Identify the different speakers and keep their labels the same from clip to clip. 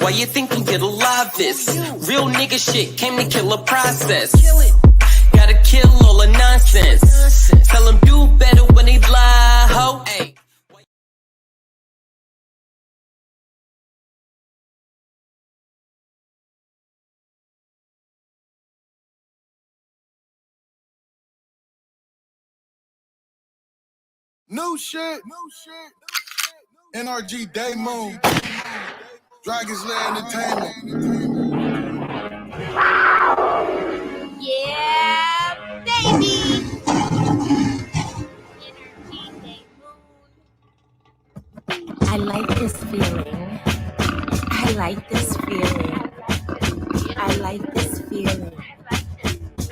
Speaker 1: Why you think I'm get alive this? Real nigga shit came to kill a process. Gotta kill all the nonsense. Tell them do better when they lie, ho. Ay.
Speaker 2: New shit. NRG Day Moon. Dragon's Lair Entertainment.
Speaker 3: Yeah, baby. I like this feeling. I like this feeling. I like this feeling.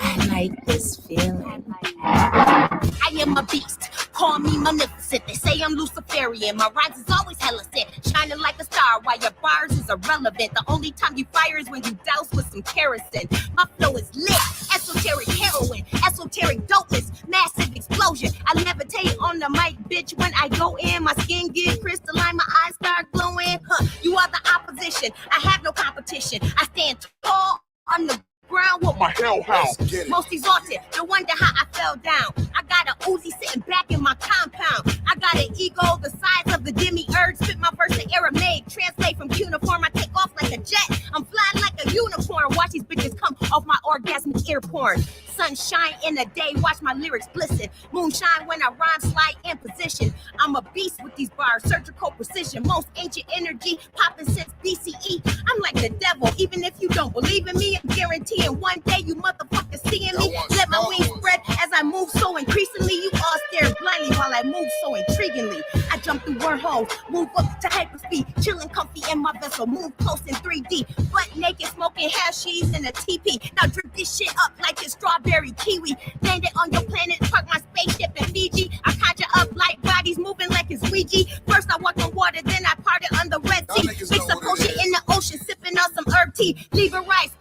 Speaker 3: I like this feeling. I am a beast. Call me magnificent. They say I'm Luciferian. My rhymes is always hella sick. Shining like a star while your bars is irrelevant. The only time you fire is when you douse with some kerosene. My flow is lit. Esoteric heroin. Esoteric dopeness. Massive explosion. I levitate on the mic, bitch. When I go in, my skin get crystalline. My eyes start glowing. You are the opposition. I have no competition. I stand tall on the ground with my hellhound. Most exalted, no wonder how I fell down. I got a Uzi sitting back in my compound. I got an ego the size of the demi-urge. Spit my verse in Aramaic. Translate from cuneiform. I take off like a jet. I'm flying like a unicorn. Watch these bitches come off my orgasmic ear porn. Sunshine in the day, watch my lyrics glisten. Moonshine when I rhyme, slide in position. I'm a beast with these bars, surgical precision. Most ancient energy, popping since BCE. I'm like the devil, even if you don't believe in me. I'm guaranteeing one day you motherfuckers seeing me. Let my wings spread as I move so increasingly. You all stare blindly while I move so intriguingly. I jump through wormholes, move up to hyperspeed. Chilling comfy in my vessel, move close in 3D. Butt naked, smoking hashies in a teepee. Now drip this shit up like it's strawberry kiwi. Land it on your planet, park my spaceship in Fiji. I conjure up light bodies moving like it's Ouija. First I walk on water, then I parted on the Red Sea. Mix a potion in the ocean, sipping on some herb tea. Leaving rice,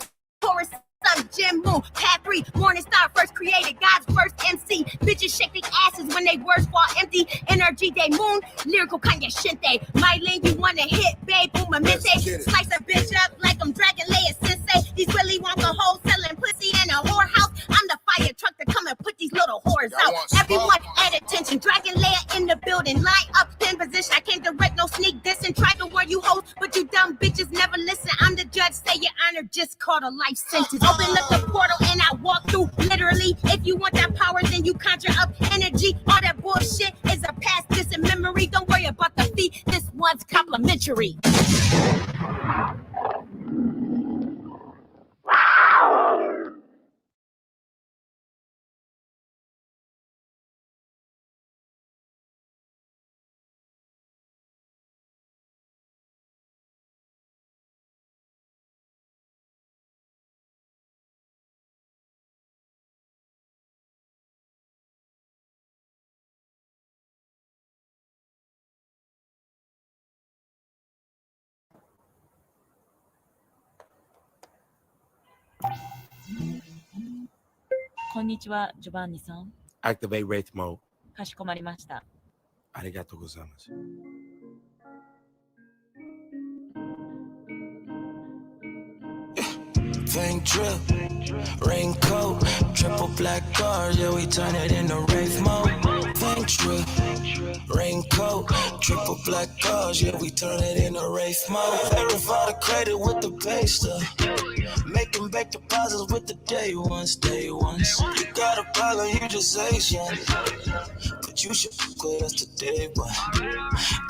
Speaker 3: Taurus, Sun, Jim, Moon, Pat 3, Morning Star, first created, God's first MC. Bitches shake their asses when they words fall empty. NRG Day Moon, lyrical Kanye Shinte. My lane you wanna hit, babe, boom, a mente. Slice a bitch up like I'm Dragon Leia Sensei. These Willy Wonka hoes selling pussy in a whorehouse. I'm the fire truck to come and put these little whores out. Everyone at attention, Dragon Leia in the building. Line up in position, I can't direct no sneak dissing. Try to warn you hoes, but you dumb bitches never listen. I'm the judge, say your honor, just called a life sentence. Open up the portal and I walk through, literally. If you want that power, then you conjure up energy. All that bullshit is a past distant memory. Don't worry about the fee, this one's complimentary.
Speaker 4: Konnichiwa, Giovanni-san.
Speaker 5: Activate Wraith Mode.
Speaker 4: かしこまりました。
Speaker 5: ありがとうございます。
Speaker 6: Fang drip, raincoat, triple black card, yeah, we turn it into Wraith mode. Fang drip, raincoat, triple black cars, yeah, we turn it into Wraith mode. Verify the credit with the pay stuff. Making back deposits with the day ones, day ones. You got a problem, you just say something. But you should quit us today, but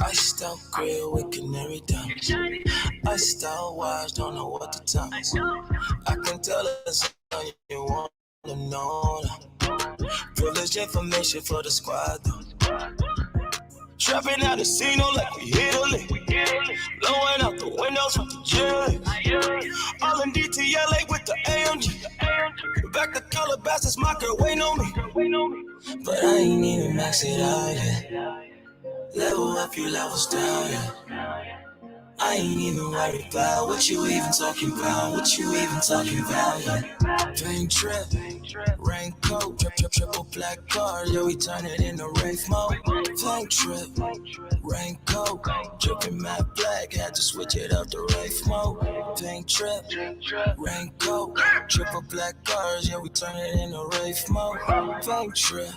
Speaker 6: iced out grill with canary down. Iced out watch, don't know what the time is. I can tell it's something you want to know. Privileged information for the squad, though. Trapping out the casino like we hit a lick. Blowing out the windows with the jelly. All in DTLA with the AMG. Back to Calabasas, my girl waiting on me. But I ain't even maxed it out yet. Level up, few levels down, yeah. I ain't even worried about what you even talking about, what you even talking about, yeah. Paint trip, raincoat, triple black car, yeah, we turn it into rave mode. Paint trip, raincoat, dripping matte black, had to switch it up to rave mode. Paint trip, raincoat, triple black cars, yeah, we turn it into rave mode. Paint trip,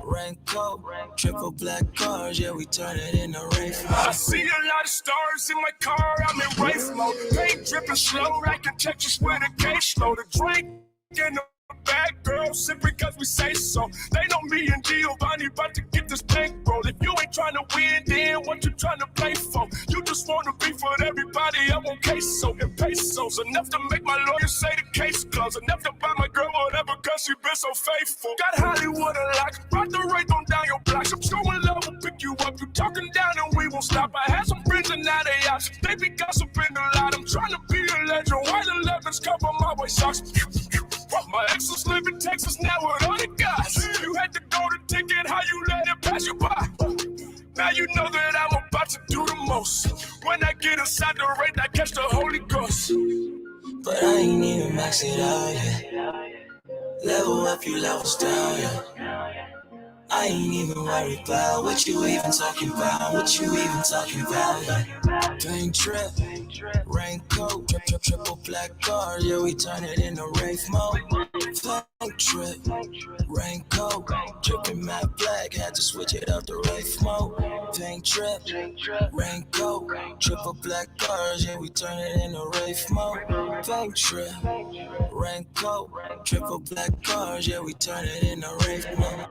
Speaker 6: raincoat, triple black cars, yeah, we turn it into rave mode.
Speaker 7: I see a lot of stars in my car, I'm in rave mode. Paint dripping slow like a Texas with a case load. A drink in the bad girl, simply cause we say so. They know me and Giovanni about to get this bank roll. If you ain't trying to win, then what you trying to play for? You just want to beef with everybody, I want queso and pesos. Enough to make my lawyer say the case closed. Enough to buy my girl whatever cause she been so faithful. Got Hollywood a lock, brought the rate on down your block. I'm showing love will pick you up. You talking down and we won't stop. I had some friends and now they out. They be gossiping a lot. I'm trying to be a legend. White 11s cover my white socks. My exes live in Texas now with other guys. You had to go to ticket, how you let it pass you by? Now you know that I'm about to do the most. When I get inside the rate, I catch the Holy Ghost.
Speaker 6: But I ain't even max it out yet. Level up, you levels down, yeah. I ain't even worried about what you even talking about, what you even talking about, yeah. Paint trip, raincoat, triple black car, yeah, we turn it into rave mode. Paint trip, raincoat, dripping matte black, had to switch it up to rave mode. Paint trip, raincoat, triple black cars, yeah, we turn it into rave mode. Paint trip, raincoat, triple black cars, yeah, we turn it into rave mode.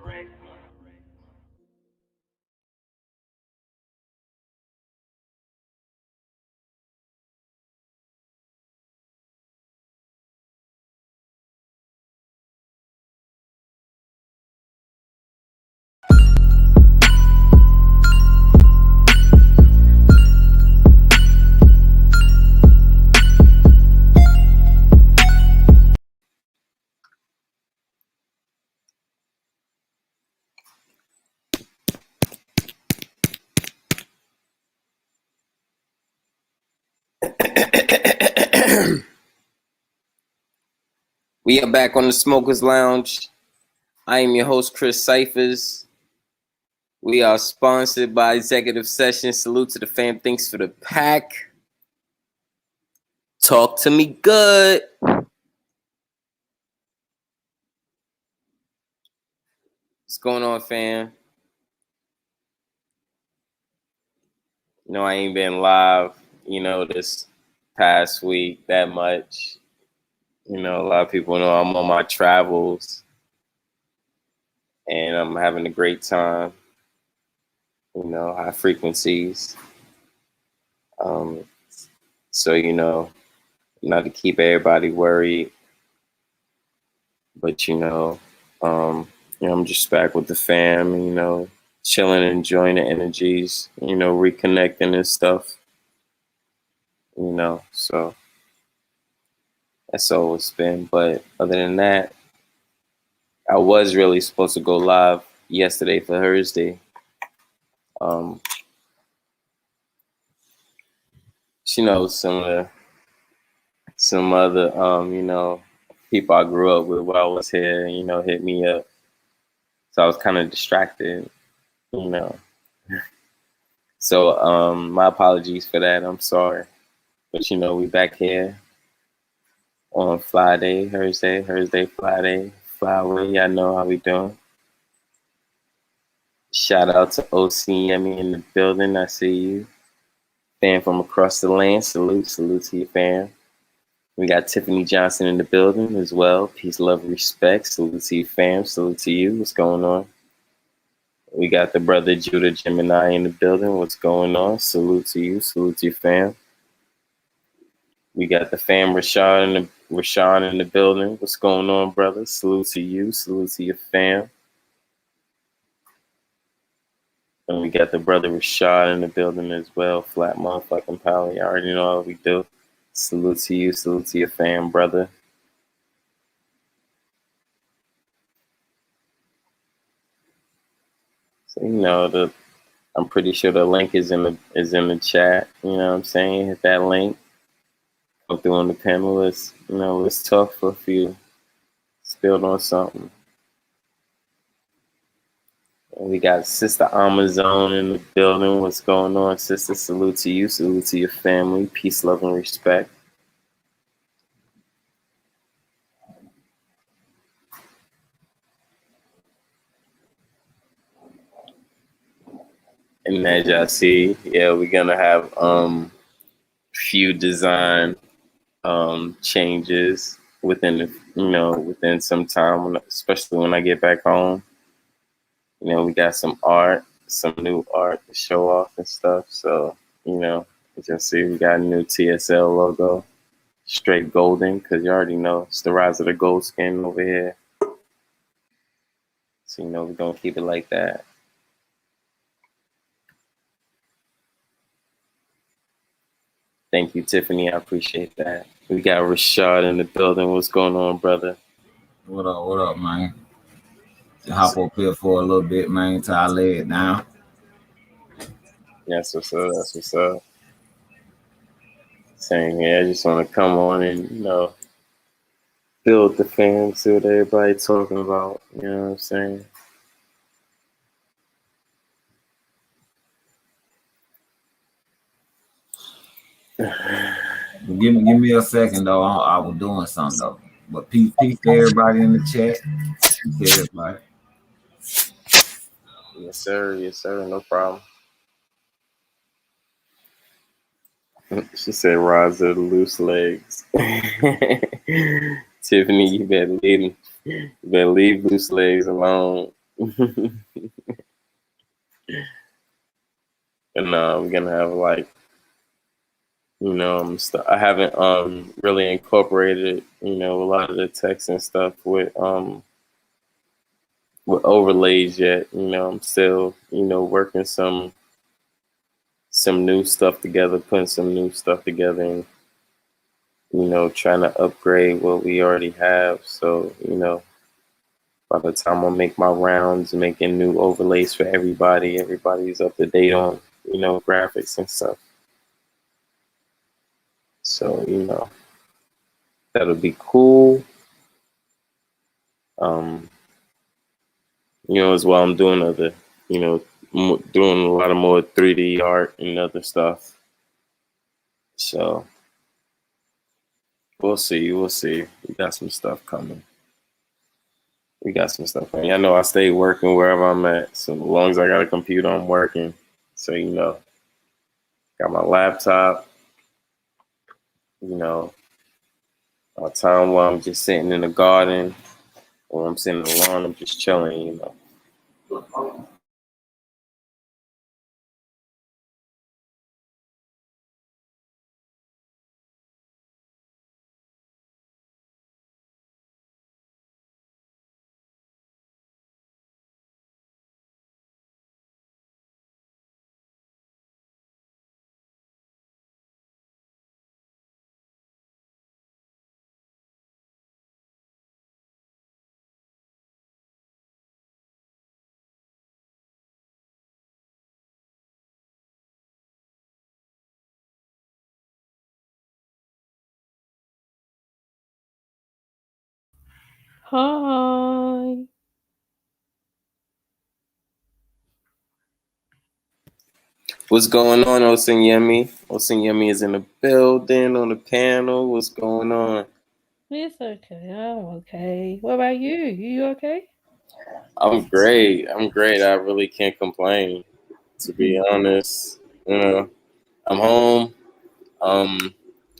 Speaker 1: We are back on the Smokers Lounge. I am your host, Chris Cyphers. We are sponsored by Executive Sessions. Salute to the fam. Thanks for the pack. Talk to me good. What's going on, fam? You know, I ain't been live, this past week that much. A lot of people know I'm on my travels and I'm having a great time. High frequencies. So, not to keep everybody worried, but, I'm just back with the fam, chilling, enjoying the energies, reconnecting and stuff, so that's all it's been. But other than that, I was really supposed to go live yesterday for Hursday. Some other people I grew up with while I was here, hit me up. So I was kind of distracted, So my apologies for that. I'm sorry. But we back here on Friday, Hursday-Flyway. Y'all know how we doing. Shout out to OCME in the building. I see you. Fan from across the land. Salute to your fam. We got Tiffany Johnson in the building as well. Peace, love, respect. Salute to your fam. Salute to you. What's going on? We got the brother Judah Gemini in the building. What's going on? Salute to you. Salute to your fam. We got the fam Rashawn in the building. What's going on, brother? Salute to you. Salute to your fam. And we got the brother Rashad in the building as well. Flat motherfucking power. You already know how we do. Salute to you. Salute to your fam, brother. So, I'm pretty sure the link is in the chat. You know what I'm saying? Hit that link. Come through on the panel. Let's talk for a few. Let's build on something. And we got Sister Amazon in the building. What's going on, Sister? Salute to you. Salute to your family. Peace, love, and respect. And as y'all see, yeah, we're gonna have few design changes within some time, especially when I get back home. We got some new art to show off and stuff. So, as you see, we got a new TSL logo, straight golden, because you already know it's the rise of the gold skin over here. So, we're gonna keep it like that. Thank you, Tiffany. I appreciate that. We got Rashad in the building. What's going on, brother?
Speaker 8: What up, man? Hop up here for a little bit, man, till I lay it down.
Speaker 1: That's what's up. Same here. I just want to come on and, build the fam, see what everybody talking about. You know what I'm saying?
Speaker 8: Give me a second though. I was doing something though. But peace to everybody in the chat. Peace to everybody.
Speaker 1: Yes, sir. No problem. She said, "Rise of the loose legs." Tiffany, you better leave loose legs alone. And we're gonna have I haven't really incorporated a lot of the text and stuff with overlays yet. I'm still working some new stuff together, putting some new stuff together, and trying to upgrade what we already have. So by the time I make my rounds, making new overlays for everybody's up to date on graphics and stuff. So that'll be cool. As well, I'm doing doing a lot of more 3D art and other stuff. So we'll see. We got some stuff coming. I know I stay working wherever I'm at. So as long as I got a computer, I'm working. So, got my laptop, a time while I'm just sitting in the garden or I'm sitting in the lawn, I'm just chilling,
Speaker 9: Hi.
Speaker 1: What's going on, Osinyemi? Osinyemi is in the building on the panel. What's going on?
Speaker 9: It's okay. I'm okay. What about you? You okay?
Speaker 1: I'm great. I really can't complain, to be honest. I'm home. I'm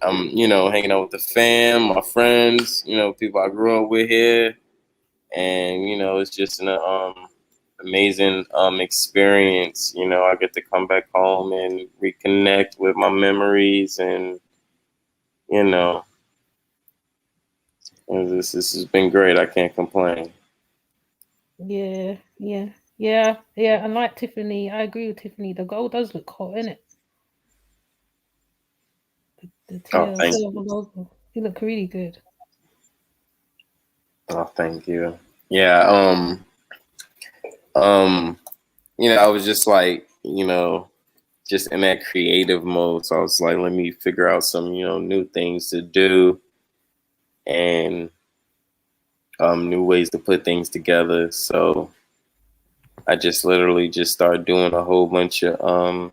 Speaker 1: hanging out with the fam, my friends, people I grew up with here. And, it's just an amazing experience. I get to come back home and reconnect with my memories, and this has been great. I can't complain.
Speaker 9: Yeah. And like Tiffany, I agree with Tiffany. The gold does look hot, innit? The silver logo. You look really good.
Speaker 1: Oh, thank you. Yeah. I was just like, you know, just in that creative mode. So I was like, let me figure out some, you know, new things to do and new ways to put things together. So I just literally just started doing a whole bunch of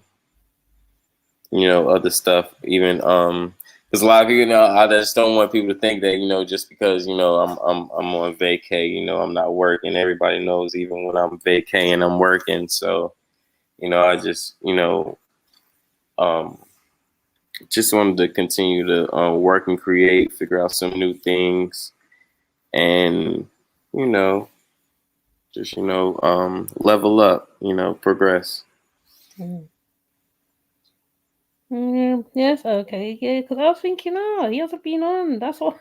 Speaker 1: you know, other stuff. Even because a lot of people, you know, I just don't want people to think that, you know, just because, you know, I'm on vacay, you know, I'm not working. Everybody knows even when I'm vacaying, I'm working. So, you know, I just, you know, just wanted to continue to work and create, figure out some new things, and, you know, just, you know, level up, you know, progress.
Speaker 9: Yes, okay, yeah, because I was thinking, oh, he hasn't been on. That's what.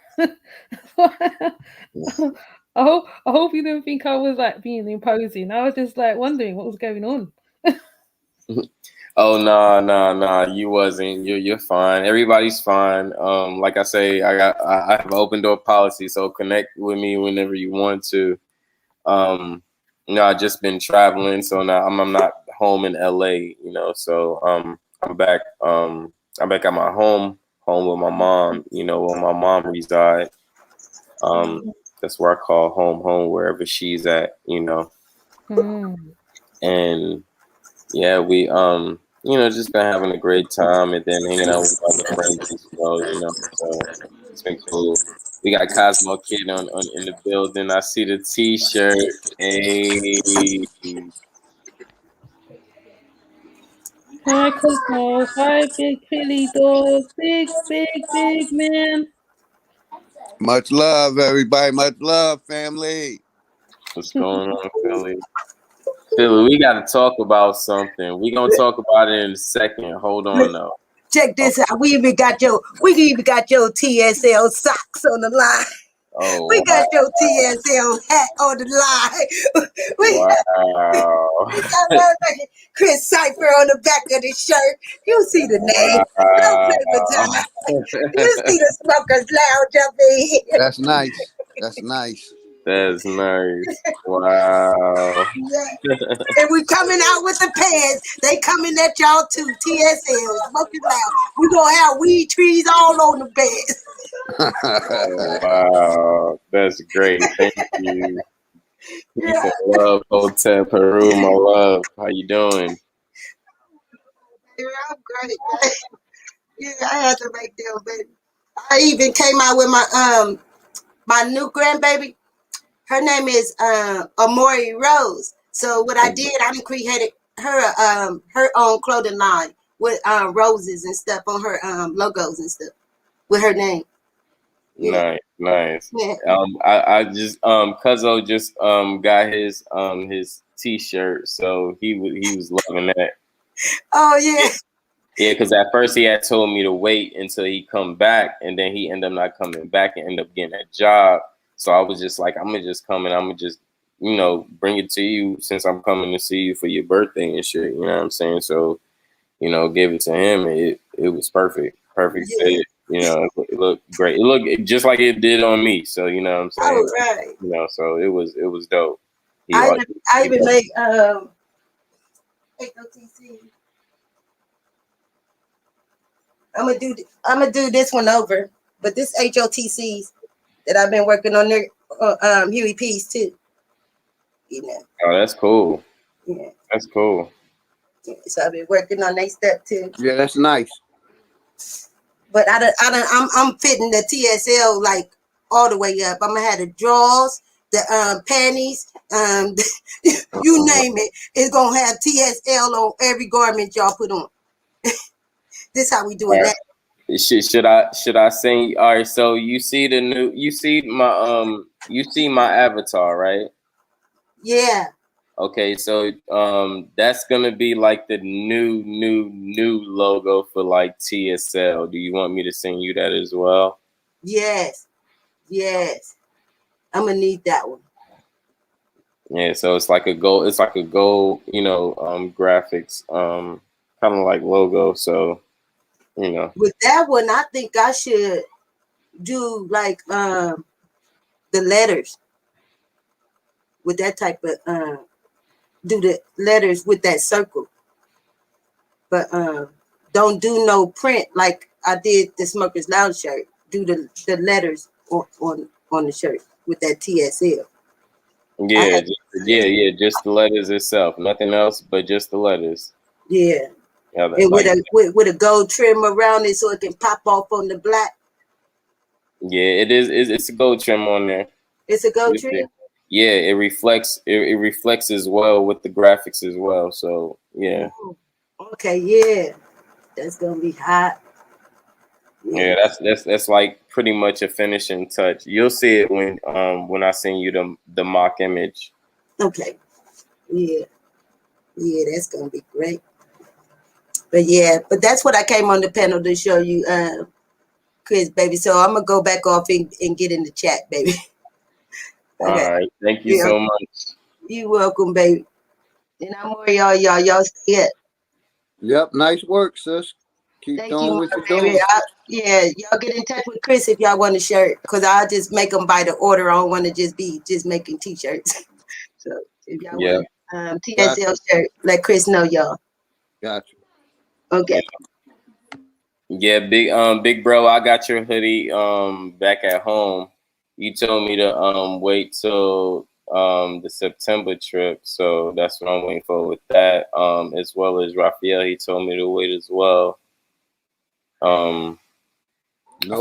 Speaker 9: I hope you didn't think I was like being imposing. I was just like wondering what was going on.
Speaker 1: Oh no, you wasn't. You're fine. Everybody's fine. Like I say, I have an open door policy, so connect with me whenever you want to. No, I just been traveling, so now I'm not home in LA, you know. So I'm back. I'm back at my home with my mom. You know, where my mom resides. That's where I call home, wherever she's at. You know, and yeah, we you know, just been having a great time and then hanging out with other friends as well. You know, so it's been cool. We got Cosmo Kid on in the building. I see the T-shirt. Hey.
Speaker 9: Hi, Cosmos. Hi, Big Philly Dog. Big man.
Speaker 2: Much love, everybody. Much love, family.
Speaker 1: What's going on, Philly? Philly, we got to talk about something. We're going to talk about it in a second. Hold on, though.
Speaker 10: Check this out. We even got your TSL socks on the line.
Speaker 1: Oh,
Speaker 10: We got your TSL hat on the line.
Speaker 1: Wow.
Speaker 10: We got Chris Cypher on the back of the shirt. You see the name. Don't play with time. You see the Smokers Lounge up in here.
Speaker 2: That's nice. That's nice.
Speaker 1: That's nice. Wow.
Speaker 10: Yeah. And we coming out with the pants. They coming at y'all too. TSL, Smokers Lounge. We gonna have weed trees all on the bed.
Speaker 1: Oh, wow. That's great. Thank you.
Speaker 10: Yeah.
Speaker 1: Love Hotel Peru, my love. How you doing?
Speaker 10: Yeah, I'm great. Yeah, I had to make them, baby. I even came out with my new grandbaby. Her name is Amori Rose. So what I did, I created her own clothing line with roses and stuff on her logos and stuff with her name. Yeah.
Speaker 1: Nice.
Speaker 10: Yeah.
Speaker 1: I just Cuzzo just got his T-shirt, so he was loving that.
Speaker 10: Oh yeah.
Speaker 1: Yeah, because at first he had told me to wait until he come back, and then he ended up not coming back and ended up getting that job. So I was just like, I'm gonna just come and I'm gonna just, you know, bring it to you since I'm coming to see you for your birthday and shit. You know what I'm saying? So, you know, give it to him. And it was perfect fit. You know, it looked great. It looked just like it did on me. So you know what I'm saying?
Speaker 10: Oh right.
Speaker 1: You know, so it was dope.
Speaker 10: I even made HOTC. I'm gonna do this one over, but this HOTCs that I've been working on there, Huey P's too. You know.
Speaker 1: Oh, that's cool.
Speaker 10: Yeah.
Speaker 1: That's cool.
Speaker 10: So I've been working on that stuff too.
Speaker 2: Yeah, that's nice.
Speaker 10: But I'm fitting the TSL like all the way up. I'm gonna have the drawers, the panties, you name it. It's gonna have TSL on every garment y'all put on. This how we doing that.
Speaker 1: Should I sing? All right, so you see my avatar, right?
Speaker 10: Yeah.
Speaker 1: Okay, so that's gonna be like the new logo for like TSL. Do you want me to send you that as well?
Speaker 10: Yes. I'm gonna need that one.
Speaker 1: Yeah, so it's like a gold, you know, graphics, kind of like logo. So, you know.
Speaker 10: With that one, I think I should do like the letters with that type of do the letters with that circle. but don't do no print like I did the Smokers Lounge shirt. Do the letters on the shirt with that TSL.
Speaker 1: Yeah, just the letters itself, nothing else but just the letters.
Speaker 10: Yeah,
Speaker 1: Yeah,
Speaker 10: and
Speaker 1: like,
Speaker 10: with a gold trim around it so it can pop off on the black.
Speaker 1: yeah, it is. It's a gold trim on there.
Speaker 10: It's a gold trim.
Speaker 1: Yeah, it reflects. It reflects as well with the graphics as well. So yeah.
Speaker 10: Okay, yeah, that's gonna be hot.
Speaker 1: Yeah, that's like pretty much a finishing touch. You'll see it when I send you the mock image.
Speaker 10: Okay. Yeah, that's gonna be great. But that's what I came on the panel to show you, Chris, baby. So I'm gonna go back off and get in the chat, baby.
Speaker 1: Okay. All right, thank you so much.
Speaker 10: You're welcome, baby. And I'm more y'all stay up.
Speaker 11: Yep, nice work, sis. Keep
Speaker 10: Thank
Speaker 11: doing
Speaker 10: you,
Speaker 11: what you're
Speaker 10: baby.
Speaker 11: doing.
Speaker 10: Y'all get in touch with Chris if y'all want a shirt, because I'll just make them by the order. I don't want to just making t-shirts. So if y'all want TSL shirt, let Chris know, y'all.
Speaker 11: Gotcha.
Speaker 10: Okay.
Speaker 1: Yeah, big bro, I got your hoodie back at home. You told me to wait till the September trip, so that's what I'm waiting for with that. As well as Raphael, he told me to wait as well.
Speaker 11: No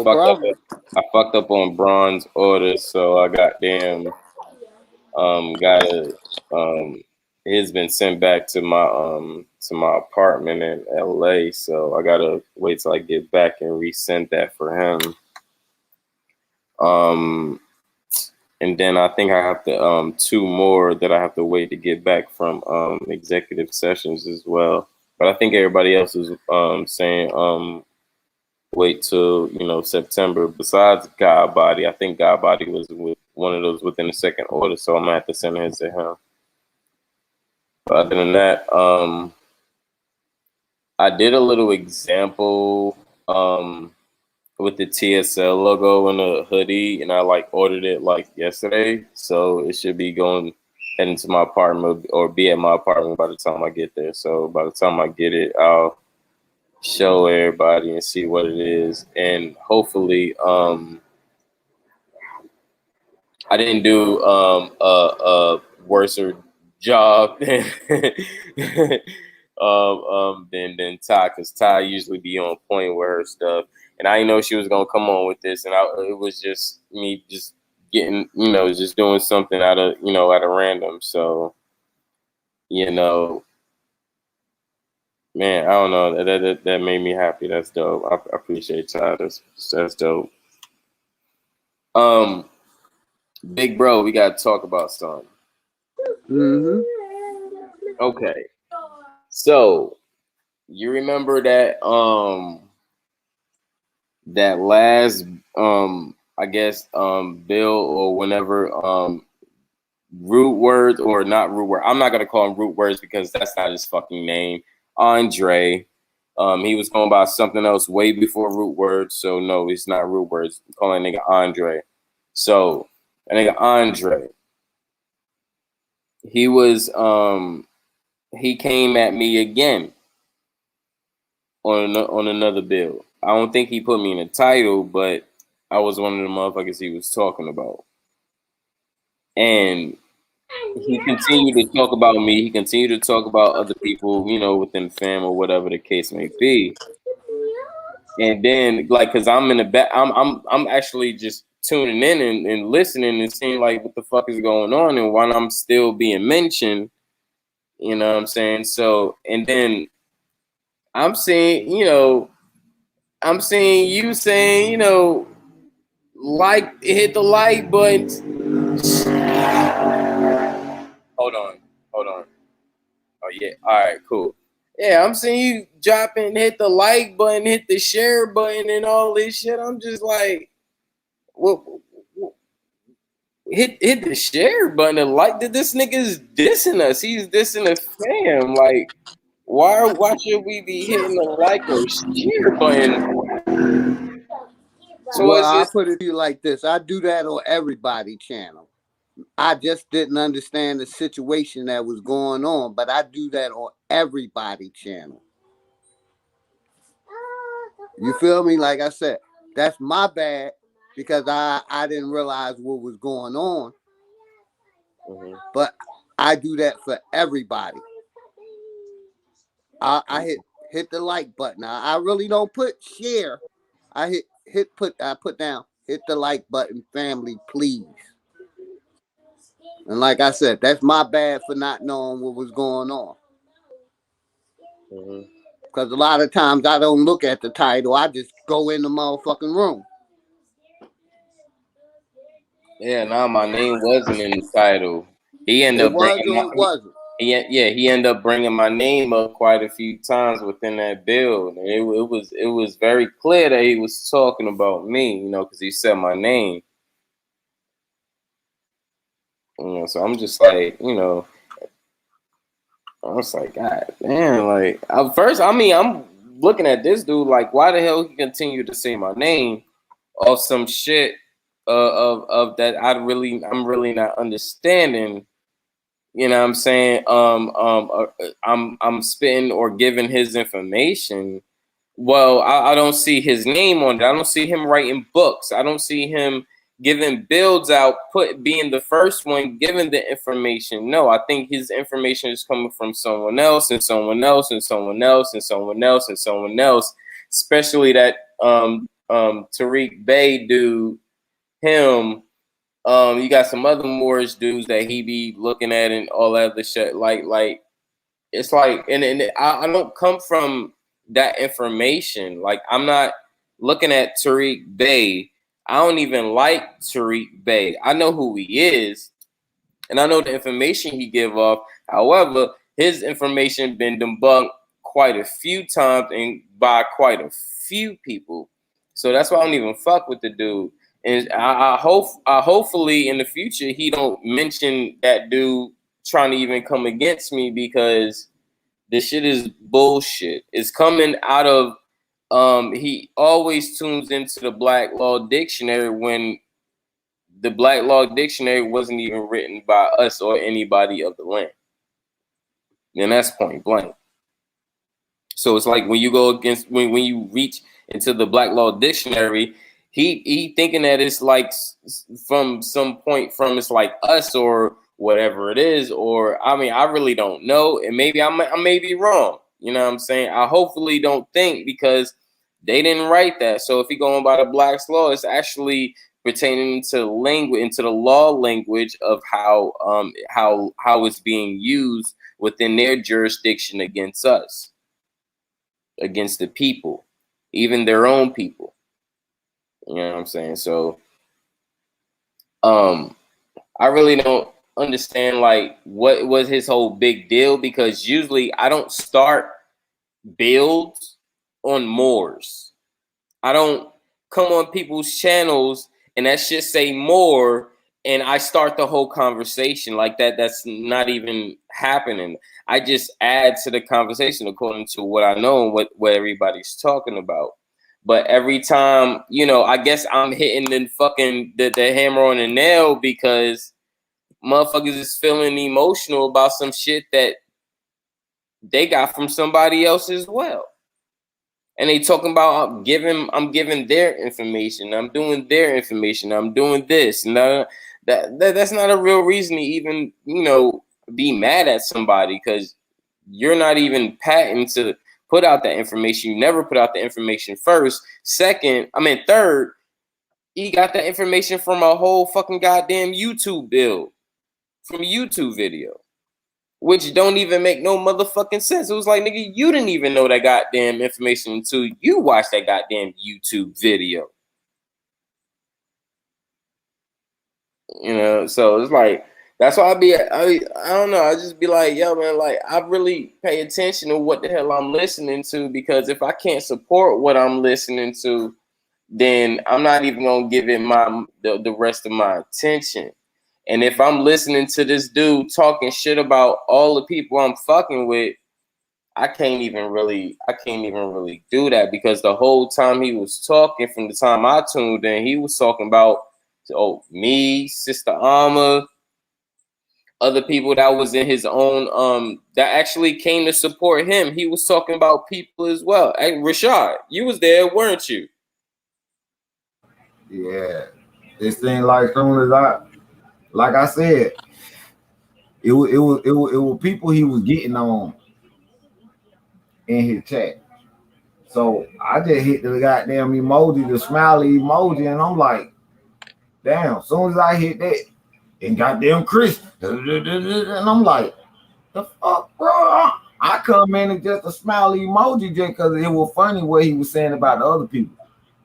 Speaker 11: problem.
Speaker 1: I fucked up on bronze orders, so I goddamn it's been sent back to my apartment in LA, so I gotta wait till I get back and resend that for him. And then I think I have to 2 more that I have to wait to get back from executive sessions as well. But I think everybody else is saying wait till September. Besides God Body, I think God Body was with one of those within the second order, so I'm gonna have to send his to him. But other than that, I did a little example with the TSL logo and the hoodie, and I ordered it yesterday, so it should be heading to my apartment or be at my apartment by the time I get there. So by the time I get it, I'll show everybody and see what it is, and hopefully I didn't do a worse job than Ty, because Ty usually be on point with her stuff, and I didn't know she was gonna come on with this, and it was just me just getting just doing something out of random. So man, I don't know, that made me happy. That's dope. I appreciate Ty. That's dope. Big bro, we gotta talk about something. Okay. So you remember that that last I guess bill or whenever root words, or not root word. I'm not gonna call him root words because that's not his fucking name. Andre. He was going by something else way before root words, so no, it's not root words. I'm calling that nigga Andre. So that nigga Andre, he was he came at me again on another bill. I don't think he put me in a title, but I was one of the motherfuckers he was talking about. And he continued to talk about me. He continued to talk about other people, within the fam or whatever the case may be. And then, cause I'm in the back, I'm actually just tuning in and listening and seeing what the fuck is going on and why I'm still being mentioned. You know what I'm saying? So, and then I'm seeing you saying, hit the like button. Hold on. Oh yeah. All right, cool. Yeah, I'm seeing you hit the like button, hit the share button, and all this shit. I'm just like, what? Hit the share button. This nigga's dissing us. He's dissing the fam. Why should we be hitting the like or share button?
Speaker 11: So I'll put it to you like this. I do that on everybody's channel. I just didn't understand the situation that was going on, but I do that on everybody's channel. You feel me? Like I said, that's my bad because I didn't realize what was going on. But I do that for everybody. I hit the like button. I really don't put share. I put down, hit the like button, family, please. And like I said, that's my bad for not knowing what was going on. Because a lot of times I don't look at the title. I just go in the motherfucking room.
Speaker 1: Yeah, no, my name wasn't in the title. He ended up bringing
Speaker 11: it wasn't.
Speaker 1: He ended up bringing my name up quite a few times within that build. And it was very clear that he was talking about me, you know, because he said my name. You know, so I'm just like, you know, I was like, God damn, like at first, I mean, I'm looking at this dude like, why the hell he continued to say my name off some shit of that I'm really not understanding. You know what I'm saying? I'm spitting or giving his information. Well, I don't see his name on it. I don't see him writing books. I don't see him giving builds out, being the first one giving the information. No, I think his information is coming from someone else and someone else and someone else and someone else and someone else. Especially that Tariq Bey dude, him. You got some other Moorish dudes that he be looking at and all that other shit. Like it's like, and I don't come from that information. Like I'm not looking at Tariq Bey. I don't even like Tariq Bey. I know who he is, and I know the information he give off. However, his information been debunked quite a few times and by quite a few people. So that's why I don't even fuck with the dude. And I hopefully in the future he don't mention that dude trying to even come against me, because this shit is bullshit. It's coming out of he always tunes into the Black Law Dictionary when the Black Law Dictionary wasn't even written by us or anybody of the land. And that's point blank. So it's like when you go against when you reach into the Black Law Dictionary, he thinking that it's like from some point from it's like us or whatever it is, or I mean I really don't know, and maybe I may be wrong. You know what I'm saying? I hopefully don't think, because they didn't write that. So if you're going by the Black's Law, it's actually pertaining to language, into the law language of how it's being used within their jurisdiction against us, against the people, even their own people. You know what I'm saying? So I really don't understand like what was his whole big deal, because usually I don't start builds on Moors. I don't come on people's channels and that shit say more and I start the whole conversation like that. That's not even happening. I just add to the conversation according to what I know and what everybody's talking about. But every time, you know, I guess I'm hitting the hammer on the nail because motherfuckers is feeling emotional about some shit that they got from somebody else as well. And they talking about I'm giving their information, I'm doing their information, I'm doing this. No, that's not a real reason to even, you know, be mad at somebody, because you're not even patented to put out that information. You never put out the information first. Third, he got that information from a whole fucking goddamn YouTube build, from a YouTube video, which don't even make no motherfucking sense. It was like, nigga, you didn't even know that goddamn information until you watched that goddamn YouTube video. You know, so it's like, that's why I don't know, I just be like, yo, man, like, I really pay attention to what the hell I'm listening to, because if I can't support what I'm listening to, then I'm not even gonna give it the rest of my attention. And if I'm listening to this dude talking shit about all the people I'm fucking with, I can't even really do that, because the whole time he was talking, from the time I tuned in, he was talking about me, Sister Alma, other people that was in his own that actually came to support him. He was talking about people as well. Hey, Rashad, you was there, weren't you?
Speaker 8: Yeah, it seemed like soon as like I said, it was people he was getting on in his chat. So I just hit the goddamn emoji, the smiley emoji, and I'm like, damn. As soon as I hit that, and goddamn Chris, and I'm like, the fuck, bro? I come in and just a smiley emoji just because it was funny what he was saying about the other people.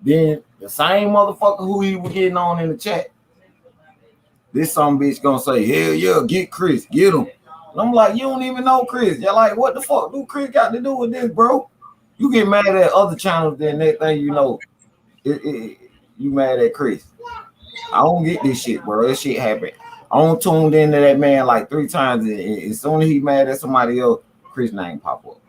Speaker 8: Then the same motherfucker who he was getting on in the chat, this some bitch gonna say, hell yeah, get Chris, get him. And I'm like, you don't even know Chris. You're like, what the fuck do Chris got to do with this, bro? You get mad at other channels, then that thing you know, you mad at Chris. I don't get this shit, bro. That shit happened. I don't tuned into that man like 3 times. And as soon as he mad at somebody else, Chris name pop up.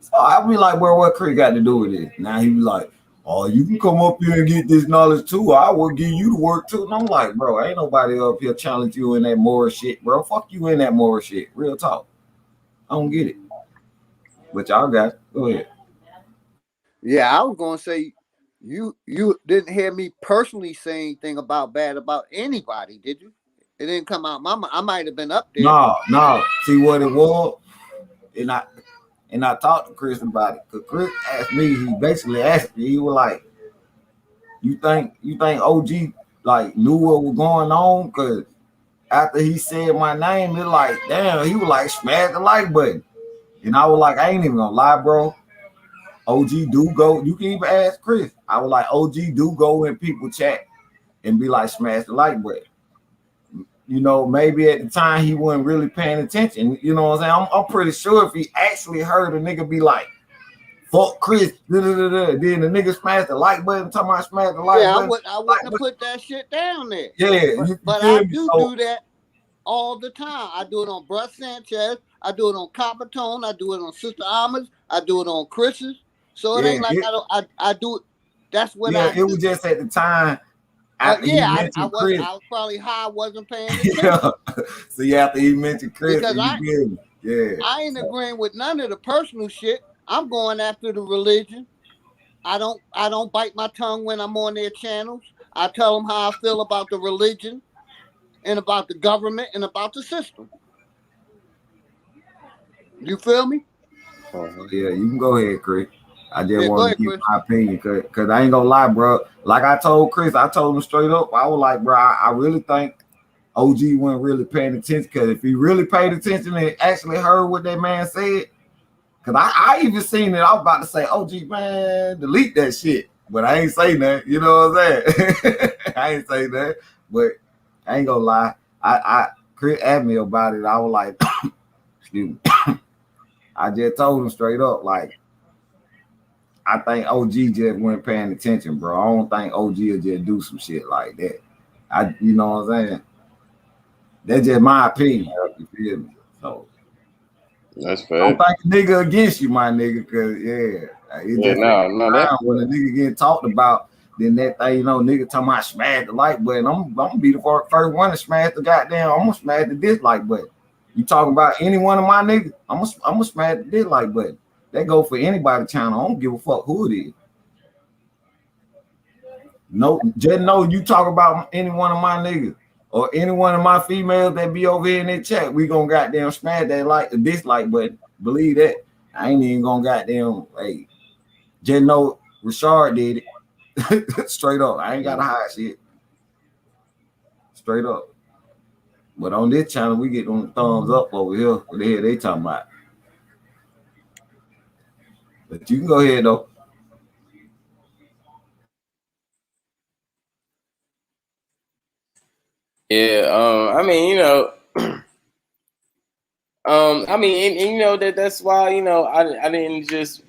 Speaker 8: So I be like, bro, what Chris got to do with it? Now he be like, oh, you can come up here and get this knowledge too. I will give you the work too. And I'm like, bro, ain't nobody up here challenge you in that moral shit, bro. Fuck you in that moral shit. Real talk. I don't get it. But y'all got it. Go ahead.
Speaker 11: Yeah, I was gonna say you didn't hear me personally say anything bad about anybody, did you? It didn't come out. I might have been up there.
Speaker 8: No. See what it was, and I talked to Chris about it. Cause Chris asked me. He basically asked me. He was like, "You think OG like knew what was going on?" Cause after he said my name, it like, damn. He was like, smash the like button, and I was like, I ain't even gonna lie, bro. OG do go. You can even ask Chris. I was like, OG do go in people chat and be like, smash the like button. You know, maybe at the time he wasn't really paying attention. You know what I'm saying? I'm pretty sure if he actually heard a nigga be like, fuck Chris, then the nigga smashed the like button, talking about smash the like button.
Speaker 11: I wouldn't have put that shit down there.
Speaker 8: Yeah.
Speaker 11: But I do that all the time. I do it on Bruce Sanchez. I do it on Copper Tone. I do it on Sister Alma's. I do it on Chris's. So it ain't like I do it. That's what I do.
Speaker 8: It was just at the time.
Speaker 11: I was probably high. I wasn't paying attention.
Speaker 8: Yeah. So after he mentioned Chris,
Speaker 11: because I ain't agreeing with none of the personal shit. I'm going after the religion. I don't bite my tongue when I'm on their channels. I tell them how I feel about the religion and about the government and about the system. You feel me?
Speaker 8: Yeah, you can go ahead, Chris. I just want to give my opinion because I ain't gonna lie, bro. Like I told Chris, I told him straight up. I was like, bro, I really think OG wasn't really paying attention, because if he really paid attention and actually heard what that man said, because I even seen it. I was about to say, OG, man, delete that shit. But I ain't say that. You know what I'm saying? I ain't say that. But I ain't gonna lie. Chris asked me about it. I was like, excuse me. I just told him straight up, like, I think OG just wasn't paying attention, bro. I don't think OG will just do some shit like that. You know what I'm saying? That's just my opinion. You feel me? So
Speaker 1: that's fair.
Speaker 8: I don't think a nigga against you, my nigga, because when a nigga getting talked about, then that thing, you know, nigga talking about smash the like button. I'm gonna be the first one to smash the goddamn. I'm gonna smash the dislike button. You talking about any one of my niggas? I'm gonna smash the dislike button. That go for anybody channel. I don't give a fuck who it is. No, just know you talk about any one of my niggas or any one of my females that be over here in that chat, we gonna goddamn smash that like the dislike button. Believe that. I ain't even gonna goddamn just know Rashard did it. Straight up. I ain't gotta hide shit. Straight up. But on this channel, we get them thumbs up over here. What the hell they talking about? But you can go ahead though.
Speaker 1: Yeah, I mean, you know, I mean, and you know that's why, you know, I didn't just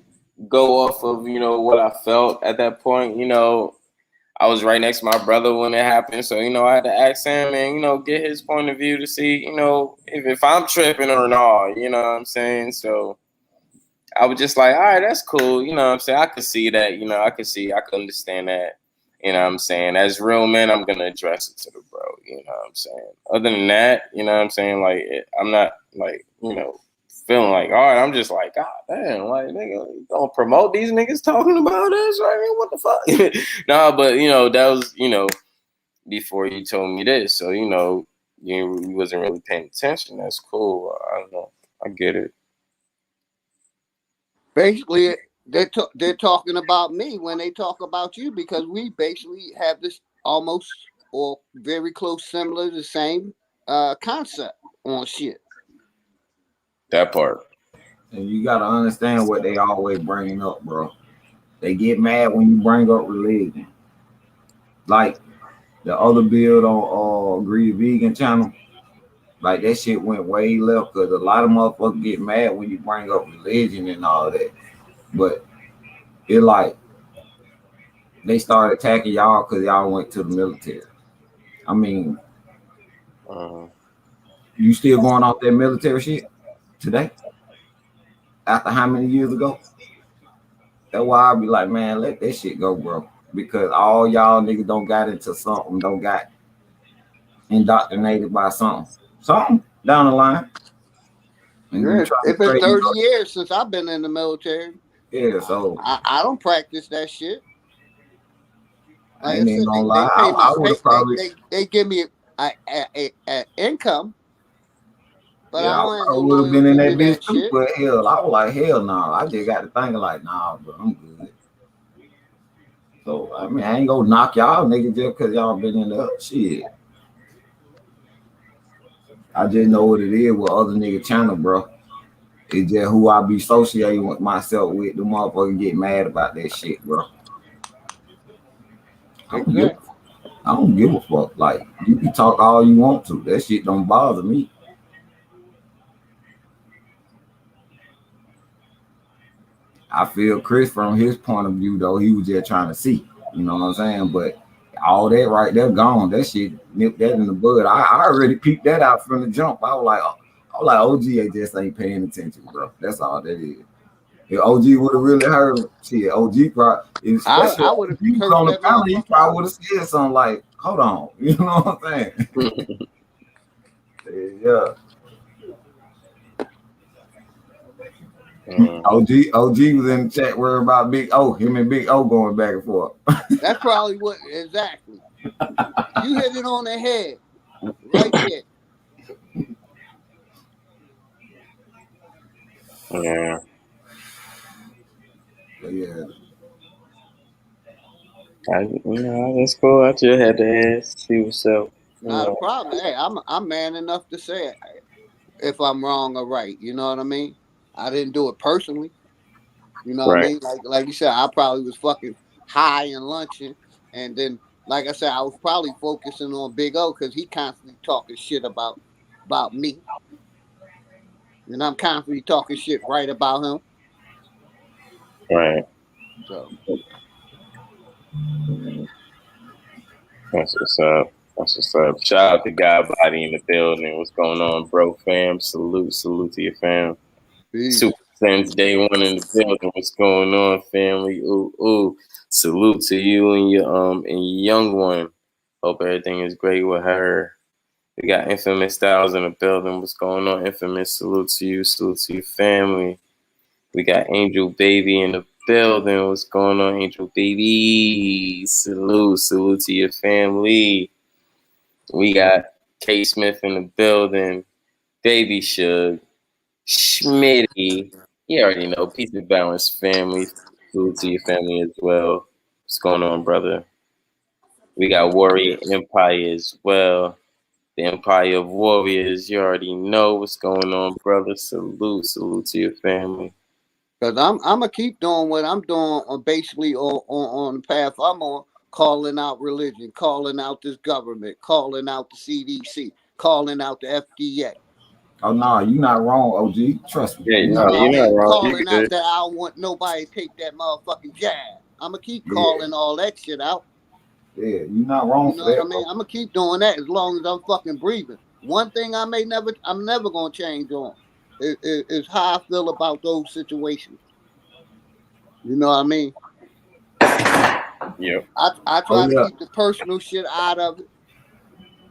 Speaker 1: go off of, you know, what I felt at that point. You know, I was right next to my brother when it happened, so you know, I had to ask him and, you know, get his point of view to see, you know, if I'm tripping or not. You know what I'm saying? So I was just like, all right, that's cool. You know what I'm saying? I could see that. You know, I could understand that. You know what I'm saying? As real men, I'm gonna address it to the bro. You know what I'm saying? Other than that, you know what I'm saying? Like, I'm not like, feeling like, all right, I'm just like, God damn, like, nigga, you gonna promote these niggas talking about us? I mean, what the fuck? Nah, but, that was, before you told me this. So, you wasn't really paying attention. That's cool. I don't know. I get it.
Speaker 11: Basically, they're talking about me when they talk about you, because we basically have this almost or very close, similar, the same concept on shit.
Speaker 1: That part.
Speaker 8: And you gotta understand what they always bringing up, bro. They get mad when you bring up religion. Like the other build on Greedy Vegan channel, like that shit went way left because a lot of motherfuckers get mad when you bring up religion and all that. But it like they started attacking y'all because y'all went to the military. I mean, you still going off that military shit today? After how many years ago? That's why I be like, man, let that shit go, bro. Because all y'all niggas don't got into something, don't got indoctrinated by something down the line. And
Speaker 11: yeah, it's been 30 years since I've been in the military.
Speaker 8: Yeah, so
Speaker 11: I don't practice that shit. Like
Speaker 8: I ain't even gonna lie. I would have probably
Speaker 11: they give me a income, but
Speaker 8: yeah, I would have been in that bitch too. Shit. But hell, I was like, hell no. I just got to thinking like, nah, bro, I'm good. So I mean, I ain't gonna knock y'all niggas just because y'all been in the shit. I just know what it is with other nigga channel, bro. It's just who I be associating with myself with. The motherfuckers get mad about that shit, bro. I don't give a fuck. Like, you can talk all you want to. That shit don't bother me. I feel Chris from his point of view, though, he was just trying to see. You know what I'm saying? But all that right there gone. That shit nipped that in the bud. I already peeped that out from the jump. I was like, OG just ain't paying attention, bro. That's all that is. If OG would have really heard shit, OG probably, especially
Speaker 11: I would have
Speaker 8: he was on the panel, he probably would have said something like, hold on. You know what I'm saying? Yeah. OG was in the chat worried about Big O, him and Big O going back and forth.
Speaker 11: That's probably what exactly. You hit it on the head right there.
Speaker 1: Yeah.
Speaker 8: Yeah.
Speaker 1: That's cool. I just had to ask, see what's up.
Speaker 11: Not a problem. Hey, I'm man enough to say it if I'm wrong or right. You know what I mean? I didn't do it personally. You know what I mean? Like you said, I probably was fucking high and lunching, and then, like I said, I was probably focusing on Big O because he constantly talking shit about me, and I'm constantly talking shit right about him.
Speaker 1: Right.
Speaker 11: So
Speaker 1: that's what's up. That's what's up. Shout out to God Body in the building. What's going on, bro, fam? Salute to your fam.
Speaker 11: Peace.
Speaker 1: Super Friends Day 1 in the building. What's going on, family? Ooh. Salute to you and your young one. Hope everything is great with her. We got Infamous Styles in the building. What's going on, Infamous? Salute to you. Salute to your family. We got Angel Baby in the building. What's going on, Angel Baby? Salute to your family. We got K Smith in the building. Baby Shug. Schmitty. You already know. Peace and balance, family. Salute to your family as well. What's going on, brother? We got Warrior Empire as well. The Empire of Warriors. You already know what's going on, brother. Salute to your family.
Speaker 11: Because I'm gonna keep doing what I'm doing basically on the path I'm on, calling out religion, calling out this government, calling out the CDC, calling out the FDA.
Speaker 8: Oh no, you're not wrong, OG. Trust me.
Speaker 1: Yeah, you're not wrong.
Speaker 11: Calling out that I don't want nobody to take that motherfucking jab. I'm gonna keep calling all that shit out.
Speaker 8: Yeah, you're not wrong.
Speaker 11: You know what I mean? I'm gonna keep doing that as long as I'm fucking breathing. One thing I'm never gonna change on is how I feel about those situations. You know what I mean?
Speaker 1: Yeah.
Speaker 11: I try to keep the personal shit out of it.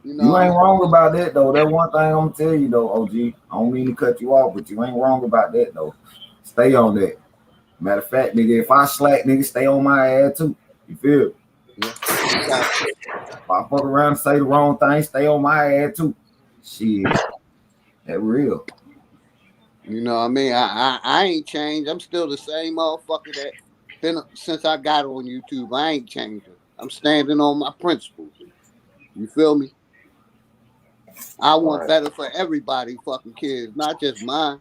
Speaker 11: You know
Speaker 8: You
Speaker 11: what I
Speaker 8: ain't
Speaker 11: mean?
Speaker 8: wrong about that though. That one thing I'm gonna tell you though, OG. I don't mean to cut you off, but you ain't wrong about that though. Stay on that. Matter of fact, nigga, if I slack, nigga, stay on my ass too. You feel me?
Speaker 11: Yeah. I got you.
Speaker 8: If I fuck around and say the wrong thing, stay on my ass too. Shit, that real.
Speaker 11: You know what I mean? I ain't changed. I'm still the same motherfucker that been since I got on YouTube. I ain't changing. I'm standing on my principles. You feel me? I want better for everybody, fucking kids, not just mine.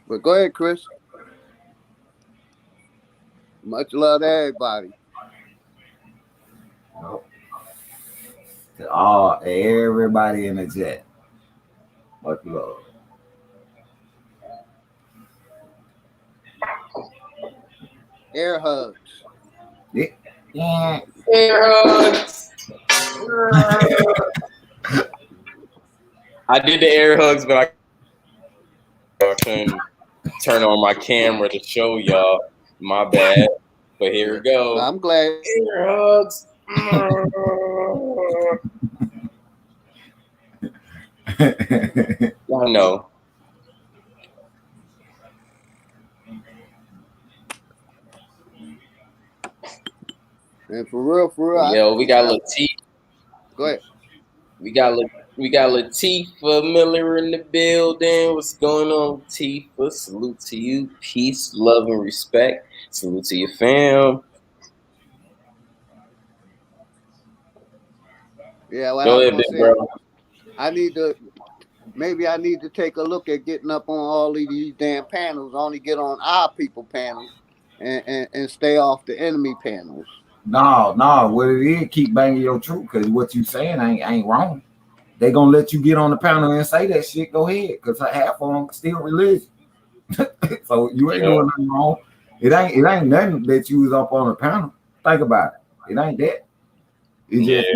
Speaker 11: But go ahead, Chris. Much love to everybody.
Speaker 8: To all everybody in the chat. Much love.
Speaker 11: Air hugs.
Speaker 8: Yeah.
Speaker 1: Air hugs. I did the air hugs, but I couldn't turn on my camera to show y'all. My bad. But here we go.
Speaker 11: I'm glad.
Speaker 1: Air hugs. I know.
Speaker 11: And for real.
Speaker 1: Yo, we got Latif.
Speaker 11: Go ahead.
Speaker 1: We got Latifah Miller in the building. What's going on, Latifah? Salute to you. Peace, love, and respect. Salute to your fam.
Speaker 11: Yeah, well,
Speaker 1: Go
Speaker 11: I was
Speaker 1: ahead,
Speaker 11: gonna
Speaker 1: big
Speaker 11: say,
Speaker 1: bro.
Speaker 11: I need to take a look at getting up on all of these damn panels. Only get on our people panels and stay off the enemy panels.
Speaker 8: No, what it is, keep banging your truth, cause what you saying ain't wrong. They gonna let you get on the panel and say that shit. Go ahead, cause half of them still religious. So you ain't doing nothing wrong. It ain't nothing that you was up on the panel. Think about it. It ain't that. It's just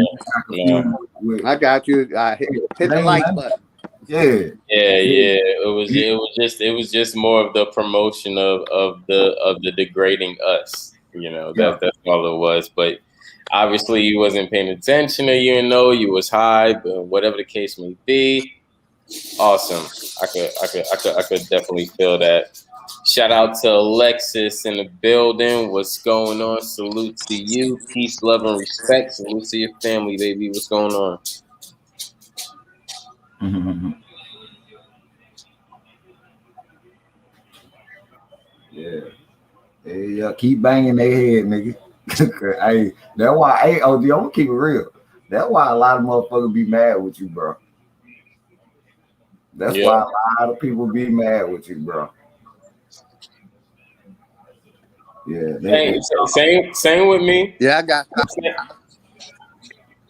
Speaker 11: I got you. I hit the like button.
Speaker 8: Yeah.
Speaker 1: It was just more of the promotion of the degrading us. You know, that's all it was. But obviously, you wasn't paying attention, or you didn't know you was high. But whatever the case may be, awesome. I could definitely feel that. Shout out to Alexis in the building. What's going on? Salute to you. Peace, love, and respect. Salute to your family, baby. What's going on?
Speaker 8: Yeah, keep banging their head, nigga. Hey, that's why, hey, OG, I'm gonna keep it real. That's why a lot of motherfuckers be mad with you, bro. That's why a lot of people be mad with you, bro. Yeah,
Speaker 1: same with me.
Speaker 11: Yeah, I got.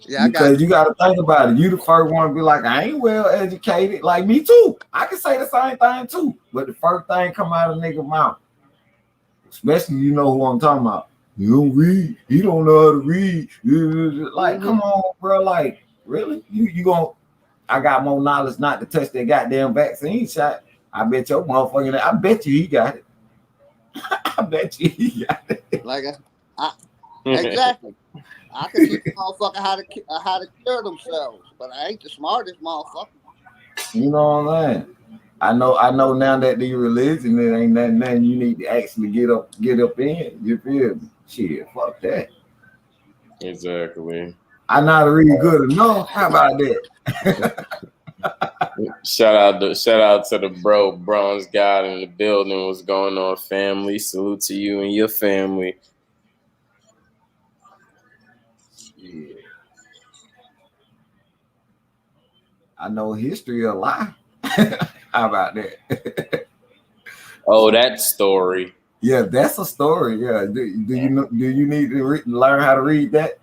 Speaker 8: Because you got to think about it. You the first one to be like, I ain't well educated. Like me too. I can say the same thing too. But the first thing come out of nigga mouth, especially you know who I'm talking about. You don't read. You don't know how to read. Like, come on, bro. Like, really? You gonna? I got more knowledge not to touch that goddamn vaccine shot. I bet your motherfucking. I bet you he got it. I bet you he got it.
Speaker 11: Like, exactly. I can teach a motherfucker how to cure themselves, but I ain't the smartest motherfucker.
Speaker 8: You know what I'm saying? I know now that the religion, it ain't nothing you need to actually get up in. You feel me? Shit, fuck that.
Speaker 1: Exactly.
Speaker 8: I know how to read good enough. How about that?
Speaker 1: Shout out to the bronze god in the building. What's going on, family? Salute to you and your family.
Speaker 8: Yeah. I know history a lot. How about that?
Speaker 1: Oh, that story.
Speaker 8: Yeah, that's a story. Yeah. Do you need to learn how to read that?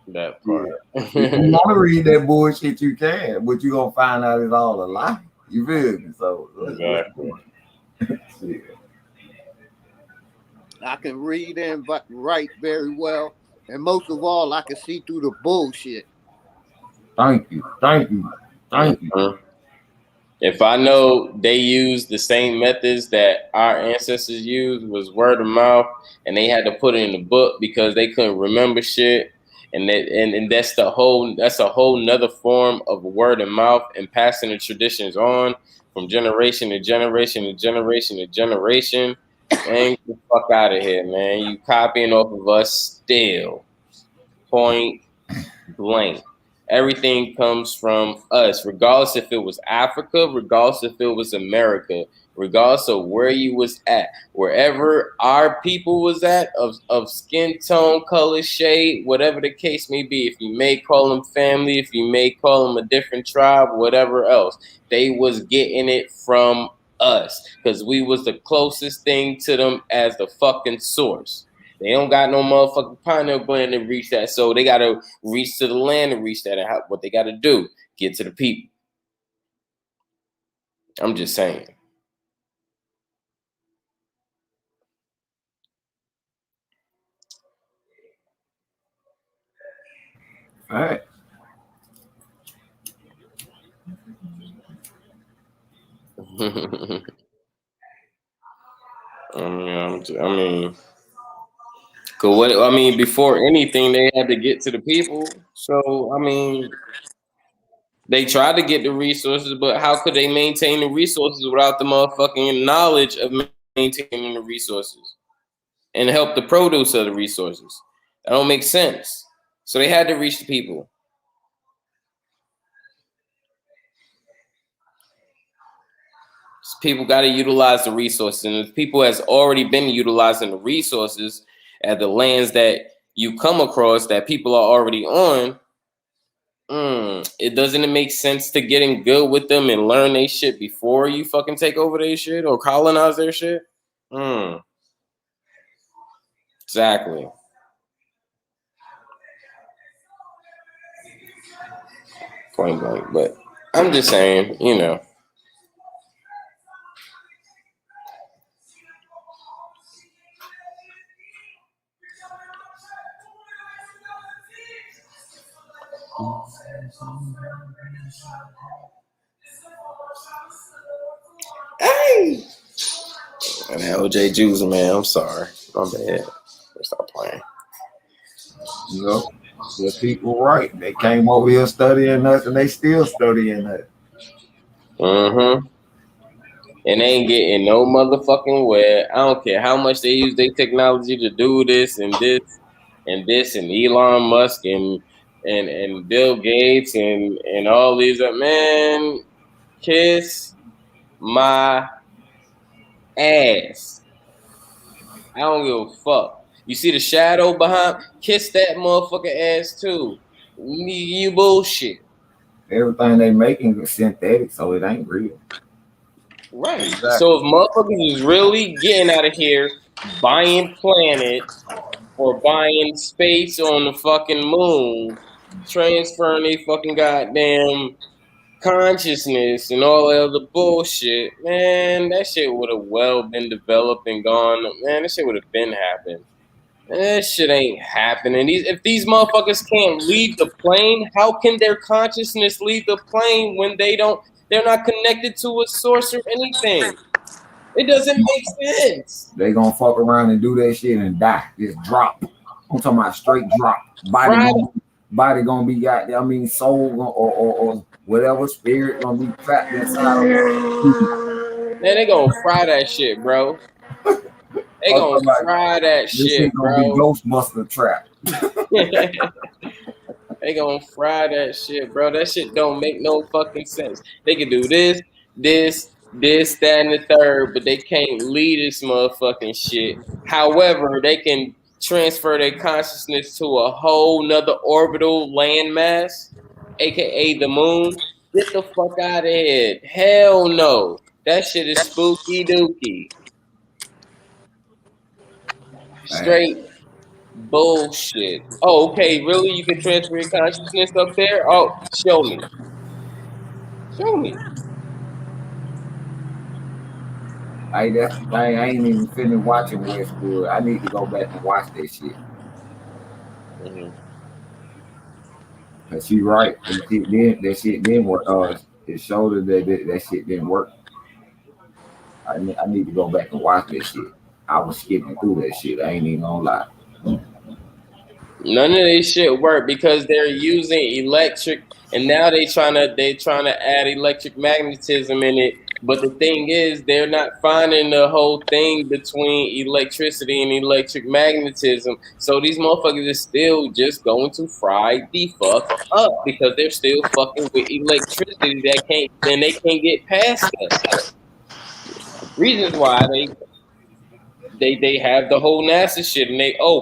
Speaker 1: That part.
Speaker 8: If you want to read that bullshit, you can, but you gonna find out it's all a lie. You feel me? So
Speaker 1: exactly.
Speaker 8: Yeah.
Speaker 11: I can read and write very well, and most of all, I can see through the bullshit.
Speaker 8: Thank you. Thank you. Thank you.
Speaker 1: If I know they used the same methods that our ancestors used, was word of mouth, and they had to put it in the book because they couldn't remember shit, and that's a whole nother form of word of mouth and passing the traditions on from generation to generation to generation to generation. Man, get the fuck out of here, man. You copying off of us still. Point blank. Everything comes from us, regardless if it was Africa, regardless if it was America, regardless of where you was at, wherever our people was at, of skin tone, color, shade, whatever the case may be. If you may call them family, if you may call them a different tribe, whatever else, they was getting it from us because we was the closest thing to them as the fucking source. They don't got no motherfucking pineal gland to reach that, so they gotta reach to the land to reach that. And what they gotta do, get to the people. I'm just saying.
Speaker 8: All right.
Speaker 1: Before anything, they had to get to the people. So, they tried to get the resources, but how could they maintain the resources without the motherfucking knowledge of maintaining the resources and help the produce of the resources? That don't make sense. So they had to reach the people. So people got to utilize the resources, and if people has already been utilizing the resources at the lands that you come across that people are already on, it doesn't make sense to get in good with them and learn their shit before you fucking take over their shit or colonize their shit. Exactly. Point blank. But I'm just saying, Hey! And that OJ Juice, man, I'm sorry. My bad. Stop playing.
Speaker 8: You know, the people right. They came over here studying us, and they still studying us.
Speaker 1: And they ain't getting no motherfucking where. I don't care how much they use their technology to do this and this and this and Elon Musk and Bill Gates and all these. Man, kiss my ass. I don't give a fuck. You see the shadow behind? Kiss that motherfucking ass too. You bullshit.
Speaker 8: Everything they making is synthetic, so it ain't real.
Speaker 1: Right. Exactly. So if motherfuckers is really getting out of here buying planets or buying space on the fucking moon, transferring their fucking goddamn consciousness and all that other bullshit, man, that shit would have well been developed and gone. Man, that shit would have been happened. That shit ain't happening. If these motherfuckers can't leave the plane, how can their consciousness leave the plane when they're not connected to a source or anything? It doesn't make sense.
Speaker 8: They gonna fuck around and do that shit and die. Just drop. I'm talking about straight drop. Body gonna be goddamn. I mean, soul or whatever spirit gonna be trapped inside of them.
Speaker 1: Man, they gonna fry that shit, bro. They gonna fry that shit, bro.
Speaker 8: This gonna be Ghostbuster trap.
Speaker 1: They gonna fry that shit, bro. That shit don't make no fucking sense. They can do this, that, and the third, but they can't lead this motherfucking shit. However, they can transfer their consciousness to a whole nother orbital landmass, aka the moon. Get the fuck out of here. Hell no. That shit is spooky dookie. Straight bullshit. Oh, okay, really? You can transfer your consciousness up there? Oh, show me. Show me.
Speaker 8: That's the thing. I ain't even finished watching Westwood. I need to go back and watch that shit. Cause she right. That shit didn't work. It showed her that shit didn't work. I need to go back and watch that shit. I was skipping through that shit. I ain't even gonna lie.
Speaker 1: None of this shit work because they're using electric, and now they trying to add electric magnetism in it. But the thing is, they're not finding the whole thing between electricity and electric magnetism. So these motherfuckers are still just going to fry the fuck up because they're still fucking with electricity they can't get past that. Reasons why they have the whole NASA shit, and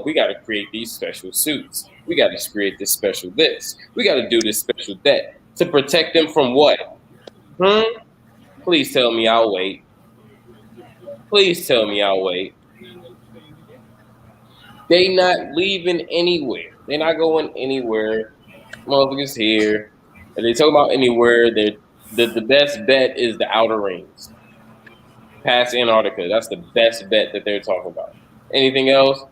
Speaker 1: we got to create these special suits. We got to create this special this. We got to do this special that to protect them from what? Please tell me I'll wait. Please tell me I'll wait. They not leaving anywhere. They're not going anywhere. Motherfuckers here. And they talk about anywhere. The best bet is the outer rings. Past Antarctica. That's the best bet that they're talking about. Anything else?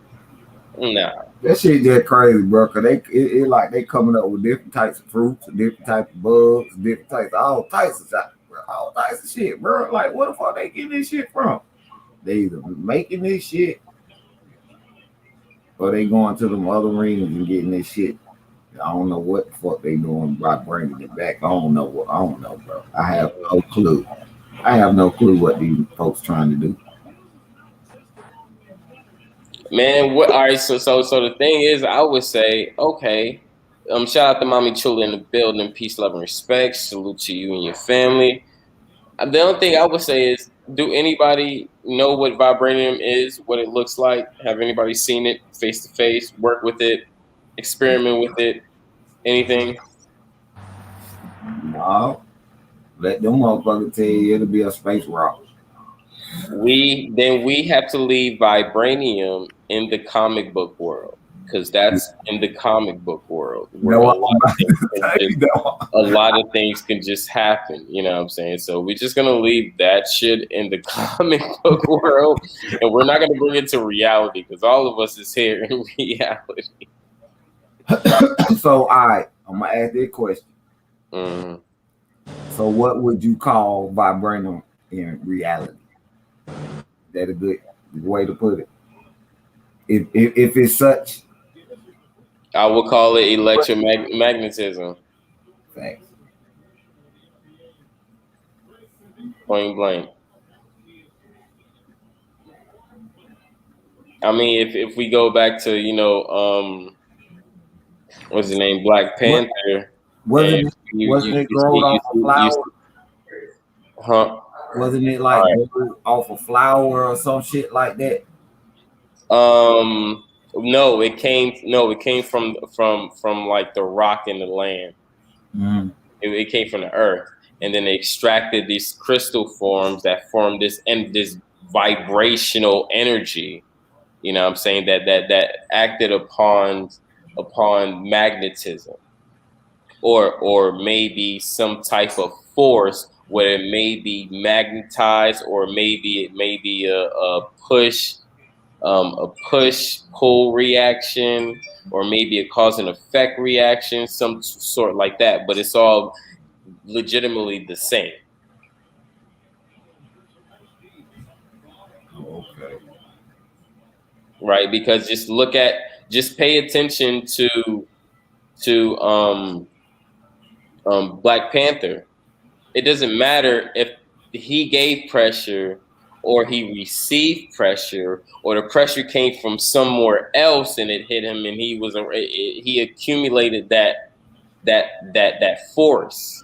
Speaker 1: Nah.
Speaker 8: That shit just crazy, bro. Cause it like they coming up with different types of fruits, different types of bugs, different types of all types of shit, bro. All types of shit, bro. Like, what the fuck they getting this shit from? They either making this shit or they going to them other rings and getting this shit. I don't know what the fuck they doing by bringing it back. I don't know, bro. I have no clue. I have no clue what these folks trying to do.
Speaker 1: Man, all right, so the thing is, I would say, okay, shout out to Mommy Chula in the building, peace, love, and respect. Salute to you and your family. The only thing I would say is, do anybody know what vibranium is, what it looks like? Have anybody seen it face to face, work with it, experiment with it, anything?
Speaker 8: No. Let them motherfuckers tell you it'll be a space rock.
Speaker 1: We have to leave vibranium in the comic book world, because that's in the comic book world where a lot of things can just happen. You know what I'm saying? So we're just gonna leave that shit in the comic book world, and we're not gonna bring it to reality because all of us is here in reality.
Speaker 8: So, all right, I'm gonna ask that question.
Speaker 1: Mm-hmm.
Speaker 8: So, what would you call vibranium in reality? That a good way to put it? If it's such,
Speaker 1: I would call it electromagnetism.
Speaker 8: Thanks.
Speaker 1: Point blank. I mean, if we go back to what's his name, Black Panther.
Speaker 8: Wasn't it grown off a flower?
Speaker 1: Huh?
Speaker 8: Wasn't it like off a flower or some shit like that?
Speaker 1: No, it came from like the rock in the land.
Speaker 8: Mm.
Speaker 1: It came from the earth, and then they extracted these crystal forms that formed this vibrational energy. You know what I'm saying, that acted upon magnetism, or maybe some type of force where it may be magnetized, or maybe it may be a push-pull reaction, or maybe a cause and effect reaction, some sort like that. But it's all legitimately the same.
Speaker 8: Okay.
Speaker 1: Right? Because just pay attention to Black Panther. It doesn't matter if he gave pressure or he received pressure, or the pressure came from somewhere else and it hit him, and he accumulated that force,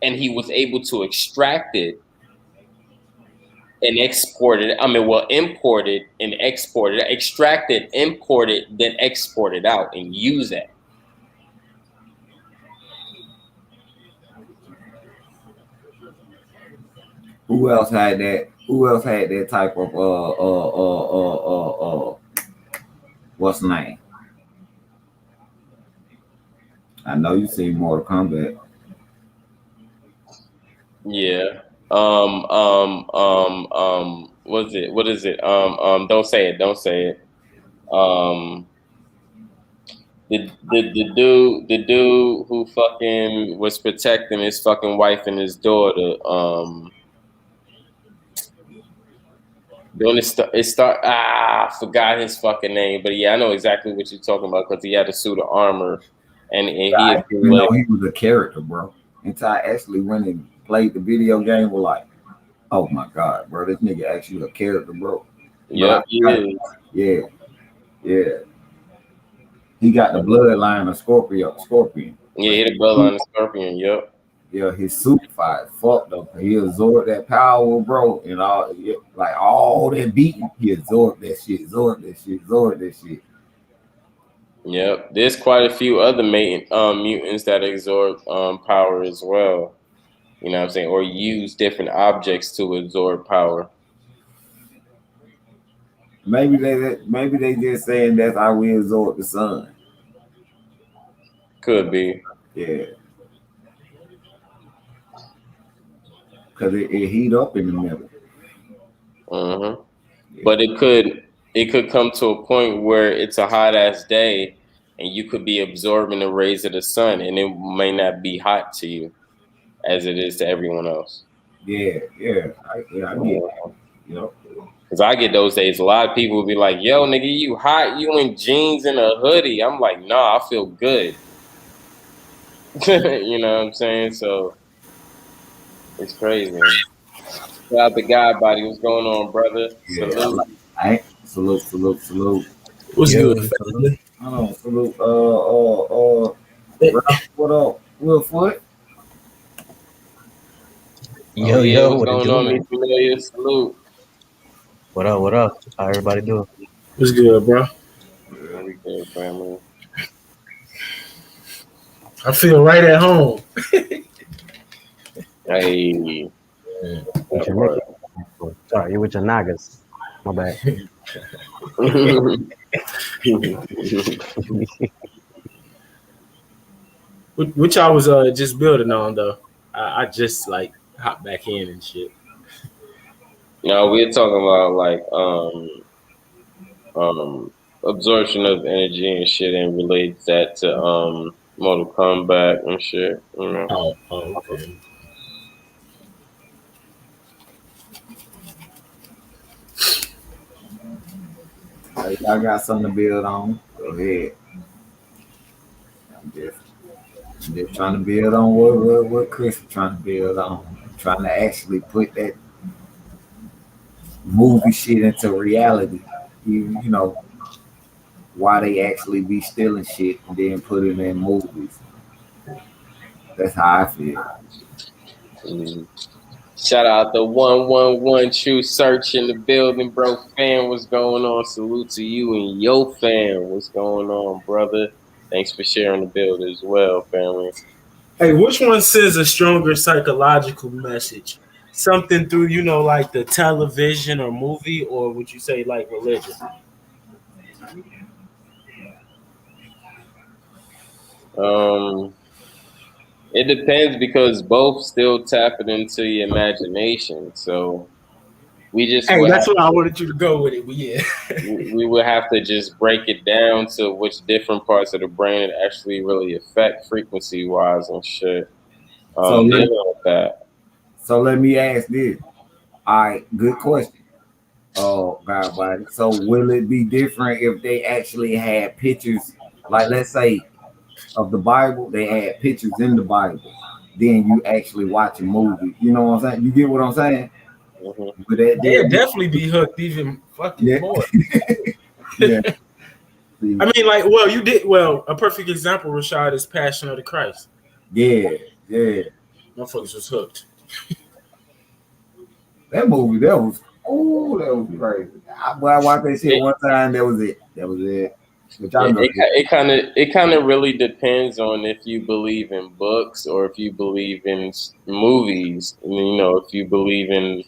Speaker 1: and he was able to extract it and export it. Import it and export it, extract it, import it, then export it out and use it.
Speaker 8: Who else had that? Who else had that type of what's the name? I know you seen Mortal Kombat.
Speaker 1: Yeah. What is it? Don't say it. the dude who fucking was protecting his fucking wife and his daughter, doing I forgot his fucking name, but yeah, I know exactly what you're talking about because he had a suit of armor, and he is
Speaker 8: You know, he was a character, bro. Until I actually went and played the video game, was like, oh my god, bro, this nigga actually a character, bro.
Speaker 1: Yep, he is.
Speaker 8: Yeah, yeah. He got the bloodline of Scorpion.
Speaker 1: Yeah, he the bloodline of Scorpion. Yep.
Speaker 8: Yeah, his suit fight fucked up. He absorbed that power, bro, and all like all that beating. He absorbed that shit. Absorbed that shit.
Speaker 1: Yep. There's quite a few other mutants that absorb power as well. You know what I'm saying? Or use different objects to absorb power.
Speaker 8: Maybe they just saying that's how we absorb the sun.
Speaker 1: Could be.
Speaker 8: Yeah. Because it heat up in the middle.
Speaker 1: Mm-hmm. Yeah. But it could come to a point where it's a hot ass day and you could be absorbing the rays of the sun and it may not be hot to you as it is to everyone else.
Speaker 8: Yeah. I get it. You know?
Speaker 1: Because I get those days. A lot of people will be like, yo, nigga, you hot? You in jeans and a hoodie? I'm like, nah, I feel good. You know what I'm saying? So it's crazy. Shout out to God Body. What's going on, brother?
Speaker 8: Yeah, salute.
Speaker 5: What's good, family?
Speaker 8: Hold on, salute. What up, Willfoot?
Speaker 12: Yo,
Speaker 1: what's
Speaker 12: what
Speaker 1: going on, me familiar? Salute.
Speaker 12: What up? How everybody doing?
Speaker 5: What's good, bro?
Speaker 1: Yeah, we good, family.
Speaker 5: I feel right at home.
Speaker 1: Hey.
Speaker 12: Sorry, you're with your Nagas. My bad.
Speaker 5: Which I was just building on though. I just like hop back in and shit.
Speaker 1: No, we're talking about like absorption of energy and shit, and relates that to Mortal Kombat and shit. You know?
Speaker 5: Oh, okay.
Speaker 8: I got something to build on. Go ahead. I'm just trying to build on what Chris is trying to build on. I'm trying to actually put that movie shit into reality. You know, why they actually be stealing shit and then put it in movies. That's how I feel.
Speaker 1: Mm-hmm. Shout out the 111 True Search in the building, bro. Fam, what's going on? Salute to you and your fam. What's going on, brother? Thanks for sharing the build as well, family.
Speaker 5: Hey, which one sends a stronger psychological message? Something through, like the television or movie, or would you say like religion?
Speaker 1: It depends because both still tap it into your imagination. So we just
Speaker 5: that's what I wanted you to go with it. But yeah,
Speaker 1: we would have to just break it down to which different parts of the brain actually really affect frequency wise and shit. So
Speaker 8: let me ask this. All right, good question. Oh, God, buddy. So will it be different if they actually had pictures, like let's say of the Bible, they had pictures in the Bible, then you actually watch a movie. You know what I'm saying? You get what I'm saying?
Speaker 1: Mm-hmm.
Speaker 5: They'd definitely be hooked even fucking more.
Speaker 8: Yeah.
Speaker 5: I mean, a perfect example, Rashad, is Passion of the Christ.
Speaker 8: Yeah.
Speaker 5: Motherfuckers was hooked.
Speaker 8: That movie, that was crazy. I watched that shit one time. That was it.
Speaker 1: It kind of really depends on if you believe in books or if you believe in movies. If you believe in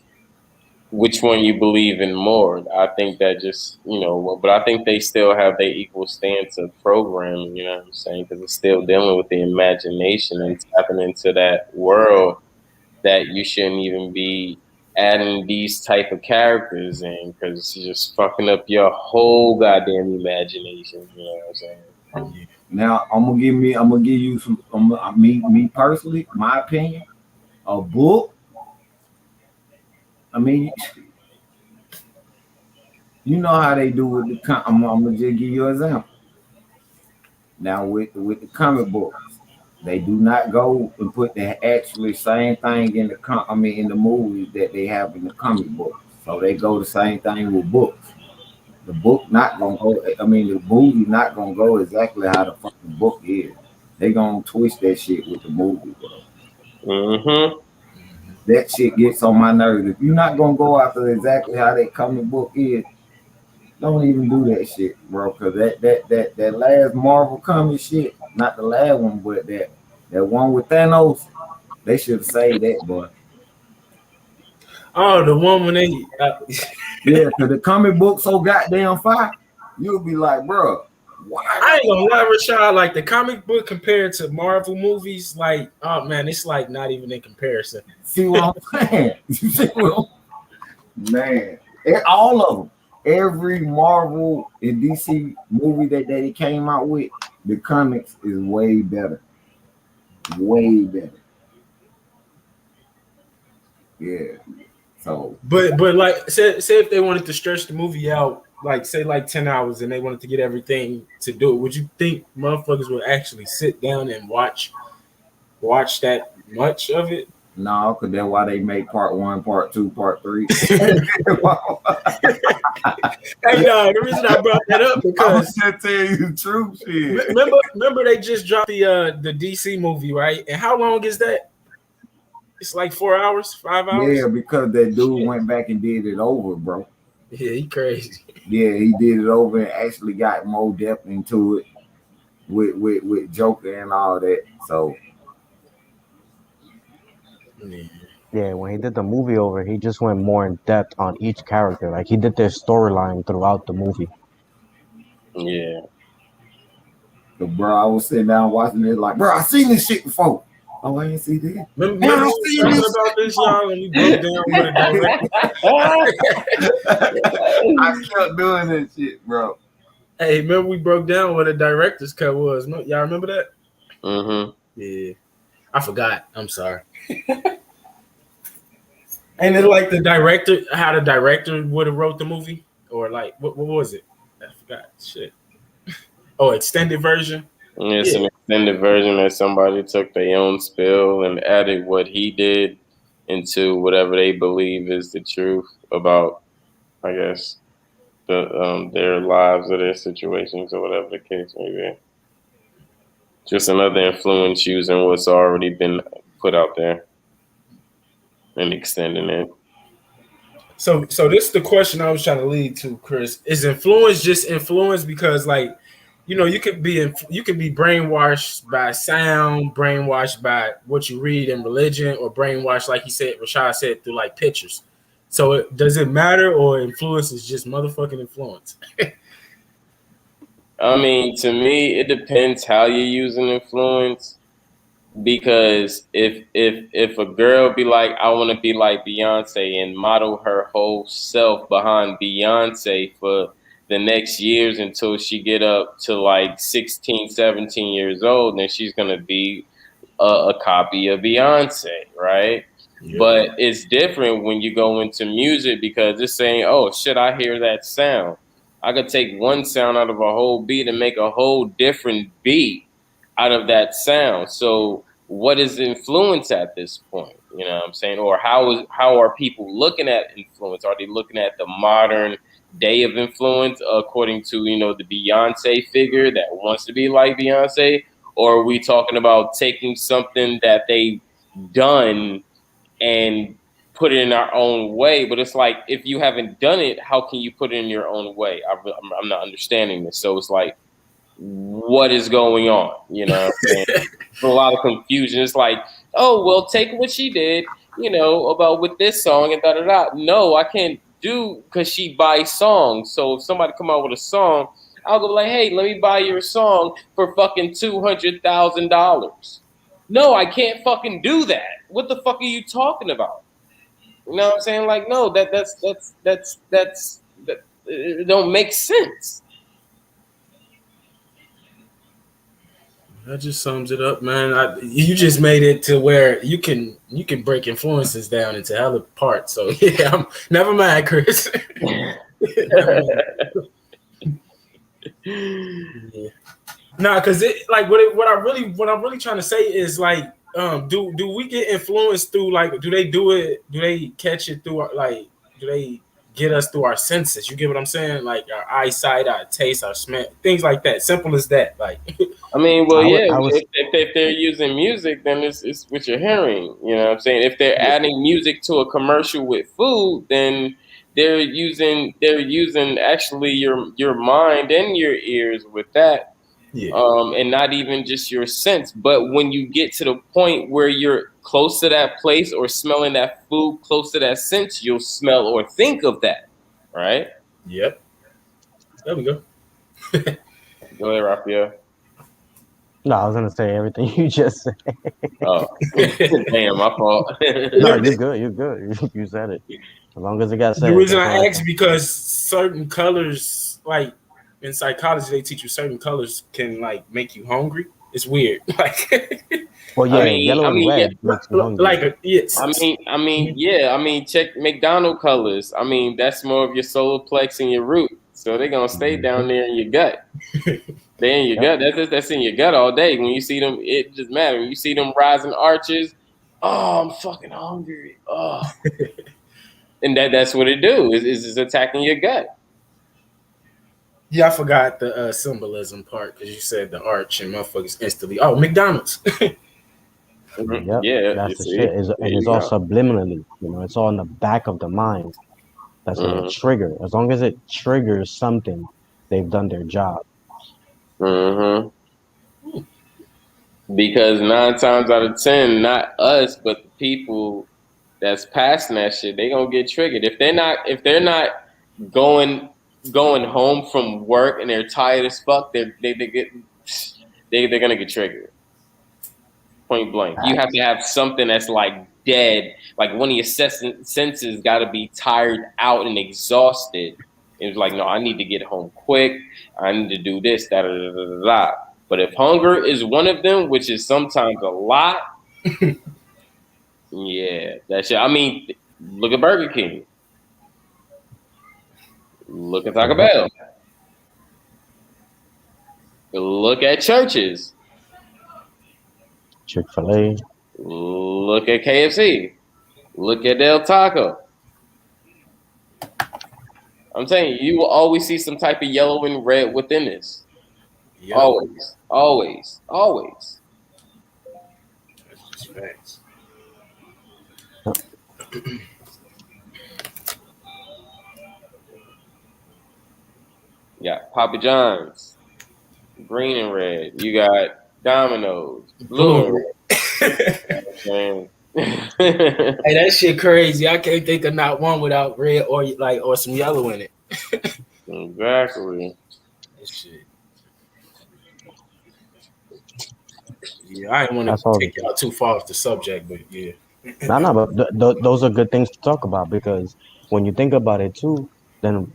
Speaker 1: which one you believe in more. I think that just but I think they still have their equal stance of programming. You know what I'm saying? Because it's still dealing with the imagination and tapping into that world that you shouldn't even be adding these type of characters in, because it's just fucking up your whole goddamn imagination. You know what I'm saying?
Speaker 8: Now I'm gonna give you some. Me personally, my opinion. A book. I mean, you know how they do with the. I'm gonna just give you an example. Now with the comic books, they do not go and put the actually same thing in in the movies that they have in the comic books. So they go the same thing with books. The book not gonna go. I mean, the movie not gonna go exactly how the fucking book is. They gonna twist that shit with the movie, bro.
Speaker 1: Mm-hmm.
Speaker 8: That shit gets on my nerves. If you're not gonna go after exactly how that comic book is, don't even do that shit, bro. Cause that last Marvel comic shit, not the last one, but that one with Thanos, they should have saved that, boy.
Speaker 5: Oh, the one when they
Speaker 8: Yeah, cause the comic book so goddamn fire, you'll be like, bro, why?
Speaker 5: I ain't gonna lie, Rashad, like the comic book compared to Marvel movies, like, oh man, it's like not even in comparison.
Speaker 8: See what I'm saying? You see what man, all of them. Every Marvel and DC movie that they came out with, the comics is way better. Way better. Yeah. So
Speaker 5: But like say if they wanted to stretch the movie out, like say like 10 hours and they wanted to get everything to do it, would you think motherfuckers would actually sit down and watch that much of it?
Speaker 8: no, because that's why they make part 1, part 2, part 3.
Speaker 5: Hey, no, the reason I brought that up because
Speaker 8: I'm just telling you the truth. Shit.
Speaker 5: Remember they just dropped the DC movie, right? And how long is that? It's like 4 hours, 5 hours.
Speaker 8: Yeah, because that dude went back and did it over, bro.
Speaker 5: Yeah, he crazy.
Speaker 8: Yeah, he did it over and actually got more depth into it with Joker and all that. So
Speaker 12: Yeah, when he did the movie over, he just went more in depth on each character. Like he did their storyline throughout the movie.
Speaker 1: Yeah.
Speaker 8: So, bro, I was sitting down watching it like, bro, I seen this shit before. Oh, I ain't see that.
Speaker 5: Remember talking about this, y'all, and we broke down with a director.
Speaker 8: I kept doing that shit, bro.
Speaker 5: Hey, remember we broke down what a director's cut was? Y'all remember that?
Speaker 1: Mm-hmm.
Speaker 5: Yeah. I forgot. I'm sorry. And then like the director, how the director would have wrote the movie? Or like what was it? I forgot. Shit. Oh, extended version?
Speaker 1: It's an extended version that somebody took their own spill and added what he did into whatever they believe is the truth about, I guess, their lives or their situations or whatever the case may be. Just another influence using what's already been put out there and extending it.
Speaker 5: So this is the question I was trying to lead to, Chris. Is influence just influence because, like, you know, you could be brainwashed by sound, brainwashed by what you read in religion, or brainwashed, like he said, Rashad said, through like pictures. So does it matter, or influence is just motherfucking influence?
Speaker 1: I mean, to me, it depends how you're using influence. Because if a girl be like, I want to be like Beyonce and model her whole self behind Beyonce for the next years until she get up to like 16, 17 years old, then she's going to be a copy of Beyonce, right? Yeah. But it's different when you go into music because it's saying, oh, shit, I hear that sound. I could take one sound out of a whole beat and make a whole different beat out of that sound. So what is influence at this point? You know what I'm saying? Or how are people looking at influence? Are they looking at the modern day of influence according to, you know, the Beyonce figure that wants to be like Beyonce? Or are we talking about taking something that they've done and put it in our own way? But it's like, if you haven't done it, how can you put it in your own way? I'm not understanding this. So it's like, what is going on? You know, a lot of confusion. It's like, oh, well, take what she did, you know, about with this song and da-da-da. No, I can't do, because she buys songs. So if somebody come out with a song, I'll go like, hey, let me buy your song for fucking $200,000. No, I can't fucking do that. What the fuck are you talking about? You know what I'm saying? Like, no, that it don't make sense.
Speaker 5: That just sums it up, man. You just made it to where you can break influences down into hella parts. So yeah, never mind, Chris. Never mind. Yeah. Nah, cause it like what I'm really trying to say is like, do we get influenced through like do they catch it through like do they get us through our senses? You get what I'm saying? Like our eyesight, our taste, our smell, things like that. Simple as that. Like
Speaker 1: I mean, well, yeah.
Speaker 12: I was
Speaker 1: If they're using music, then it's what you're hearing. You know what I'm saying? If they're adding music to a commercial with food, then they're using actually your mind and your ears with that.
Speaker 5: yeah.
Speaker 1: And not even just your sense, but when you get to the point where you're close to that place or smelling that food close to that sense, you'll smell or think of that, right?
Speaker 5: Yep. There we go.
Speaker 1: Go ahead, Raphael.
Speaker 12: No, I was gonna say everything you just said.
Speaker 1: Oh, damn, my fault.
Speaker 12: No, you're good. You're good. You said it. As long as it got said.
Speaker 5: The reason I asked because certain colors, like in psychology, they teach you certain colors can like make you hungry. It's weird. Like,
Speaker 12: well, yeah,
Speaker 1: I mean,
Speaker 12: yellow and red makes you hungry.
Speaker 5: like yes.
Speaker 1: I mean, yeah. I mean, check McDonald colors. I mean, that's more of your solar plex and your root. So they're gonna stay down there in your gut. They're in your gut. That's in your gut all day. When you see them, it just matters. When you see them rising arches, oh, I'm fucking hungry. Oh, and that's what it do. Is attacking your gut.
Speaker 5: Yeah, I forgot the symbolism part because you said the arch and motherfuckers instantly. Oh, McDonald's.
Speaker 1: Mm-hmm.
Speaker 12: Yep,
Speaker 1: Yeah,
Speaker 12: that's the shit. And it's all subliminally. You know, it's all in the back of the mind. That's gonna trigger. As long as it triggers something, they've done their job.
Speaker 1: Mm-hmm. Because 9 times out of 10, not us, but the people that's passing that shit, they gonna get triggered. If they're not going home from work and they're tired as fuck, they're gonna get triggered. Point blank. You have to have something that's like dead, like one of your senses got to be tired out and exhausted. It's like, no, I need to get home quick. I need to do this, that, da, da, da, da. But if hunger is one of them, which is sometimes a lot, yeah, that shit. I mean, look at Burger King. Look at Taco Bell. Look at churches.
Speaker 12: Chick-fil-A.
Speaker 1: Look at KFC. Look at Del Taco. I'm saying you will always see some type of yellow and red within this. Yep. Always.
Speaker 5: That's just facts.
Speaker 1: You got Papa John's, green and red. You got Domino's, blue and red.
Speaker 5: Hey, that shit crazy. I can't think of not one without red or some yellow in it.
Speaker 1: Exactly.
Speaker 5: That shit. Yeah, I didn't want to take y'all too far off the subject, but yeah.
Speaker 12: No, but those are good things to talk about because when you think about it too, then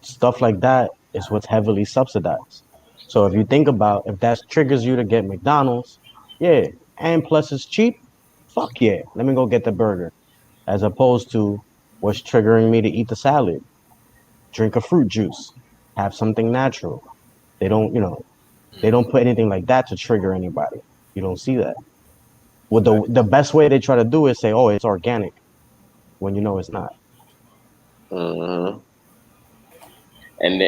Speaker 12: stuff like that is what's heavily subsidized. So if you think about if that triggers you to get McDonald's, yeah, and plus it's cheap, fuck yeah, let me go get the burger. As opposed to what's triggering me to eat the salad, drink a fruit juice, have something natural. They don't put anything like that to trigger anybody. You don't see that. Well, the best way they try to do is say, oh, it's organic, when you know it's not.
Speaker 1: Mm-hmm. And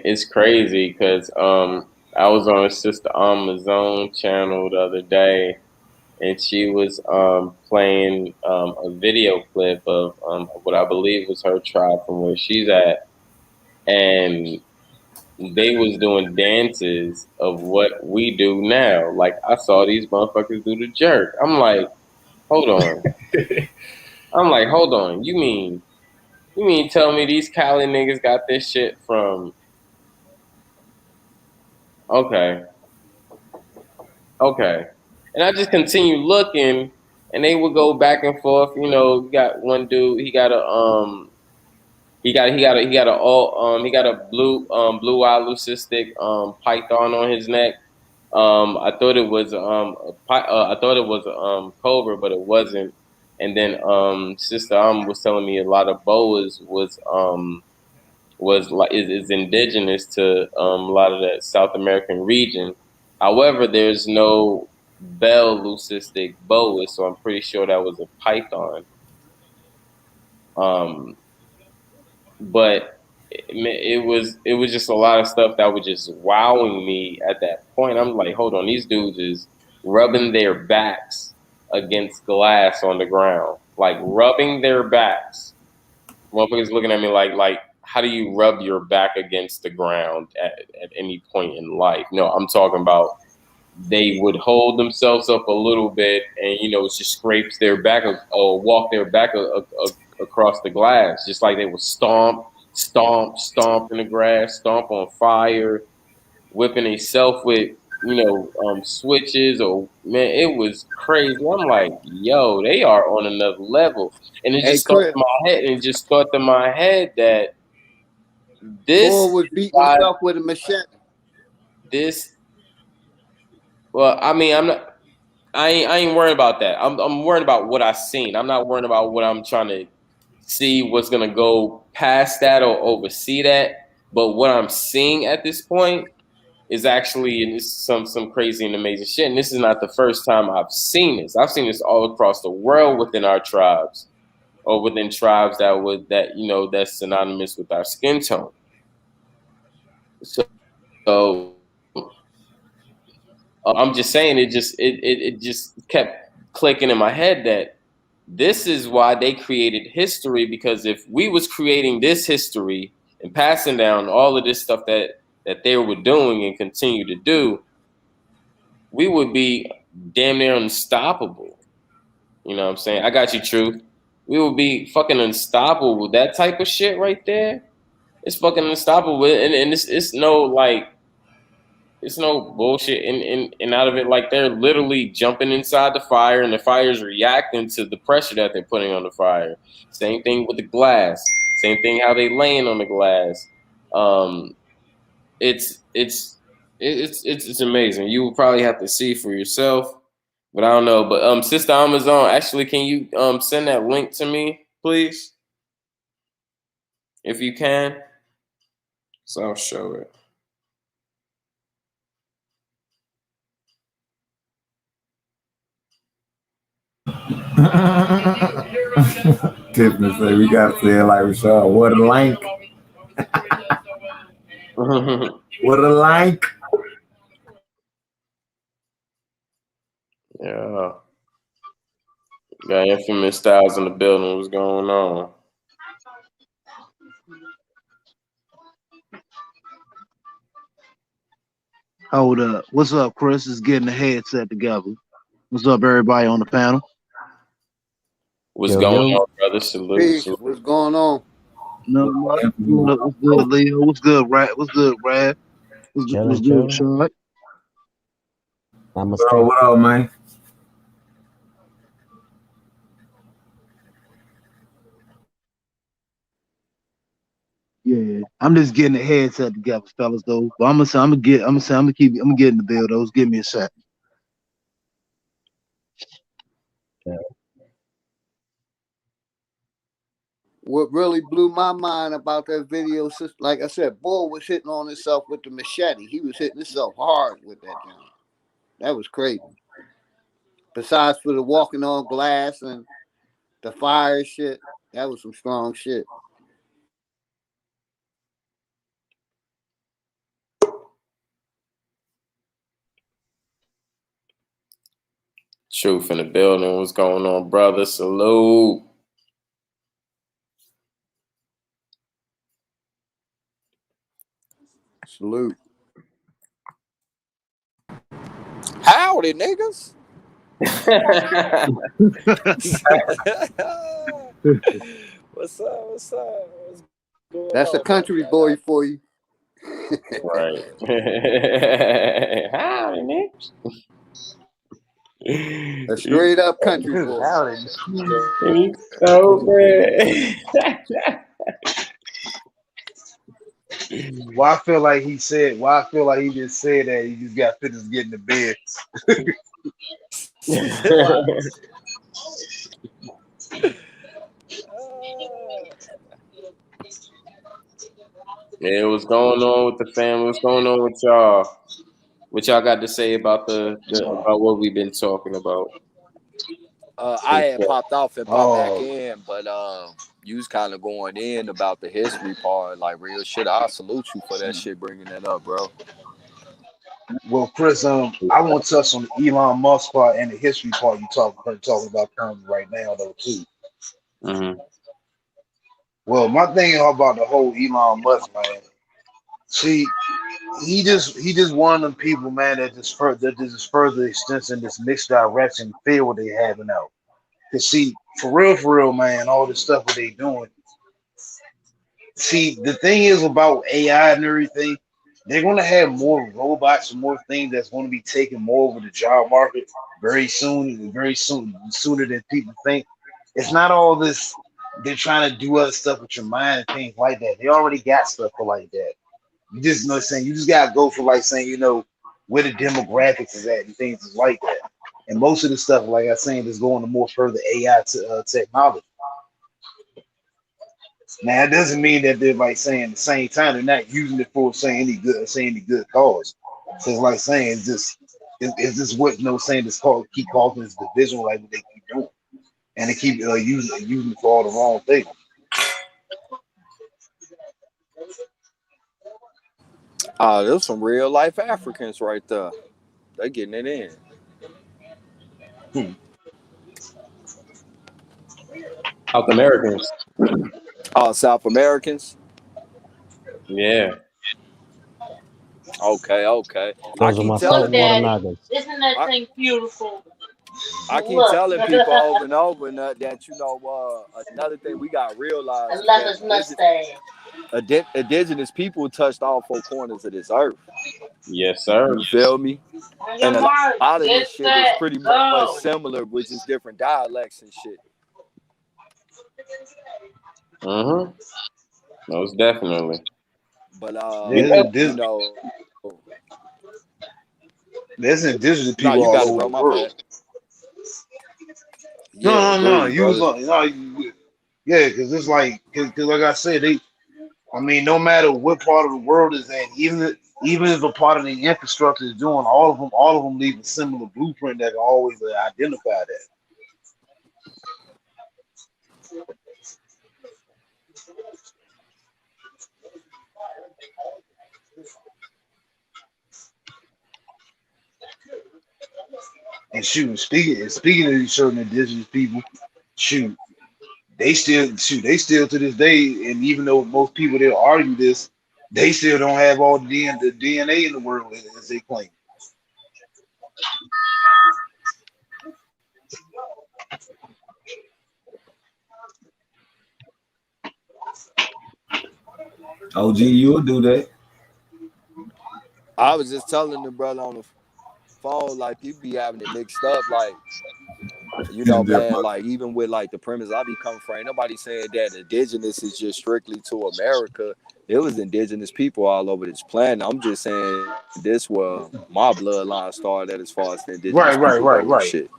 Speaker 1: it's crazy because I was on Sister Amazon channel the other day, and she was playing a video clip of what I believe was her tribe from where she's at, and they was doing dances of what we do now. Like I saw these motherfuckers do the jerk. I'm like, hold on. You mean tell me these Cali niggas got this shit from? Okay. And I just continue looking, and they would go back and forth. You know, you got one dude. He got a blue eye leucistic python on his neck. I thought it was I thought it was cobra, but it wasn't. And then Sister was telling me a lot of boas was like is indigenous to a lot of that South American region. However, there's no bell leucistic boa, so I'm pretty sure that was a python. But it was just a lot of stuff that was just wowing me at that point. I'm like, hold on, these dudes is rubbing their backs against glass on the ground, like rubbing their backs. Motherfuckers looking at me like, how do you rub your back against the ground at any point in life? No, I'm talking about they would hold themselves up a little bit and, you know, just scrapes their back or walk their back across the glass, just like they would stomp in the grass, stomp on fire, whipping themselves with, you know, switches. Or man, it was crazy. I'm like, yo, they are on another level. And it just thought in my head, that this
Speaker 11: was beating himself with a machete.
Speaker 1: Well, I mean, I ain't worried about that. I'm worried about what I seen. I'm not worried about what I'm trying to see what's gonna go past that or oversee that. But what I'm seeing at this point is actually some crazy and amazing shit. And this is not the first time I've seen this. I've seen this all across the world within our tribes, or within tribes that's synonymous with our skin tone. So I'm just saying, it just kept clicking in my head that this is why they created history, because if we was creating this history and passing down all of this stuff that they were doing and continue to do, we would be damn near unstoppable. You know what I'm saying? I got you, Truth. We would be fucking unstoppable. That type of shit right there, it's fucking unstoppable. And it's no bullshit and out of it. Like, they're literally jumping inside the fire, and the fire's reacting to the pressure that they're putting on the fire. Same thing with the glass. Same thing how they laying on the glass. It's amazing. You will probably have to see for yourself, but I don't know. But Sister Amazon, actually, can you send that link to me, please, if you can? So I'll show it.
Speaker 8: Tiffany said we gotta say it like Rashad. What a link. What a link.
Speaker 1: Yeah. Got Infamous Styles in the building. What's going on?
Speaker 13: Hold up. What's up, Chris? Is getting the headset together. What's up, everybody on the panel?
Speaker 1: What's going on, brother? Salute.
Speaker 11: What's going on?
Speaker 13: No, what's good, Leo? What's good, Rad? What's good, Rad? What's good, Shard?
Speaker 8: What up, man?
Speaker 13: Yeah, I'm just getting the headset together, fellas. Though, but I'm gonna get in the build. Those, give me a sec.
Speaker 12: Yeah.
Speaker 11: What really blew my mind about that video, like I said, Bull was hitting on himself with the machete. He was hitting himself hard with that gun. That was crazy. Besides for the walking on glass and the fire shit, that was some strong shit.
Speaker 1: Truth in the building. What's going on, brother? Salute.
Speaker 11: Salute.
Speaker 14: Howdy, niggas. What's up? What's going
Speaker 11: That's
Speaker 14: on,
Speaker 11: a country boy for you.
Speaker 1: Right. Howdy, niggas.
Speaker 11: A straight up country boy.
Speaker 1: He's so bad.
Speaker 13: Why I feel like he said, why I feel like he just said that he just got finished getting to bed.
Speaker 1: Yeah, what's going on with the family? What's going on with y'all? What y'all got to say about about what we've been talking about?
Speaker 14: I had popped off and popped back
Speaker 13: Oh,
Speaker 14: in, but you was kind of going in about the history part, like real shit. I salute you for that shit, bringing that up, bro.
Speaker 13: well, Chris, I want to touch on the Elon Musk part and the history part you talking about currently right now, though, too.
Speaker 1: Mm-hmm.
Speaker 13: Well, my thing about the whole Elon Musk, man. See, he just one of them people, man, that just further extends in this mixed direction field they having out. Cause see, for real, man, all this stuff what they doing. See, the thing is about AI and everything, they're gonna have more robots and more things that's gonna be taking more over the job market very soon, sooner than people think. It's not all this. They're trying to do other stuff with your mind and things like that. They already got stuff for like that. You just know what I'm saying. You just gotta go for like saying, where the demographics is at and things is like that. And most of the stuff, like I was saying, is going to more further AI technology. Now it doesn't mean that they're like saying at the same time they're not using it for saying any good cause. So it's like saying it's just what saying this called keep causing this division like what they keep doing. And they keep using it for all the wrong things.
Speaker 14: There's some real life Africans right there. They getting it in.
Speaker 1: South Americans.
Speaker 14: South Americans.
Speaker 1: Yeah.
Speaker 14: Okay. I
Speaker 12: Those are
Speaker 14: keep
Speaker 12: my
Speaker 14: telling
Speaker 12: saltwater
Speaker 14: people.
Speaker 12: nagas.
Speaker 9: Isn't that thing beautiful?
Speaker 14: I keep
Speaker 9: Look.
Speaker 14: telling people over and over that another thing we got to
Speaker 9: I
Speaker 14: realize is
Speaker 9: love
Speaker 14: that
Speaker 9: his mustache.
Speaker 14: indigenous people touched all four corners of this earth.
Speaker 1: Yes, sir.
Speaker 14: You feel me?
Speaker 9: On
Speaker 14: And
Speaker 9: your
Speaker 14: a
Speaker 9: mark,
Speaker 14: lot of
Speaker 9: get
Speaker 14: this shit is
Speaker 9: set,
Speaker 14: pretty much
Speaker 9: go.
Speaker 14: similar, with just different dialects and shit.
Speaker 1: Mm-hmm. Most definitely.
Speaker 14: But
Speaker 13: There's indigenous
Speaker 14: no,
Speaker 13: people
Speaker 14: you
Speaker 13: all
Speaker 14: got it,
Speaker 13: over
Speaker 14: bro.
Speaker 13: the
Speaker 14: My
Speaker 13: world.
Speaker 14: bad. Yeah,
Speaker 13: No.
Speaker 14: agreed,
Speaker 13: You was
Speaker 14: brother.
Speaker 13: yeah, because it's like, cause like I said, no matter what part of the world is in, even if a part of the infrastructure is doing, all of them leave a similar blueprint that can always identify that. And shoot, speaking of these certain indigenous people, shoot, they still to this day, and even though most people they'll argue this, they still don't have all the DNA in the world as they claim.
Speaker 8: OG, you'll do that.
Speaker 14: I was just telling the brother on the phone, like, people be having it mixed up, like, man, like, even with like the premise I be coming from, ain't nobody saying that indigenous is just strictly to America. It was indigenous people all over this planet. I'm just saying this where my bloodline started as far as the indigenous people go and
Speaker 13: Right.
Speaker 14: shit.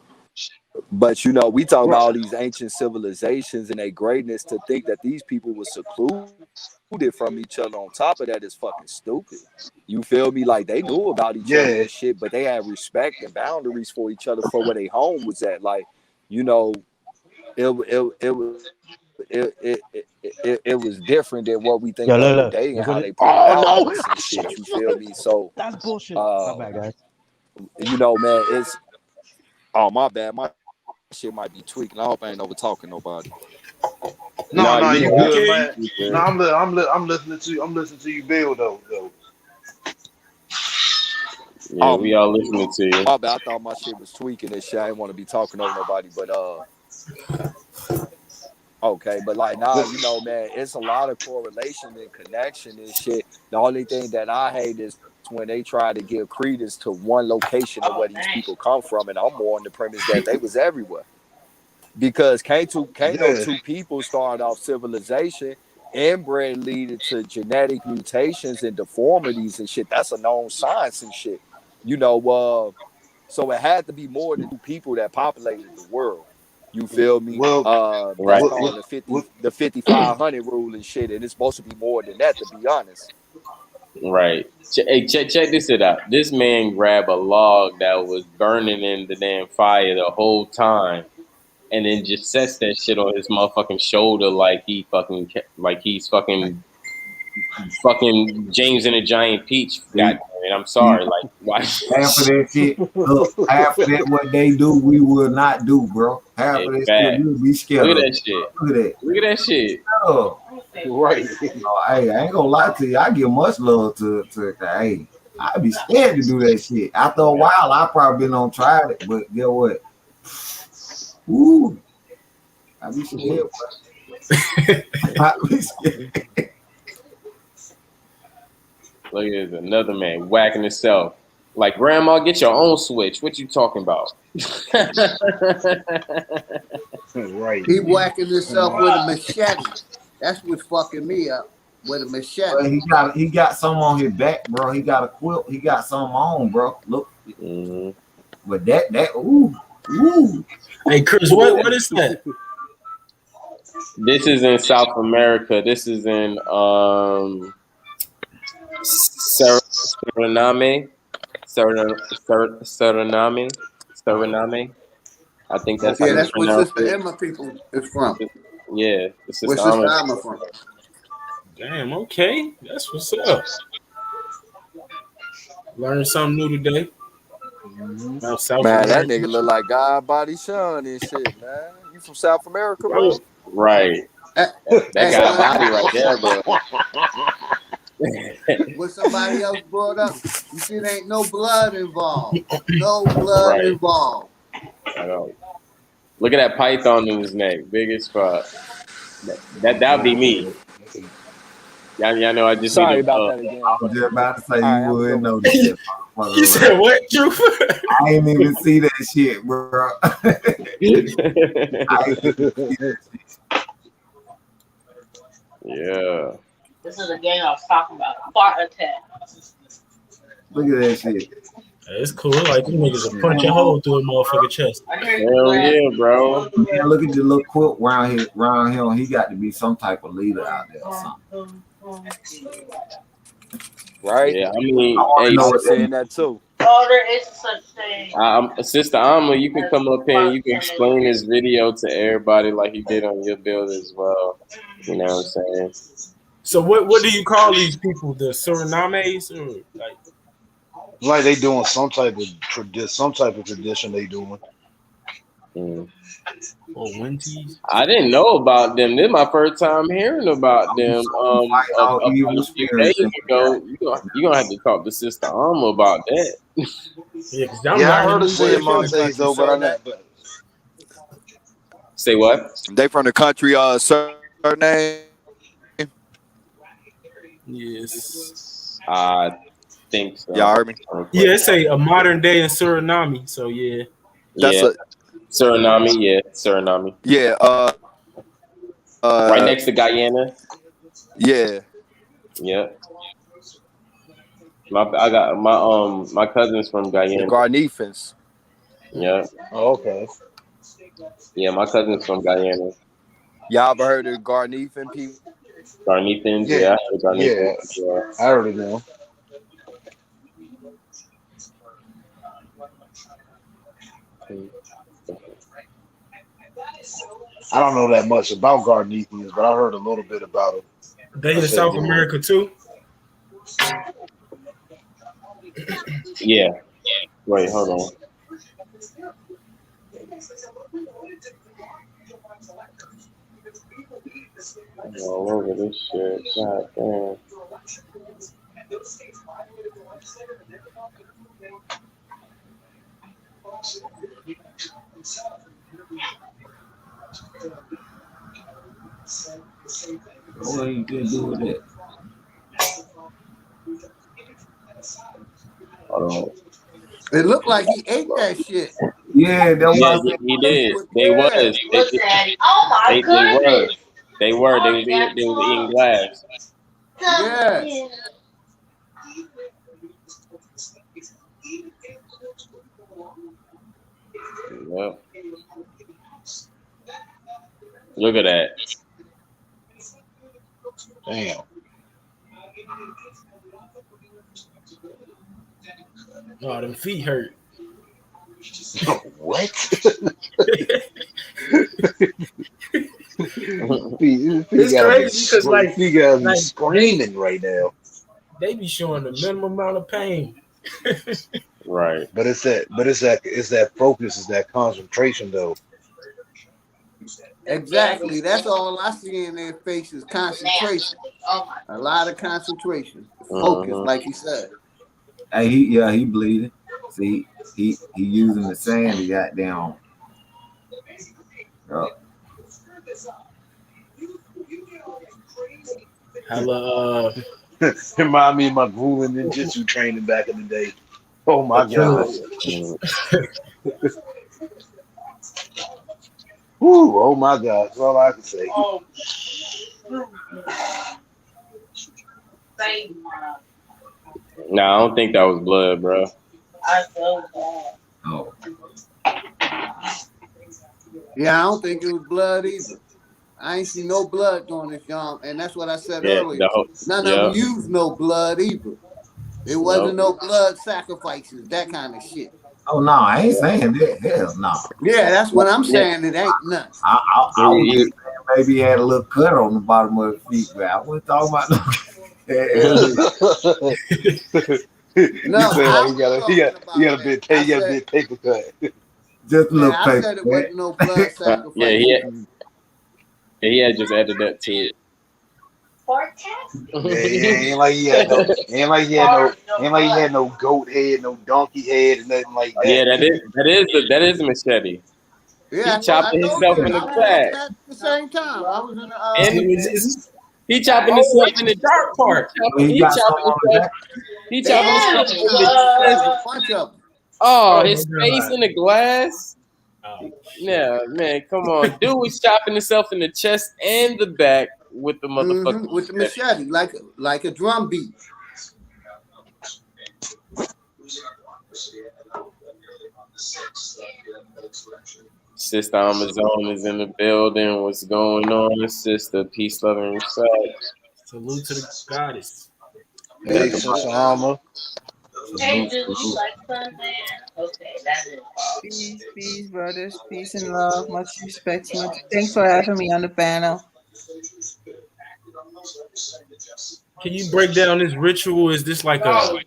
Speaker 14: But we talk about all these ancient civilizations and their greatness. To think that these people were secluded from each other on top of that is fucking stupid. You feel me? Like, they knew about each other
Speaker 13: Yeah,
Speaker 14: and shit, but they had respect and boundaries for each other for where their home was at. Like, you know, it it was different than what we think
Speaker 12: Yo,
Speaker 14: of
Speaker 12: look, look.
Speaker 14: today and
Speaker 12: Look
Speaker 14: how
Speaker 12: what it.
Speaker 14: they put
Speaker 12: Oh no!
Speaker 14: boundaries and shit. You feel me? So,
Speaker 12: That's bullshit. My
Speaker 14: uh,
Speaker 12: bad, guys.
Speaker 14: man, it's my bad. My shit might be tweaking. I hope I ain't over talking nobody.
Speaker 1: Nah,
Speaker 13: no,
Speaker 1: you
Speaker 13: you
Speaker 1: good.
Speaker 13: good,
Speaker 5: Okay.
Speaker 13: man.
Speaker 1: You
Speaker 13: No,
Speaker 1: good.
Speaker 13: I'm listening to you. I'm listening to you build though.
Speaker 1: Yeah, we all listening to you.
Speaker 14: My bad. I thought my shit was tweaking and shit. I didn't want to be talking over nobody, but okay, but like, nah, man, it's a lot of correlation and connection and shit. The only thing that I hate is when they try to give credence to one location of where
Speaker 9: Oh,
Speaker 14: these
Speaker 9: dang.
Speaker 14: people come from, and I'm more on the premise that they was everywhere. Because can't no
Speaker 13: Yeah,
Speaker 14: two people start off civilization inbred leading to genetic mutations and deformities and shit. That's a known science and shit. You know, so it had to be more than 2 people that populated the world. You feel me?
Speaker 13: Well,
Speaker 14: That's
Speaker 1: Right.
Speaker 14: called the 5500 rule and shit, and it's supposed to be more than that, to be honest.
Speaker 1: Right. Hey, check this it out. This man grabbed a log that was burning in the damn fire the whole time, and then just sets that shit on his motherfucking shoulder like he's fucking James and the Giant Peach. God damn it, I'm sorry. Like, why?
Speaker 8: Half of that shit, look, half of that what they do, we will not do, bro. Half of that shit, we'll be scared
Speaker 1: Look
Speaker 8: of.
Speaker 1: at that shit.
Speaker 8: Look at that.
Speaker 1: Look at that shit.
Speaker 13: Right.
Speaker 8: Hey, I ain't gonna lie to you. I give much love to hey, I'd be scared to do that shit. After a while, I probably been on tried it, but guess what? Ooh, I be scared. I be scared.
Speaker 1: Look at this, another man whacking himself. Like, grandma, get your own switch. What you talking about?
Speaker 13: Right.
Speaker 11: He whacking himself with a machete. That's what's fucking me up. With a machete.
Speaker 8: Well, he got some on his back, bro. He got a quilt. He got some on, bro. Look.
Speaker 1: Mm-hmm.
Speaker 8: But that ooh.
Speaker 5: Hey, Chris, what is that?
Speaker 1: This is in South America. This is in Suriname. Suriname. I think that's how you
Speaker 11: that's where
Speaker 1: pronounce
Speaker 11: Sister
Speaker 1: it.
Speaker 11: Emma people is from.
Speaker 1: Yeah,
Speaker 11: Where Sister Emma from?
Speaker 5: Damn, okay. That's what's up. Learned something new today.
Speaker 14: Man, that nigga look like God Body Sean and shit, man. You from South America, bro?
Speaker 1: Right. That got body right there, bro.
Speaker 11: What somebody else brought up, you see, there ain't no blood involved. No blood involved.
Speaker 1: I know. Look at that python in his neck, big as fuck. That'd be me. Y'all know I just
Speaker 14: Sorry
Speaker 1: need to,
Speaker 14: about that again.
Speaker 8: I was just about to say you wouldn't know this shit.
Speaker 5: You said what, Drew?
Speaker 8: I ain't even see that shit, bro.
Speaker 1: Yeah.
Speaker 15: This is a game I was talking about. Heart attack.
Speaker 8: Look at that shit.
Speaker 5: It's cool. Like, them niggas will punch a hole through a motherfucking chest.
Speaker 1: Hell yeah, bro.
Speaker 8: Yeah, look at the little quilt around him. He got to be some type of leader out there or something.
Speaker 14: Right?
Speaker 1: Yeah, I mean,
Speaker 14: I
Speaker 1: hey,
Speaker 14: was saying that too.
Speaker 15: Oh, there is such thing.
Speaker 1: Sister Alma, you can come up here and you can explain this video to everybody like you did on your build as well. You know what I'm saying?
Speaker 5: So what do you call these people? The Surinames or
Speaker 13: like they doing some type of tradition they doing.
Speaker 5: Or Winties?
Speaker 1: I didn't know about them. This is my first time hearing about them. A few days ago, you gonna have to talk to Sister Alma about that.
Speaker 5: Yeah,
Speaker 13: I heard of saying Montes though, but I never.
Speaker 1: Say what?
Speaker 14: They from the country Suriname.
Speaker 5: Yes.
Speaker 1: I think so.
Speaker 14: Y'all heard me?
Speaker 5: Yeah, it's a modern day in Suriname. So yeah.
Speaker 1: Suriname, yeah, Suriname.
Speaker 14: Yeah,
Speaker 1: right next to Guyana.
Speaker 14: Yeah.
Speaker 1: Yeah. I got my cousins from Guyana.
Speaker 14: The Garnifans.
Speaker 1: Yeah.
Speaker 13: Oh, okay.
Speaker 1: Yeah, my cousins from Guyana.
Speaker 14: Y'all ever heard of Garnifan people?
Speaker 1: Garnifans, yeah, I heard of Garnifans.
Speaker 13: Yeah, I heard of them. I don't know that much about Garnethians, but I heard a little bit about them.
Speaker 5: They in South America too?
Speaker 1: Yeah. Wait, hold on. I'm all over this shit. God damn.
Speaker 8: What you gonna do with it?
Speaker 11: It looked like he ate that shit.
Speaker 8: Yeah, that was.
Speaker 1: He did. They was.
Speaker 15: Look, Daddy. Oh my goodness.
Speaker 1: They were. They was eating glass.
Speaker 11: Yes.
Speaker 1: Yep. Look at that.
Speaker 13: Damn.
Speaker 5: Oh, them feet hurt.
Speaker 13: What?
Speaker 5: It's crazy because like
Speaker 13: you guys be screaming right now.
Speaker 5: They be showing the minimum amount of pain.
Speaker 1: Right.
Speaker 13: But it's that focus, it's that concentration though.
Speaker 11: Exactly. That's all I see in their faces. Concentration. A lot of concentration. Focus, like you said.
Speaker 8: Hey, he bleeding. See, he using the sand to goddamn.
Speaker 5: Hella.
Speaker 13: Remind me of my grueling ninjutsu training back in the day. Oh my god. Woo, oh my god. That's all I can say.
Speaker 1: No, I don't think that was blood, bro.
Speaker 15: I feel bad.
Speaker 8: Oh.
Speaker 11: Yeah, I don't think it was blood either. I ain't see no blood during this young, and that's what I said earlier. None of them used no blood either. It wasn't no blood sacrifices, that kind of shit.
Speaker 8: Oh no, I ain't saying that. Hell no.
Speaker 11: Yeah, that's what I'm saying. It ain't nothing.
Speaker 8: I was just saying maybe he had a little cut on the bottom of his feet, but I wasn't talking about no.
Speaker 11: No,
Speaker 13: he got a bit paper cut.
Speaker 8: Just a little
Speaker 11: I
Speaker 8: paper.
Speaker 11: said it wasn't no blood sacrifice.
Speaker 1: He had just added that to it.
Speaker 13: Ain't like he had no goat head, no donkey head, and nothing like that.
Speaker 1: Yeah, that is a machete.
Speaker 11: Yeah,
Speaker 1: he chopping himself in the back.
Speaker 11: At the same time, I was in the.
Speaker 1: He chopping himself in the dark part. He chopping himself in the chest. Oh, his face in the glass. Yeah, man, come on. Dude was chopping himself in the chest and the back with the motherfucker.
Speaker 11: With the machete, like a drum beat.
Speaker 1: Sister Amazon is in the building. What's going on, sister? Peace, love, and respect.
Speaker 5: Salute to the goddess.
Speaker 13: Hey, Sister Alma.
Speaker 15: Hey, dude, you like fun, man? Okay, that's it.
Speaker 16: Peace, brothers. Peace and love. Much respect. Thanks for having me on the panel.
Speaker 5: Can you break down this ritual? Is this like a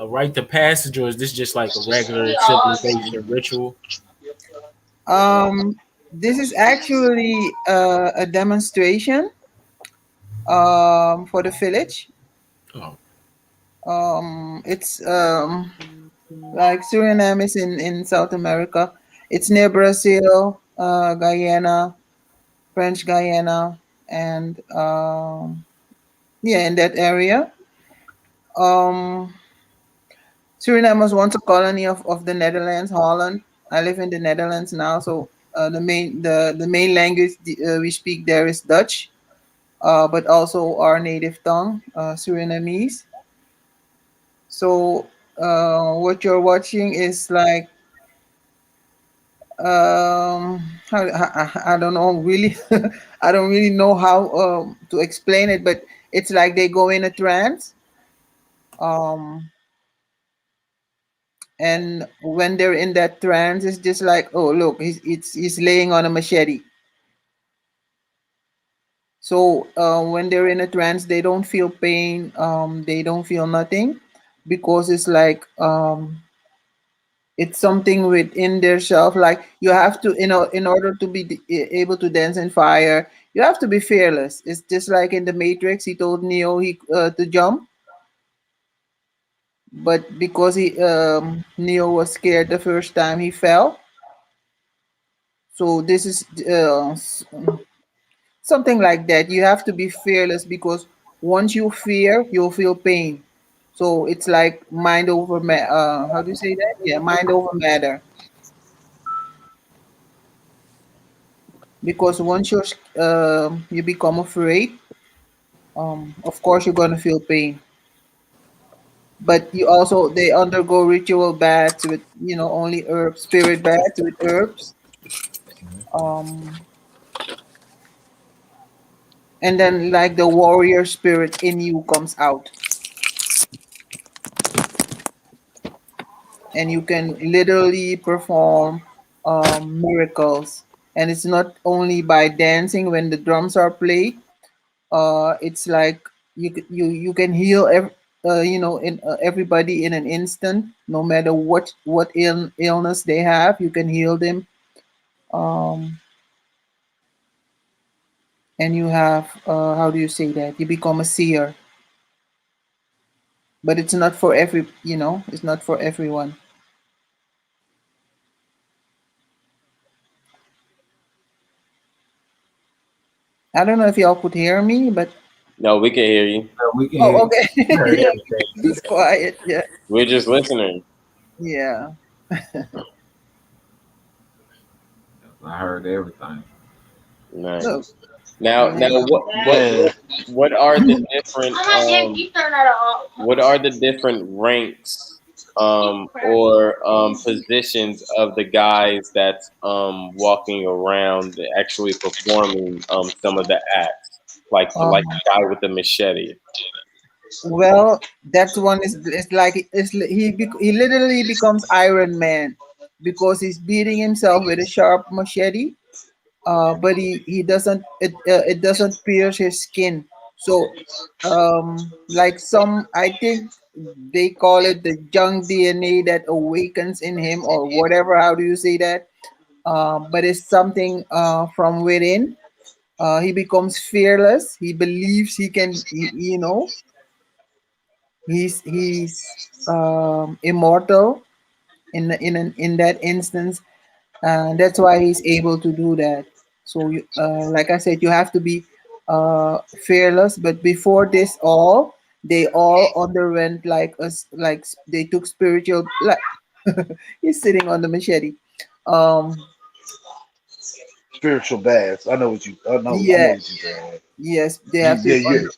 Speaker 5: rite of passage, or is this just like a regular civilization ritual?
Speaker 16: This is actually a demonstration for the village. It's like Suriname is in South America. It's near Brazil, Guyana, French Guyana, and in that area. Suriname was once a colony of the Netherlands, Holland. I live in the Netherlands now, so the main language we speak there is Dutch, but also our native tongue, Surinamese. So what you're watching is like I don't know really. I don't really know how to explain it, but it's like they go in a trance. And when they're in that trance, it's just like, oh look, he's laying on a machete. So when they're in a trance, they don't feel pain. They don't feel nothing, because it's like it's something within their self. Like you have to, in order to be able to dance in fire, you have to be fearless. It's just like in the Matrix. He told Neo to jump, but because Neo was scared the first time, he fell. So this is something like that. You have to be fearless, because once you fear, you'll feel pain. So it's like mind over how do you say that? Yeah, mind over matter. because once you become afraid, of course you're gonna feel pain. But you also they undergo ritual baths with only herbs, spirit baths with herbs. Um, and then like the warrior spirit in you comes out, and you can literally perform miracles. And it's not only by dancing when the drums are played. It's like you can heal everybody in an instant, no matter what illness they have. You can heal them. Um, and you have how do you say that? You become a seer, but it's not for it's not for everyone. I don't know if y'all could hear me, but
Speaker 1: No, we can hear you.
Speaker 8: We can hear
Speaker 16: oh,
Speaker 8: you.
Speaker 16: okay.
Speaker 8: We heard
Speaker 16: Yeah,
Speaker 8: everything.
Speaker 16: it's quiet. Yeah,
Speaker 1: We're just listening.
Speaker 16: yeah.
Speaker 8: I heard everything.
Speaker 1: Nice.
Speaker 16: So,
Speaker 1: Now,
Speaker 13: Yeah.
Speaker 1: what are the different what are the
Speaker 15: What
Speaker 1: different ranks or positions of the guys that's walking around actually performing some of the acts, like
Speaker 16: um,
Speaker 1: the guy with the machete?
Speaker 16: well, that one is it's like he literally becomes Iron Man because he's beating himself with a sharp machete. But he doesn't it doesn't pierce his skin. So, like some I think they call it the junk DNA that awakens in him or whatever. How do you say that? But it's something from within. He becomes fearless. He believes he can. He's immortal in that instance, and that's why he's able to do that. So like I said, you have to be fearless. But before this all, they all underwent like us, like they took spiritual like he's sitting on the machete. um
Speaker 13: Spiritual baths. I know what you. I know
Speaker 16: yeah,
Speaker 13: what you're saying.
Speaker 16: yes, they
Speaker 13: You,
Speaker 16: have to
Speaker 13: yeah, you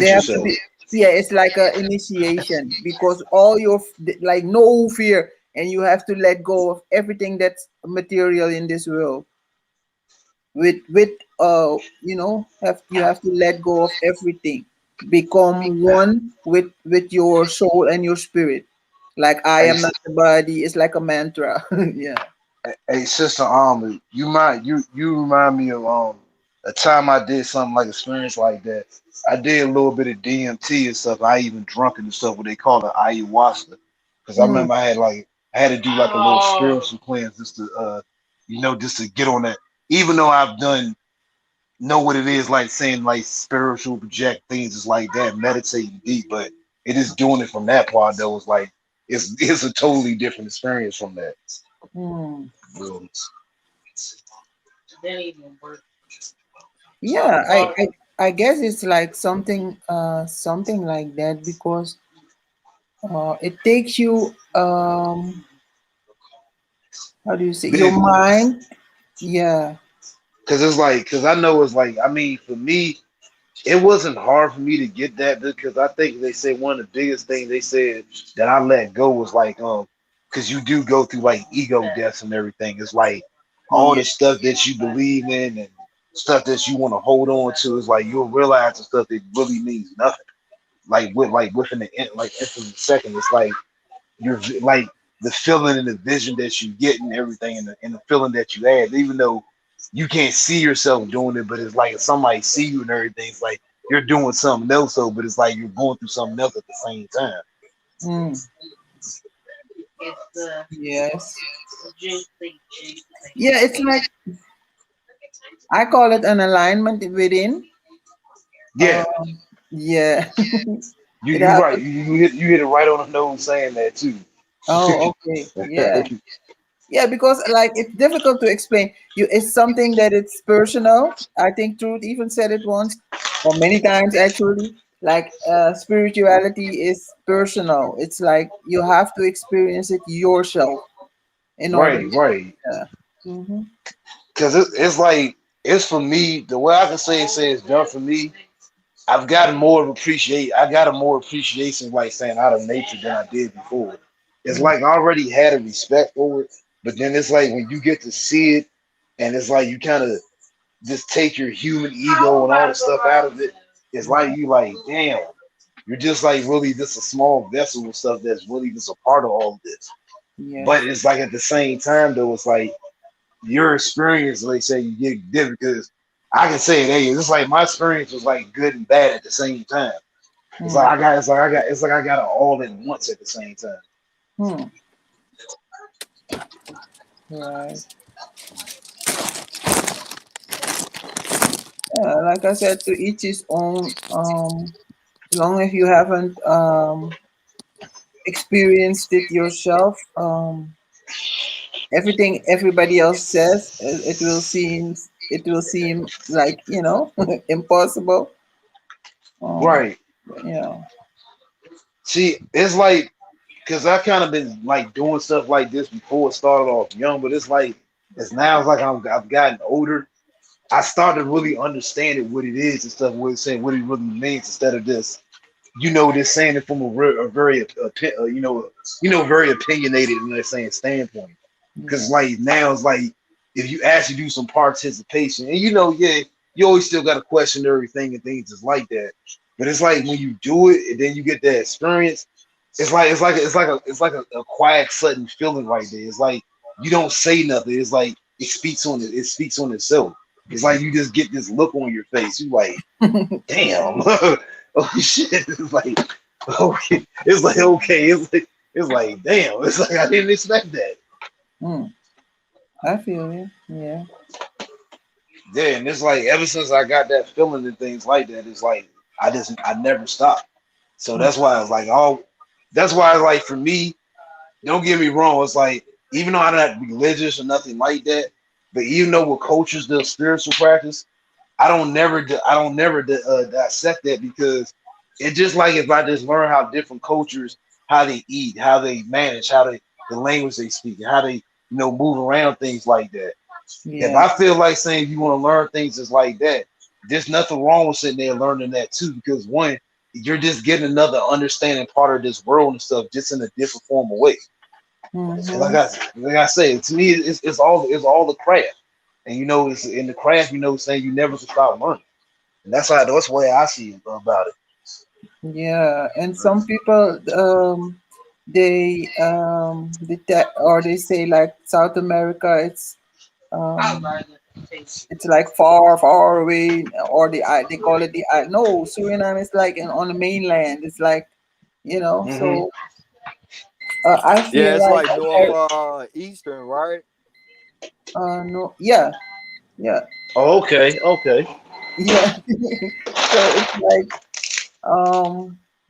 Speaker 16: they
Speaker 13: cleanse
Speaker 16: have to
Speaker 13: yourself.
Speaker 16: be, yeah, it's like a initiation because all your like no fear, and you have to let go of everything that's material in this world. With you have to let go of everything, become one with your soul and your spirit. Like I
Speaker 13: Hey,
Speaker 16: am not the body, it's like a mantra. Yeah.
Speaker 13: hey, sister, you remind me of a time I did something like experience like that. I did a little bit of DMT and stuff. I even drunk it and stuff. What they call it ayahuasca. Because I
Speaker 16: Mm,
Speaker 13: remember I had to do like a little spiritual cleanse just to just to get on that. Even though I've done know what it is like saying like spiritual project things is like that, meditating deep, but it is doing it from that part that was like it's a totally different experience from that.
Speaker 16: mm.
Speaker 13: Real.
Speaker 16: Yeah, I guess it's like something like that because it takes you how do you say your mind. Yeah.
Speaker 13: Because it's like, because I know it's like, I mean, for me, it wasn't hard for me to get that because I think they said one of the biggest things they said that I let go was like, because you do go through like ego deaths and everything. It's like all
Speaker 16: Yeah.
Speaker 13: the stuff that you believe in and stuff that you want to hold on to is like you'll realize the stuff that really means nothing. Like within like instant second, it's like you're like the feeling and the vision that you get and everything and the feeling that you have, even though you can't see yourself doing it, but it's like if somebody see you and everything, it's like you're doing something else, so but it's like you're going through something else at the same time.
Speaker 16: Mm. Yes. Yeah, it's like I call it an alignment within.
Speaker 13: Yeah,
Speaker 16: Yeah.
Speaker 13: you
Speaker 16: It
Speaker 13: you right.
Speaker 16: happens.
Speaker 13: You hit it right on the nose saying that too.
Speaker 16: Oh, okay. Yeah. Yeah, because like it's difficult to explain. It's something that it's personal. I think Truth even said it once, or many times actually. Like spirituality is personal. It's like you have to experience it yourself in order.
Speaker 13: Right, right.
Speaker 16: Yeah. Hmm.
Speaker 13: because it's like it's for me. The way I can say it's done for me. I've gotten more of appreciate. I got a more appreciation, like saying out of nature than I did before. It's like I already had a respect for it, but then it's like when you get to see it, and it's like you kind of just take your human ego and all the stuff out of it. It's like you like, damn, you're just like really just a small vessel and stuff that's really just a part of all of this.
Speaker 16: Yeah.
Speaker 13: But it's like at the same time though, it's like your experience, like say you get different because I can say it, hey, it's like my experience was like good and bad at the same time. It's like I got it all at once at the same time.
Speaker 16: Right. Yeah, like I said, to each his own. As long as you haven't experienced it yourself, everything everybody else says, it will seem like impossible.
Speaker 13: Right.
Speaker 16: Yeah.
Speaker 13: See, it's like because I kind of been like doing stuff like this before it started off young, but it's like it's now it's like I've gotten older. I started really understanding what it is and stuff, what it's saying, what it really means instead of this, just saying it from a very, very opinionated, saying standpoint. Because like now it's like if you actually do some participation, and yeah, you always still got to question everything and things just like that. But it's like when you do it and then you get that experience, it's like a quiet, sudden feeling right there. It's like you don't say nothing. It's like it speaks on it. It speaks on itself. It's like you just get this look on your face. You like, damn, oh shit. It's like, okay. It's like okay. It's like damn. It's like I didn't expect that.
Speaker 16: I feel you. Yeah.
Speaker 13: Yeah, and it's like ever since I got that feeling and things like that, it's like I never stopped. So that's why it's like that's why like for me, don't get me wrong, it's like even though I don't have to be religious or nothing like that, but even though with cultures the spiritual practice, I don't never dissect that because it's just like if I just learn how different cultures, how they eat, how they manage, the language they speak, how they move around things like that. If I feel like saying you want to learn things just like that, there's nothing wrong with sitting there learning that too, because one, you're just getting another understanding part of this world and stuff just in a different form of way. Like I say, to me, it's all the craft, and it's in the craft. Saying you never should stop learning, and that's the way I see about it.
Speaker 16: Yeah, and some people they say like South America, it's like far away, or they call it no, Suriname is like on the mainland. It's like so I
Speaker 14: Yeah,
Speaker 16: feel
Speaker 14: it's
Speaker 16: like
Speaker 14: like north eastern, right?
Speaker 16: no, yeah.
Speaker 13: Oh, okay.
Speaker 16: Yeah. So it's like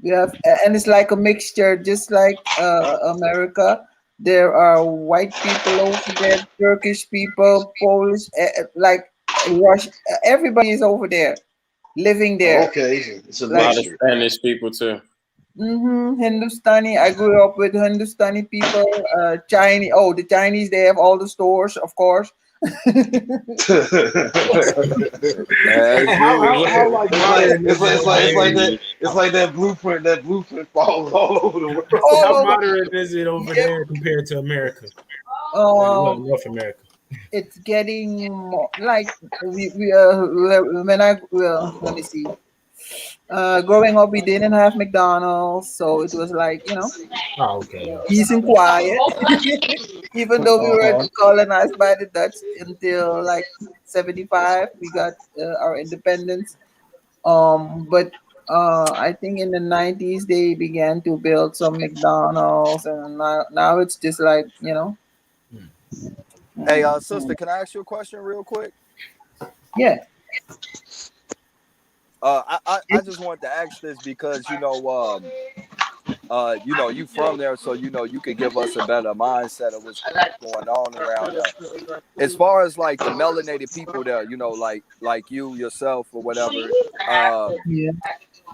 Speaker 16: you have, and it's like a mixture, just like America. There are white people over there, Turkish people, Polish, like Russian. Everybody is over there, living there.
Speaker 13: Okay, it's a
Speaker 16: Like
Speaker 1: lot of Spanish people too.
Speaker 16: Hindustani. I grew up with Hindustani people. Chinese. Oh, the Chinese. They have all the stores, of course.
Speaker 13: It's like that blueprint. That blueprint falls all over the world.
Speaker 5: How modern is it over there compared to America? North America.
Speaker 16: It's getting more like let me see. Growing up, we didn't have McDonald's, so it was like peace and quiet. Even though we were colonized by the Dutch until like 75, we got our independence. But I think in the 90s they began to build some McDonald's, and now it's just like
Speaker 14: Hey, sister, can I ask you a question real quick?
Speaker 16: Yeah.
Speaker 14: I just wanted to ask this because you from there, so you could give us a better mindset of what's going on around there. As far as like the melanated people there, like you yourself or whatever,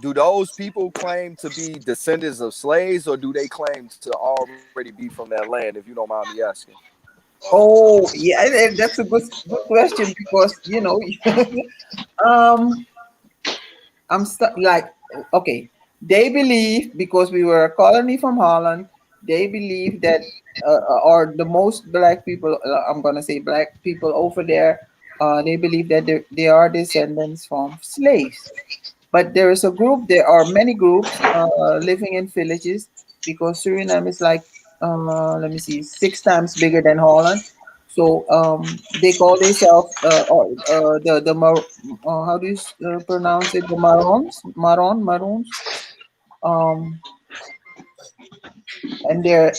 Speaker 14: do those people claim to be descendants of slaves, or do they claim to already be from that land? If you don't mind me asking.
Speaker 16: Oh, yeah, that's a good question because um, like, okay, they believe because we were a colony from Holland, they believe that, or the most black people, I'm gonna say black people over there, they believe that they are descendants from slaves. But there is a group, there are many groups living in villages because Suriname is like, let me see, 6 times bigger than Holland. So they call themselves, how do you pronounce it? The Marons. Um, and they're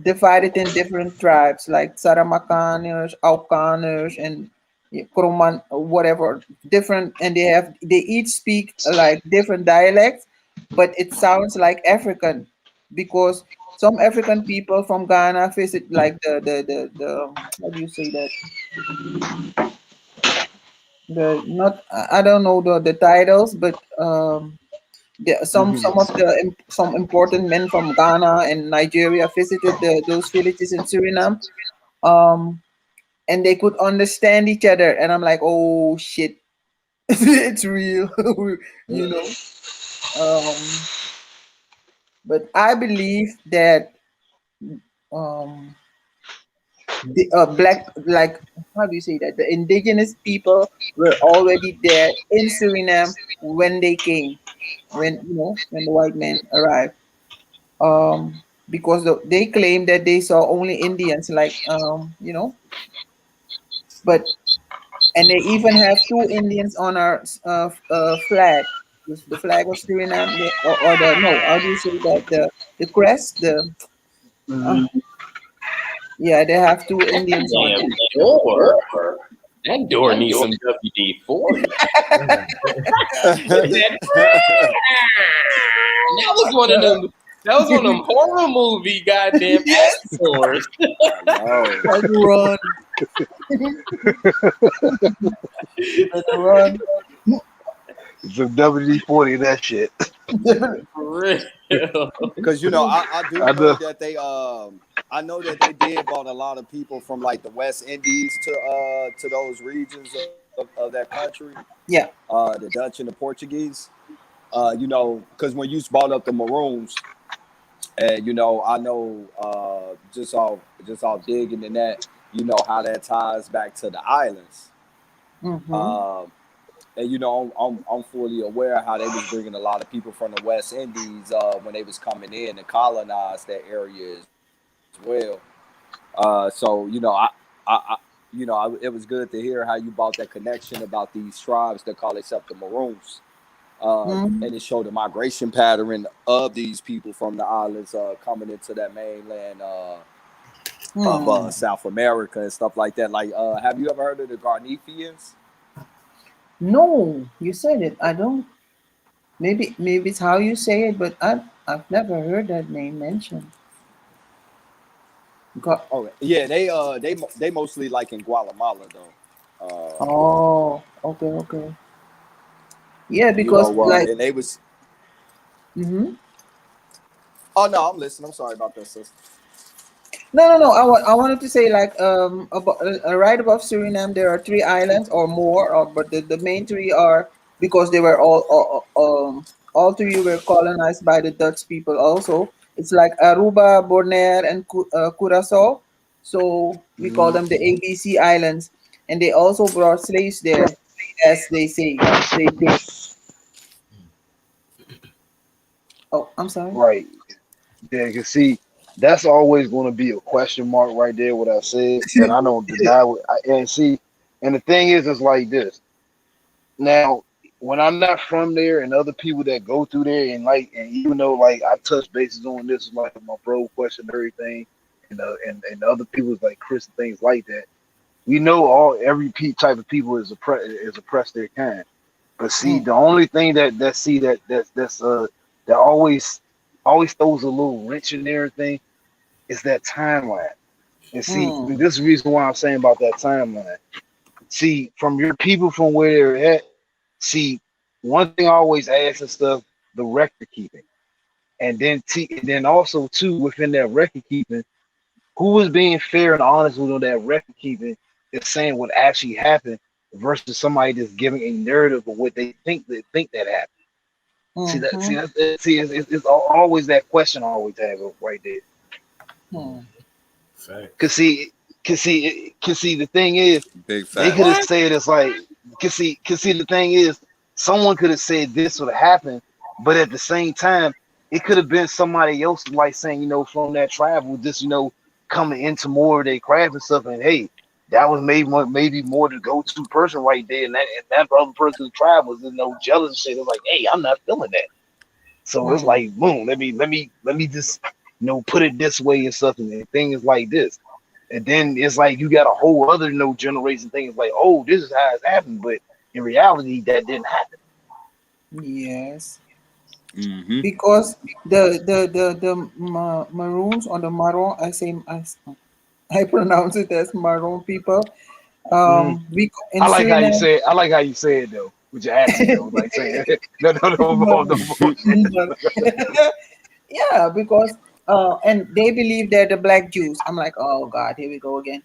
Speaker 16: divided in different tribes like Saramakaners, Aukaners, and Kroman, whatever, different, and they each speak like different dialects, but it sounds like African because some African people from Ghana visit like the how do you say that, the not I don't know the titles, but some of the some important men from Ghana and Nigeria visited those villages in Suriname, um, and they could understand each other. And I'm like, oh shit, it's real, you know. Um, but I believe that um, the black, like, how do you say that? The indigenous people were already there in Suriname when they came, when when the white men arrived. Because they claim that they saw only Indians, like but and they even have two Indians on our flag, the flag of Suriname, or the no, how do you say that, the crest, uh, yeah, they have two Indians on
Speaker 1: Damn
Speaker 16: it.
Speaker 1: door. That door needs some WD 40. That was one of them. That was one of them horror movie goddamn action doors.
Speaker 16: Better run. Better run.
Speaker 13: Some WD-40 that shit.
Speaker 1: For real.
Speaker 14: Because I do
Speaker 13: I
Speaker 14: know
Speaker 13: know.
Speaker 14: that I know that they did brought a lot of people from like the West Indies to those regions of that country.
Speaker 16: Yeah.
Speaker 14: The Dutch and the Portuguese. Because when you brought up the Maroons, and I know just off digging in that, how that ties back to the islands.
Speaker 16: Mm-hmm.
Speaker 14: And I'm fully aware how they was bringing a lot of people from the West Indies when they was coming in to colonize that area as well. So it was good to hear how you brought that connection about these tribes that call themselves the Maroons,
Speaker 16: Mm-hmm.
Speaker 14: and it showed the migration pattern of these people from the islands coming into that mainland of South America and stuff like that. Like, have you ever heard of the Garnethians?
Speaker 16: No, you said it. I don't. Maybe it's how you say it, but I've never heard that name mentioned.
Speaker 14: Oh yeah, they mostly like in Guatemala though.
Speaker 16: Oh, okay. Yeah, because like.
Speaker 14: And they was.
Speaker 16: Mm-hmm.
Speaker 14: Oh no, I'm listening. I'm sorry about that, sister.
Speaker 16: No. I wanted to say like right above Suriname there are three islands or more, but the main three are because they were all three were colonized by the Dutch people also. It's like Aruba, Bonaire, and Curaçao. So we call them the ABC Islands, and they also brought slaves there, as they say. They did. Oh, I'm sorry.
Speaker 13: Right. Yeah, you can see that's always going to be a question mark right there. What I said, and I don't deny what and see. And the thing is like this. Now, when I'm not from there, and other people that go through there, and even though like I touch bases on this, like my bro question and everything, and other people's like Chris and things like that. We know every type of people is oppressed their kind. But see, the only thing that always throws a little wrench in everything is that timeline. And see, this is the reason why I'm saying about that timeline. See, from your people from where they're at, see, one thing I always ask and stuff, the record keeping. And then also too, within that record keeping, Who is being fair and honest with that record keeping is saying what actually happened versus somebody just giving a narrative of what they think that happened. See that? See that? See, it's always that question. I always have right there. Cause see, the thing is,
Speaker 14: Big
Speaker 13: they
Speaker 14: fat.
Speaker 13: could have said it's like, cause see, the thing is, someone could have said this would have happened, but at the same time, it could have been somebody else, like saying, from that tribe who just, coming into more of their craft and stuff, and hey, that was maybe more the go-to person right there, and that other person's tribe was, jealous and shit. It was like, hey, I'm not feeling that. So it's like, boom, let me just, put it this way and stuff, and things like this. And then it's like you got a whole other generation thing. It's like, oh, this is how it's happened, but in reality, that didn't happen.
Speaker 16: Yes. Because the maroons or the maroon, I pronounce it as maroon people. We in
Speaker 13: I like
Speaker 16: Suriname,
Speaker 13: how you say it though, with your accent though, like saying no.
Speaker 16: yeah, because and they believe they're the black Jews. I'm like, oh God, here we go again.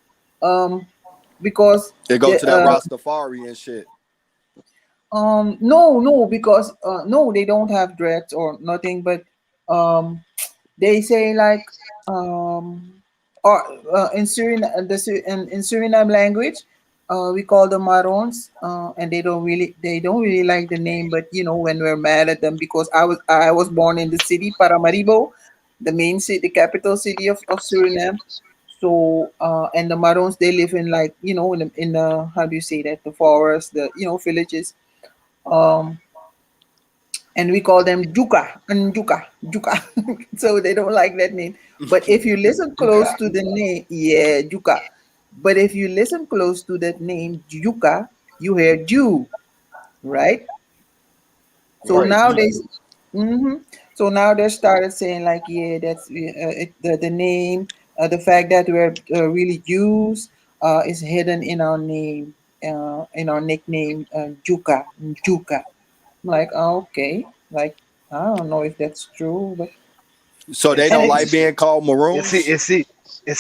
Speaker 16: Because
Speaker 14: They go to that Rastafari and shit.
Speaker 16: no, because no, they don't have dreads or nothing, but they say like or in Suriname, in Suriname language, we call them Marons, and they don't really like the name, but when we're mad at them because I was born in the city Paramaribo, the main city, the capital city of Suriname. So and the Marons, they live in like in the how do you say that, the forest, the villages, um and we call them Juka and Juka. So they don't like that name. But if you listen close to the name, yeah, Juka. But if you listen close to that name, Juka, you hear Jew, right? So
Speaker 13: Right.
Speaker 16: now so now they started saying like, yeah, that's the name, the fact that we're really Jews is hidden in our name, in our nickname, Juka, Juka. I'm like, oh, okay, like I don't know if that's true, but
Speaker 14: So they
Speaker 16: and
Speaker 14: don't like
Speaker 16: it's
Speaker 14: being called maroons.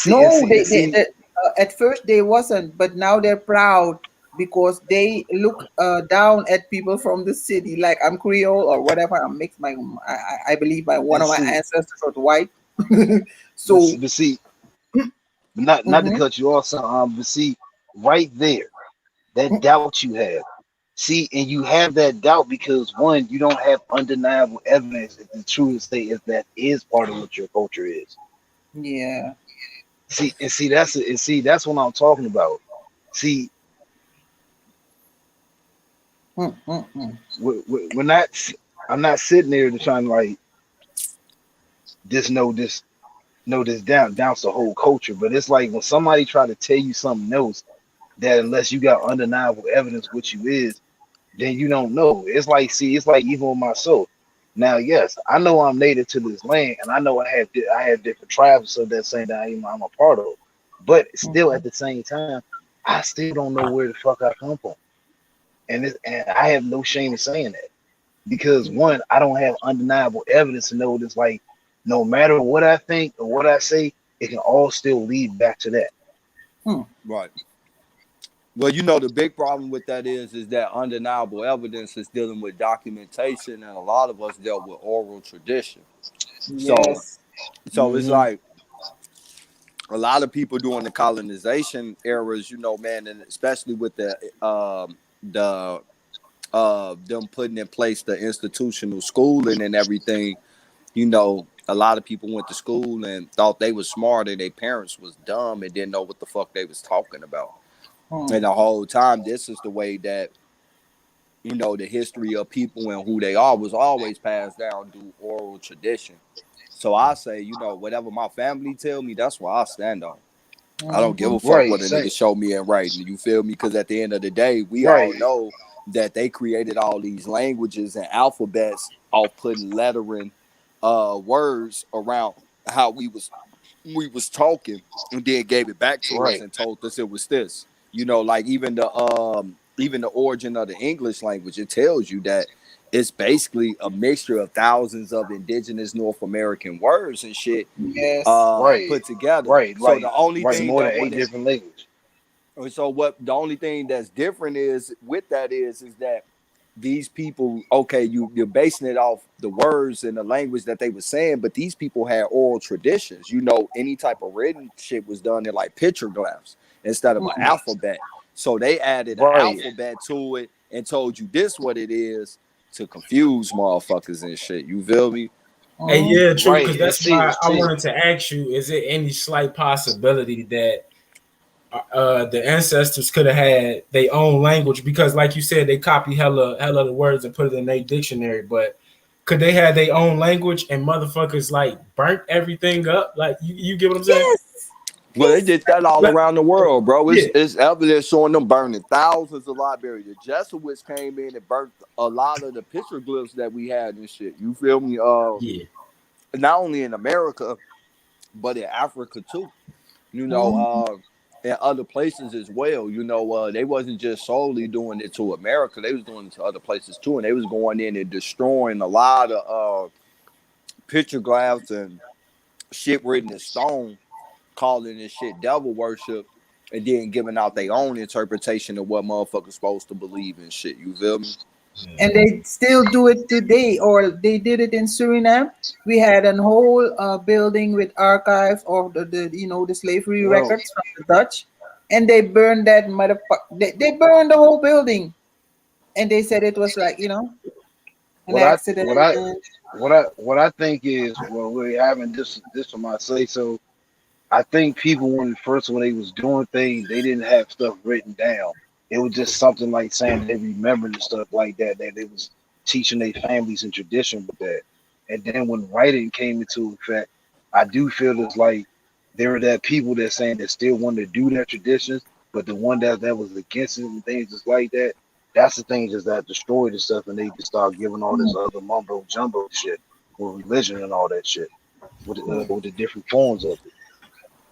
Speaker 16: no, they at first they wasn't, but now they're proud because they look down at people from the city, like I'm Creole or whatever. I'm mixed. I believe one of my ancestors was white. So,
Speaker 13: but see, not to cut you off, but see, right there, that doubt you have. See, and you have that doubt because one, you don't have undeniable evidence that the truest state is that is part of what your culture is.
Speaker 16: Yeah.
Speaker 13: See, that's what I'm talking about. See, we're not. I'm not sitting there to try and like know this down the whole culture, but it's like when somebody try to tell you something else that unless you got undeniable evidence what you is, then you don't know. It's like, see, it's like even with myself. Now, yes, I know I'm native to this land, and I know I have different tribes, so that's saying that I'm a part of. But still, at the same time, I still don't know where the fuck I come from, and I have no shame in saying that because one, I don't have undeniable evidence to know this. Like, no matter what I think or what I say, it can all still lead back to that.
Speaker 14: Right. Well, the big problem with that is that undeniable evidence is dealing with documentation, and a lot of us dealt with oral tradition.
Speaker 16: Yes.
Speaker 14: So it's like a lot of people during the colonization eras, man, and especially with them putting in place the institutional schooling and everything, a lot of people went to school and thought they was smart and their parents was dumb and didn't know what the fuck they was talking about. And the whole time, this is the way that, the history of people and who they are was always passed down through oral tradition. So I say, whatever my family tell me, that's what I stand on. I don't give a fuck what a nigga show me in writing. You feel me? Because at the end of the day, we all know that they created all these languages and alphabets off putting lettering words around how we was talking, and then gave it back to us and told us it was this. Like even the origin of the English language, it tells you that it's basically a mixture of thousands of indigenous North American words and shit
Speaker 16: Yes.
Speaker 14: put together.
Speaker 13: Right,
Speaker 14: So
Speaker 13: like
Speaker 14: the only
Speaker 13: right,
Speaker 14: thing
Speaker 13: more than
Speaker 14: that
Speaker 13: 8 different languages.
Speaker 14: so what the only thing that's different is with that is that these people, okay, you're basing it off the words and the language that they were saying, but these people had oral traditions. You know, any type of written shit was done in like pictographs instead of an alphabet. So they added an
Speaker 13: Right.
Speaker 14: alphabet to it and told you this what it is to confuse motherfuckers and shit. You feel me?
Speaker 5: Hey, yeah, true.
Speaker 13: Right.
Speaker 5: Because
Speaker 13: And
Speaker 5: that's why I
Speaker 13: see,
Speaker 5: wanted to ask you: is there any slight possibility that the ancestors could have had their own language? Because, like you said, they copy hella of the words and put it in their dictionary. But could they have their own language and motherfuckers like burnt everything up? Like you get what I'm saying?
Speaker 3: Yes.
Speaker 14: Well, they did that all around the world, bro.
Speaker 5: Yeah.
Speaker 14: It's evidence showing them burning thousands of libraries. The Jesuits came in and burnt a lot of the petroglyphs that we had and shit. You feel me?
Speaker 5: Yeah.
Speaker 14: Not only in America, but in Africa too. You know, and other places as well. You know, they wasn't just solely doing it to America; they was doing it to other places too, and they was going in and destroying a lot of petroglyphs and shit written in stone, calling this shit devil worship, and then giving out their own interpretation of what motherfuckers supposed to believe in shit. You feel me?
Speaker 16: And they still do it today, or they did it in Suriname. We had a whole building with archives of the the slavery
Speaker 13: well,
Speaker 16: records from the Dutch, and they burned that motherfucker. They burned the whole building, and they said it was like an
Speaker 13: what I
Speaker 16: accident.
Speaker 13: what I what I think is, well, we're having this from my say so. I think people when they was doing things, they didn't have stuff written down. It was just something like saying they remembered and stuff like that. That they was teaching their families and tradition with that. And then when writing came into effect, I do feel it's like there are that people that saying that still want to do their traditions, but the one that was against it and things just like that. That's the thing just that destroyed and stuff, and they just start giving all this other mumbo jumbo shit with religion and all that shit with the different forms of it.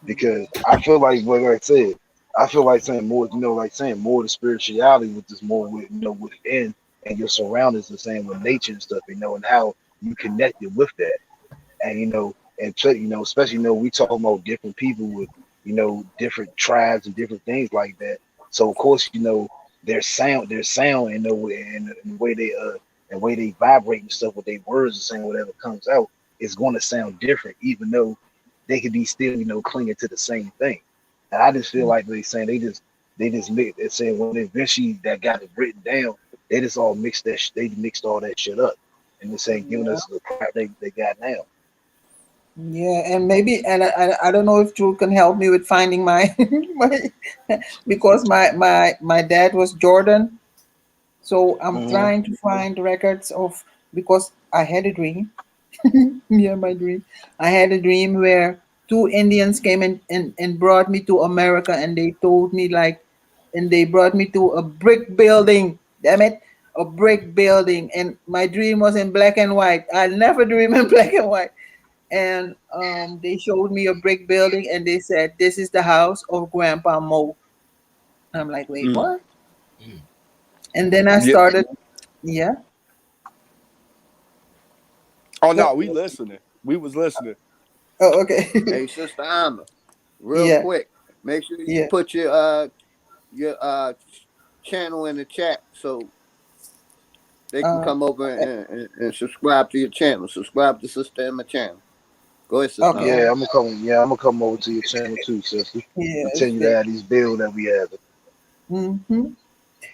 Speaker 13: Because I feel like, like I said, I feel like saying more, like saying more of the spirituality with this more with within and your surroundings, the same with nature and stuff, and how you connected with that, and especially we talking about different people with different tribes and different things like that. So of course their sound, and the way they vibrate and stuff with their words and saying whatever comes out is going to sound different, even though they could be still, clinging to the same thing. And I just feel like they just mix. They're saying when eventually that got it written down, they just all mixed they mixed all that shit up, and they're saying giving us the crap they got now.
Speaker 16: Yeah, and maybe, and I don't know if Drew can help me with finding my, because my dad was Jordan, so I'm trying to find records of, because I had a dream. Yeah, my dream. I had a dream where two Indians came and brought me to America, and they told me and they brought me to a brick building. Damn it, a brick building, and my dream was in black and white. I never dream in black and white. And they showed me a brick building, and they said, "This is the house of Grandpa Mo." I'm like, "Wait, what?" And then I started, yeah.
Speaker 14: Oh no, we listening. We was listening.
Speaker 16: Oh, okay.
Speaker 11: Hey, Sister Anna, real
Speaker 16: Yeah.
Speaker 11: quick, make sure you
Speaker 16: Yeah.
Speaker 11: put your channel in the chat so they can come over and subscribe to your channel. Subscribe to Sister Emma channel. Go ahead, Sister.
Speaker 16: Okay.
Speaker 13: Yeah, I'm gonna come over to your channel too, sister.
Speaker 16: Yeah.
Speaker 13: Continue to have these bills that we have.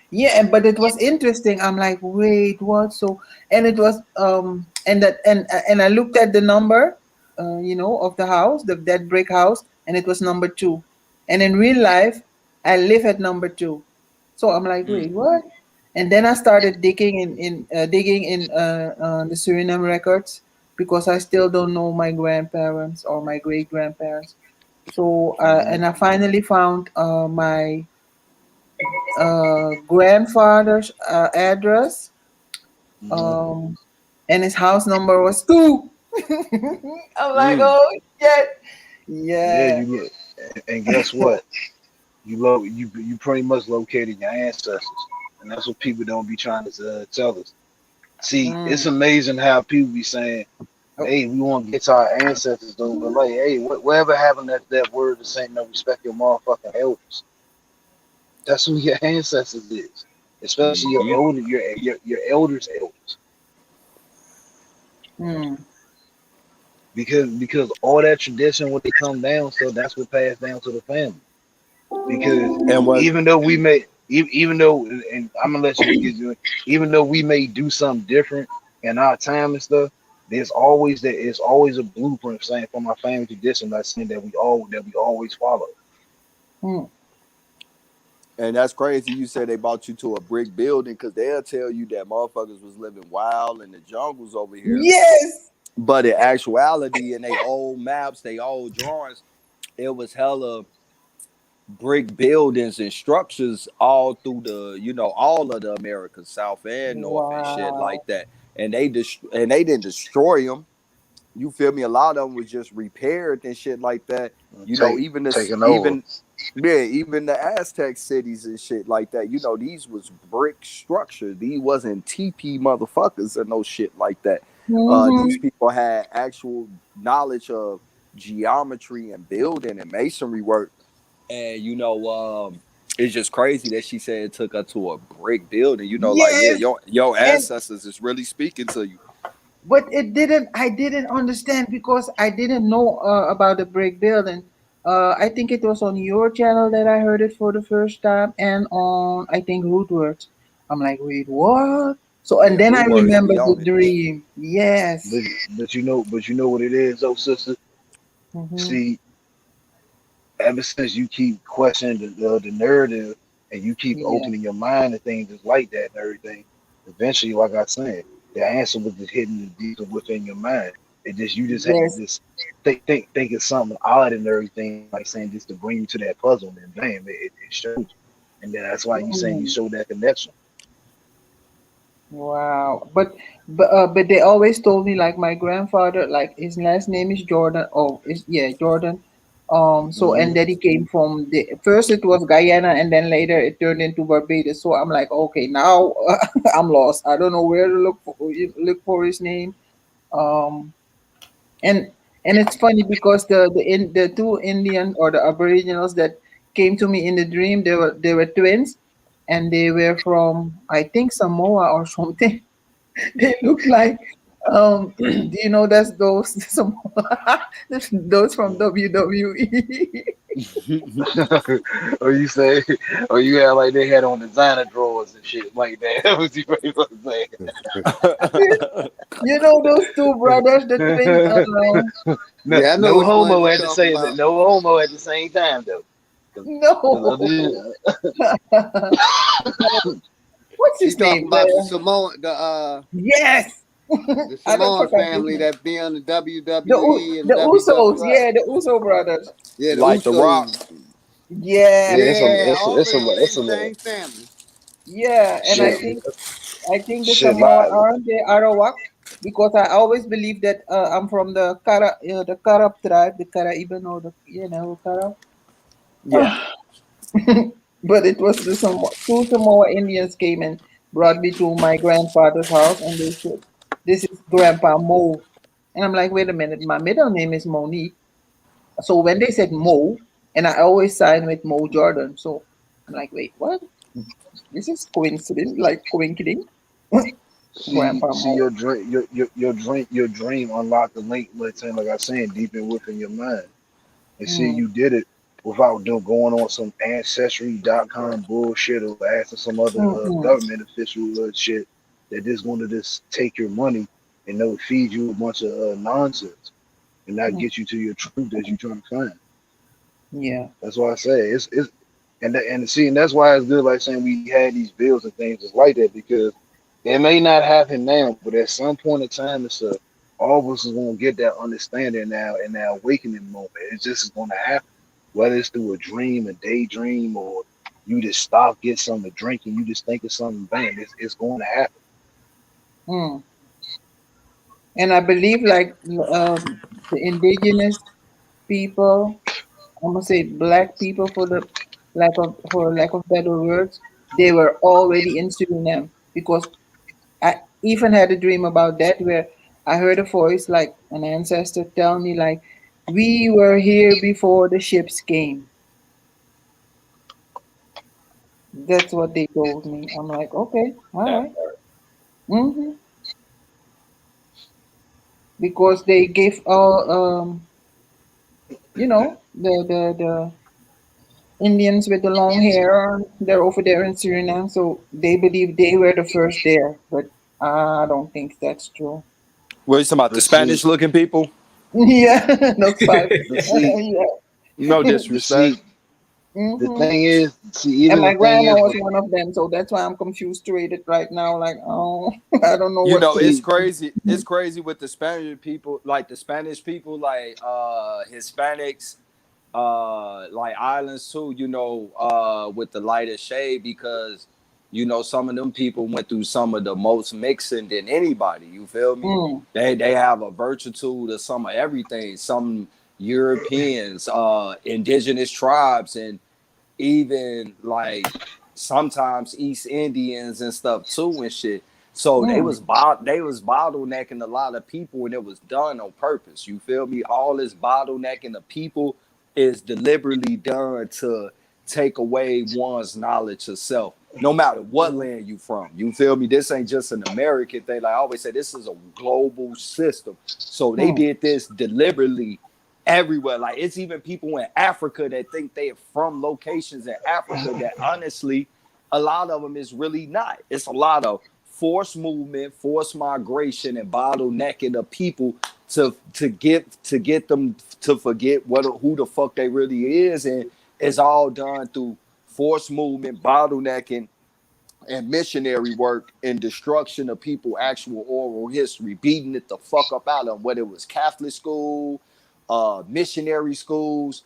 Speaker 16: Yeah, but it was interesting. I'm like, wait, what? So, and it was and I looked at the number, of the house, that brick house, and it was number 2. And in real life, I live at number 2. So I'm like, wait, what? And then I started digging in the Suriname records, because I still don't know my grandparents or my great grandparents. So and I finally found my grandfather's address, and his house number was 2. I'm like, oh shit,
Speaker 13: Yeah,
Speaker 16: yeah.
Speaker 13: you look, and guess what? You pretty much located your ancestors, and that's what people don't be trying to tell us. See, it's amazing how people be saying, "Hey, we want to get to our ancestors, though." But like, hey, whatever happened that word to saying no respect your motherfucking elders? That's who your ancestors is, especially your elder, your elders' elders. Because all that tradition, what they come down, so that's what passed down to the family. Because
Speaker 14: And what
Speaker 13: even though we may, even though, and I'm gonna let you get you, even though we may do something different in our time and stuff, it's always a blueprint saying from our family tradition, like saying that we always follow.
Speaker 14: And that's crazy. You said they brought you to a brick building because they'll tell you that motherfuckers was living wild in the jungles over here.
Speaker 16: Yes.
Speaker 14: But in actuality, in they old maps, they old drawings, it was hella brick buildings and structures all through all of the Americas, South and North and shit like that. And they didn't destroy them. You feel me? A lot of them was just repaired and shit like that.
Speaker 13: Taking over.
Speaker 14: Even the Aztec cities and shit like that. These was brick structures. These wasn't TP motherfuckers or no shit like that. These people had actual knowledge of geometry and building and masonry work. And it's just crazy that she said it took her to a brick building.
Speaker 16: Yes.
Speaker 14: Your ancestors is really speaking to you.
Speaker 16: But I didn't understand because I didn't know about the brick building. I think it was on your channel that I heard it for the first time, and on I think Rootwords. I'm like, wait, what? So and then I
Speaker 14: Humorous
Speaker 16: remember
Speaker 14: be
Speaker 16: the
Speaker 14: on it.
Speaker 16: dream. Yes.
Speaker 13: But you know what it is, though, sister. See, ever since you keep questioning the narrative and you keep opening your mind to things just like that and everything, eventually, like I said, the answer was just hidden deeper within your mind. You just had to just think of something odd and everything, like saying just to bring you to that puzzle, and bam, it showed you. And then that's why you saying you showed that connection.
Speaker 16: Wow. But they always told me like my grandfather, like his last name is Jordan. Oh, Jordan. So and that he came from the first it was Guyana and then later it turned into Barbados. So I'm like, okay, now I'm lost. I don't know where to look for his name. Um, and it's funny because the two Indian or the Aboriginals that came to me in the dream, they were twins, and they were from I think Samoa or something. They look like do you know that's those those from WWE.
Speaker 13: Or you say, or you had like they had on designer drawers and shit like that. That was you saying.
Speaker 16: You know those two brothers, the twin.
Speaker 13: No homo at the same time though.
Speaker 16: No. What's his name?
Speaker 11: About the Samoan,
Speaker 16: yes.
Speaker 11: The Samoan family that be on the WWE and
Speaker 16: the
Speaker 11: WWF.
Speaker 16: Usos, yeah, the Uso brothers.
Speaker 11: Yeah, the
Speaker 14: like
Speaker 11: Usos.
Speaker 14: The Rock.
Speaker 16: Yeah.
Speaker 11: All they the same family.
Speaker 16: Yeah, and I think the
Speaker 13: Shit,
Speaker 16: Samoan aren't they Arawak? Because I always believe that I'm from the the Karab tribe, the Caribbean or Karab.
Speaker 14: Yeah.
Speaker 16: But it was two Samoa Indians came and brought me to my grandfather's house, and they said, "This is Grandpa Mo," and I'm like, "Wait a minute, my middle name is Monique." So when they said Mo, and I always sign with Mo Jordan, so I'm like, "Wait, what? This is coincidence, like coincidence." Grandpa
Speaker 13: see
Speaker 16: Mo.
Speaker 13: your dream unlocked the link, like I was saying, deep in within your mind. And see, you did it without going on some ancestry.com bullshit or asking some other government official shit that is going to just take your money and they'll feed you a bunch of nonsense and not get you to your truth that you're trying to find.
Speaker 16: Yeah.
Speaker 13: That's why I say and that's why it's good, like saying we had these bills and things just like that, because it may not happen now, but at some point in time, all of us is going to get that understanding now and that awakening moment. It's just going to happen, whether it's through a dream, a daydream, or you just stop, get something to drink, and you just think of something, bang, it's going to happen.
Speaker 16: And I believe like the indigenous people, I'm gonna say black people for lack of better words, they were already in Suriname because even had a dream about that where I heard a voice like an ancestor tell me like, we were here before the ships came. That's what they told me. I'm like, okay, all
Speaker 1: That
Speaker 16: right.
Speaker 1: part.
Speaker 16: Mm-hmm. Because they gave all the Indians with the long hair, they're over there in Suriname, so they believe they were the first there, but I don't think that's true.
Speaker 14: What are you talking about? The
Speaker 13: But see,
Speaker 14: Spanish looking people?
Speaker 16: Yeah, that's five.
Speaker 13: but see,
Speaker 16: Yeah.
Speaker 14: No
Speaker 13: but
Speaker 14: disrespect.
Speaker 13: see, the
Speaker 16: Hmm.
Speaker 13: thing is,
Speaker 16: And
Speaker 13: even the
Speaker 16: my
Speaker 13: thing
Speaker 16: grandma
Speaker 13: is,
Speaker 16: was
Speaker 13: but
Speaker 16: one of them, so that's why I'm confused to read it right now. Like, oh, I don't know
Speaker 14: You
Speaker 16: what
Speaker 14: know,
Speaker 16: to.
Speaker 14: it's
Speaker 13: see,
Speaker 14: crazy. It's crazy with the Spanish people, like the Spanish people, like Hispanics, like islands too, with the lighter shade because some of them people went through some of the most mixing than anybody. You feel me?
Speaker 16: Mm,
Speaker 14: They have a virtude of some of everything. Some Europeans, indigenous tribes, and even like sometimes East Indians and stuff too and shit. So
Speaker 16: mm,
Speaker 14: they was bottlenecking a lot of people and it was done on purpose. You feel me? All this bottlenecking of people is deliberately done to take away one's knowledge of self, no matter what land you from. You feel me? This ain't just an American thing. Like I always say, this is a global system. So they
Speaker 16: mm,
Speaker 14: did this deliberately everywhere. Like it's even people in Africa that think they're from locations in Africa that honestly, a lot of them is really not. It's a lot of forced movement, forced migration, and bottlenecking of people to get them to forget who the fuck they really is, and it's all done through forced movement, bottlenecking, and missionary work and destruction of people actual oral history, beating it the fuck up out of them, whether it was Catholic school, missionary schools.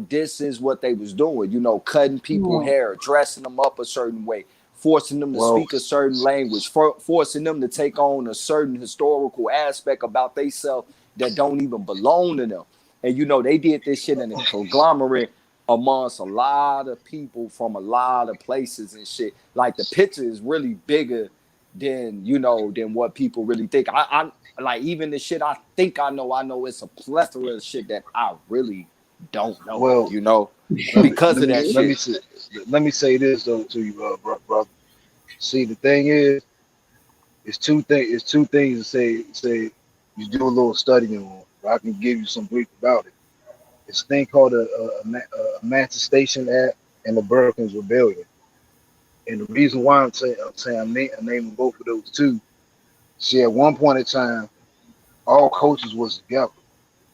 Speaker 14: This is what they was doing, cutting people
Speaker 16: mm,
Speaker 14: hair, dressing them up a certain way, forcing them to
Speaker 13: well,
Speaker 14: speak a certain language, forcing them to take on a certain historical aspect about themselves that don't even belong to them. And they did this shit in a conglomerate amongst a lot of people from a lot of places and shit. Like the picture is really bigger than what people really think. I like even the shit I think I know it's a plethora of shit that I really don't know,
Speaker 13: well,
Speaker 14: because of that
Speaker 13: let me
Speaker 14: shit.
Speaker 13: say, let me say this though to you, brother. See, the thing is, it's two things to say. You do a little studying on. I can give you some brief about it. It's a thing called a Emancipation Act and the Berkins Rebellion. And the reason why I'm naming both of those two. See, at one point in time, all cultures was together.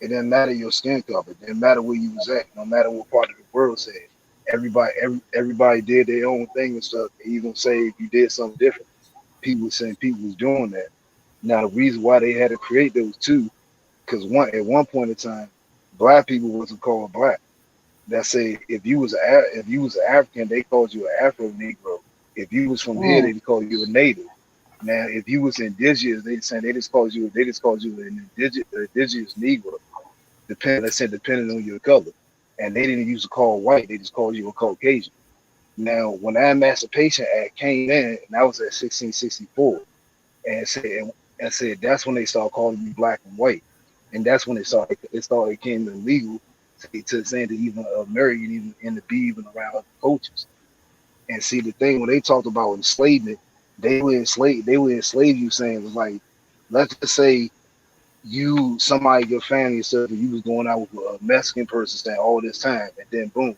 Speaker 13: It didn't matter your skin color. It didn't matter where you was at. No matter what part of the world said. Everybody did their own thing and stuff. And you gonna say if you did something different, people saying people was doing that. Now the reason why they had to create those two, because at one point in time, black people wasn't called black. That say if you was an African, they called you an Afro Negro. If you was from here,
Speaker 16: mm,
Speaker 13: they called you a native. Now, if you was indigenous, they just called you an indigenous Negro. Depending on your color, and they didn't use the call white. They just called you a Caucasian. Now, when that Emancipation Act came in, and that was at 1664, and said that's when they started calling you black and white, and that's when it came illegal to saying to even marry and even and to be even around other cultures. And see the thing when they talked about enslavement, they would enslave you saying it was like, let's just say somebody your family and stuff, and you was going out with a Mexican person saying all this time, and then boom,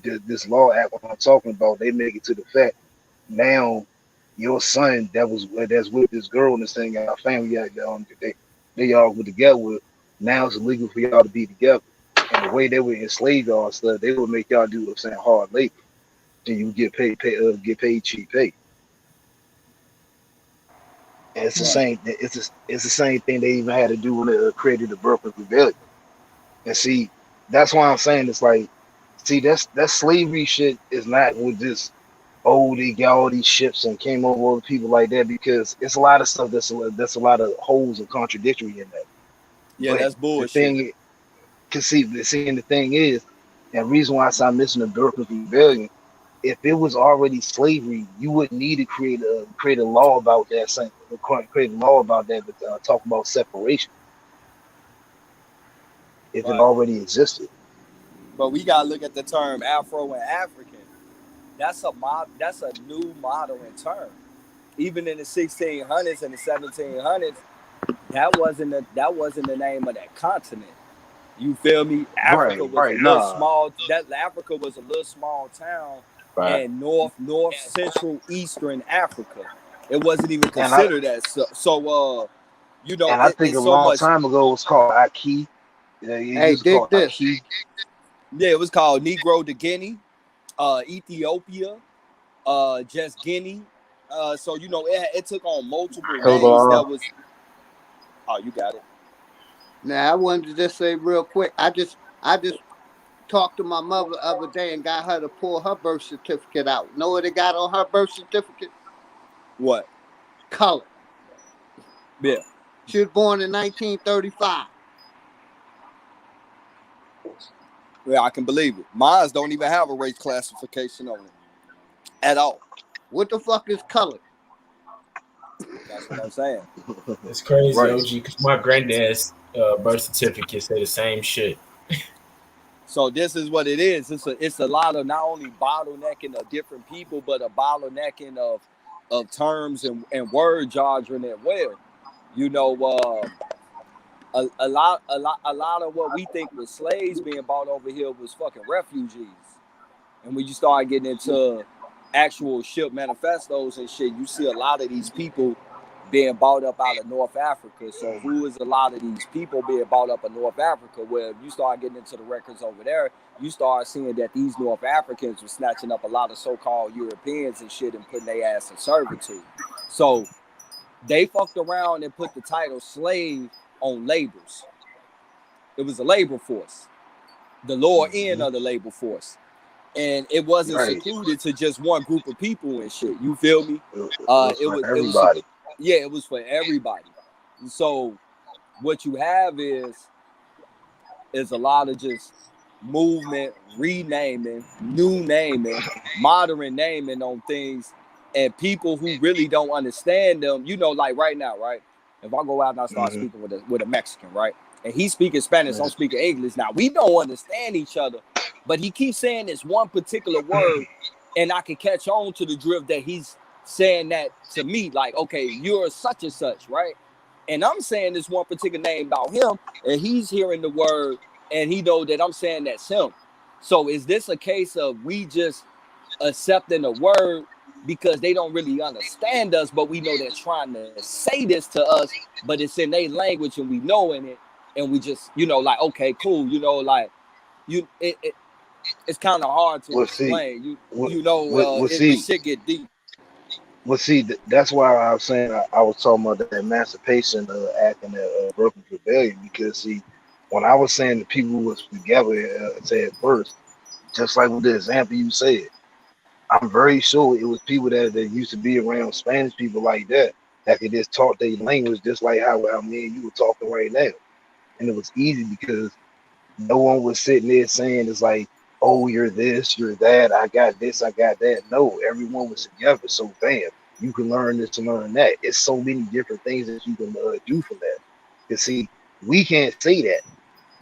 Speaker 13: this law act what I'm talking about, they make it to the fact now your son that's with this girl and this thing, our family, they all were together with. Now it's illegal for y'all to be together. And the way they would enslave y'all and stuff, they would make y'all do what I'm saying hard labor, and you get paid cheap pay. And it's the
Speaker 16: right.
Speaker 13: same. It's the same thing they even had to do when they created the Brooklyn Rebellion. And see, that's why I'm saying it's like, see, that slavery shit is not with this. Oh, they got all these ships and came over all the people like that because it's a lot of stuff that's a lot of holes and contradictory in that.
Speaker 14: Yeah,
Speaker 13: But
Speaker 14: that's
Speaker 13: the
Speaker 14: bullshit.
Speaker 13: thing, cause see, the thing is, and the reason why I started missing the Brooklyn Rebellion if it was already slavery, you wouldn't need to create a law about that. Create a law about that, but talk about separation if it
Speaker 14: Right.
Speaker 13: already existed.
Speaker 14: But we gotta look at the term Afro and African. That's a new modern term. Even in the 1600s and the 1700s, that wasn't the name of that continent. You feel me? Africa
Speaker 13: Right,
Speaker 14: was a
Speaker 13: right,
Speaker 14: little
Speaker 13: nah,
Speaker 14: small. That Africa was a little small town
Speaker 5: Right.
Speaker 14: in north central eastern Africa. It wasn't even
Speaker 13: and I
Speaker 14: considered that. So you know,
Speaker 13: and I think
Speaker 14: it's
Speaker 13: a
Speaker 14: so
Speaker 13: long
Speaker 14: much.
Speaker 13: time ago it was called Aki. Yeah, it
Speaker 11: Hey,
Speaker 13: used to
Speaker 11: dig
Speaker 13: call
Speaker 11: this.
Speaker 13: Aki.
Speaker 14: Yeah, it was called Negro de Guinea, Ethiopia, just Guinea. So you know, it took on multiple names. That was. Oh, you got it.
Speaker 11: Now I wanted to just say real quick. I just talked to my mother the other day and got her to pull her birth certificate out. Know what it got on her birth certificate?
Speaker 14: What?
Speaker 11: Color.
Speaker 14: Yeah.
Speaker 11: She was born in 1935.
Speaker 14: Yeah, I can believe it. Mine don't even have a race classification on it at all.
Speaker 11: What the fuck is color?
Speaker 14: That's what I'm saying.
Speaker 5: It's crazy,
Speaker 13: Right.
Speaker 5: OG, because my granddad's birth certificate say the same shit.
Speaker 14: So this is what it is. It's a lot of not only bottlenecking of different people, but a bottlenecking of terms and word jargon as well. You know, a lot of what we think was slaves being brought over here was fucking refugees. And when you start getting into actual ship manifestos and shit, you see a lot of these people being bought up out of North Africa. So who is a lot of these people being bought up in North Africa? Well, if you start getting into the records over there, you start seeing that these North Africans were snatching up a lot of so-called Europeans and shit and putting their ass in servitude. So they fucked around and put the title slave on labors. It was a labor force, the lower end of the labor force. And it wasn't
Speaker 13: Right.
Speaker 14: secluded to just one group of people and shit. You feel me?
Speaker 13: For everybody.
Speaker 14: It was for everybody. And so what you have is a lot of just movement, renaming, new naming, modern naming on things, and people who really don't understand them. You know, like right now, right? If I go out and I start speaking with a Mexican, right? And he's speaking Spanish, I'm speaking English. Now we don't understand each other, but he keeps saying this one particular word, and I can catch on to the drift that he's saying that to me, like, okay, you're such and such, right? And I'm saying this one particular name about him, and he's hearing the word, and he know that I'm saying that's him. So is this a case of we just accepting a word because they don't really understand us, but we know they're trying to say this to us, but it's in their language and we knowing it, and we just, you know, like, okay, cool, you know, like it's kind of hard to explain. The shit get deep.
Speaker 13: Well, see, that's why I was saying I was talking about that Emancipation Act and the Broken Rebellion, because see, when I was saying the people who was together, said first, just like with the example you said, I'm very sure it was people that used to be around Spanish people like that could just talk their language just like how me and you were talking right now, and it was easy because no one was sitting there saying it's like, oh, you're this, you're that, I got this, I got that. No, everyone was together. So bam, you can learn this and learn that. It's so many different things that you can do from that. You see, we can't say that.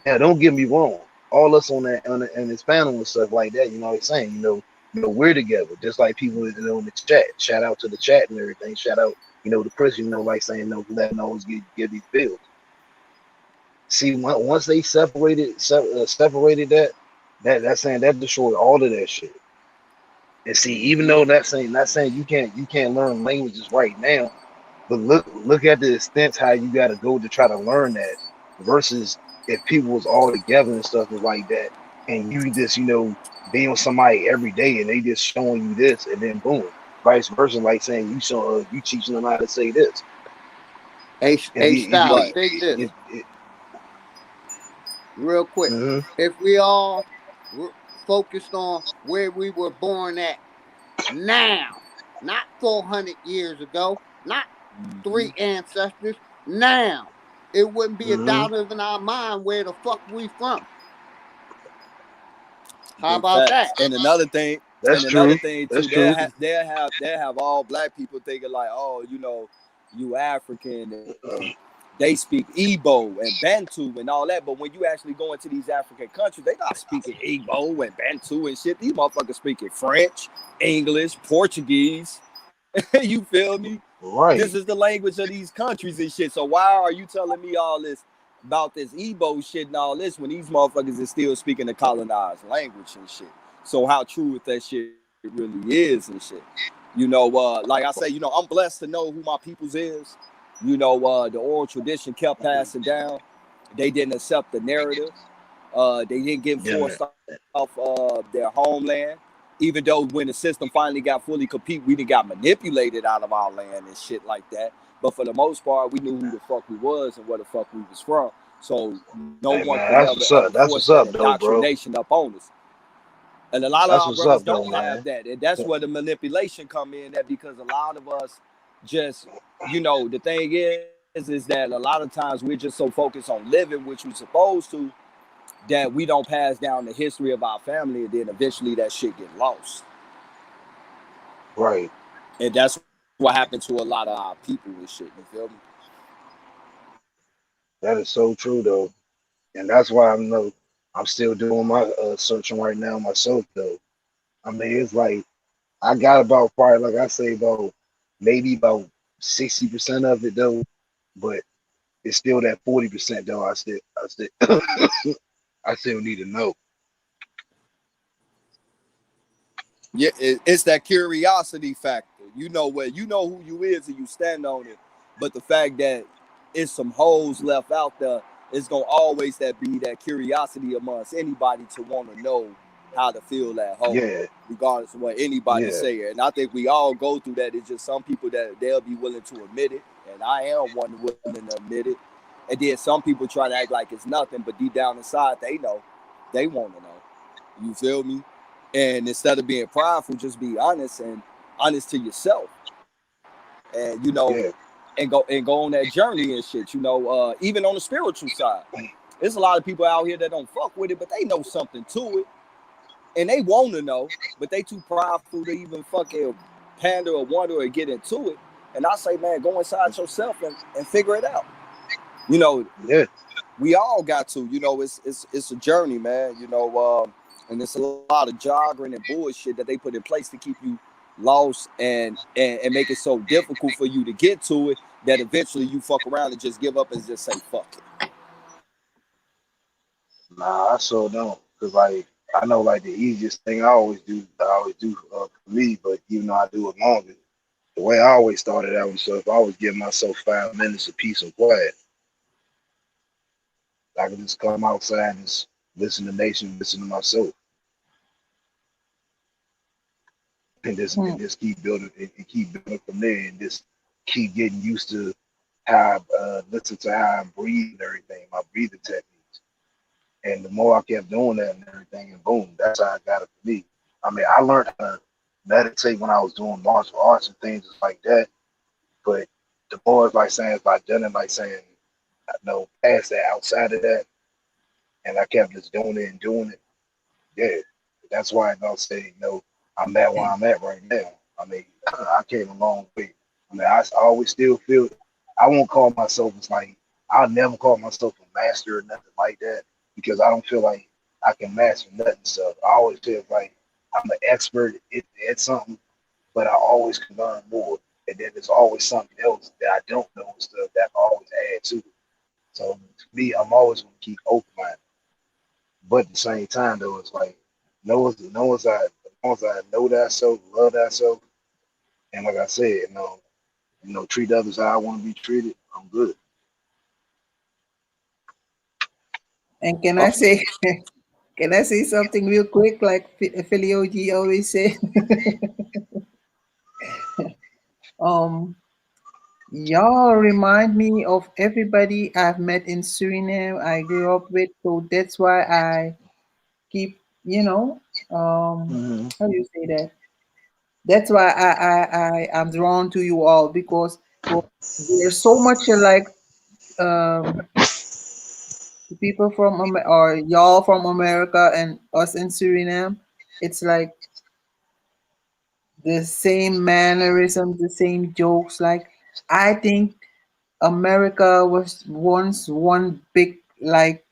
Speaker 13: Now, don't get me wrong. All us on this panel and stuff like that, you know what I'm saying? You know, we're together, just like people in the chat. Shout out to the chat and everything. Shout out, to Chris, like saying, letting always get these bills. See, once they separated that's saying that destroyed all of that shit. And see, even though that's saying you can't learn languages right now, but look at the extent how you got to go to try to learn that, versus if people was all together and stuff like that, and you just being with somebody every day and they just showing you this, and then boom, vice versa, like saying you teaching them how to say this.
Speaker 11: Style, take this. Real quick. If we all focused on where we were born at now, not 400 years ago, not 3 ancestors, now, it wouldn't be a doubt in our mind where the fuck we from. How about that?
Speaker 14: And another thing, And another thing too, they'll have all black people thinking like, oh, you know, you African and they speak Igbo and Bantu and all that. But when you actually go into these African countries, they not speaking Igbo and Bantu and shit. These motherfuckers speaking French, English, Portuguese. You feel me?
Speaker 13: Right.
Speaker 14: This is the language of these countries and shit. So why are you telling me all this about this Igbo shit and all this when these motherfuckers is still speaking the colonized language and shit? So how true if that shit really is and shit? You know, like I say, you know, I'm blessed to know who my peoples is. You know, the oral tradition kept passing down. They didn't accept the narrative. They didn't get forced off their homeland. Even though when the system finally got fully complete, we didn't got manipulated out of our land and shit like that. But for the most part, we knew who the fuck we was and where the fuck we was from. So no one could ever force that indoctrination up on us. And a lot of our brothers don't have that. And that's where the manipulation come in, that because a lot of us just, you know, the thing is that a lot of times we're just so focused on living, which we're supposed to, that we don't pass down the history of our family, and then eventually that shit get lost.
Speaker 13: Right.
Speaker 14: And that's what happened to a lot of our people and shit, you feel me?
Speaker 13: That is so true though. And that's why I'm still doing my searching right now myself though. I mean, it's like I got about probably, like I say, about maybe about 60% of it though, but it's still that 40% though. I still I still need to know.
Speaker 14: Yeah, it's that curiosity factor. You know where you know who you is and you stand on it. But the fact that it's some holes left out there, it's gonna always be that curiosity amongst anybody to want to know how to fill that hole, regardless of what anybody say. And I think we all go through that. It's just some people that they'll be willing to admit it, and I am one willing to admit it. And then some people try to act like it's nothing, but deep down inside, they know, they want to know. You feel me? And instead of being prideful, just be honest and honest to yourself, and you know, and go on that journey and shit. You know, even on the spiritual side, there's a lot of people out here that don't fuck with it, but they know something to it, and they want to know, but they too prideful to even fucking pander or wonder or get into it. And I say, man, go inside yourself and figure it out. You know, we all got to. You know, it's a journey, man. You know. And there's a lot of jargon and bullshit that they put in place to keep you lost and make it so difficult for you to get to it that eventually you fuck around and just give up and just say fuck it.
Speaker 13: Nah, I sure don't. Cause like I know like the easiest thing I always do for me, but even though I do it longer, the way I always started out and stuff, I always give myself 5 minutes of peace and quiet. I can just come outside and just listen to nature, listen to myself. And just keep building and keep building from there, and just keep getting used to how I listen to how I breathe and everything, my breathing techniques. And the more I kept doing that and everything, and boom, that's how I got it for me. I mean, I learned how to meditate when I was doing martial arts and things like that. But the more it's like saying, if I done it, like saying, I know past that, outside of that, and I kept just doing it and doing it. Yeah, that's why I'll say, you know, I'm at where I'm at right now. I mean, I came a long way. I mean, I always still feel, I won't call myself, it's like, I'll never call myself a master or nothing like that, because I don't feel like I can master nothing. So I always feel like I'm an expert at something, but I always can learn more. And then there's always something else that I don't know and stuff that I always add to it. So to me, I'm always going to keep open-minded. But at the same time, though, it's like, know as I know thyself, love thyself, and like I said, you know, treat others how I want to be treated, I'm good.
Speaker 16: And can I say something real quick, like Philly OG always say? Y'all remind me of everybody I've met in Suriname, I grew up with, so that's why I keep, you know, how do you say that? That's why I am drawn to you all, because there's so much like the people from or y'all from America and us in Suriname. It's like the same mannerisms, the same jokes. Like I think America was once one big like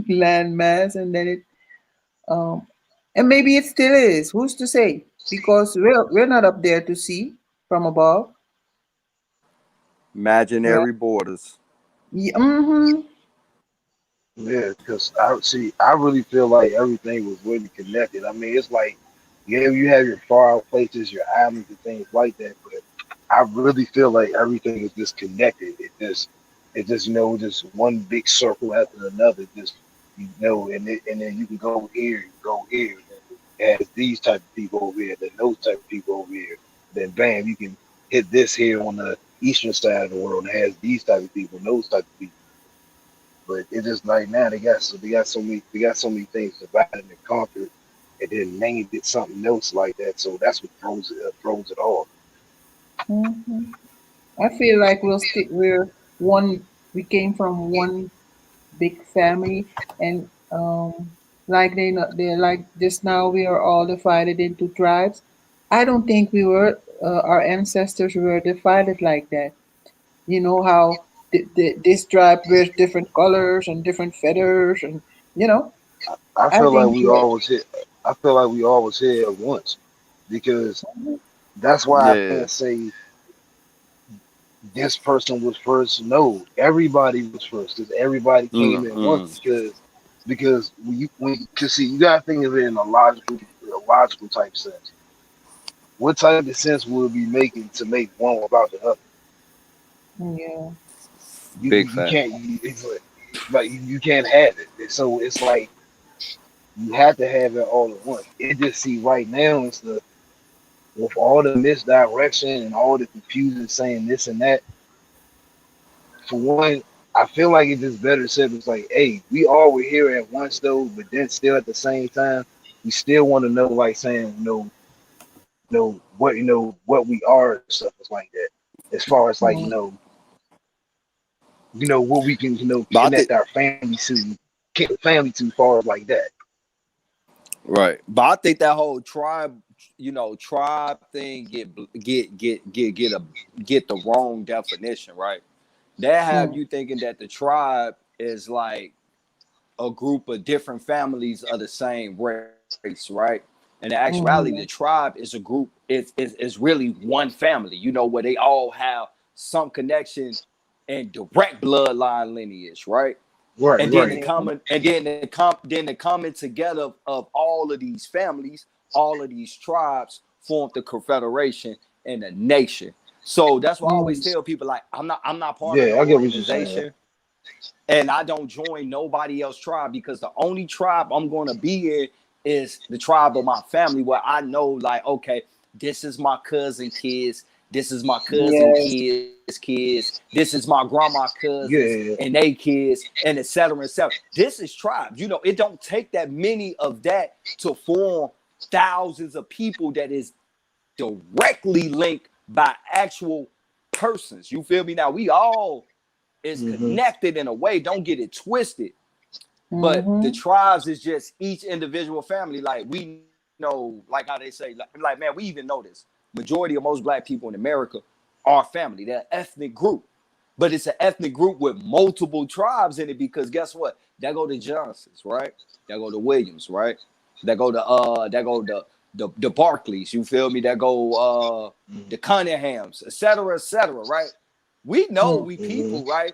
Speaker 16: land mass, and then it and maybe it still is. Who's to say? Because we're not up there to see from above, right?
Speaker 14: Imaginary borders.
Speaker 16: Yeah, mm-hmm.
Speaker 13: Yeah, because I really feel like everything was really connected. I mean, it's like, yeah, you have your far out places, your islands and things like that, but I really feel like everything is just connected. It just just one big circle after another. Just and then you can go here, you go here. It has these type of people over here, then those type of people over here. Then bam, you can hit this here on the eastern side of the world, and it has these type of people, and those type of people. But it's just like now they got so many things divided and conquered, and then named it something else like that. So that's what throws it off.
Speaker 16: Mm-hmm. I feel like we're one. We came from one big family, and like they're like just now we are all divided into tribes. I don't think we were our ancestors were divided like that. You know how this tribe wears different colors and different feathers, and you know.
Speaker 13: I
Speaker 16: I
Speaker 13: feel like
Speaker 16: think
Speaker 13: we always hit. I feel like we always hit at once because that's why I
Speaker 14: Yeah.
Speaker 13: can't say this person was first. No, everybody was first because everybody came at once
Speaker 14: Mm-hmm.
Speaker 13: because cause see you gotta think of it in a logical type sense. What type of sense would it be making to make one without the other?
Speaker 16: yeah.
Speaker 14: Big
Speaker 13: You
Speaker 14: fact.
Speaker 13: can't. It's like you can't have it. So it's like you have to have it all at once. It just see right now it's the with all the misdirection and all the confusion saying this and that. For one, I feel like it's just better said. It's like, hey, we all were here at once though, but then still at the same time, we still want to know, like saying, what we are and stuff is like that. As far as like,
Speaker 16: Mm,
Speaker 13: what we can,
Speaker 14: But I
Speaker 13: connect
Speaker 14: think
Speaker 13: our family to, far as like that.
Speaker 14: right. But I think that whole tribe thing get the wrong definition, right? They have
Speaker 16: mm,
Speaker 14: you thinking that the tribe is like a group of different families of the same race, right? In actuality, the
Speaker 16: mm,
Speaker 14: tribe is a group, is really one family, where they all have some connection and direct bloodline lineage, right?
Speaker 13: Right,
Speaker 14: And then
Speaker 13: right.
Speaker 14: the
Speaker 16: yeah.
Speaker 14: common and then the coming together of all of these families, all of these tribes formed the confederation and a nation. So that's why I always
Speaker 16: Mm,
Speaker 14: tell people, like, I'm not part of
Speaker 13: Yeah,
Speaker 14: no
Speaker 13: I get what you're saying.
Speaker 14: organization, and I don't join nobody else tribe, because the only tribe I'm going to be in is the tribe of my family, where I know, like, okay, this is my cousin kids, this is my cousin
Speaker 16: yes.
Speaker 14: kids, this is my grandma cousins
Speaker 13: Yeah,
Speaker 14: and they kids, and etc. etc. This is tribes. It don't take that many of that to form thousands of people that is directly linked by actual persons. You feel me? Now we all is
Speaker 13: hmm
Speaker 14: connected in a way. Don't get it twisted. But the
Speaker 16: Mm-hmm.
Speaker 14: tribes is just each individual family. Like, we know, like how they say, like man, we even know this. Majority of most black people in America are family. They're an ethnic group. But it's an ethnic group with multiple tribes in it, because guess what? That go the Johnsons, right? That go the Williams, right? That go the Barclays, you feel me? That go the Cunninghams, etc., right? We know
Speaker 16: Mm,
Speaker 14: we
Speaker 13: hmm
Speaker 14: people, right?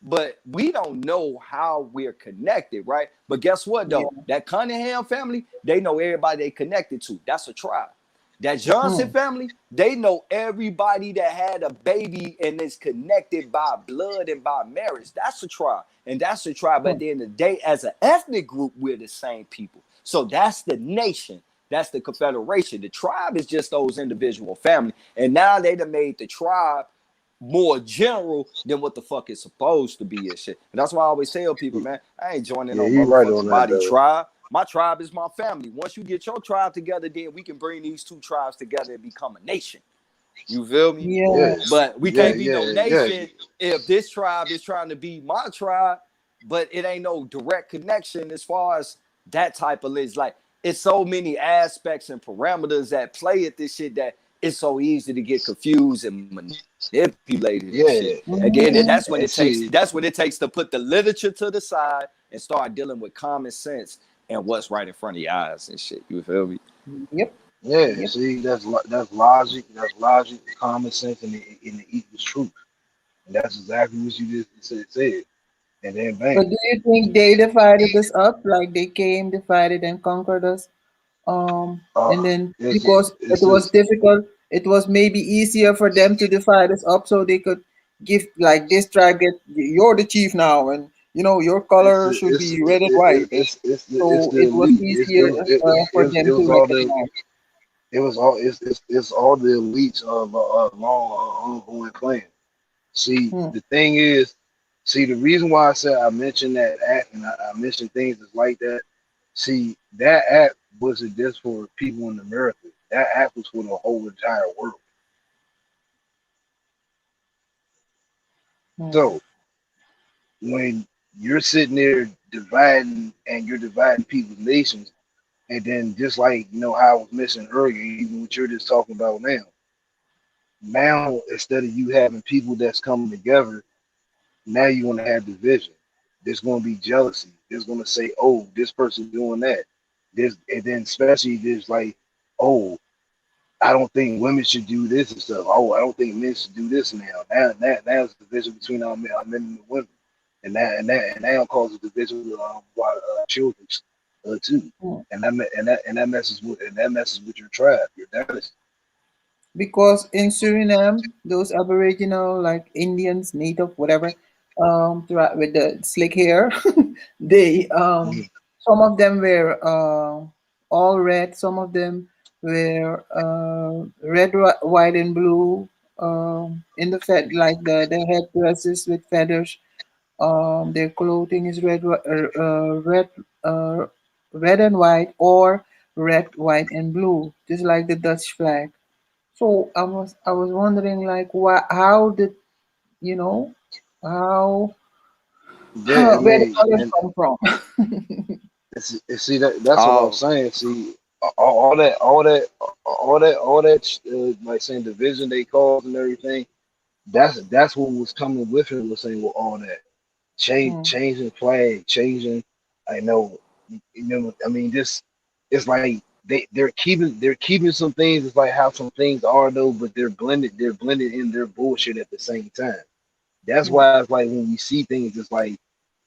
Speaker 14: But we don't know how we're connected, right? But guess what though?
Speaker 16: yeah.
Speaker 14: That Cunningham family, they know everybody they connected to. That's a tribe. That Johnson
Speaker 16: Mm,
Speaker 14: family, they know everybody that had a baby and is connected by blood and by marriage. That's a tribe. And that's a tribe. At
Speaker 16: mm,
Speaker 14: the end of the day, as an ethnic group, we're the same people. So that's the nation. That's the confederation. The tribe is just those individual families. And now they done made the tribe more general than what the fuck it's supposed to be and shit. And that's why I always tell people, man, I ain't joining
Speaker 13: Yeah,
Speaker 14: no
Speaker 13: you're right on
Speaker 14: motherfucking
Speaker 13: that
Speaker 14: body
Speaker 13: though.
Speaker 14: tribe. My tribe is my family. Once you get your tribe together, then we can bring these two tribes together and become a nation. You feel me?
Speaker 16: yeah.
Speaker 13: Yeah,
Speaker 14: But we
Speaker 13: yeah,
Speaker 14: can't be no
Speaker 13: yeah, yeah.
Speaker 14: nation if this tribe is trying to be my tribe, but it ain't no direct connection as far as that type of list. Like, it's so many aspects and parameters that play at this shit that it's so easy to get confused and manipulated and shit. And then that's when it takes to put the literature to the side and start dealing with common sense and what's right in front of your eyes and shit. You feel me?
Speaker 16: Yep.
Speaker 13: Yeah,
Speaker 16: Yep.
Speaker 13: see, that's logic, common sense, and it equals truth. And that's exactly what you just said. And then bang.
Speaker 16: But do you think they divided us up? Like they came, divided, and conquered us? And then because it was difficult, it was maybe easier for them to divide us up so they could give like this tribe get you're the chief now, and you know your color should be red and white. So
Speaker 13: the
Speaker 16: it was
Speaker 13: elite.
Speaker 16: easier for them to recognize.
Speaker 13: It's all the elites of long ongoing clan. See, the thing is, the reason why I said I mentioned that act and I mentioned things that's like that. See, that act wasn't just for people in America. That act was for the whole entire world. So when you're sitting there dividing and you're dividing people's nations, and then just like how I was mentioning earlier, even what you're just talking about now instead of you having people that's coming together, now you're going to have division. There's going to be jealousy. There's going to say, oh, this person's doing that. And then especially there's like, oh, I don't think women should do this and stuff. Oh, I don't think men should do this now. Now there's division between our men and the women, and that causes division with children too. And that messes with your tribe, your dynasty.
Speaker 16: Because in Suriname, those Aboriginal, like Indians, Native, whatever, with the slick hair, they some of them were all red. Some of them were red, white, and blue. In the like the headdresses with feathers. Their clothing is red, red and white, or red, white, and blue, just like the Dutch flag. So I was wondering like how did how where the colors come from?
Speaker 13: See that's what I'm saying. See all that like saying division they caused and everything. That's what was coming with it. Was saying with all that changing flag, changing. I know. I mean, this it's like they're keeping some things. It's like how some things are though, but they're blended in their bullshit at the same time. That's why it's like when you see things, it's like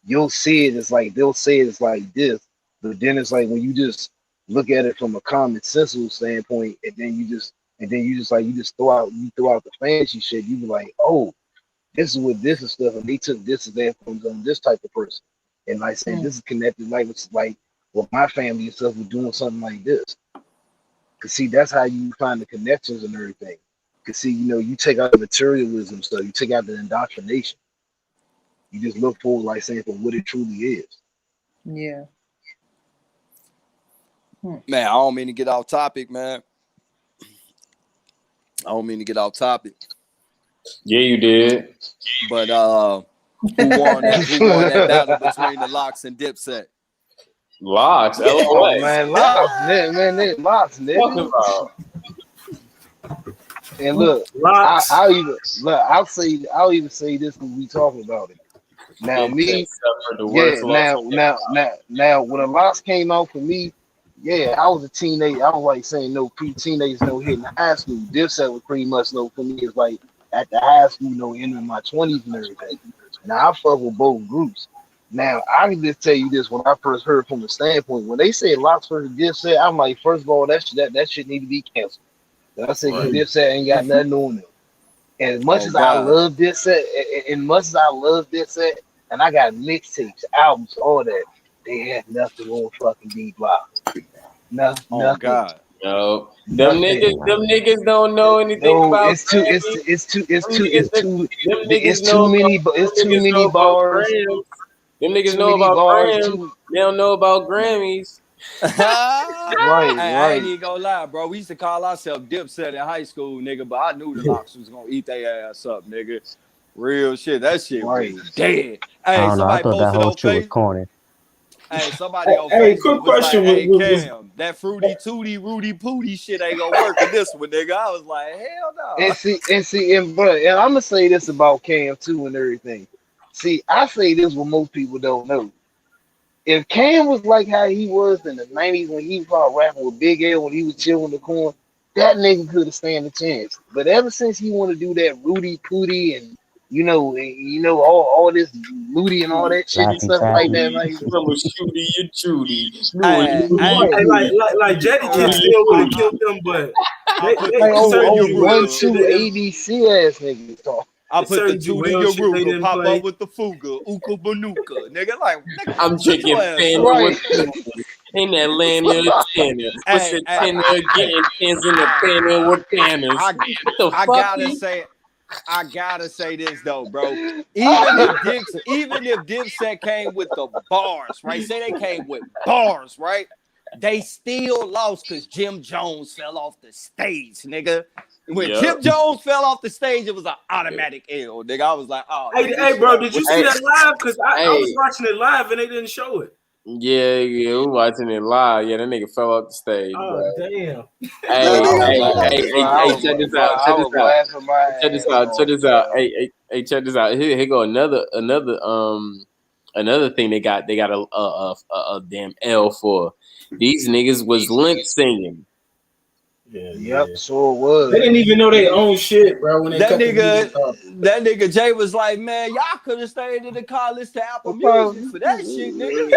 Speaker 13: you'll see it. It's like they'll say it's like this, but then it's like when you just look at it from a common sensical standpoint, and then you just throw out the fancy shit. You be like, oh, this is what this is stuff, and they took this and that from this type of person, and like saying this is connected, like it's like well, my family and stuff was doing something like this. Cause see, that's how you find the connections and everything. Cause see, you take out the materialism stuff, you take out the indoctrination. You just look forward, like saying, for what it truly is.
Speaker 16: Yeah.
Speaker 14: Man, I don't mean to get off topic, man.
Speaker 1: Yeah, you did.
Speaker 14: But who won that battle between the Locks and Dipset?
Speaker 1: Locks,
Speaker 13: oh man, Locks, nigga. And look, I'll even say this when we talking about it. Now now when the Locks came out for me, I was a teenager. I was like saying no pre-teenage, no hitting high school. Dipset was pretty much no for me. It's like at the high school, entering my 20s and everything. Now I fuck with both groups. Now I can just tell you this: when I first heard from the standpoint, when they say Locks versus Dipset, I'm like, first of all, that shit need to be canceled. And I said Dipset ain't got nothing on them. And as much as I love Dipset, and I got mixtapes, albums, all that, they had nothing on fucking D Block. Nothing.
Speaker 14: Oh God.
Speaker 1: No, them niggas don't know anything about.
Speaker 13: It's too many bars.
Speaker 1: Them niggas know about Grams. They don't know about Grammys.
Speaker 14: Right. I ain't even gonna lie, bro. We used to call ourselves Dipset in high school, nigga, but I knew the Locks was gonna eat their ass up, nigga. Real shit. That shit was dead. Hey,
Speaker 12: I don't know. I thought that whole shit was corny.
Speaker 14: Hey, somebody on
Speaker 5: Hey,
Speaker 14: Facebook
Speaker 5: quick
Speaker 14: was
Speaker 5: question.
Speaker 14: like, "Hey,
Speaker 5: Was
Speaker 14: Cam, that fruity tooty, Rudy Pooty shit ain't gonna work in this one, nigga." I was like, "Hell no."
Speaker 13: And I'm gonna say this about Cam too and everything. See, I say this what most people don't know. If Cam was like how he was in the '90s when he was out rapping with Big L when he was chilling the corn, that nigga could have stand a chance. But ever since he want to do that Rudy Pooty and all this Moody and all that shit and
Speaker 12: Laffy
Speaker 13: stuff like
Speaker 12: Taffy.
Speaker 13: that, like
Speaker 1: From a shooty and Judy.
Speaker 14: Hey,
Speaker 5: like Jetty Kid
Speaker 14: hey,
Speaker 5: still would have killed them, but
Speaker 14: I put
Speaker 5: they
Speaker 14: the
Speaker 13: like
Speaker 14: two in
Speaker 5: certain
Speaker 14: your
Speaker 5: Jewel
Speaker 13: one,
Speaker 14: ruler.
Speaker 5: shit
Speaker 13: two
Speaker 5: they didn't.
Speaker 13: ABC ass niggas talk.
Speaker 14: I
Speaker 5: It's
Speaker 14: put the
Speaker 5: certain
Speaker 14: two in
Speaker 5: Jewel
Speaker 14: your
Speaker 5: shit they
Speaker 14: ruler.
Speaker 5: didn't
Speaker 14: Pop
Speaker 5: play.
Speaker 14: up with the fuga, uka banuka, nigga. Like,
Speaker 1: I'm
Speaker 14: nigga, shut
Speaker 1: drinking
Speaker 14: your ass up.
Speaker 1: Fanta
Speaker 13: Right.
Speaker 1: with Tanner in that land of Tanner. What's
Speaker 14: Hey,
Speaker 1: the
Speaker 14: hey,
Speaker 1: Tanner getting tens in the
Speaker 14: hey,
Speaker 1: Fanta with Tanners?
Speaker 14: I,
Speaker 1: What the
Speaker 14: I
Speaker 1: fuck?
Speaker 14: gotta say this though, bro. Even if Dipset came with the bars, right? Say they came with bars, right? They still lost because Jim Jones fell off the stage, nigga. When
Speaker 1: Yep.
Speaker 14: Jim Jones fell off the stage, it was an automatic L, nigga. I was like, oh,
Speaker 5: Hey,
Speaker 14: this
Speaker 5: hey,
Speaker 14: shit
Speaker 5: bro,
Speaker 14: over
Speaker 5: did you
Speaker 14: with.
Speaker 5: see that live? Because I was
Speaker 1: Hey.
Speaker 5: watching it live and they didn't show it.
Speaker 1: Yeah, we watching it live. Yeah, that nigga fell off the stage,
Speaker 5: Oh,
Speaker 1: bro.
Speaker 5: damn.
Speaker 1: Check this out. Check this out. Check this out. Check this out. Hey, check this out. Here go another thing they got a damn L for. These niggas was lip singing.
Speaker 13: Yep, so it was.
Speaker 5: They didn't even know their own shit, bro. When they
Speaker 14: That
Speaker 5: cut the music off.
Speaker 14: nigga Jay was like, man, y'all could have stayed in the car listen to Apple Music for that shit, nigga.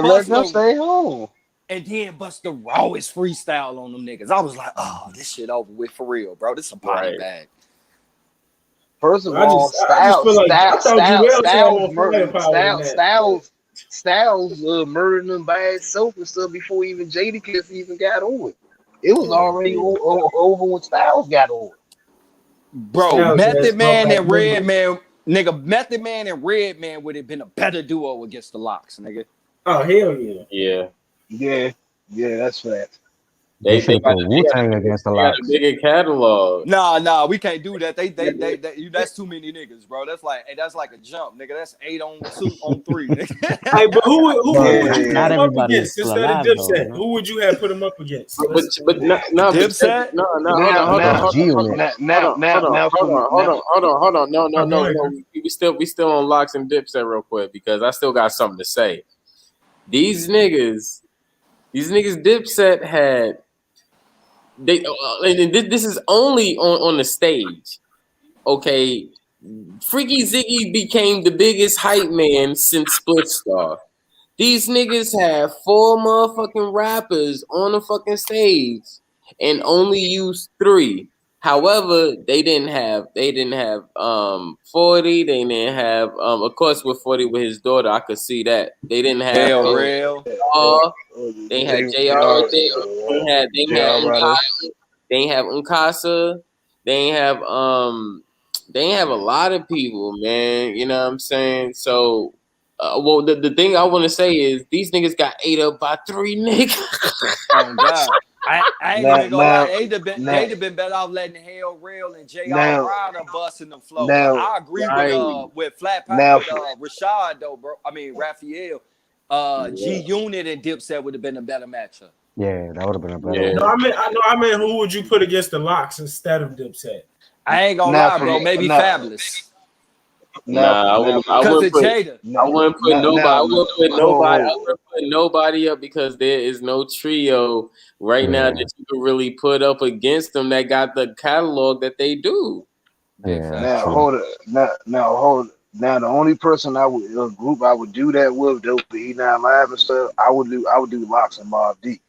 Speaker 13: Let them stay home.
Speaker 14: And then bust the rawest freestyle on them niggas. I was like, oh, this shit over with for real, bro. This is a party bag.
Speaker 13: First of
Speaker 5: I
Speaker 13: all,
Speaker 5: just feel like I thought Jewel had more firepower than that.
Speaker 13: Styles murdered them by itself and stuff before even Jadakiss even got on it. It was already over when Styles got on it.
Speaker 14: Bro, Method Man and Redman, nigga, Method Man and Redman would have been a better duo against the Locks, nigga.
Speaker 5: Oh, hell yeah.
Speaker 13: Yeah, that's fact.
Speaker 1: They got
Speaker 12: Wu-Tang against the
Speaker 1: they got
Speaker 12: Locks.
Speaker 1: a bigger catalog.
Speaker 14: Nah, we can't do that. They that's too many niggas, bro. That's like a jump, nigga. That's 8 on 2 on 3, nigga.
Speaker 5: Hey, but who would you put
Speaker 12: not
Speaker 5: him up
Speaker 12: everybody
Speaker 5: against
Speaker 12: is still
Speaker 5: instead of
Speaker 12: alive,
Speaker 5: Dipset?
Speaker 12: though, you know?
Speaker 5: Who would you have put him up against?
Speaker 1: But no,
Speaker 14: Dipset?
Speaker 1: No,
Speaker 13: Now,
Speaker 1: hold on. No. We still on Locks and Dipset real quick because I still got something to say. These niggas Dipset had this is only on the stage. Okay, Freaky Ziggy became the biggest hype man since Split Star. These niggas have 4 motherfucking rappers on the fucking stage and only used 3. However, they didn't have 40. They didn't have of course with 40 with his daughter, I could see that. They didn't have
Speaker 14: Hell real.
Speaker 1: they had JR. They ain't have Unkasa. They ain't have a lot of people, man. You know what I'm saying? So, well, the thing I want to say is these niggas got ate up by 3 niggas.
Speaker 14: Oh God. I ain't even gonna lie. They'd have been better off letting Hell Real and JR Ryder busting the flow. But I agree with Flat Pack with Rashad though, bro. I mean Raphael. G Unit and Dipset would have been a better matchup.
Speaker 12: Yeah, that would have been a better one.
Speaker 5: No, I mean, who would you put against the Locks instead of Dipset?
Speaker 14: I ain't gonna lie, bro. Maybe Fabulous.
Speaker 1: I wouldn't put nobody up because there is no trio right now that you can really put up against them that got the catalog that they do.
Speaker 13: Now hold it. Now the only person group I would do that with, though, he not live and stuff. I would do Locks and Mobb Deep.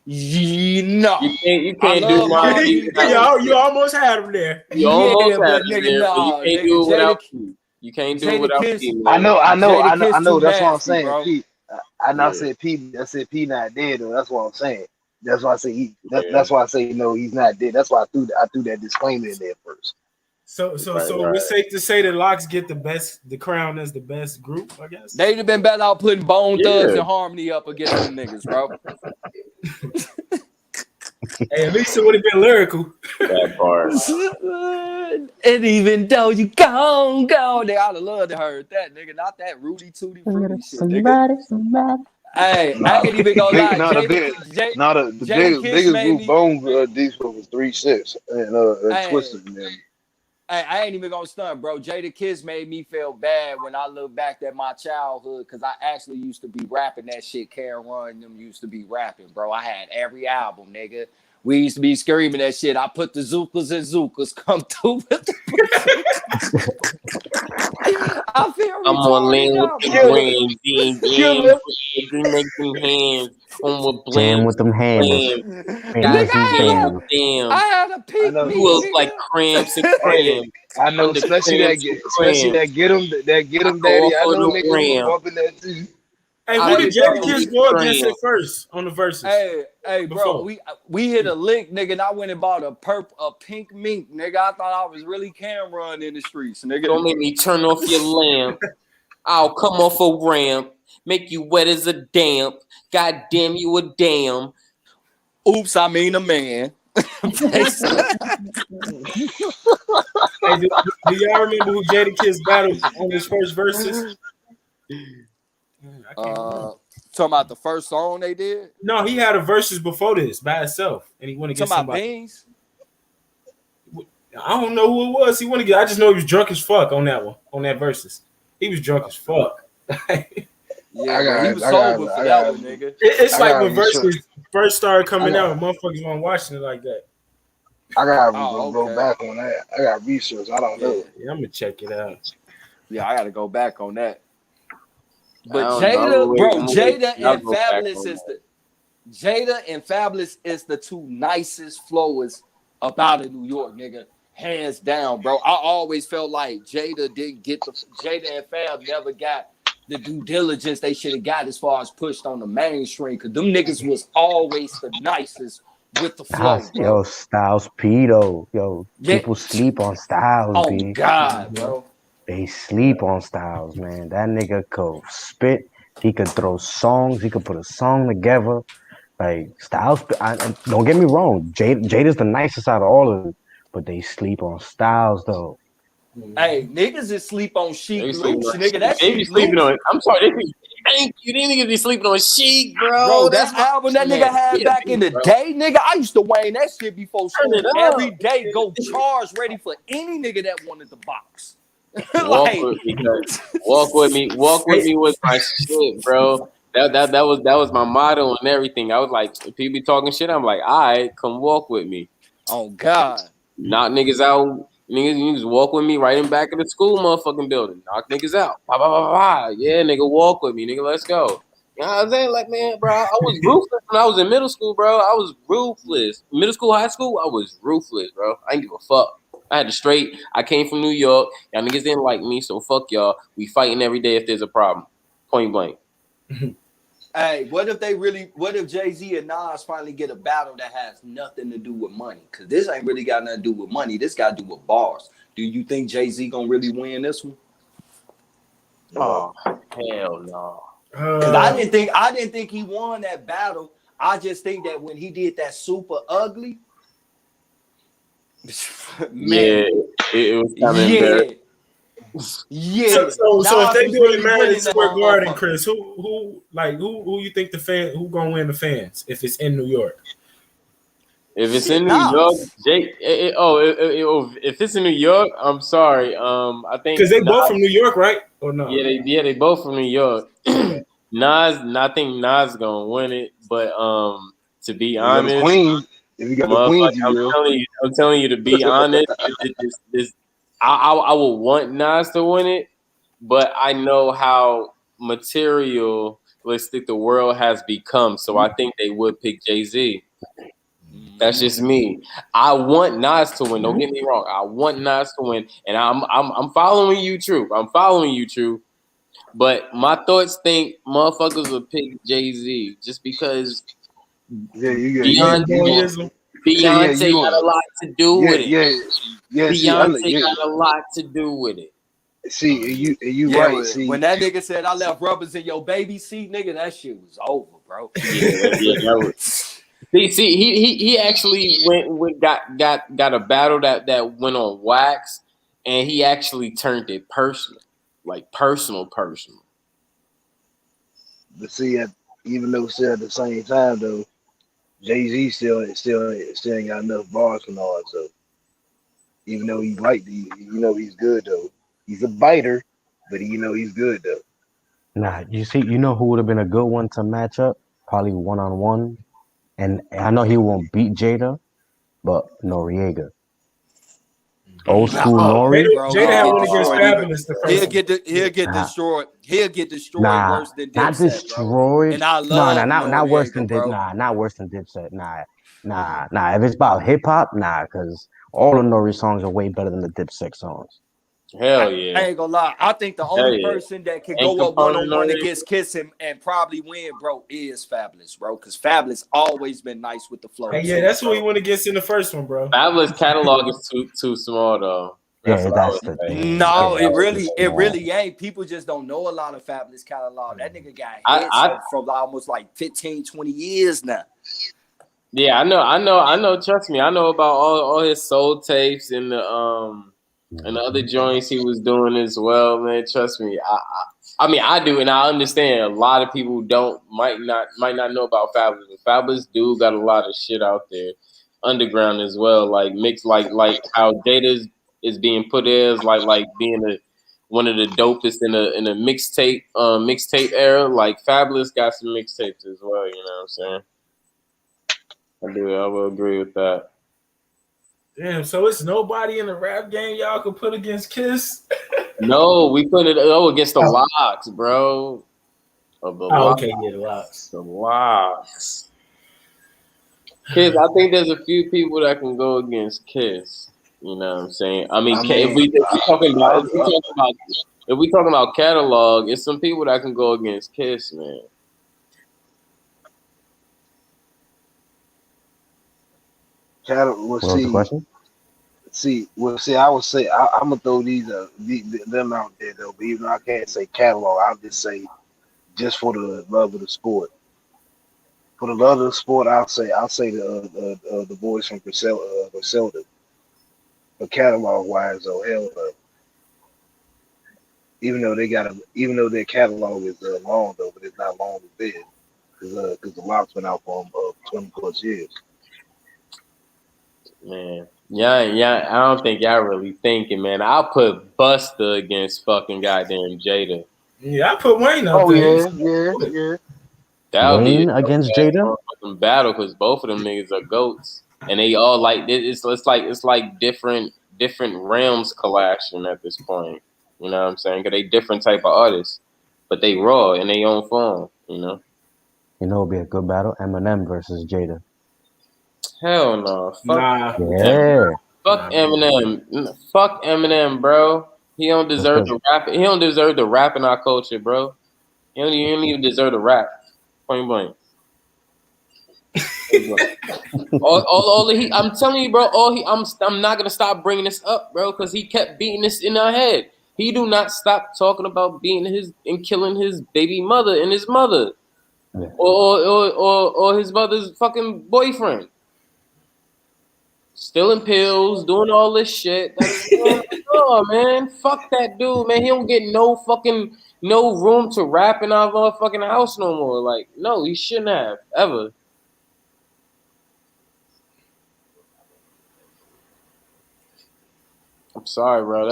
Speaker 14: No,
Speaker 1: you can't do Mobb Deep.
Speaker 5: You almost had him there.
Speaker 1: You almost had him
Speaker 14: nigga,
Speaker 1: there, but you can't do it without me. You can't do it without me.
Speaker 13: I know. That's what I'm
Speaker 14: nasty,
Speaker 13: saying.
Speaker 14: bro.
Speaker 13: Pete, I said P not dead though. That's what I'm saying. That's why I say that's why I say no, he's not dead. That's why I threw that disclaimer in there first.
Speaker 5: So it's safe to say that Locks get the crown as the best group, I guess.
Speaker 14: They'd have been better out putting Bone Thugs and Harmony up against them niggas, bro.
Speaker 5: Hey, at least it would have been lyrical.
Speaker 1: That part.
Speaker 14: And even though you gone, nigga, I'd have loved to heard that, nigga. Not that Rudy Tooty Fruity shit, nigga.
Speaker 12: Somebody.
Speaker 14: Hey,
Speaker 13: Nah,
Speaker 14: I ain't even gonna lie.
Speaker 13: the
Speaker 14: Kiss
Speaker 13: biggest
Speaker 14: made
Speaker 13: group
Speaker 14: me.
Speaker 13: Bones these was 3-6 and
Speaker 14: Hey,
Speaker 13: Twisted and them.
Speaker 14: I ain't even gonna stunt, bro. Jada Kiss made me feel bad when I look back at my childhood because I actually used to be rapping that shit. Karen and them used to be rapping, bro. I had every album, nigga. We used to be screaming that shit. I put the Zookas and Zookas come through with the I feel
Speaker 1: I'm on
Speaker 14: retarded
Speaker 1: land with
Speaker 14: now,
Speaker 1: the
Speaker 14: bro.
Speaker 1: grand, make them hands, on with
Speaker 12: Jam
Speaker 1: blam,
Speaker 12: with them hammers.
Speaker 1: blam. God
Speaker 12: Fantasy
Speaker 1: damn,
Speaker 12: jammers.
Speaker 1: damn.
Speaker 14: I had a peak
Speaker 13: know.
Speaker 14: me,
Speaker 1: You was
Speaker 14: nigga.
Speaker 1: like cramps and
Speaker 13: Hey,
Speaker 1: cramps.
Speaker 13: I know,
Speaker 1: From the cramps to
Speaker 13: especially
Speaker 1: cramps.
Speaker 13: that get
Speaker 1: I
Speaker 13: 'em,
Speaker 1: go
Speaker 13: daddy.
Speaker 1: off
Speaker 13: I
Speaker 1: of
Speaker 13: know
Speaker 1: the
Speaker 13: niggas was
Speaker 1: ram.
Speaker 13: bumping that too.
Speaker 5: Hey, who
Speaker 1: I
Speaker 5: did
Speaker 1: just
Speaker 5: Jada
Speaker 1: don't
Speaker 5: Kiss
Speaker 1: need
Speaker 5: go against
Speaker 1: cramps.
Speaker 5: at first on the verses?
Speaker 14: Hey, bro,
Speaker 5: Before.
Speaker 14: we hit a lick, nigga, and I went and bought a pink mink, nigga. I thought I was really Cameron in the streets, nigga.
Speaker 1: Don't make me turn off your lamp. I'll come off a ramp, make you wet as a damp. God damn you a damn.
Speaker 14: Oops, I mean a man.
Speaker 5: Hey, do y'all remember who Jada Kiss battled on his first verses?
Speaker 14: Talking about the first song they did?
Speaker 5: No, he had a verses before this by himself, and he went against
Speaker 14: Talking about
Speaker 5: somebody.
Speaker 14: Beans?
Speaker 5: I don't know who it was. He went against. I just know he was drunk as fuck on that one, on that verses. He was drunk as fuck.
Speaker 14: Yeah, he was sober for that one, nigga.
Speaker 5: It's like when verses first started coming out, motherfuckers weren't watching it like that.
Speaker 13: I gotta go back on that. I got research. I don't know.
Speaker 5: Yeah, I'm gonna check it out.
Speaker 14: Yeah, I gotta go back on that. But
Speaker 1: I don't know.
Speaker 14: Jada and Fabulous is the two nicest flowers about in New York, nigga. Hands down, bro. I always felt like Jada and Fab never got the due diligence they should have got as far as pushed on the mainstream, because them niggas was always the nicest with the flow, bro.
Speaker 12: Yo, Styles pedo. Yo, people sleep on Styles,
Speaker 14: Oh, God, bro.
Speaker 12: They sleep on Styles, man. That nigga could spit. He could throw songs. He could put a song together. Like, Styles, don't get me wrong. Jada's the nicest out of all of them. But they sleep on Styles, though.
Speaker 14: Hey, niggas is sleep on Sheik Luch, nigga.
Speaker 1: They be sleeping on it. I'm sorry. Thank you. These niggas be sleeping on Sheik, bro.
Speaker 14: That's
Speaker 1: my
Speaker 14: album that nigga had back in the day, nigga. I used to wang that shit before school every day. Go charge ready for any nigga that wanted the box.
Speaker 1: Walk with me was my shit, bro. That was my motto and everything. I was like, if people be talking shit, I'm like, all right, come walk with me.
Speaker 14: Oh God.
Speaker 1: Knock niggas out. Niggas, you just walk with me right in back of the school motherfucking building. Knock niggas out. Bah, bah, bah, bah. Yeah, nigga, walk with me. Nigga, let's go. You know what I'm saying? Like, man, bro, I was ruthless when I was in middle school, bro. I was ruthless. Middle school, high school, I was ruthless, bro. I didn't give a fuck. I had to straight. I came from New York. Y'all niggas didn't like me, so fuck y'all. We fighting every day if there's a problem. Point blank.
Speaker 14: Hey, what if Jay-Z and Nas finally get a battle that has nothing to do with money? Because this ain't really got nothing to do with money. This got to do with bars. Do you think Jay-Z gonna really win this one?
Speaker 1: Oh, hell no.
Speaker 14: Because I didn't think he won that battle. I just think that when he did that Super Ugly, man,
Speaker 1: it was kind of embarrassing.
Speaker 14: Yeah.
Speaker 5: So if they do it in Madison Square Garden,
Speaker 14: motherfucker.
Speaker 5: Chris, who you think who gonna win the fans if it's in New York?
Speaker 1: If it's in New York, if it's in New York, I'm sorry. I think
Speaker 5: because they both from New York, right? Or no?
Speaker 1: Yeah, they both from New York. Nas, I think Nas gonna win it, but to be honest,
Speaker 13: if you got the Queens,
Speaker 1: I'm telling you to be honest, I would want Nas to win it, but I know how materialistic the world has become, so I think they would pick Jay-Z. That's just me. I want Nas to win. Don't get me wrong. I want Nas to win, and I'm following you, True. I'm following you, True. But my thoughts think motherfuckers would pick Jay-Z just because Beyonce got a lot to do with it. Beyonce got a lot to do with it.
Speaker 13: See, you right. See,
Speaker 14: when that nigga said I left rubbers in your baby seat, nigga, that shit was over, bro.
Speaker 1: Yeah, that was. He actually got a battle that went on wax, and he actually turned it personal, like personal.
Speaker 13: But see, even though still at the same time though, Jay-Z still ain't got enough bars and all. So even though he's like he's good though. He's a biter, but he's good though.
Speaker 12: Nah, you know who would have been a good one to match up? Probably 1-on-1. And I know he won't beat Jada, but Noriega. Old school Nori.
Speaker 5: Jada had one against Fabulous the first
Speaker 14: He'll get destroyed. He'll get destroyed
Speaker 12: Nah,
Speaker 14: worse than
Speaker 12: not
Speaker 14: Dipset,
Speaker 12: destroyed.
Speaker 14: bro. And I
Speaker 12: No,
Speaker 14: love
Speaker 12: not worse
Speaker 14: Noriega,
Speaker 12: than
Speaker 14: bro.
Speaker 12: not worse than Dipset. Nah. If it's about hip hop, because all the Nori songs are way better than the Dipset songs.
Speaker 1: Hell yeah.
Speaker 14: I ain't gonna lie. I think the only person that could go up one-on-one against Kiss and probably win, bro, is Fabulous, bro. Because Fabulous always been nice with the flow.
Speaker 5: Hey, yeah, that's who he went against in the first one, bro.
Speaker 1: Fabulous catalog is too small though.
Speaker 12: That's the thing.
Speaker 14: No, it really ain't. People just don't know a lot of Fabulous catalog. That nigga got hits from almost like 15, 20 years now.
Speaker 1: Yeah, I know. Trust me, I know about all his soul tapes and the other joints he was doing as well, man. Trust me, I mean I do, and I understand a lot of people might not know about Fabulous. But Fabulous dude got a lot of shit out there, underground as well, like mixed like how Jada is being put as like being one of the dopest in a mixtape era. Like Fabulous got some mixtapes as well. You know what I'm saying? I will agree with that.
Speaker 5: Damn, so it's nobody in the rap game y'all could put against Kiss?
Speaker 1: No, we put it against the Locks, bro.
Speaker 5: Okay, yeah, the Locks.
Speaker 1: The Locks. Kiss, I think there's a few people that can go against Kiss. You know what I'm saying? I mean, if we talking about catalog, it's some people that can go against Kiss, man.
Speaker 13: We'll
Speaker 12: What was the question?
Speaker 13: I would say I'm gonna throw them out there though. But even though I can't say catalog, I'll just say just for the love of the sport. For the love of the sport, I'll say the boys from Griselda. But catalog wise, though, hell no. Even though their catalog is long though, but it's not long as theirs because the Locks been out for 20 plus years.
Speaker 1: Man, yeah, I don't think y'all really thinking, man. I'll put Busta against fucking goddamn Jada.
Speaker 5: Yeah, I put Wayne up there.
Speaker 13: Yeah.
Speaker 1: That would be
Speaker 12: against Jada
Speaker 1: battle because both of them niggas are goats, and they all like it's like different realms collashing at this point. You know what I'm saying? Because they different type of artists, but they raw in their own form. You know.
Speaker 12: You know, it'd be a good battle. Eminem versus Jada.
Speaker 1: Hell no. Fuck
Speaker 12: Eminem.
Speaker 1: Fuck Eminem, bro. He don't deserve to rap. He don't deserve to rap in our culture, bro. He don't even deserve to rap. Point blank. I'm telling you, bro. I'm not gonna stop bringing this up, bro, because he kept beating this in our head. He do not stop talking about beating and killing his baby mother and his mother, or his mother's fucking boyfriend. Stealing pills, doing all this shit. Oh man, fuck that dude, man. He don't get no room to rap in our motherfucking house no more. Like, no, he shouldn't have ever. I'm sorry, bro.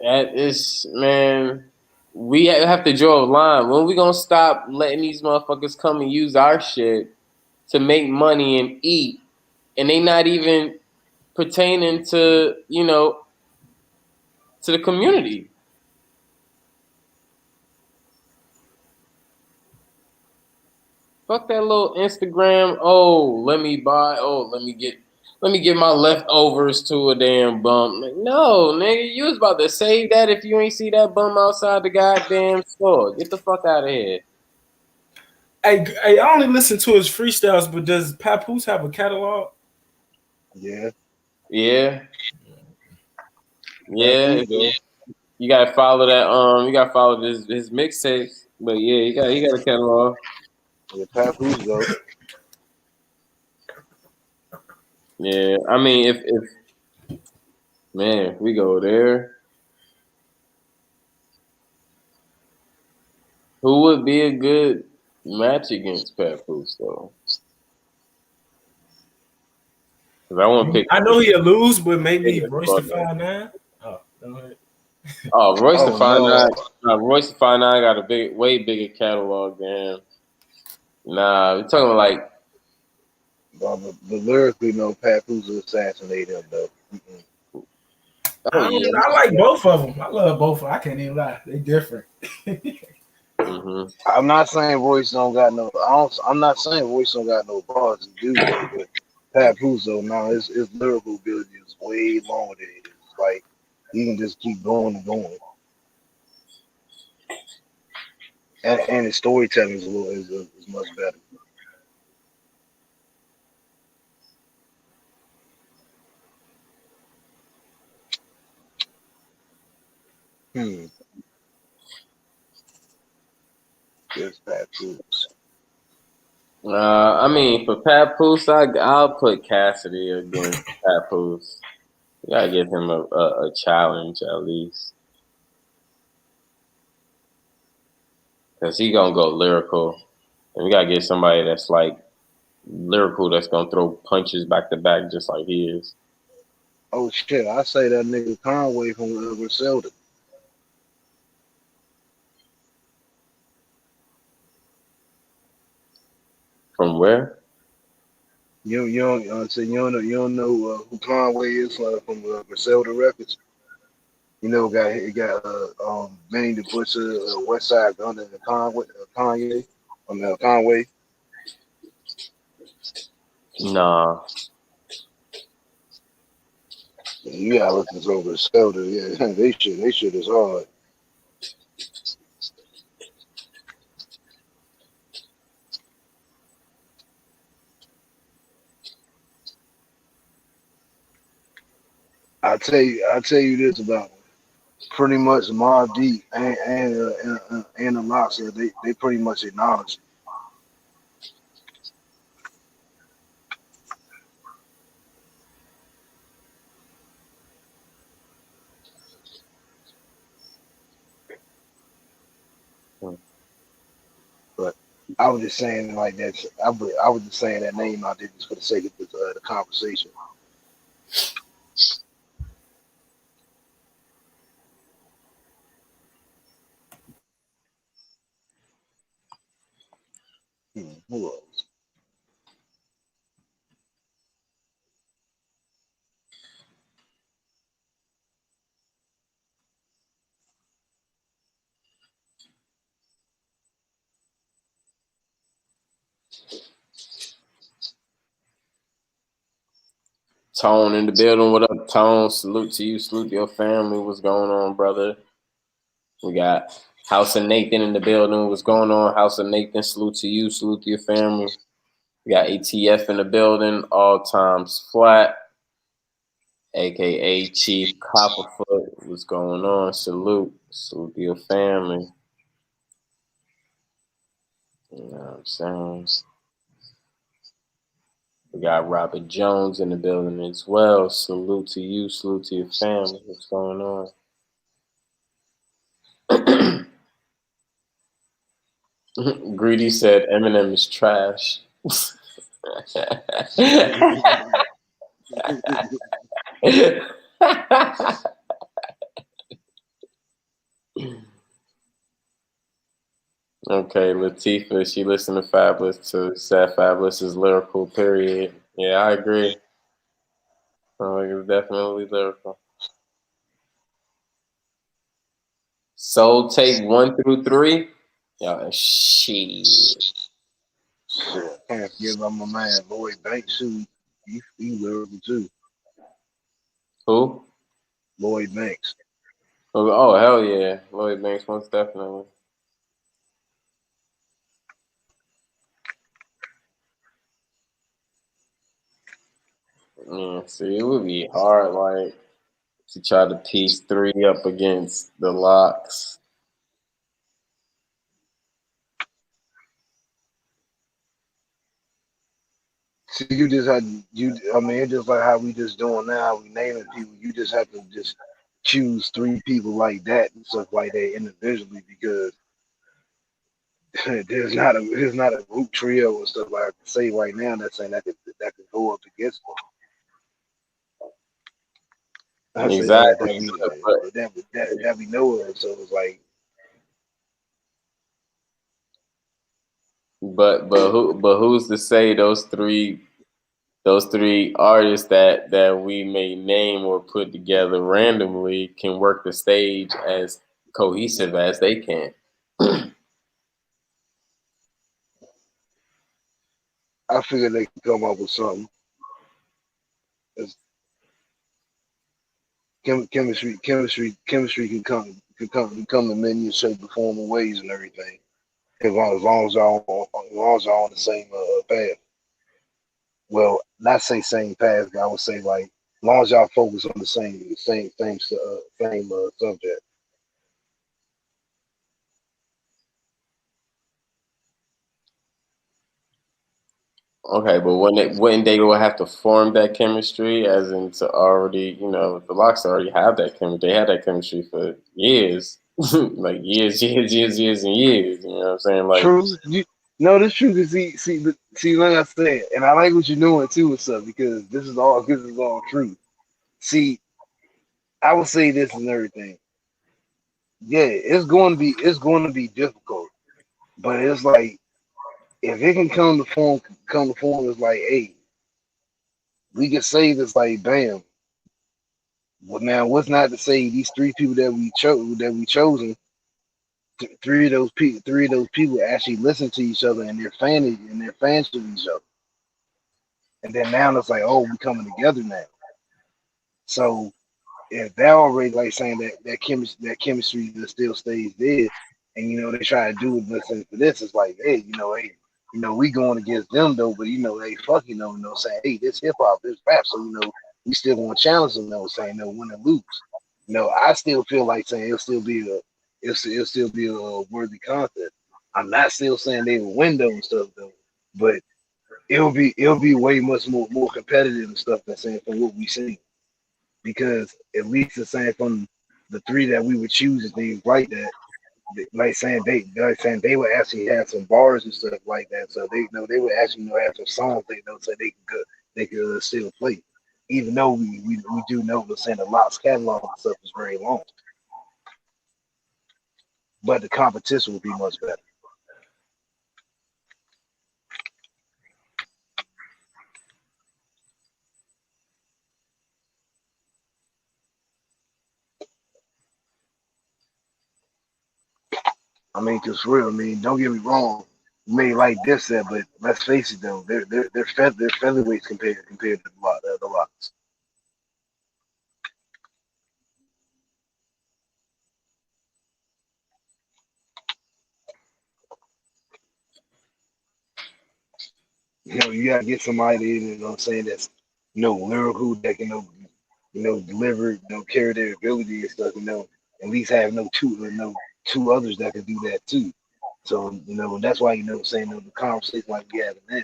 Speaker 1: That is, man. We have to draw a line. When we gonna stop letting these motherfuckers come and use our shit to make money and eat, and they not even pertaining to, to the community? Fuck that little Instagram. Let me get my leftovers to a damn bum. Like, no, nigga, you was about to save that if you ain't see that bum outside the goddamn store. Get the fuck out of here.
Speaker 5: I only listen to his freestyles, but does Papoose have a catalog?
Speaker 13: Yeah.
Speaker 1: You gotta follow that. You gotta follow his mixtapes. But yeah, he got a catalog.
Speaker 13: Yeah, Papoose though.
Speaker 1: Yeah, I mean, if man, we go there. Who would be a good match against Papoose though? Because I want to pick.
Speaker 5: I know he'll lose, but maybe Royce the
Speaker 1: Brother.
Speaker 5: 5'9". Oh, go ahead.
Speaker 1: Oh, Royce the
Speaker 13: Oh
Speaker 1: 5'9".
Speaker 13: no.
Speaker 1: Royce the 5'9" got a way bigger catalog than him. Nah, we're talking about like.
Speaker 13: But lyrically, no, Papoose will assassinate him though.
Speaker 1: Oh yeah.
Speaker 5: I like both of them. I love both. I can't even lie. They different.
Speaker 1: Mm-hmm.
Speaker 13: I'm not saying Royce don't got no. I'm not saying Royce don't got no bars to do though. But Papoose though, now his lyrical ability is way longer than it is. Like he can just keep going and going, and his storytelling is much better. Hmm. Just Papoose.
Speaker 1: I mean, for Papoose, I'll put Cassidy against Papoose. You gotta give him a challenge at least, cause he gonna go lyrical, and we gotta get somebody that's like lyrical, that's gonna throw punches back to back just like he is.
Speaker 13: Oh shit! I say that nigga Conway from Griselda.
Speaker 1: From where?
Speaker 13: You don't know who Conway is from Griselda Records. You know, Benny the Butcher, West Side Gunner, and Kanye from Conway.
Speaker 1: Nah.
Speaker 13: You gotta listen to Griselda. Yeah, they shit is hard. I tell you this about pretty much Mobb Deep and the Locks. Yeah, they pretty much acknowledge it. But I was just saying like that. I was just saying that name out there just for the sake of the conversation. Who else?
Speaker 1: Tone in the building. What up, Tone? Salute to you. Salute to your family. What's going on, brother? We got House of Nathan in the building. What's going on, House of Nathan? Salute to you. Salute to your family. We got ATF in the building. All times flat, aka Chief Copperfoot. What's going on? Salute. Salute to your family. You know what I'm saying? We got Robert Jones in the building as well. Salute to you. Salute to your family. What's going on? Greedy said Eminem is trash. Okay, Latifah, she listened to Fabulous too. Said Fabulous is lyrical, period. Yeah, I agree. It's definitely lyrical. Soul Tape 1 through 3. Y'all, shit.
Speaker 13: Shit, I can't forget about my man Lloyd Banks too. He lyrical too.
Speaker 1: Who?
Speaker 13: Lloyd Banks.
Speaker 1: Oh, hell yeah. Lloyd Banks, most definitely. Yeah, see, it would be hard, like, to try to piece 3 up against the Locks.
Speaker 13: See, you just had I mean, it's just like how we just doing now. We naming people. You just have to just choose 3 people like that and stuff like that individually because there's not a group trio and stuff like I can say right now that's saying that could go up against them. I say
Speaker 1: Exactly.
Speaker 13: that we know of. So it's like,
Speaker 1: but who's to say those three artists that we may name or put together randomly can work the stage as cohesive as they can?
Speaker 13: I figure they can come up with something. Chemistry can come in many shape, form, and ways and everything. As long as y'all on the same path. Well, not say same path. I would say like, as long as y'all focus on the same subject.
Speaker 1: Okay, but wouldn't they will have to form that chemistry, as in to already, the Locks already have that chemistry. They had that chemistry for years, like years, and years. You know what I'm saying? Like,
Speaker 13: True. No, this true. Cause see, like I said, and I like what you're doing too and stuff because this is all true. See, I would say this and everything. Yeah, it's going to be difficult, but it's like if it can come to form, it's like, hey, we can say this like, bam. Well, now what's not to say these 3 people that we chosen, 3 of those people actually listen to each other and they're fans of each other. And then now it's like, oh, we coming together now. So if they're already like saying that chemistry just still stays there, and they try to do it, listen for this, it's like, hey, we going against them though, but hey, fuck, saying, hey, this hip hop, this rap, so we still gonna challenge them, saying no, win or lose. I still feel like saying it'll still be a worthy contest. I'm not still saying they will win though and stuff though, but it'll be way much more competitive and stuff than saying from what we see. Because at least it's saying from the 3 that we would choose and things like that, like saying they would actually have some bars and stuff like that. So they would actually have some songs so they could still play. Even though we do know the saying the Locks catalog and stuff is very long. But the competition would be much better. I mean, cause for real, I mean, don't get me wrong, you may like this set, but let's face it though, they're featherweights compared to the Locks. You gotta get somebody, saying that's lyrical that can deliver, carry their ability and stuff, at least have two others that can do that too. So, that's why saying the conversation like we having now.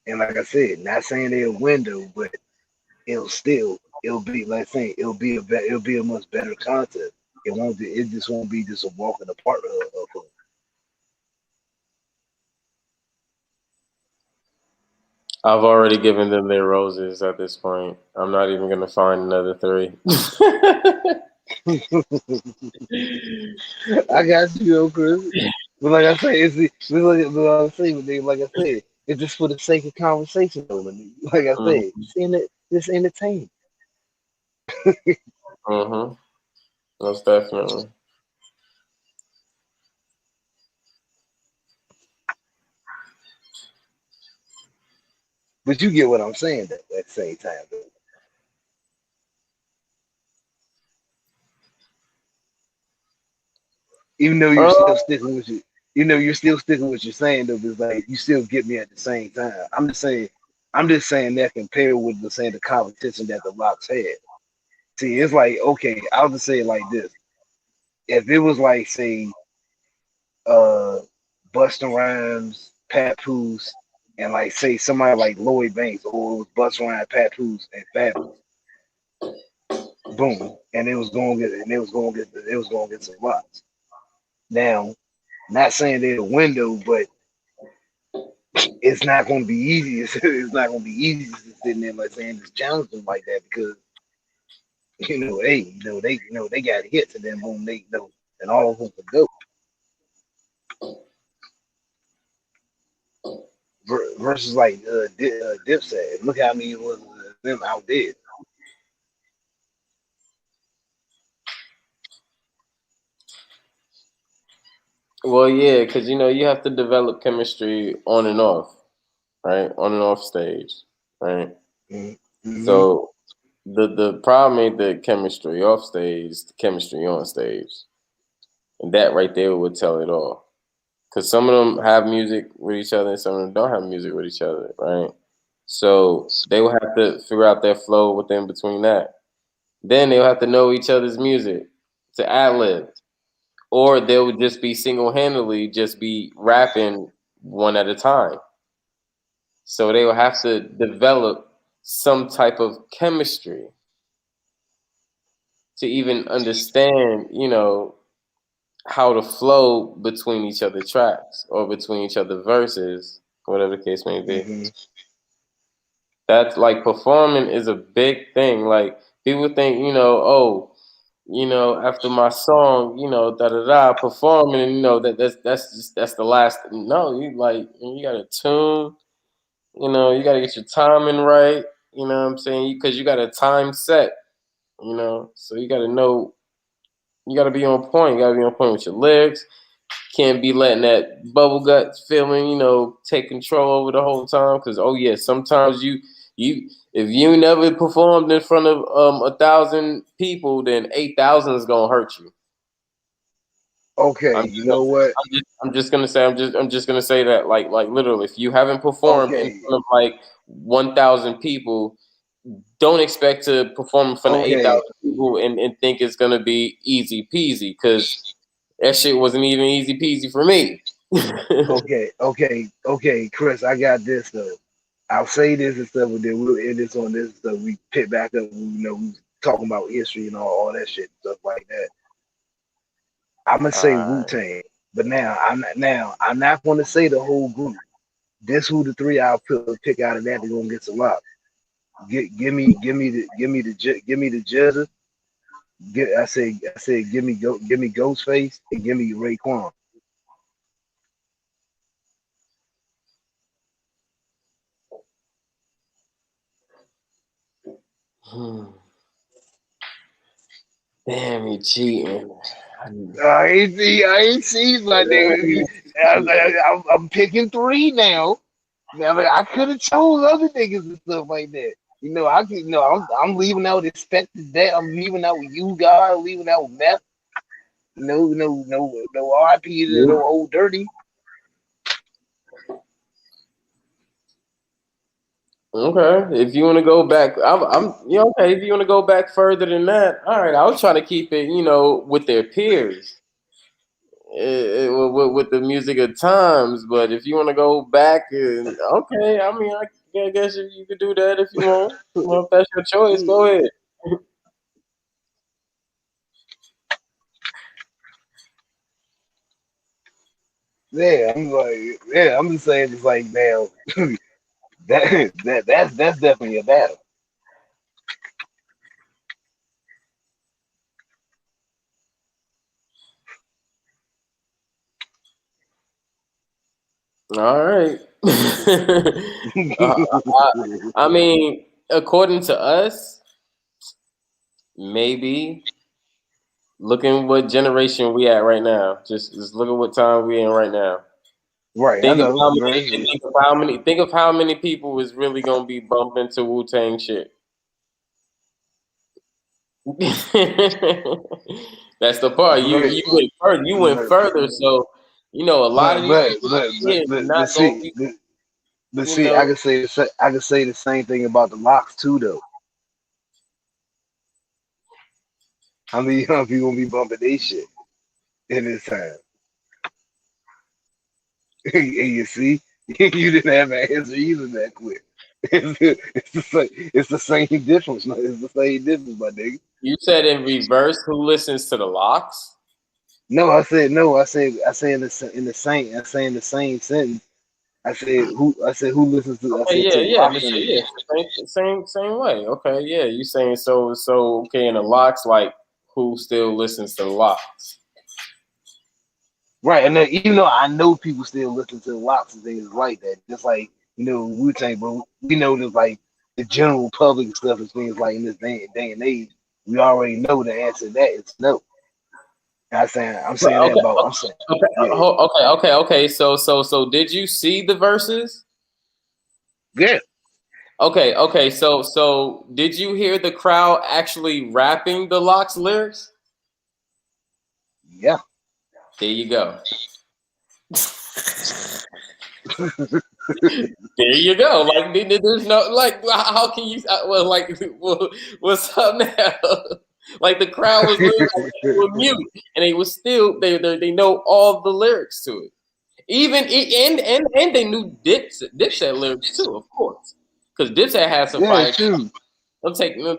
Speaker 13: And like I said, not saying they'll win though, but it'll be like saying it'll be a much better contest. It just won't be just a walk in the park of
Speaker 1: I've already given them their roses at this point. I'm not even gonna find another 3.
Speaker 13: I got you, Chris. But like I say, it's just for the sake of conversation. Like I said, it's entertaining.
Speaker 1: Most definitely.
Speaker 13: But you get what I'm saying at the same time, though. Even though you're still sticking with you, you're still sticking with what you're saying though, but like you still get me at the same time. I'm just saying that compared with the competition that the Locks had. See, it's like, okay, I'll just say it like this. If it was like, say, Busta Rhymes, Papoose and like say somebody like Lloyd Banks or it was Bus Rhymes, Papoose, and Fabulous. Boom, and it was going to get, some rocks. Now, not saying they're the window, but it's not going to be easy. It's not going to be easy to sit there like saying just challenge them like that because they got hits and then boom, and all of them could go. Versus like Dipset. Look how many was them outdid.
Speaker 1: Well, yeah, because you have to develop chemistry on and off, right? On and off stage, right?
Speaker 13: Mm-hmm.
Speaker 1: So the problem ain't the chemistry off stage, the chemistry on stage, and that right there would tell it all. Because some of them have music with each other, and some of them don't have music with each other, right? So they will have to figure out their flow within between that. Then they'll have to know each other's music to ad lib, or they'll just be single handedly just be rapping one at a time. So they will have to develop some type of chemistry to even understand, how to flow between each other tracks or between each other verses, whatever the case may be.
Speaker 13: Mm-hmm.
Speaker 1: That's like performing is a big thing. Like people think, after my song, da da da, performing, that's the last. No, you got to tune. You got to get your timing right. You know what I'm saying? Because you got a time set. So you got to know. You got to be on point. You got to be on point with your lyrics. Can't be letting that bubble gut feeling, take control over the whole time. Because sometimes you if you never performed in front of 1,000 people, then 8,000 is gonna hurt you.
Speaker 13: Okay, what?
Speaker 1: I'm just gonna say that like literally, if you haven't performed in front of like 1,000 people, don't expect to perform in front of 8,000 people and think it's gonna be easy peasy because that shit wasn't even easy peasy for me.
Speaker 13: okay, Chris, I got this though. I'll say this and stuff, but then we'll end this on this stuff. We pick back up, we talking about history and all that shit and stuff like that. I'm gonna say Wu-Tang, but now I'm not gonna say the whole group. This who the three I'll pick out of that they're gonna get some love. Give me the Jizza. I said give me Ghostface and give me Raekwon.
Speaker 1: Damn, you cheating.
Speaker 13: I ain't seen my nigga. I'm picking three now. Now I could have chose other niggas and stuff like that. I'm leaving out Expected That. I'm leaving out you guys. Leaving out Meth. No RP to no Old Dirty.
Speaker 1: Okay, if you want to go back, I'm okay. If you want to go back further than that, all right. I was trying to keep it, with their peers, with the music of times. But if you want to go back, okay, I mean, I guess you could do that if you want. Well, if that's your choice, go ahead.
Speaker 13: I'm just saying, it's like now that's definitely a battle.
Speaker 1: All right. I mean, according to us, maybe. Looking what generation we at right now. Just look at what time we in right now.
Speaker 13: Right.
Speaker 1: Think of how many people is really gonna be bumping to Wu-Tang shit. That's the part. You went further. You went further. So a lot of these people not gonna be.
Speaker 13: But see, I can say the same thing about the Locks too, though. How many young people gonna be bumping their shit in this time? And you see, You didn't have an answer either that quick. It's the same difference. No, it's the same difference, my nigga.
Speaker 1: You said in reverse, who listens to the locks?
Speaker 13: No, I said no. I said in the same. I say in the same sentence. I said who listens to. I
Speaker 1: Okay,
Speaker 13: said to the
Speaker 1: yeah,
Speaker 13: locks in it.
Speaker 1: yeah, same way. Okay, yeah, you saying so okay, in the locks, like who still listens to the locks?
Speaker 13: Right, and then, even though I know people still listen to the locks and things like that, just like Wu Tang, but we know that like the general public and stuff and things like in this day and age, we already know the answer to that is no. I'm saying that about I'm saying
Speaker 1: Okay. So did you see the verses?
Speaker 13: yeah.
Speaker 1: Okay. So did you hear the crowd actually rapping the locks lyrics?
Speaker 13: Yeah.
Speaker 1: There you go. There you go. Like there's no like how can you what's up now? Like the crowd was literally like, mute, and they was still they know all the lyrics to it. Even and they knew Dipset lyrics too, of course, because Dipset has some
Speaker 13: Yeah,
Speaker 1: fire.
Speaker 13: true.
Speaker 1: I'm taking I'm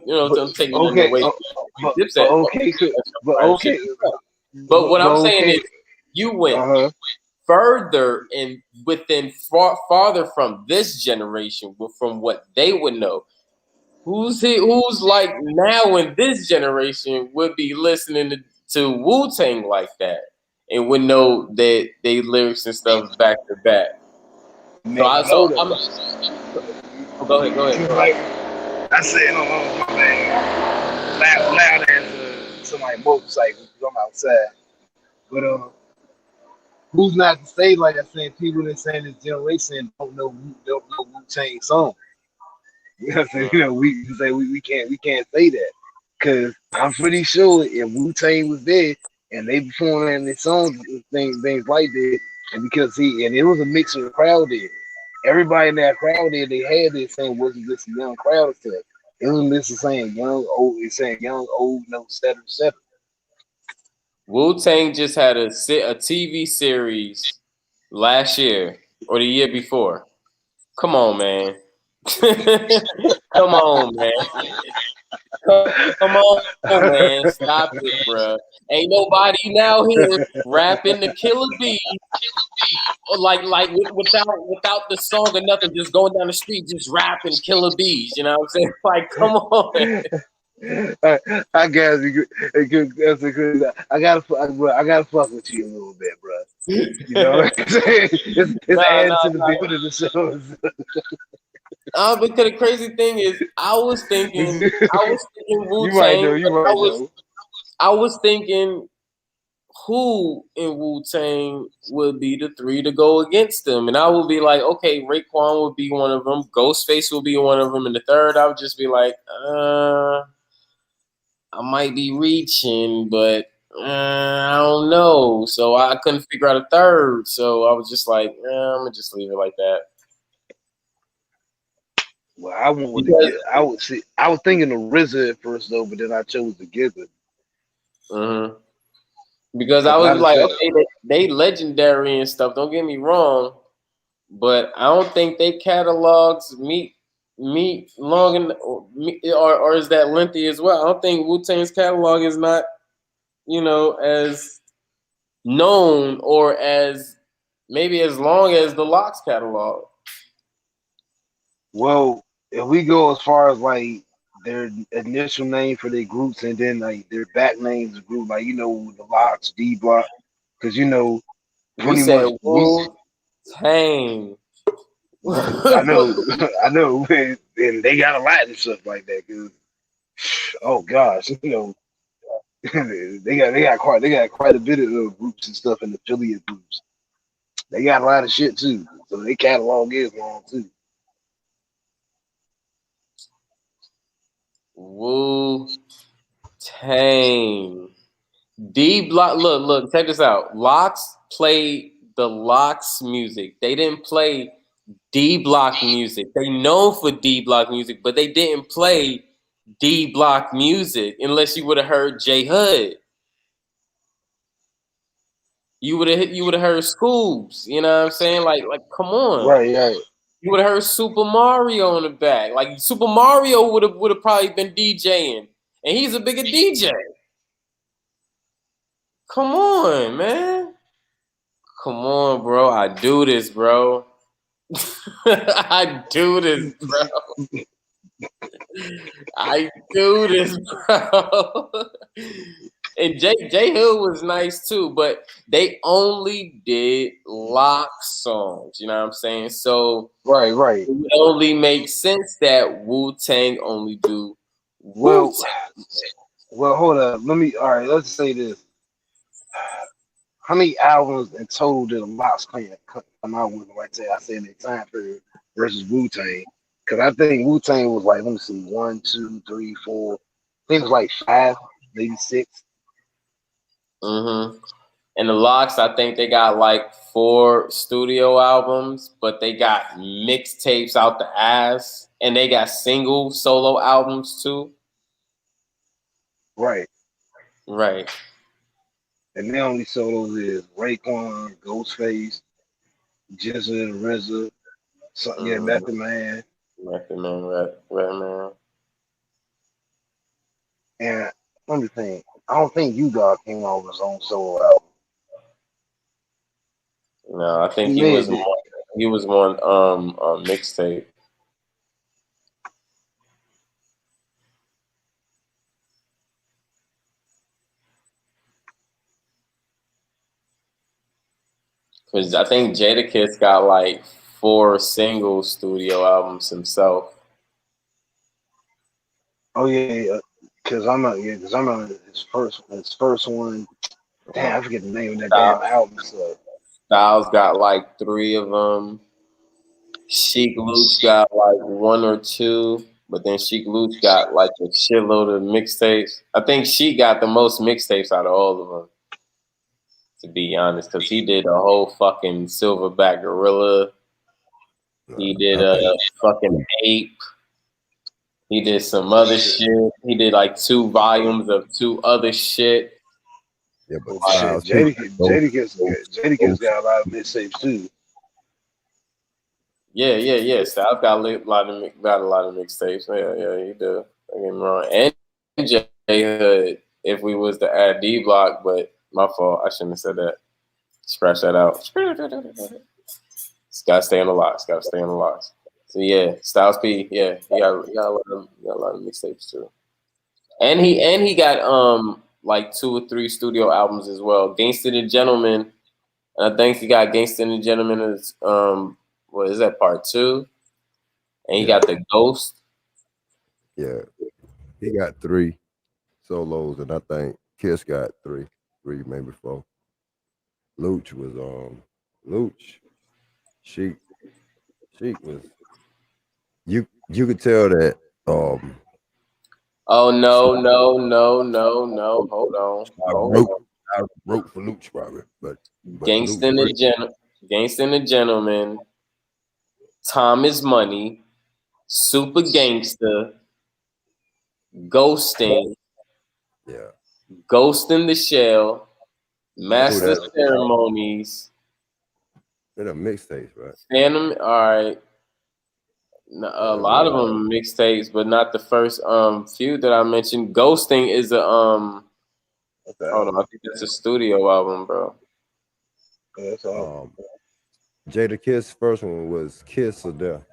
Speaker 1: taking nothing
Speaker 13: Okay,
Speaker 1: away.
Speaker 13: but
Speaker 1: Dipset,
Speaker 13: okay, but
Speaker 1: fire shit.
Speaker 13: okay,
Speaker 1: But what I'm saying
Speaker 13: okay.
Speaker 1: is, you went further and within farther from this generation, from what they would know. Who's like now in this generation would be listening to Wu-Tang like that and would know that they lyrics and stuff back to back.
Speaker 13: Man,
Speaker 1: So
Speaker 13: hold
Speaker 1: I'm
Speaker 13: on.
Speaker 1: go ahead.
Speaker 13: Like I said, my man, loud as somebody motorcycle from outside. But who's not to say, like I said, people that say this generation don't know Wu-Tang song. You know what I'm saying? We say we can't say that. Cause I'm pretty sure if Wu-Tang was there and they performing their songs things like that, and because it was a mix of the crowd there. Everybody in that crowd there, they had this saying wasn't just a young crowd stuff. It wasn't just saying young, old, it's saying young, old, no, etc.
Speaker 1: Wu-Tang just had a TV series last year or the year before. Come on, man. Come on, man. Come on, man. Stop it, bro. Ain't nobody now here rapping the Killer Bees like without the song or nothing, just going down the street, just rapping Killer Bees. You know what I'm saying? Like, come on.
Speaker 13: I guess I gotta fuck with you a little bit, bro. You know what I'm saying? It's adding to the build of the shows.
Speaker 1: Because the crazy thing is, I was thinking Wu-Tang.
Speaker 13: You right though. You right though.
Speaker 1: I was thinking who in Wu-Tang would be the three to go against them, and I would be like, okay, Raekwon would be one of them, Ghostface would be one of them, and the third, I would just be like, I might be reaching, but I don't know. So I couldn't figure out a third. So I was just like, I'm gonna just leave it like that.
Speaker 13: Well, I was thinking of RZA at first though, but then I chose to give it.
Speaker 1: Because I was like, okay, they legendary and stuff. Don't get me wrong, but I don't think they catalogs meet long enough, or is that lengthy as well. I don't think Wu-Tang's catalog is not, as known or as maybe as long as the Locks catalog.
Speaker 13: Well, if we go as far as like their initial name for their groups and then like their back names group, like the Locks, D Block, because pretty much
Speaker 1: Wu-Tang.
Speaker 13: I know, man, and they got a lot of stuff like that. Cause, oh gosh, they got quite a bit of groups and stuff and affiliate groups. They got a lot of shit too, so their catalog is long too.
Speaker 1: Wu-Tang. D Block. Look, check this out. Locks played the Locks music. They didn't play D Block music. They known for D Block music, but they didn't play D Block music unless you would have heard J Hood. You would have heard Scoobs. You know what I'm saying? Like come on.
Speaker 13: Right.
Speaker 1: You would have heard Super Mario in the back. Like Super Mario would have probably been DJing, and he's a bigger DJ. Come on, man. Come on, bro. I do this, bro. I do this, bro. I do this, bro. And J Hill was nice too, but they only did lock songs. You know what I'm saying? So
Speaker 13: Right.
Speaker 1: it would only make sense that Wu-Tang only do
Speaker 13: Well,
Speaker 1: Wu-Tang.
Speaker 13: hold up. Let's say this. How many albums in total did a Lox come out with? Like I say in the time period versus Wu-Tang? Because I think Wu-Tang was like, let me see, 1, 2, 3, 4. I think it was like 5, maybe 6.
Speaker 1: Mm-hmm. And the Lox, I think they got like 4 studio albums, but they got mixtapes out the ass, and they got single solo albums too.
Speaker 13: Right.
Speaker 1: And
Speaker 13: the only solos is Raekwon, Ghostface, Jizza and RZA, Method Man.
Speaker 1: Redman.
Speaker 13: And let me think. I don't think U-God came out with his own solo album.
Speaker 1: No, I think he was one mixtape. Because I think Jadakiss got like 4 single studio albums himself.
Speaker 13: Oh yeah, because I'm not his first one. Damn, I forget the name of that damn album. So.
Speaker 1: Styles got like 3 of them. Sheek Luch got like 1 or 2, but then Sheek Luch got like a shitload of mixtapes. I think Sheek got the most mixtapes out of all of them, to be honest, because he did a whole fucking Silverback Gorilla. He did a fucking Ape. He did some other shit. He did like 2 volumes of 2 other shit.
Speaker 17: Yeah, but
Speaker 13: Jadakiss got a lot of mixtapes too.
Speaker 1: Yeah. Styles got a lot of mixtapes. Yeah, he do. Don't get me wrong. And J Hood, if we was to add D Block, but my fault. I shouldn't have said that. Scratch that out. It's gotta stay on the lots. So yeah, Styles P. Yeah, he got a lot of mixtapes too. And he got like 2 or 3 studio albums as well. Gangsta the Gentleman. And I think he got Gangsta the Gentleman is what is that, part 2? And he got the Ghost.
Speaker 17: Yeah, he got 3 solos, and I think Kiss got 3, maybe 4. Luch was Sheek was you could tell that
Speaker 1: Oh no. Hold on.
Speaker 17: I wrote for Luch probably, but
Speaker 1: Gangsta and the Gentleman, Time is Money, Super Gangsta, Ghosting, Ghost in the Shell, Master Ceremonies.
Speaker 17: They're the mixtapes, right?
Speaker 1: Phantom, all right. A lot of them mixtapes, but not the first few that I mentioned. Ghosting is a hold on, I think that's a studio album, bro.
Speaker 17: Jadakiss' first one was Kiss or Death.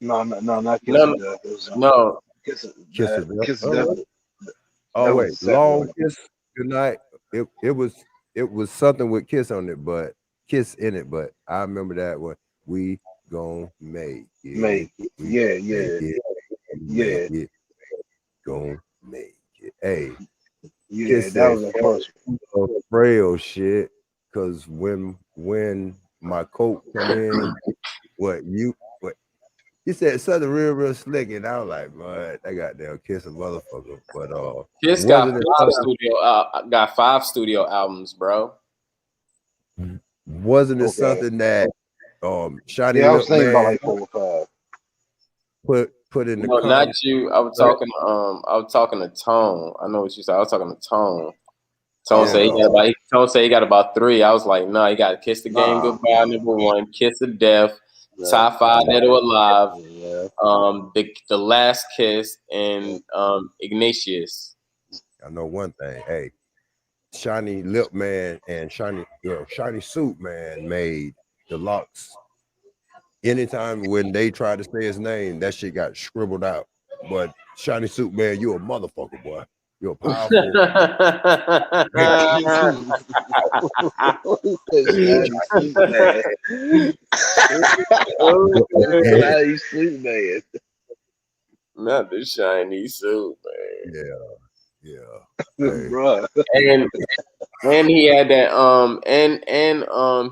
Speaker 13: No, not Kiss or Death.
Speaker 1: No.
Speaker 13: Kiss or
Speaker 17: Death. Oh wait, Long Kiss Goodnight. It was something with Kiss on it, but Kiss in it. But I remember that one. We gon' make it.
Speaker 13: Yeah.
Speaker 17: Gon' make it. Hey.
Speaker 13: Yeah,
Speaker 17: Kiss
Speaker 13: that was the first
Speaker 17: one. Frail shit. Cause when my coat come in, what he said something real slick, and I was like, man, I got damn Kiss a motherfucker. But
Speaker 1: Kiss got 5 studio albums, bro.
Speaker 17: Wasn't it something that Shiny
Speaker 13: I was thinking
Speaker 17: Man
Speaker 13: about like 4 or
Speaker 17: 5. Put in the
Speaker 1: no, not you. I was talking to Tone. I know what you said. I was talking to Tone. Tone say he got about 3. I was like, no, he got to Kiss the Game Goodbye, #1, Kiss of Death, Top 5 Dead or Alive, the Last Kiss, and Ignatius.
Speaker 17: I know one thing. Hey, Shiny Lip Man and Shiny Suit Man made the locks. Anytime when they tried to say his name, that shit got scribbled out. But Shiny Suit Man, you a motherfucker, boy. You're powerful.
Speaker 13: Shiny Suit Man.
Speaker 1: Not the Shiny Suit Man.
Speaker 17: Yeah.
Speaker 13: Hey. Bro.
Speaker 1: And he had that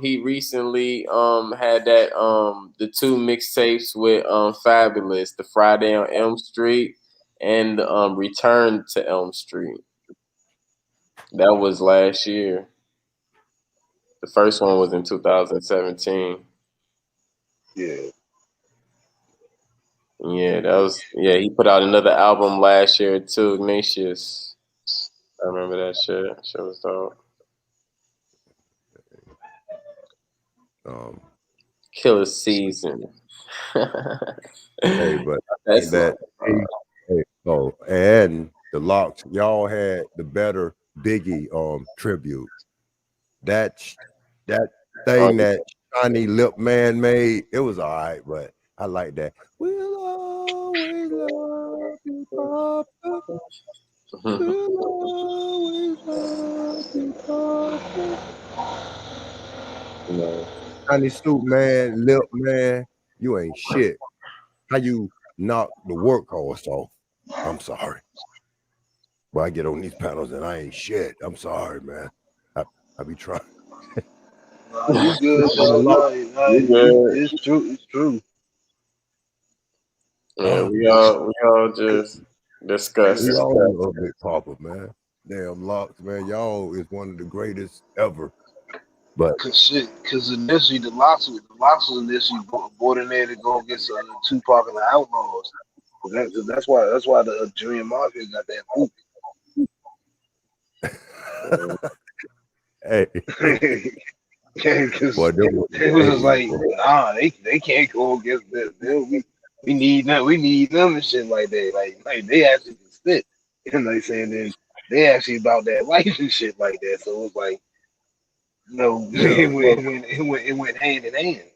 Speaker 1: he recently had that the 2 mixtapes with Fabulous, the Friday on Elm Street and Return to Elm Street. That was last year. The first one was in 2017.
Speaker 13: Yeah.
Speaker 1: Yeah, he put out another album last year too, Ignatius. I remember that shit. That shit was dope. Killer Season.
Speaker 17: Hey, but I think that and the Locks, y'all had the better Biggie tribute. That thing that Shiny Lip Man made, it was all right, but I like that. We'll always love you, Papa. We'll always love you, Papa. Shiny Suit Man, Lip Man, you ain't shit. How you knock the workhorse off? I'm sorry. But I get on these panels and I ain't shit. I'm sorry, man. I be trying.
Speaker 13: You good, dog. It's true. It's true.
Speaker 1: Yeah, we all just discussed.
Speaker 17: We all love Big Papa, man. Damn Locks, man. Y'all is one of the greatest ever. But
Speaker 13: because initially the Locks was initially brought in there to go against Tupac and the Outlaws. That's why the Junior Mafia got that boot.
Speaker 17: Hey.
Speaker 13: Because it was just like, nah, they can't go against this. We need them and shit like that. Like they actually can spit. You know what I'm saying? Then they actually about that life and shit like that. So it was like, it went hand in hand.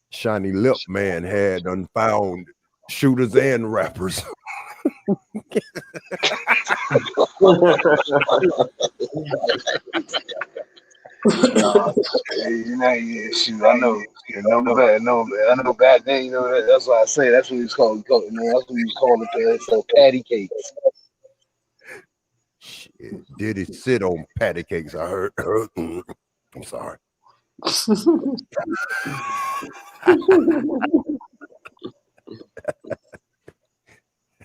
Speaker 17: Shiny Lip Man had unfound shooters and rappers.
Speaker 13: Shoot, I know back then, that's why I say that's what he's called. That's what he's calling it. So patty cakes.
Speaker 17: Shit, did he sit on patty cakes? I heard. I'm sorry.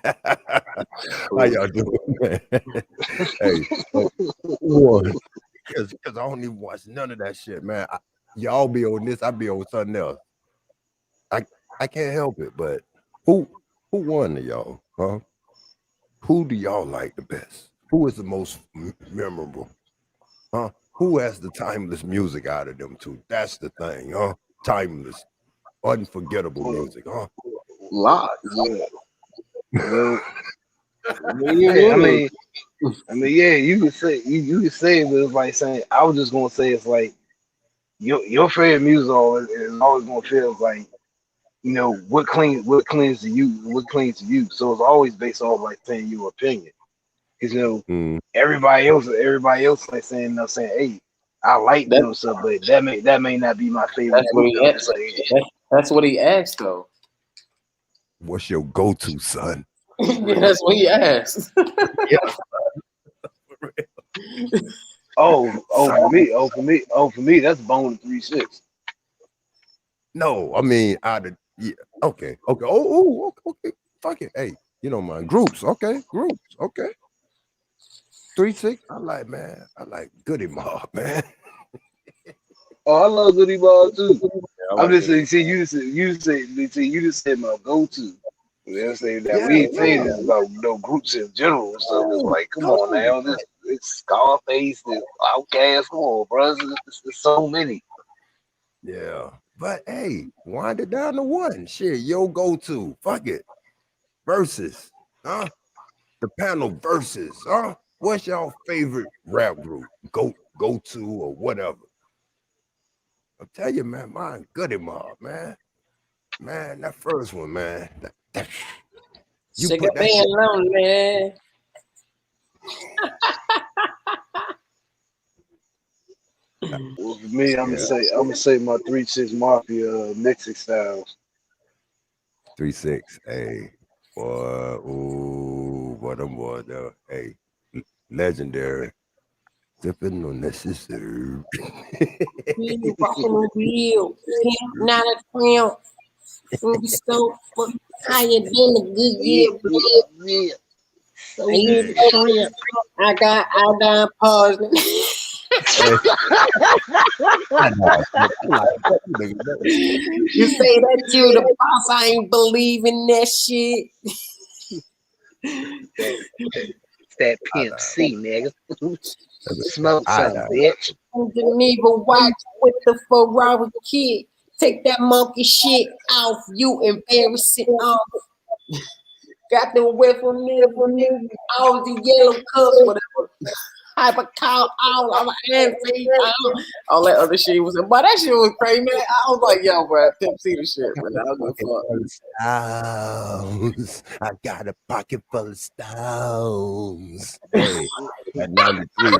Speaker 17: How y'all doing, man? Hey, because I don't even watch none of that shit, man. Y'all be on this, I be on something else. I can't help it, but who won to y'all? Huh? Who do y'all like the best? Who is the most memorable? Huh? Who has the timeless music out of them two? That's the thing, huh? Timeless, unforgettable music, huh?
Speaker 1: Lots.
Speaker 13: Yeah. I mean, yeah, you could say it, but it's like saying I was just gonna say it's like your favorite music is always gonna feel like what cleans to you. So it's always based off like saying your opinion. Because everybody else like saying hey, I like them stuff, but that may not be my favorite.
Speaker 1: That's what he asked though.
Speaker 17: What's your go-to, son?
Speaker 1: That's what he asked.
Speaker 13: For me, that's Bone 3-6.
Speaker 17: No, I mean okay. Oh, okay. Fuck it. Hey, you don't mind groups? Okay, 3-6. I like Goody Mob, man.
Speaker 13: Oh, I love Goody Mob too. I'm just saying. See, you just said my go-to. You know what I'm saying? That we ain't saying this about groups in general and stuff. It's like, come on now, it's Scarface, the Outkast. Come on, bro. There's so many.
Speaker 17: Yeah. But hey, wind it down to one. Shit, yo go-to. Fuck it. Versus. Huh? The panel versus. Huh? What's y'all favorite rap group? Go to or whatever. I'll tell you, man, mine Goody Mob, man. Man, that first one, man. You
Speaker 1: Sick
Speaker 17: put
Speaker 1: of
Speaker 17: that
Speaker 1: being
Speaker 17: shit.
Speaker 1: lonely.
Speaker 13: Well, for me, I'm gonna say my 3-6 Mafia mixing styles.
Speaker 17: 3-6. Hey, boy, ooh, what them boy though. Hey, legendary. Sipping on necessary.
Speaker 10: Real, walking on real. Pimp, not a tramp. So higher than the good year.
Speaker 11: Yeah. So
Speaker 10: And you
Speaker 11: shrimp.
Speaker 10: I got paused. You say that you the boss, I ain't believing that shit.
Speaker 11: That Pimp C, nigga. Smoke some, bitch.
Speaker 10: Geneva watch with the Ferrari kid. Take that monkey shit off you, embarrassing off. Got the whip from me, all the yellow cups, whatever. Hyper call all of my aunties, all that other shit was. But that shit was crazy, man. I was like, yo, bro, Pimp C the shit, man. I was
Speaker 17: Stones. I got a pocket full of stones. Hey, at 93,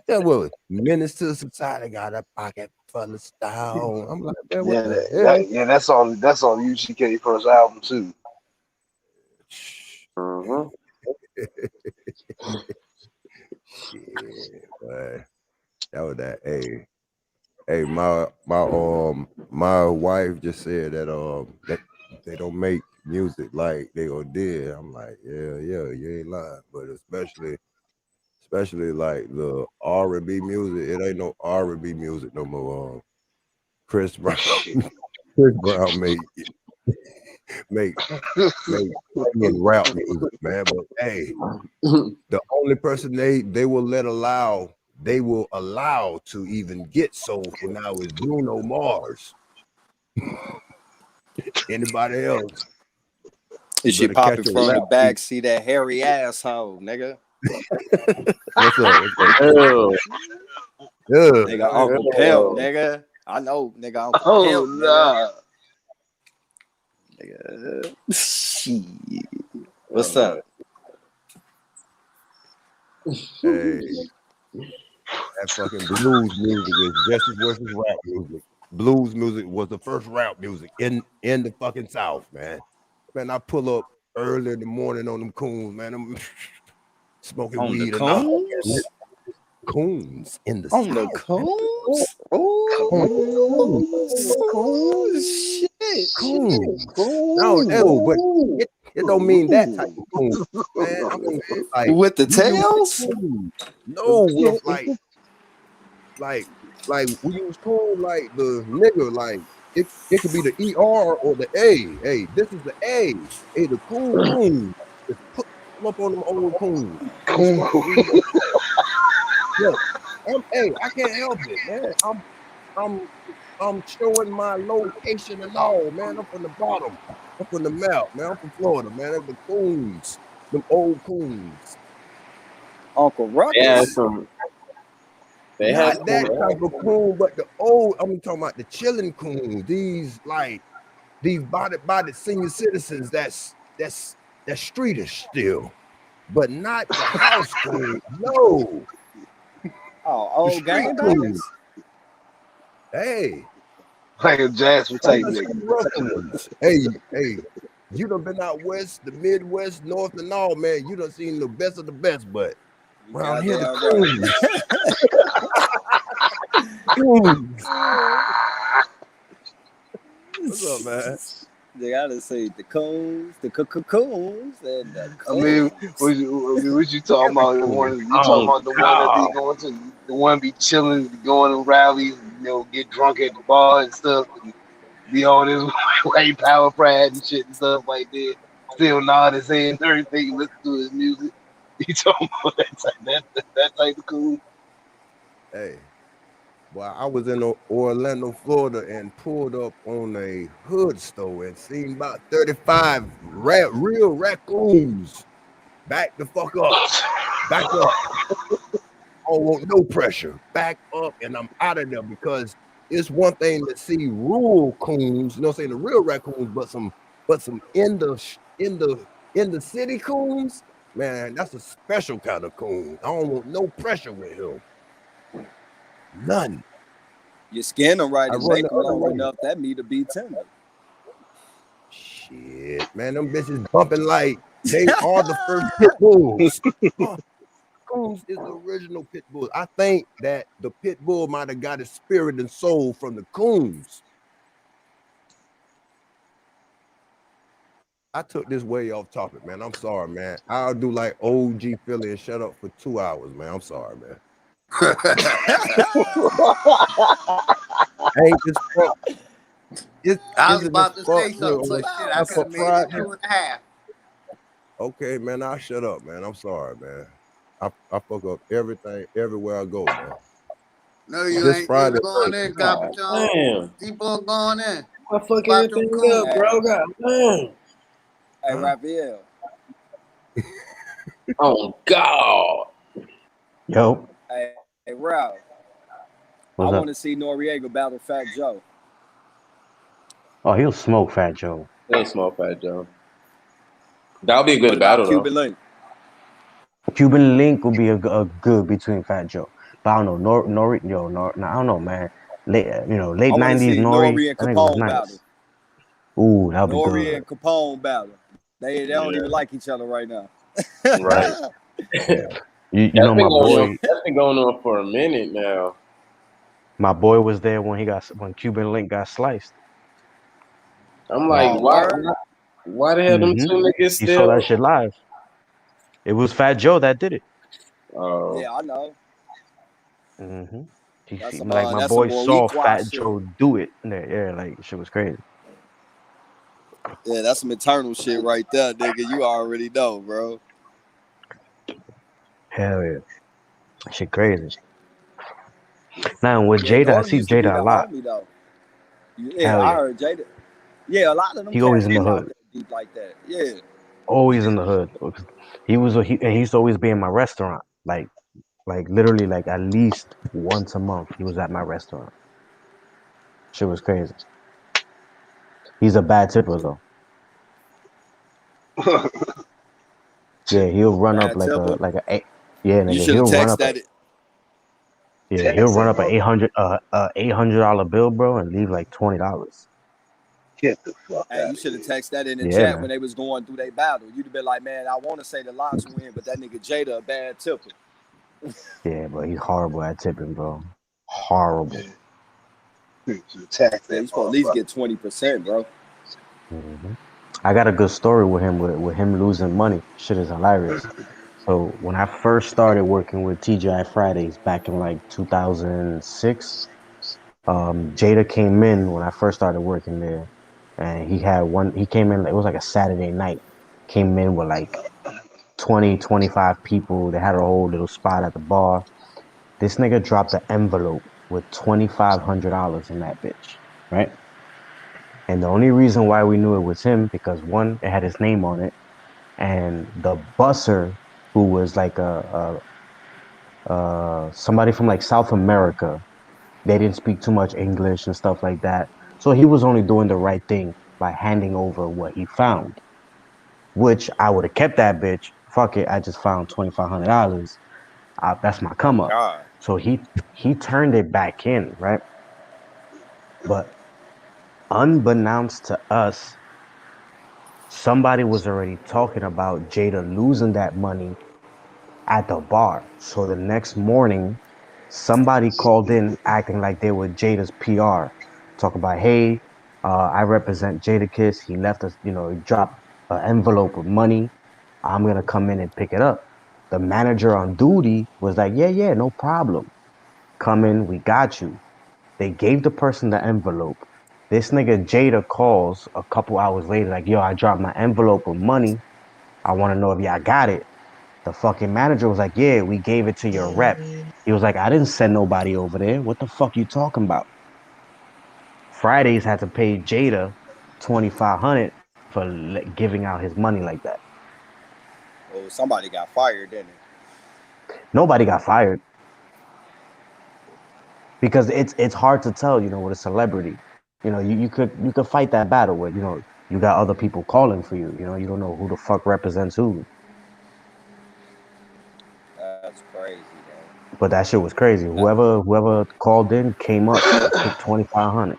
Speaker 17: that was Menace to Society got a pocket full of stones. I'm like, man, what the hell?
Speaker 13: That's all UGK first album too.
Speaker 17: Shit, boy. That was that. Hey, my wife just said that they don't make music like they did. I'm like, yeah, you ain't lying. But especially like the R&B music, it ain't no R&B music no more. Chris Brown make rap music, man. But hey, the only person they will allow to even get soulful now is Bruno Mars. Anybody else?
Speaker 14: Is she popping from the back? See that hairy asshole, nigga.
Speaker 17: What's up?
Speaker 14: Nigga, Uncle Pimp, nigga. I know, nigga, Uncle Pimp, nigga. Shit. What's up?
Speaker 17: Hey, that fucking blues music is just as worse as rap music. Blues music was the first rap music in the fucking South, man. Man, I pull up early in the morning on them coons, man. I'm smoking
Speaker 14: on
Speaker 17: weed
Speaker 14: the
Speaker 17: and all.
Speaker 14: coons?
Speaker 17: Coons in the
Speaker 14: on
Speaker 17: South.
Speaker 14: The coons? Oh, shit.
Speaker 17: Coons. No, but it don't mean that type of coons, man. I mean, like
Speaker 14: with the tails?
Speaker 17: No, with like we use coon like the nigga, like it could be the ER or the A. Hey, this is the A. Hey, the coon. Just put them up on them old coons. Yo, I can't help it, man. I'm showing my location and all, man. I'm from the bottom. I'm from the mouth, man. I'm from Florida, man. That's the coons, them old coons.
Speaker 14: Uncle Ruckus.
Speaker 1: Yeah,
Speaker 17: not that type of coon, but the old. I'm talking about the chilling coons. These body senior citizens. That's streetish still, but not the house coons. No.
Speaker 14: Oh, old gangbangers.
Speaker 17: Hey,
Speaker 13: like a Jasper type nigga.
Speaker 17: Hey, you done been out west, the Midwest, North, and all, man. You done seen the best of the best, but around here, the coons. What's up, man?
Speaker 14: They gotta say the coons, the coons, and the coons.
Speaker 13: I mean, what you talking about? You talking about the one that be going to, the one be chilling, be going to rallies, get drunk at the bar and stuff, and be on his white power pride and shit and stuff like that. Still nod his head and everything, listen to his music. You talking about that type of cool?
Speaker 17: Hey, well, I was in Orlando, Florida, and pulled up on a hood store and seen about 35 real raccoons. Back the fuck up. Back up. I don't want no pressure. Back up, and I'm out of there because it's one thing to see rural coons, you know what I'm saying, the real raccoons, but some in the city coons, man, that's a special kind of coon. I don't want no pressure with him. None.
Speaker 14: You skin them right
Speaker 17: I
Speaker 14: and
Speaker 17: run
Speaker 14: make
Speaker 17: the
Speaker 14: them
Speaker 17: other
Speaker 14: long
Speaker 17: way.
Speaker 14: enough, that meat will be tender.
Speaker 17: Shit, man, them bitches bumping like they are the first pit bulls. Coons is the original pit bull. I think that the pit bull might have got its spirit and soul from the coons. I took this way off topic, man. I'm sorry, man. I'll do like OG Philly and shut up for 2 hours, man. I'm sorry, man. Ain't this fuck?
Speaker 11: I was about to say something, but shit, I could have made it
Speaker 17: Friday.
Speaker 11: 2.5.
Speaker 17: Okay, man, I'll shut up, man. I'm sorry, man. I fuck up everything everywhere I go, man.
Speaker 11: No, you
Speaker 17: This
Speaker 11: ain't.
Speaker 17: Friday.
Speaker 11: You going in, Capuchon.
Speaker 1: Damn.
Speaker 11: Keep on going in.
Speaker 5: I fuck
Speaker 11: About them
Speaker 5: everything
Speaker 11: coons.
Speaker 5: up, bro. God damn.
Speaker 14: Hey, Raphael.
Speaker 1: Oh God.
Speaker 12: Yo,
Speaker 14: Hey, Ralph. I
Speaker 12: what's
Speaker 14: want
Speaker 12: up?
Speaker 14: to see Noriega battle Fat Joe.
Speaker 12: Oh, he'll smoke Fat Joe.
Speaker 1: Hey, small Fat Joe. That'll be a
Speaker 14: What
Speaker 1: good
Speaker 14: about
Speaker 1: battle,
Speaker 14: Cuban
Speaker 1: though.
Speaker 14: Link?
Speaker 12: Cuban Link will be a good between Fat Joe. But I don't know, I don't know, man. Late, late
Speaker 14: I want to
Speaker 12: 90s
Speaker 14: see
Speaker 12: Nori,
Speaker 14: Nori and
Speaker 12: I think it was
Speaker 14: Capone battle.
Speaker 12: nice. Ooh, that'll be
Speaker 14: Nori
Speaker 12: good.
Speaker 14: and Capone battle. They don't
Speaker 1: Yeah.
Speaker 14: even like each other right now.
Speaker 1: Right.
Speaker 12: You know my boy.
Speaker 1: That's been going on for a minute now.
Speaker 12: My boy was there when Cuban Link got sliced.
Speaker 1: I'm like, why the hell them two niggas
Speaker 12: He saw that
Speaker 1: still?
Speaker 12: shit live. It was Fat Joe that did it.
Speaker 1: Oh.
Speaker 14: Yeah, I know.
Speaker 12: Like my
Speaker 14: That's
Speaker 12: boy
Speaker 14: some
Speaker 12: saw
Speaker 14: Boricua
Speaker 12: Fat
Speaker 14: shit.
Speaker 12: Joe do it. Yeah, like shit was crazy.
Speaker 14: Yeah, that's some eternal shit right there, nigga. You already know, bro.
Speaker 12: Hell yeah, shit crazy. Now with
Speaker 14: Yeah,
Speaker 12: Jada, I
Speaker 14: Nori
Speaker 12: see
Speaker 14: used to be the
Speaker 12: Jada a lot.
Speaker 14: homie though. Yeah,
Speaker 12: Hell
Speaker 14: I
Speaker 12: yeah,
Speaker 14: heard Jada. Yeah, a lot of them
Speaker 12: he always
Speaker 14: cats
Speaker 12: in the
Speaker 14: came out
Speaker 12: hood.
Speaker 14: that deep like that. Yeah.
Speaker 12: Always in the hood. He used to always be in my restaurant. Like literally like at least once a month he was at my restaurant. Shit was crazy. He's a bad tipper though. Yeah, he'll run up
Speaker 14: Bad tipper.
Speaker 12: yeah,
Speaker 14: You
Speaker 12: nigga,
Speaker 14: should have
Speaker 12: he'll run
Speaker 14: texted
Speaker 12: up
Speaker 14: that.
Speaker 12: he'll run up a $800 bill, bro, and leave like $20.
Speaker 13: Get the fuck
Speaker 14: Hey,
Speaker 13: out
Speaker 14: you
Speaker 13: of
Speaker 14: should have
Speaker 13: here.
Speaker 14: texted that in the
Speaker 12: Yeah,
Speaker 14: chat
Speaker 12: man.
Speaker 14: when they was going through their battle. You'd have been like, man, I want to say the Locks win, but that nigga Jada a bad tipper.
Speaker 12: Yeah, but he's horrible at tipping, bro. Horrible.
Speaker 13: Attack
Speaker 14: Yeah,
Speaker 13: that
Speaker 14: you supposed to at least
Speaker 13: motherfucker.
Speaker 14: get 20%, bro.
Speaker 12: I got a good story with him with him losing money. Shit is hilarious. So when I first started working with TGI Fridays back in like 2006, Jada came in when I first started working there, and he came in, it was like a Saturday night, came in with like 20, 25 people. They had a whole little spot at the bar. This nigga dropped an envelope with $2,500 in that bitch, right? And the only reason why we knew it was him, because one, it had his name on it, and the busser, who was like somebody from like South America, they didn't speak too much English and stuff like that. So he was only doing the right thing by handing over what he found, which I would have kept that bitch. Fuck it, I just found $2,500. That's my come up.
Speaker 14: God.
Speaker 12: So he turned it back in, right? But unbeknownst to us, somebody was already talking about Jada losing that money at the bar. So the next morning, somebody called in acting like they were Jada's PR, talk about, hey, I represent Jada Kiss. He left us, he dropped an envelope with money. I'm gonna come in and pick it up. The manager on duty was like, yeah, no problem. Come in, we got you. They gave the person the envelope. This nigga Jada calls a couple hours later, like, yo, I dropped my envelope with money. I want to know if y'all got it. The fucking manager was like, yeah, we gave it to your rep. He was like, I didn't send nobody over there. What the fuck you talking about? Fridays had to pay Jada $2,500 for giving out his money like that.
Speaker 14: Oh, somebody got fired, didn't it?
Speaker 12: Nobody got fired. Because it's hard to tell, with a celebrity. You could fight that battle where, you got other people calling for you. You don't know who the fuck represents who.
Speaker 14: That's crazy, man.
Speaker 12: But that shit was crazy. Whoever called in came up and took $2,500.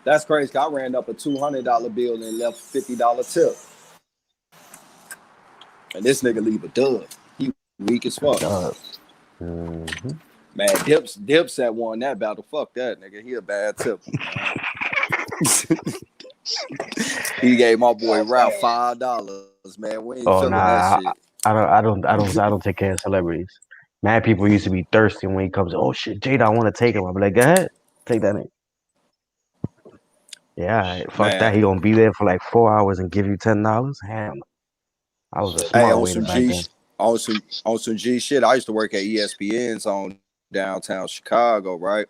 Speaker 14: That's crazy. I ran up a $200 bill and left $50 tip. And this nigga leave a dub. He weak as fuck.
Speaker 12: Mm-hmm.
Speaker 14: Man, Dipset won that battle. Fuck that nigga. He a bad tip. He gave my boy Ralph $5. Man, we ain't feeling that shit.
Speaker 12: I don't take care of celebrities. Mad people used to be thirsty when he comes. Oh shit, Jada, I want to take him. I'm like, go ahead, take that nigga. Yeah, fuck that. He gonna be there for like 4 hours and give you $10. Damn. I was a smart waiter back then.
Speaker 14: On some G shit. I used to work at ESPN's on downtown Chicago, right?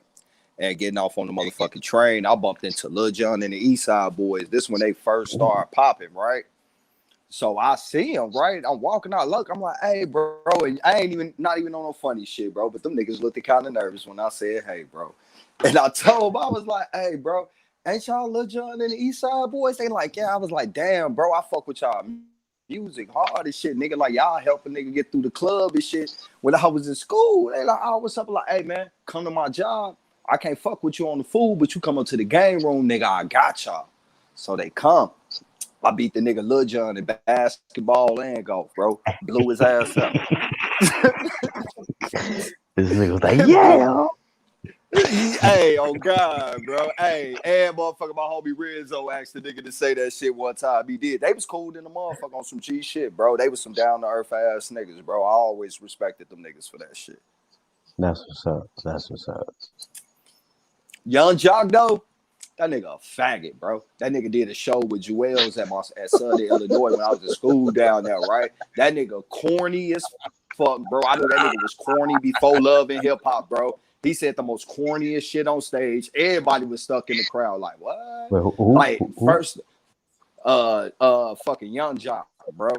Speaker 14: And getting off on the motherfucking train, I bumped into Lil Jon and the East Side Boys. This when they first started popping, right? So I see him, right? I'm walking out. Look, I'm like, hey, bro. And I ain't not even on no funny shit, bro. But them niggas looked kind of nervous when I said, hey, bro. And I told him, I was like, hey, bro, ain't y'all Lil Jon and the East Side Boys? They like, yeah. I was like, damn, bro, I fuck with y'all music hard as shit, nigga. Like, y'all helping nigga get through the club and shit. When I was in school, they like, oh, what's up? Like, hey, man, come to my job. I can't fuck with you on the food, but you come up to the game room, nigga, I got y'all. So they come. I beat the nigga Lil Jon in basketball and golf, bro. Blew his ass up.
Speaker 12: This nigga was like, yeah.
Speaker 14: Hey, oh God, bro. Hey, and motherfucker, my homie Rizzo asked the nigga to say that shit one time. He did. They was cool in the motherfucker on some G shit, bro. They was some down-to-earth ass niggas, bro. I always respected them niggas for that shit.
Speaker 12: That's what's up.
Speaker 14: Young Jock, though, that nigga a faggot, bro. That nigga did a show with Jewels at Southern Illinois when I was in school down there, right? That nigga corny as fuck, bro. I knew that nigga was corny before Love and Hip Hop, bro. He said the most corniest shit on stage. Everybody was stuck in the crowd, like, what?
Speaker 12: Wait, who?
Speaker 14: Like, first, fucking Young Jock, bro.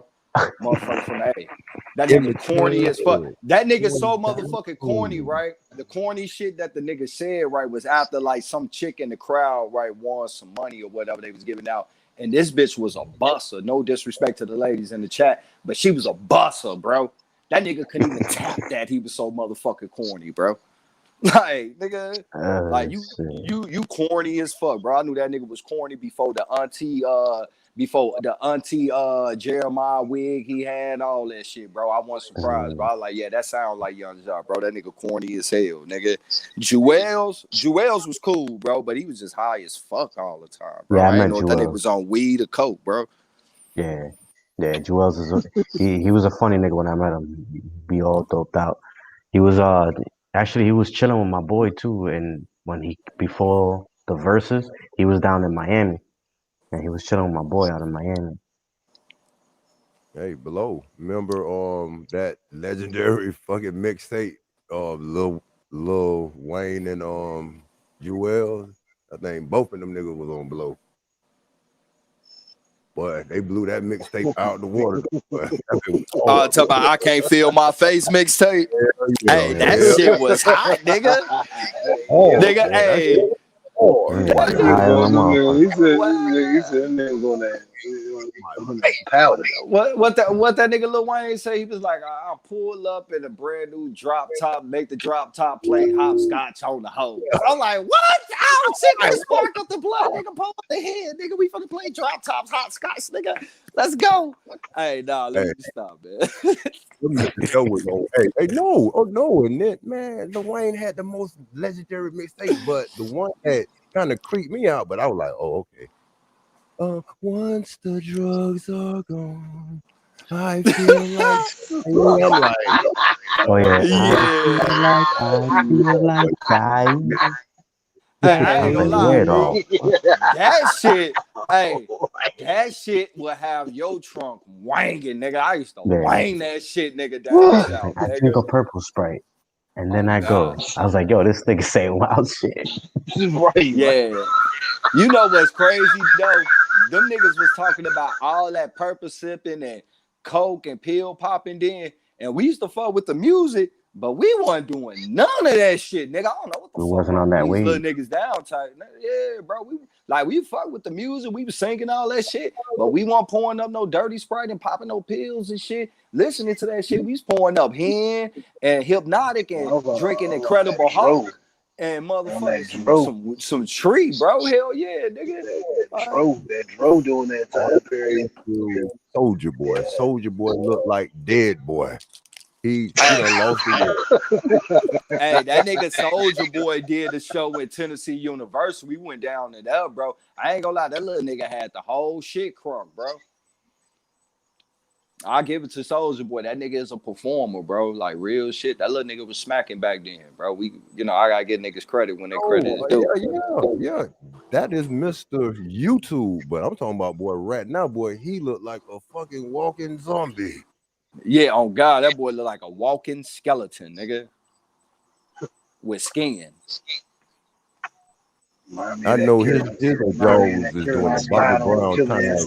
Speaker 14: Motherfucker from the A. That nigga corny as fuck. That nigga so motherfucking corny, right? The corny shit that the nigga said, right, was after like some chick in the crowd, right, won some money or whatever they was giving out. And this bitch was a busser. No disrespect to the ladies in the chat, but she was a busser, bro. That nigga couldn't even tap that. He was so motherfucking corny, bro. Like, nigga, like you corny as fuck, bro. I knew that nigga was corny before the auntie Jeremiah wig he had, all that shit, bro. I wasn't surprised, bro. I was like, yeah, that sounds like Young Jock, bro. That nigga corny as hell, nigga. Jewels was cool, bro, but he was just high as fuck all the time, bro.
Speaker 12: Yeah,
Speaker 14: I didn't know if that nigga was on weed or coke, bro.
Speaker 12: Yeah, Jewels he was a funny nigga when I met him. Be all doped out. He was actually he was chilling with my boy too, and before the verses, he was down in Miami. And he was chilling with my boy out in Miami.
Speaker 17: Hey, below. Remember that legendary fucking mixtape of Lil Wayne and Jewel? I think both of them niggas was on below. Boy, they blew that mixtape out the water.
Speaker 14: Talk about I Can't Feel My Face mixtape. Hey, that shit was hot, ningga. Nigga, hey.
Speaker 18: He said
Speaker 14: what that nigga Lil Wayne say? He was like, I'll pull up in a brand new drop top, make the drop top play hopscotch on the hose. I'm like, what? I don't see no spark up the blood, nigga. Pull up the head, nigga. We finna play drop tops, hopscotch, nigga. Let's go. Hey, nah, let me stop, man.
Speaker 17: No, and that man, Lil Wayne had the most legendary mixtape, but the one that kind of creeped me out, but I was like, oh, okay. Once the drugs are gone, I feel like I'm like,
Speaker 12: oh yeah. I feel like dying.
Speaker 14: Hey, I ain't gonna lie, bro. That shit, hey, that shit will have your trunk wanging, nigga. I used to
Speaker 12: Yeah.
Speaker 14: wang that shit, nigga, down south,
Speaker 12: I
Speaker 14: nigga.
Speaker 12: drink a purple Sprite, and then I go.
Speaker 14: God.
Speaker 12: I was like, yo, this nigga saying wild shit.
Speaker 13: Right.
Speaker 14: Yeah. You know what's crazy though? Them niggas was talking about all that purple sipping and coke and pill popping then, and we used to fuck with the music, but we wasn't doing none of that shit, nigga. I don't know what the
Speaker 12: We
Speaker 14: fuck
Speaker 12: wasn't
Speaker 14: wrong
Speaker 12: on that
Speaker 14: with these
Speaker 12: wave.
Speaker 14: little niggas down tight. Yeah, bro. We fuck with the music, we was singing all that shit, but we weren't pouring up no dirty Sprite and popping no pills and shit. Listening to that shit, we was pouring up Hen and Hypnotic and drinking Incredible Hulk. And motherfucking some tree, bro. Hell yeah, nigga.
Speaker 13: That drove during that time period.
Speaker 17: Soldier Boy. Soldier Boy looked like Dead Boy. He done lost it.
Speaker 14: Hey, that nigga Soldier Boy did a show in Tennessee University. We went down to that, bro. I ain't gonna lie, that little nigga had the whole shit crunk, bro. I give it to Soldier Boy. That nigga is a performer, bro. Like real shit. That little nigga was smacking back then, bro. I gotta give niggas credit when they credit is due.
Speaker 17: Yeah. That is Mr. YouTube, but I'm talking about boy right now, boy. He looked like a fucking walking zombie.
Speaker 14: Yeah, on God, that boy look like a walking skeleton, nigga. With skin.
Speaker 17: I know his Jones is doing a Bobby Brown time.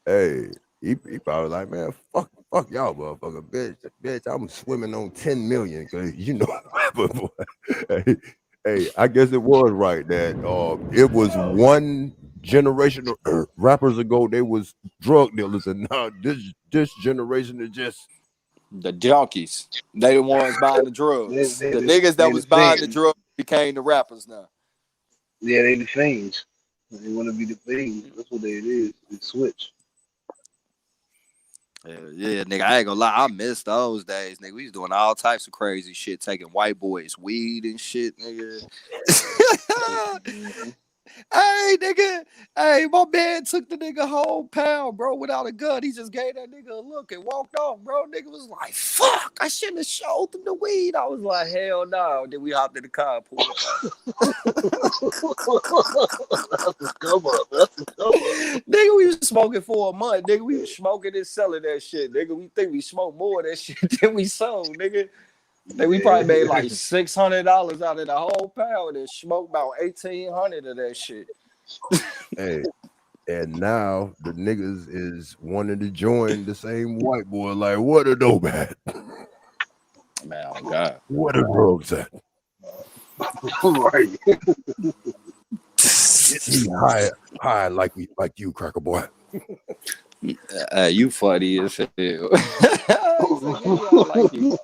Speaker 17: Hey, he probably like, man, fuck y'all, motherfucker, bitch. I'm swimming on 10 million, cause you know, boy. Hey, I guess it was right that it was one generation of rappers ago. They was drug dealers, and now this generation is just
Speaker 14: the junkies. They the ones buying the drugs. The niggas that was buying the drugs became the rappers now.
Speaker 13: Yeah, they the fiends. They want to be the fiends. That's what it is. It's switch.
Speaker 14: Yeah, nigga, I ain't gonna lie, I miss those days, nigga. We was doing all types of crazy shit, taking white boys weed and shit, nigga. Hey, nigga, hey, my man took the nigga whole pound, bro, without a gun. He just gave that nigga a look and walked off, bro. Nigga was like, fuck, I shouldn't have showed him the weed. I was like, hell no. Then we hopped in the car and pulled up. That's the come up. Nigga, we was smoking for a month, nigga. We was smoking and selling that shit, nigga. We think we smoked more of that shit than we sold, nigga. We probably made like $600 out of the whole pound and smoked about 1,800 of that shit.
Speaker 17: Hey, and now the niggas is wanting to join the same white boy. Like, what a dope at?
Speaker 14: Man, oh God.
Speaker 17: What a drugs at?
Speaker 13: Right.
Speaker 17: High like you, cracker boy.
Speaker 14: You funny as hell. Like you.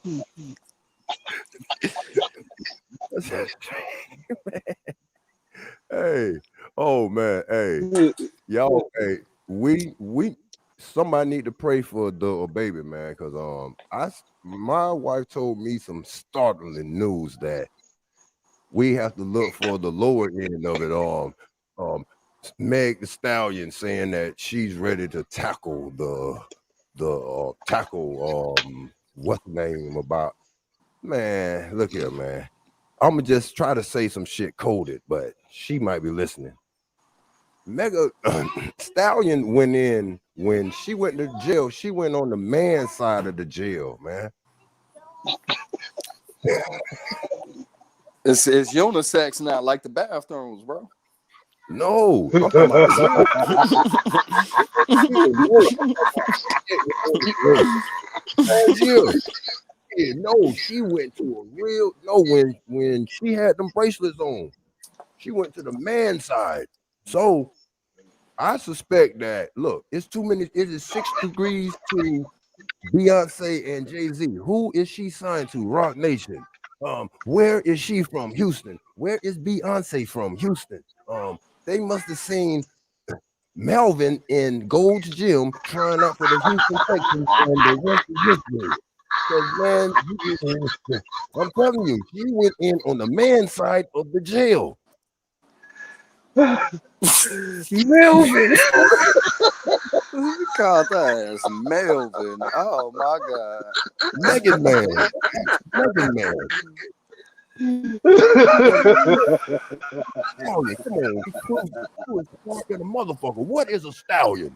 Speaker 17: Hey, oh man, hey, y'all, hey, we somebody need to pray for the baby, man, because my wife told me some startling news that we have to look for the lower end of it. Meg the Stallion saying that she's ready to tackle what's the name about. Man, look here, man. I'm gonna just try to say some shit coded, but she might be listening. Mega Stallion went in when she went to jail. She went on the man side of the jail, man.
Speaker 14: It's unisex now, like the bathrooms, bro.
Speaker 17: No, I'm talking about no, she went to a real when she had them bracelets on, she went to the man side. So I suspect that look, it's too many. It is 6 degrees to Beyonce and Jay-Z. Who is she signed to? Rock Nation. Where is she from? Houston. Where is Beyonce from? Houston. They must have seen Melvin in Gold's Gym trying out for the Houston Texans and they went to Houston. Man, I'm telling you, she went in on the man side of the jail.
Speaker 14: Melvin. You called that as Melvin. Oh my God.
Speaker 17: Megan Man. Megan Man. Stallion, come on, you is fucking a motherfucker. What is a stallion?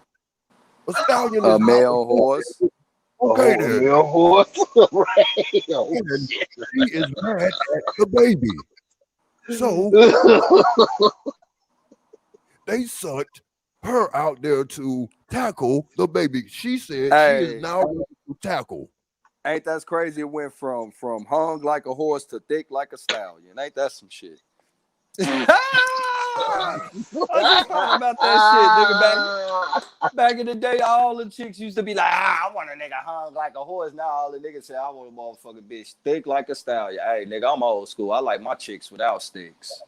Speaker 17: A stallion is
Speaker 14: A male horse.
Speaker 17: Okay, then.
Speaker 13: Male horse. Right. Oh,
Speaker 17: And she is mad at the baby. So they sent her out there to tackle the baby. She said she is now ready to tackle.
Speaker 14: Ain't that crazy? It went from hung like a horse to thick like a stallion. Ain't that some shit? I just thought about that shit, nigga. Back in the day, all the chicks used to be like, I want a nigga hung like a horse. Now all the niggas say, I want a motherfucking bitch thick like a stallion. Hey, nigga, I'm old school. I like my chicks without sticks.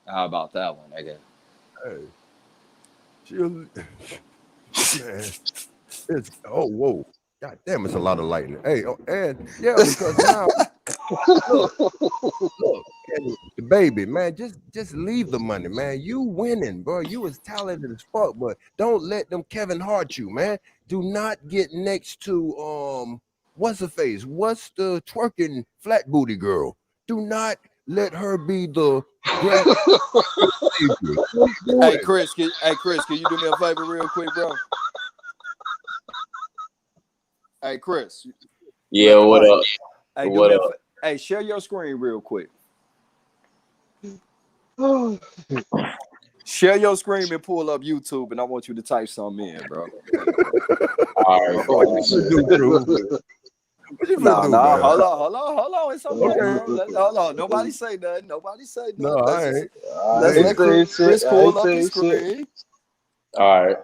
Speaker 14: How about that one, nigga?
Speaker 17: Hey, man, it's whoa. God damn, it's a lot of lightning. Hey, and yeah, because now look, and the baby, man, just leave the money, man. You winning, bro. You as talented as fuck, but don't let them Kevin Hart you, man. Do not get next to what's her face? What's the twerking flat booty girl? Do not let her be the great.
Speaker 14: Hey Chris, can you do me a favor real quick, bro? Hey Chris.
Speaker 1: Yeah, what up?
Speaker 14: Hey,
Speaker 1: what up?
Speaker 14: Hey, share your screen real quick. Share your screen and pull up YouTube, and I want you to type something in, bro.
Speaker 1: All right.
Speaker 14: No, hold on. It's okay, bro. Hold on. Nobody say nothing.
Speaker 17: No, I ain't.
Speaker 14: Let's let Chris pull up the screen.
Speaker 1: All right.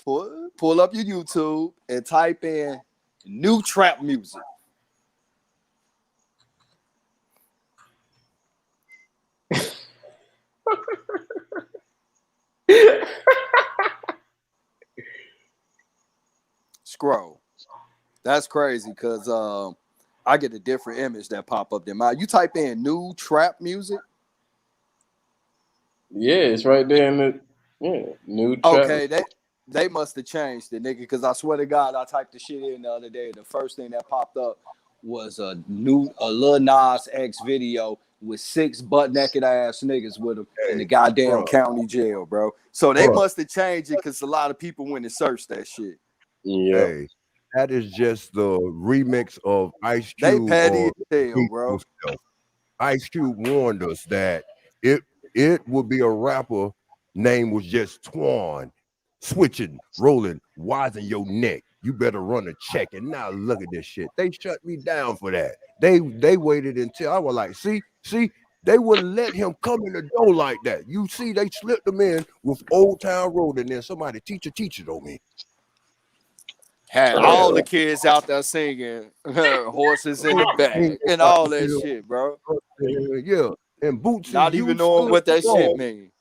Speaker 14: Pull up your YouTube and type in new trap music. Scroll. That's crazy because I get a different image that pop up there. You type in new trap music.
Speaker 1: Yeah, it's right there in the new trap.
Speaker 14: Okay, they must have changed it, nigga. Because I swear to God, I typed the shit in the other day. The first thing that popped up was a Lil Nas X video with 6 butt naked ass niggas with him in the goddamn county jail, bro. So they must have changed it because a lot of people went and searched that shit.
Speaker 1: Yeah.
Speaker 17: Hey, that is just the remix of Ice Cube.
Speaker 14: They petty as hell, bro.
Speaker 17: Ice Cube warned us that it would be a rapper name was just Twan, switching, rolling, wisen your neck. You better run a check. And now look at this shit. They shut me down for that. They waited until I was like, see, they wouldn't let him come in the door like that. You see, they slipped him in with Old Town Road, and then somebody teach it on me.
Speaker 14: Had all the kids out there singing horses in the back and all that shit, bro.
Speaker 17: Yeah, and Bootsy,
Speaker 14: not even knowing what that shit mean.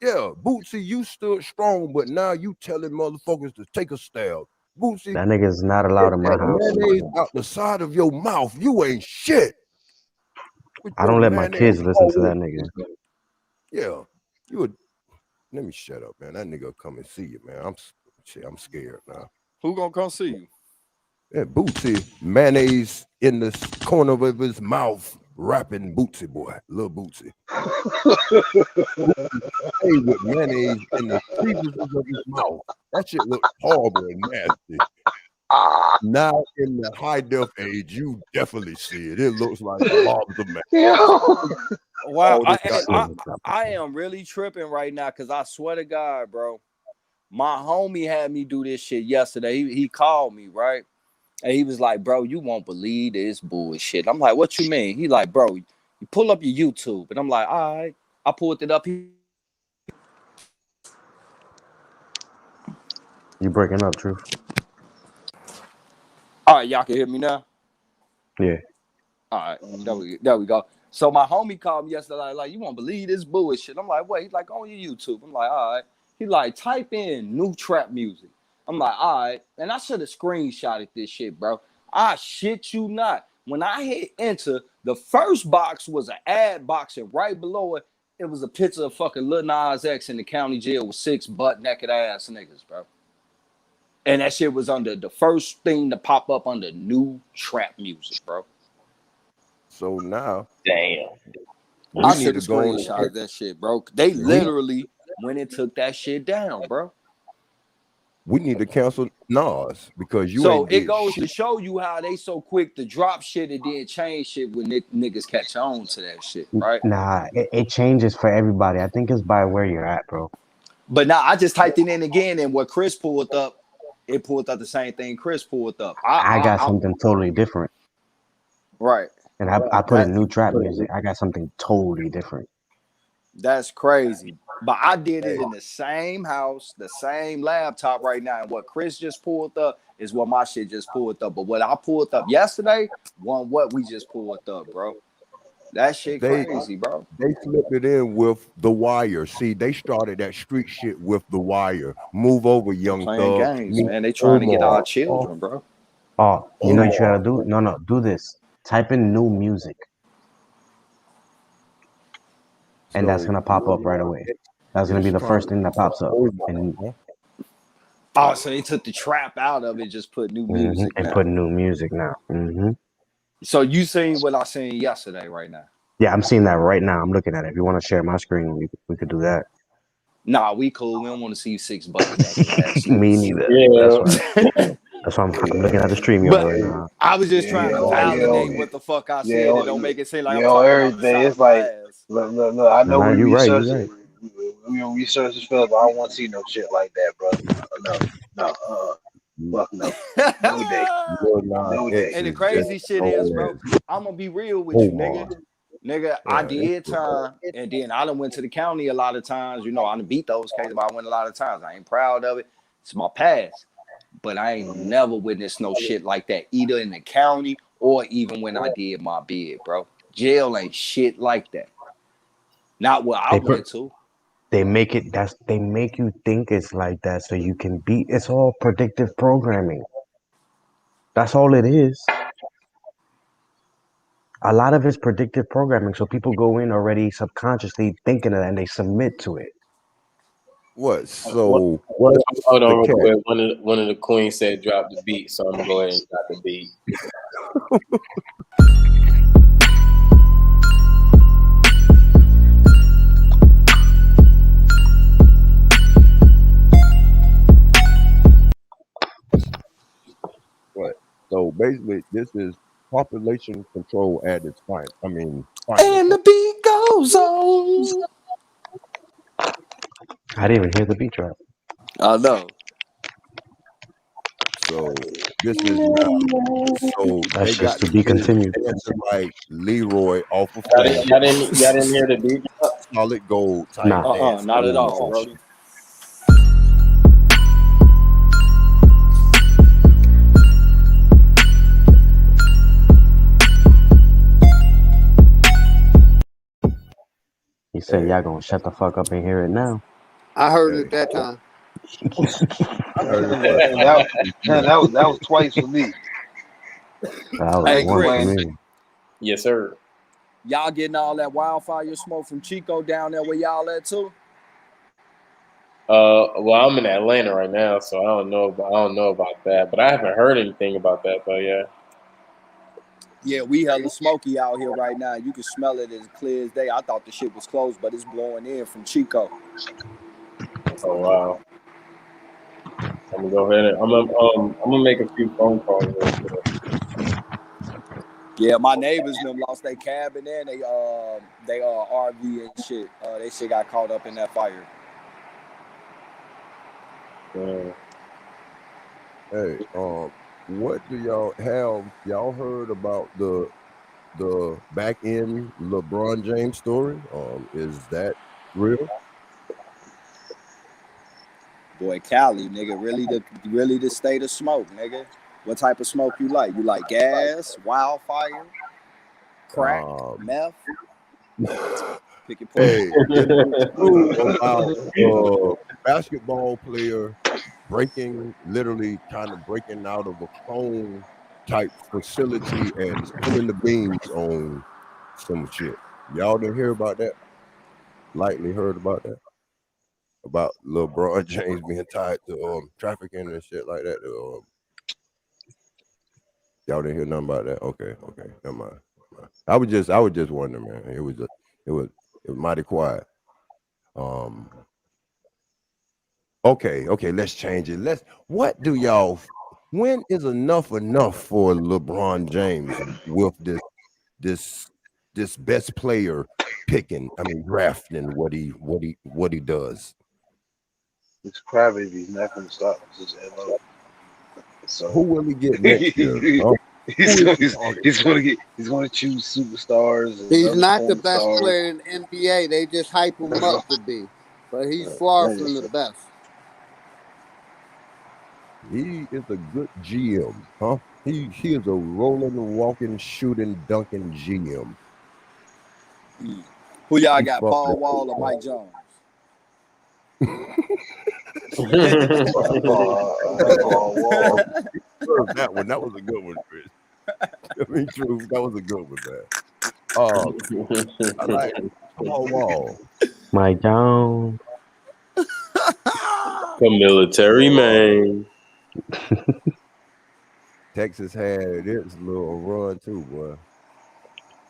Speaker 17: Yeah, Bootsy, you stood strong, but now you telling motherfuckers to take a stab. Bootsy,
Speaker 12: that nigga's not allowed in my house.
Speaker 17: Mayonnaise out the side of your mouth, you ain't shit.
Speaker 12: I don't let my kids listen to that nigga.
Speaker 17: Yeah, you would. Let me shut up, man. That nigga come and see you, man. I'm scared now.
Speaker 14: Who gonna come see you?
Speaker 17: Yeah, Bootsy, mayonnaise in the corner of his mouth, rapping Bootsy boy, little Bootsy. Hey, with mayonnaise in the crevices of his mouth. That shit looks horrible and nasty. Now in the high def age, you definitely see it. It looks like a lobster man.
Speaker 14: Wow, I am really tripping right now because I swear to God, bro. My homie had me do this shit yesterday. He called me, right? And he was like, bro, you won't believe this bullshit. I'm like, what you mean? He like, bro, you pull up your YouTube. And I'm like, all right. I pulled it up.
Speaker 12: You breaking up, Truth?
Speaker 14: All right, y'all can hear me now?
Speaker 12: Yeah.
Speaker 14: All right, there we go. So my homie called me yesterday, like, you won't believe this bullshit. I'm like, wait, he's like, on your YouTube. I'm like, all right. He like, type in new trap music. I'm like, all right. And I should have screenshotted this shit, bro. I shit you not. When I hit enter, the first box was an ad box, and right below it, it was a picture of fucking Lil Nas X in the county jail with 6 butt naked ass niggas, bro. And that shit was under the first thing to pop up under new trap music, bro.
Speaker 17: So now,
Speaker 1: Damn.
Speaker 14: I
Speaker 17: we
Speaker 14: should
Speaker 17: need
Speaker 14: have
Speaker 17: to go on.
Speaker 14: screenshot that shit, bro. They literally went and took that shit down, bro.
Speaker 17: We need to cancel Nas because you
Speaker 14: So
Speaker 17: ain't
Speaker 14: it
Speaker 17: did
Speaker 14: goes
Speaker 17: shit.
Speaker 14: to show you how they so quick to drop shit and then change shit when niggas catch on to that shit, right?
Speaker 12: Nah, it changes for everybody. I think it's by where you're at, bro.
Speaker 14: But now I just typed it in again, and what Chris pulled up, it pulled up the same thing Chris pulled up.
Speaker 12: I got something totally different.
Speaker 14: Right.
Speaker 12: And I put in new trap music. I got something totally different.
Speaker 14: That's crazy. But I did it in the same house, the same laptop right now. And what Chris just pulled up is what my shit just pulled up. But what I pulled up yesterday wasn't what we just pulled up, bro. That shit crazy, bro.
Speaker 17: They slipped it in with The Wire. See, they started that street shit with The Wire. Move over, Young
Speaker 14: Playing
Speaker 17: Thug.
Speaker 14: games, man. They trying to get our children, bro.
Speaker 12: Oh, you know what you gotta do? No, do this. Type in new music. And that's gonna pop up right away. That's gonna be the first thing that pops up. And
Speaker 14: oh, so they took the trap out of it, just put new music
Speaker 12: and
Speaker 14: now.
Speaker 12: put new music now.
Speaker 14: So you seen what I seen yesterday right now?
Speaker 12: Yeah, I'm seeing that right now. I'm looking at it. If you want to share my screen, we could do that.
Speaker 14: Nah, we cool. We don't want to see 6 butt ass.
Speaker 12: Me neither.
Speaker 1: Yeah.
Speaker 12: That's why I'm looking at the stream right now.
Speaker 14: I was just trying to validate what the fuck I said. It don't make it seem like I'm
Speaker 13: on
Speaker 14: talking
Speaker 13: everything. It's
Speaker 14: about
Speaker 13: like, look. I know
Speaker 12: Nah,
Speaker 13: we
Speaker 12: you're right.
Speaker 13: research. We research this film, but I don't want to see no shit like that, bro. No. Fuck no. No day. No day.
Speaker 14: And the crazy shit is, bro, I'm gonna be real with you, nigga. Nigga, I did time, and then I done went to the county a lot of times. You know, I done beat those cases, but I went a lot of times. I ain't proud of it. It's my past. But I ain't never witnessed no shit like that, either in the county or even when I did my bid, bro. Jail ain't shit like that. Not where I went to.
Speaker 12: They make you think it's like that so you can beat. It's all predictive programming. That's all it is. A lot of it's predictive programming. So people go in already subconsciously thinking of that and they submit to it.
Speaker 17: What? So
Speaker 1: hold on real quick. One of the queens said drop the beat, so I'm gonna go ahead and drop the beat.
Speaker 17: What? So basically, this is population control at its finest.
Speaker 14: And the beat goes on.
Speaker 12: I didn't even hear the beat drop.
Speaker 14: I know.
Speaker 17: So this is now. So
Speaker 12: That's
Speaker 17: they got
Speaker 12: just to be continued.
Speaker 17: Like Leroy off of
Speaker 1: y'all didn't hear the beat drop?
Speaker 17: Solid gold type.
Speaker 12: Nah.
Speaker 14: Not at all, bro.
Speaker 12: He said, y'all gonna shut the fuck up and hear it now.
Speaker 11: I heard it that time.
Speaker 13: that was twice for me.
Speaker 14: Hey, Chris.
Speaker 1: Yes, sir.
Speaker 14: Y'all getting all that wildfire smoke from Chico down there where y'all at too?
Speaker 1: Well, I'm in Atlanta right now, so I don't know about that, but I haven't heard anything about that though. Yeah.
Speaker 14: Yeah, we hella smoky out here right now. You can smell it as clear as day. I thought the shit was closed, but it's blowing in from Chico.
Speaker 1: Oh wow. I'm gonna go ahead and I'm gonna make a few phone calls real quick.
Speaker 14: Yeah, my neighbors them lost their cabin there. They RV and shit. They shit got caught up in that fire.
Speaker 1: Yeah.
Speaker 17: Hey, what do y'all have? Y'all heard about the back end LeBron James story? Is that real?
Speaker 14: Boy, Cali, nigga, really the state of smoke, nigga. What type of smoke you like? You like gas, wildfire, crack, meth? Pick your
Speaker 17: Hey,
Speaker 14: poison.
Speaker 17: about basketball player literally kind of breaking out of a clone type facility and spilling the beans on some shit. Y'all didn't hear about that? Lightly heard about that? About LeBron James being tied to trafficking and shit like that. Y'all didn't hear nothing about that? Okay, never mind. man. I was just wondering, man. It was mighty quiet. Okay, let's change it. What do y'all? When is enough for LeBron James with this best player picking? I mean, drafting what he does.
Speaker 13: This crybaby's not going to stop. Just so
Speaker 17: who will he get next year? Huh?
Speaker 13: He's going to choose superstars. And
Speaker 11: He's not the best
Speaker 13: stars.
Speaker 11: player in the NBA. They just hype him up to be, but he's far from the best.
Speaker 17: He is a good GM, huh? He is a rolling, walking, shooting, dunking GM.
Speaker 14: Who y'all got, Paul Wall or Mike Jones?
Speaker 17: Paul Wall. That was a good one, Chris. I mean, true, that was a good one, man. I like Paul Wall.
Speaker 12: Mike Jones.
Speaker 1: The military man.
Speaker 17: Texas had its little run too, boy.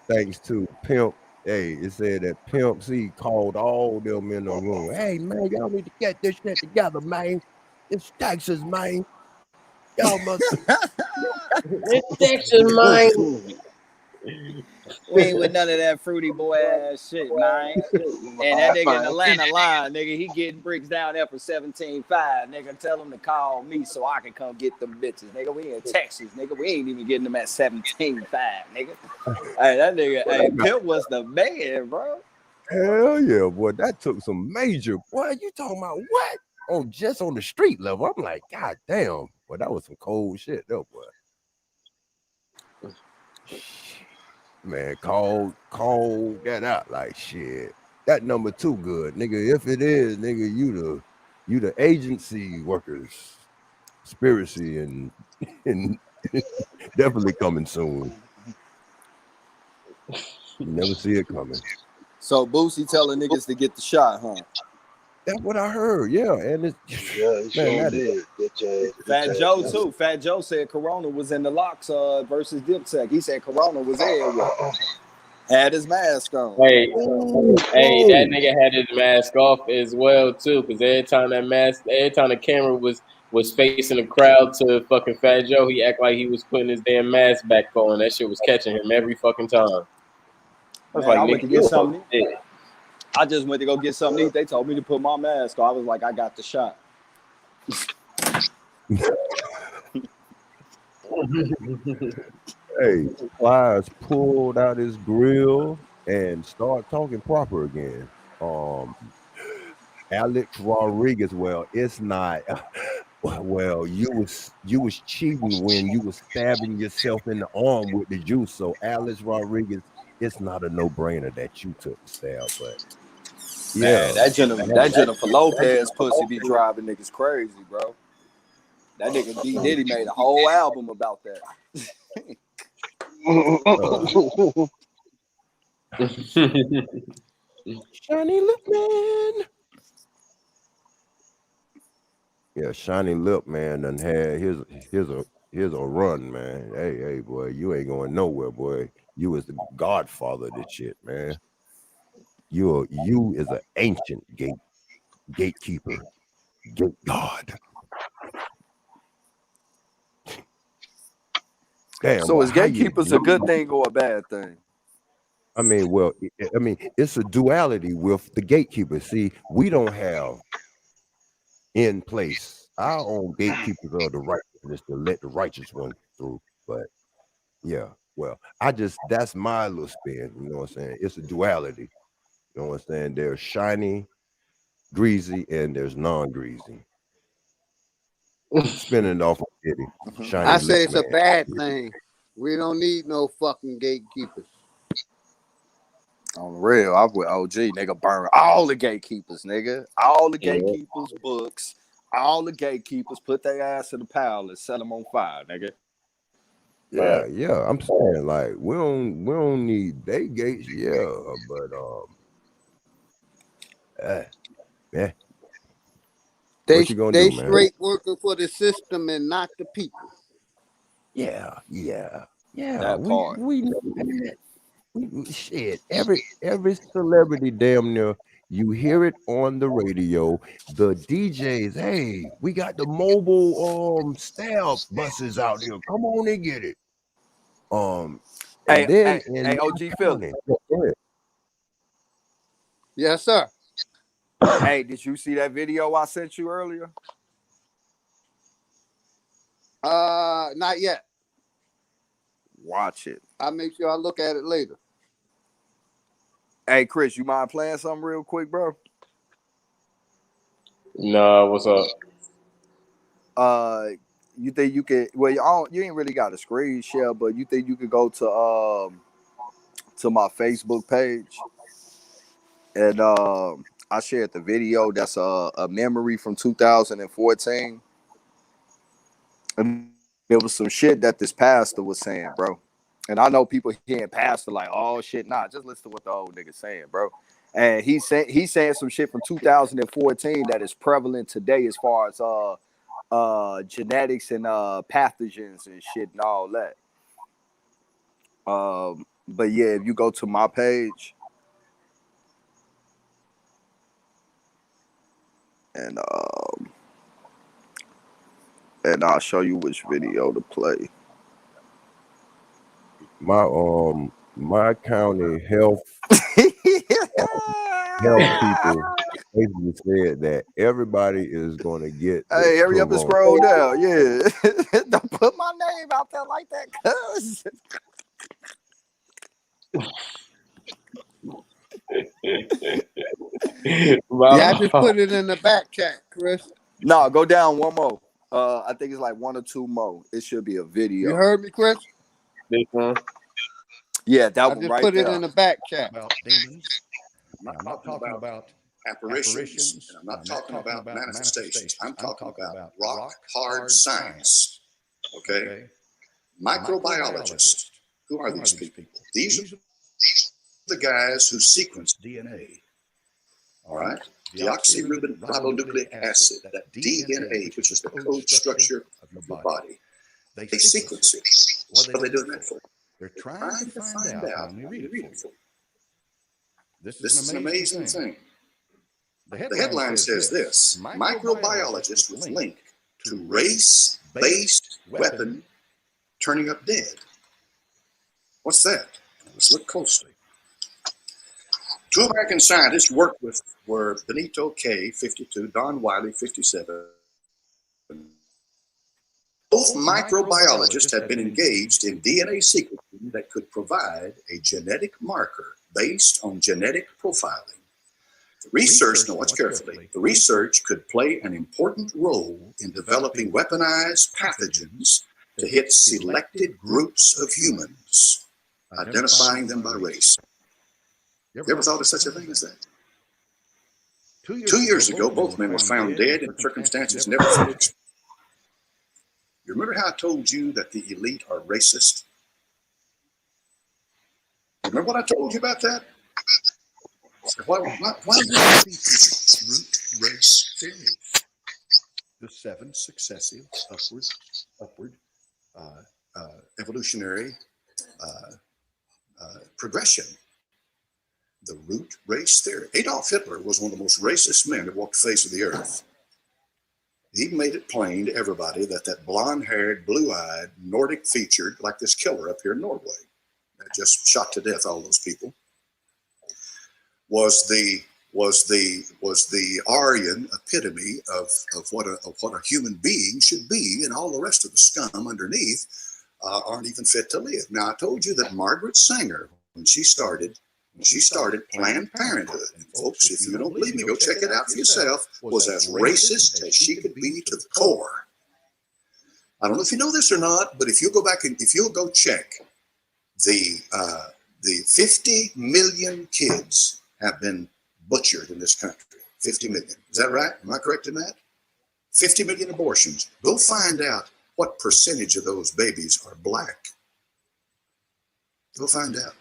Speaker 17: Thanks to Pimp. Hey, it said that Pimp C called all them in the room. Hey, man, y'all need to get this shit together, man. It's Texas, man. Y'all must.
Speaker 1: It's Texas, man.
Speaker 14: We ain't with none of that fruity boy ass shit, man. And that nigga in Atlanta line, nigga, he getting bricks down there for 17.5. Nigga, tell him to call me so I can come get them bitches. Nigga, we in Texas, nigga. We ain't even getting them at 17.5, nigga. Hey, that nigga, hey, Pimp was the man, bro.
Speaker 17: Hell yeah, boy. That took some major. Boy, you talking about what? Just on the street level. I'm like, God damn. Boy, that was some cold shit, though, boy. Man, call that out like shit. That number too good, nigga. If it is, nigga, you the agency workers, conspiracy, and definitely coming soon. You never see it coming.
Speaker 14: So Boosie telling niggas to get the shot, huh?
Speaker 17: That's what I heard. Yeah, and it's man,
Speaker 13: did.
Speaker 14: Fat Joe too. Fat Joe said Corona was in the locks versus Diptech. He said Corona was there. Had his mask on.
Speaker 1: Hey, that nigga had his mask off as well too, because every time the camera was facing the crowd to fucking Fat Joe, he act like he was putting his damn mask back on. That shit was catching him every fucking time. I was
Speaker 14: Man,
Speaker 1: like,
Speaker 14: I went to get something.
Speaker 1: Yeah.
Speaker 14: I just went to go get something to eat. They told me to put my mask on. I was like, I got the shot.
Speaker 17: Hey, Plies pulled out his grill and started talking proper again. Alex Rodriguez, well, it's not. Well, you was cheating when you was stabbing yourself in the arm with the juice. So Alex Rodriguez, it's not a no-brainer that you took the stab, but yeah,
Speaker 14: man, that Jennifer Lopez pussy be driving niggas crazy, bro. That nigga D Diddy made a whole album about that.
Speaker 17: Shiny Lip Man. Yeah, Shiny Lip Man done had here's a run, man. Hey, boy, you ain't going nowhere, boy. You is the godfather of this shit, man. You is an ancient gatekeeper, gate god. Damn,
Speaker 14: so is gatekeepers a good thing or a bad thing?
Speaker 17: I mean, well, it's a duality with the gatekeeper. See, we don't have in place our own gatekeepers are the righteousness to let the righteous one through. But yeah, well, that's my little spin. You know what I'm saying? It's a duality. You know what I'm saying? There's shiny, greasy, and there's non-greasy. Spinning off of Eddie. Shiny
Speaker 11: I say
Speaker 17: Lip
Speaker 11: it's
Speaker 17: Man.
Speaker 11: a bad thing. We don't need no fucking gatekeepers.
Speaker 14: On the real, I with OG, nigga, burn all the gatekeepers, nigga. All the gatekeepers' books, all the gatekeepers, put their ass in the pile and set them on fire, nigga.
Speaker 17: Yeah. I'm saying like we don't need they gates, but yeah.
Speaker 11: They
Speaker 17: What you gonna do, man?
Speaker 11: straight working for the system and not the people.
Speaker 17: Yeah.
Speaker 14: That part.
Speaker 17: We know that. Shit, every celebrity damn near, you hear it on the radio. The DJs, hey, we got the mobile stab buses out here. Come on and get it. And then in
Speaker 14: Hey, OG Philly.
Speaker 11: Yes, sir.
Speaker 14: Hey, did you see that video I sent you earlier?
Speaker 11: Not yet.
Speaker 14: Watch it.
Speaker 11: I'll make sure I look at it later.
Speaker 14: Hey, Chris, you mind playing something real quick, bro?
Speaker 5: Nah, what's up?
Speaker 14: You think you could? Well, you ain't really got a screen share, but you think you could go to my Facebook page, and I shared the video. That's a memory from 2014, and there was some shit that this pastor was saying, bro. And I know people hearing pastor like, oh shit, nah, just listen to what the old nigga saying, bro. And he's saying some shit from 2014 that is prevalent today as far as genetics and pathogens and shit and all that. But yeah, if you go to my page and I'll show you which video to play.
Speaker 17: My county health people basically said that everybody is going to get.
Speaker 14: Hey, hurry up and scroll down. Yeah, don't put my name out there like that, cuz.
Speaker 11: Yeah, I just put it in the back chat, Chris.
Speaker 14: No, go down one more. I think it's like one or two more. It should be a video.
Speaker 11: You heard me, Chris?
Speaker 5: This one?
Speaker 14: Yeah, that
Speaker 11: I
Speaker 14: one
Speaker 11: just
Speaker 14: right
Speaker 11: put
Speaker 14: there.
Speaker 11: it in the back chat.
Speaker 18: About demons. I'm not talking about apparitions, and I'm not talking about manifestations. I'm talking about rock hard science. Okay? Microbiologists. Who are these people? These are the guys who sequence DNA. All right? Deoxyribonucleic acid, that DNA, which is the code structure of your body. They sequence it. What are they doing that for? They're trying to find out. Let me read it for you. This is an amazing thing. The headline says this: microbiologist was linked to race-based weapon turning up dead. What's that? Let's look closely. Two American scientists worked with were Benito K, 52, Don Wiley, 57. Both microbiologists had been engaged in DNA sequencing that could provide a genetic marker based on genetic profiling. The research, now watch carefully, the research could play an important role in developing weaponized pathogens to hit selected groups of humans, identifying them by race. You ever thought of such a thing as that? 2 years ago, both men were found dead in circumstances never fully explained. You remember how I told you that the elite are racist? Remember what I told you about that? Why root race theory? The 7 successive upward evolutionary progression. The root race theory. Adolf Hitler was one of the most racist men that walked the face of the earth. He made it plain to everybody that that blonde-haired, blue-eyed, Nordic-featured, like this killer up here in Norway, that just shot to death all those people, was the Aryan epitome of what a human being should be, and all the rest of the scum underneath aren't even fit to live. Now, I told you that Margaret Sanger, when she started Planned Parenthood, and folks, if you don't believe me, go check it out for yourself, was as racist as she could be to the core. I don't know if you know this or not, but if you go back and if you'll go check the 50 million kids have been butchered in this country. 50 million. Is that right? Am I correct in that? 50 million abortions. Go find out what percentage of those babies are black. Go find out.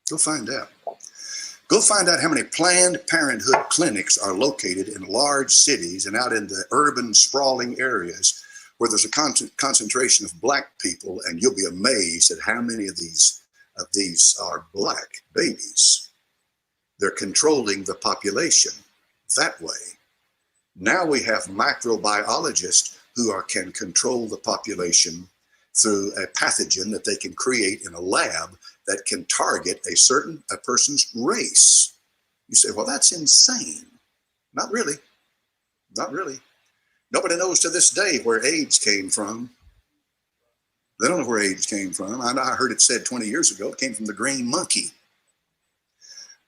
Speaker 18: Go find out. Go find out how many Planned Parenthood clinics are located in large cities and out in the urban sprawling areas where there's a concentration of black people, and you'll be amazed at how many of these of these are black babies. They're controlling the population that way. Now we have microbiologists who can control the population through a pathogen that they can create in a lab that can target a person's race. You say, well, that's insane. Not really. Not really. Nobody knows to this day where AIDS came from. They don't know where AIDS came from. I heard it said 20 years ago, it came from the green monkey.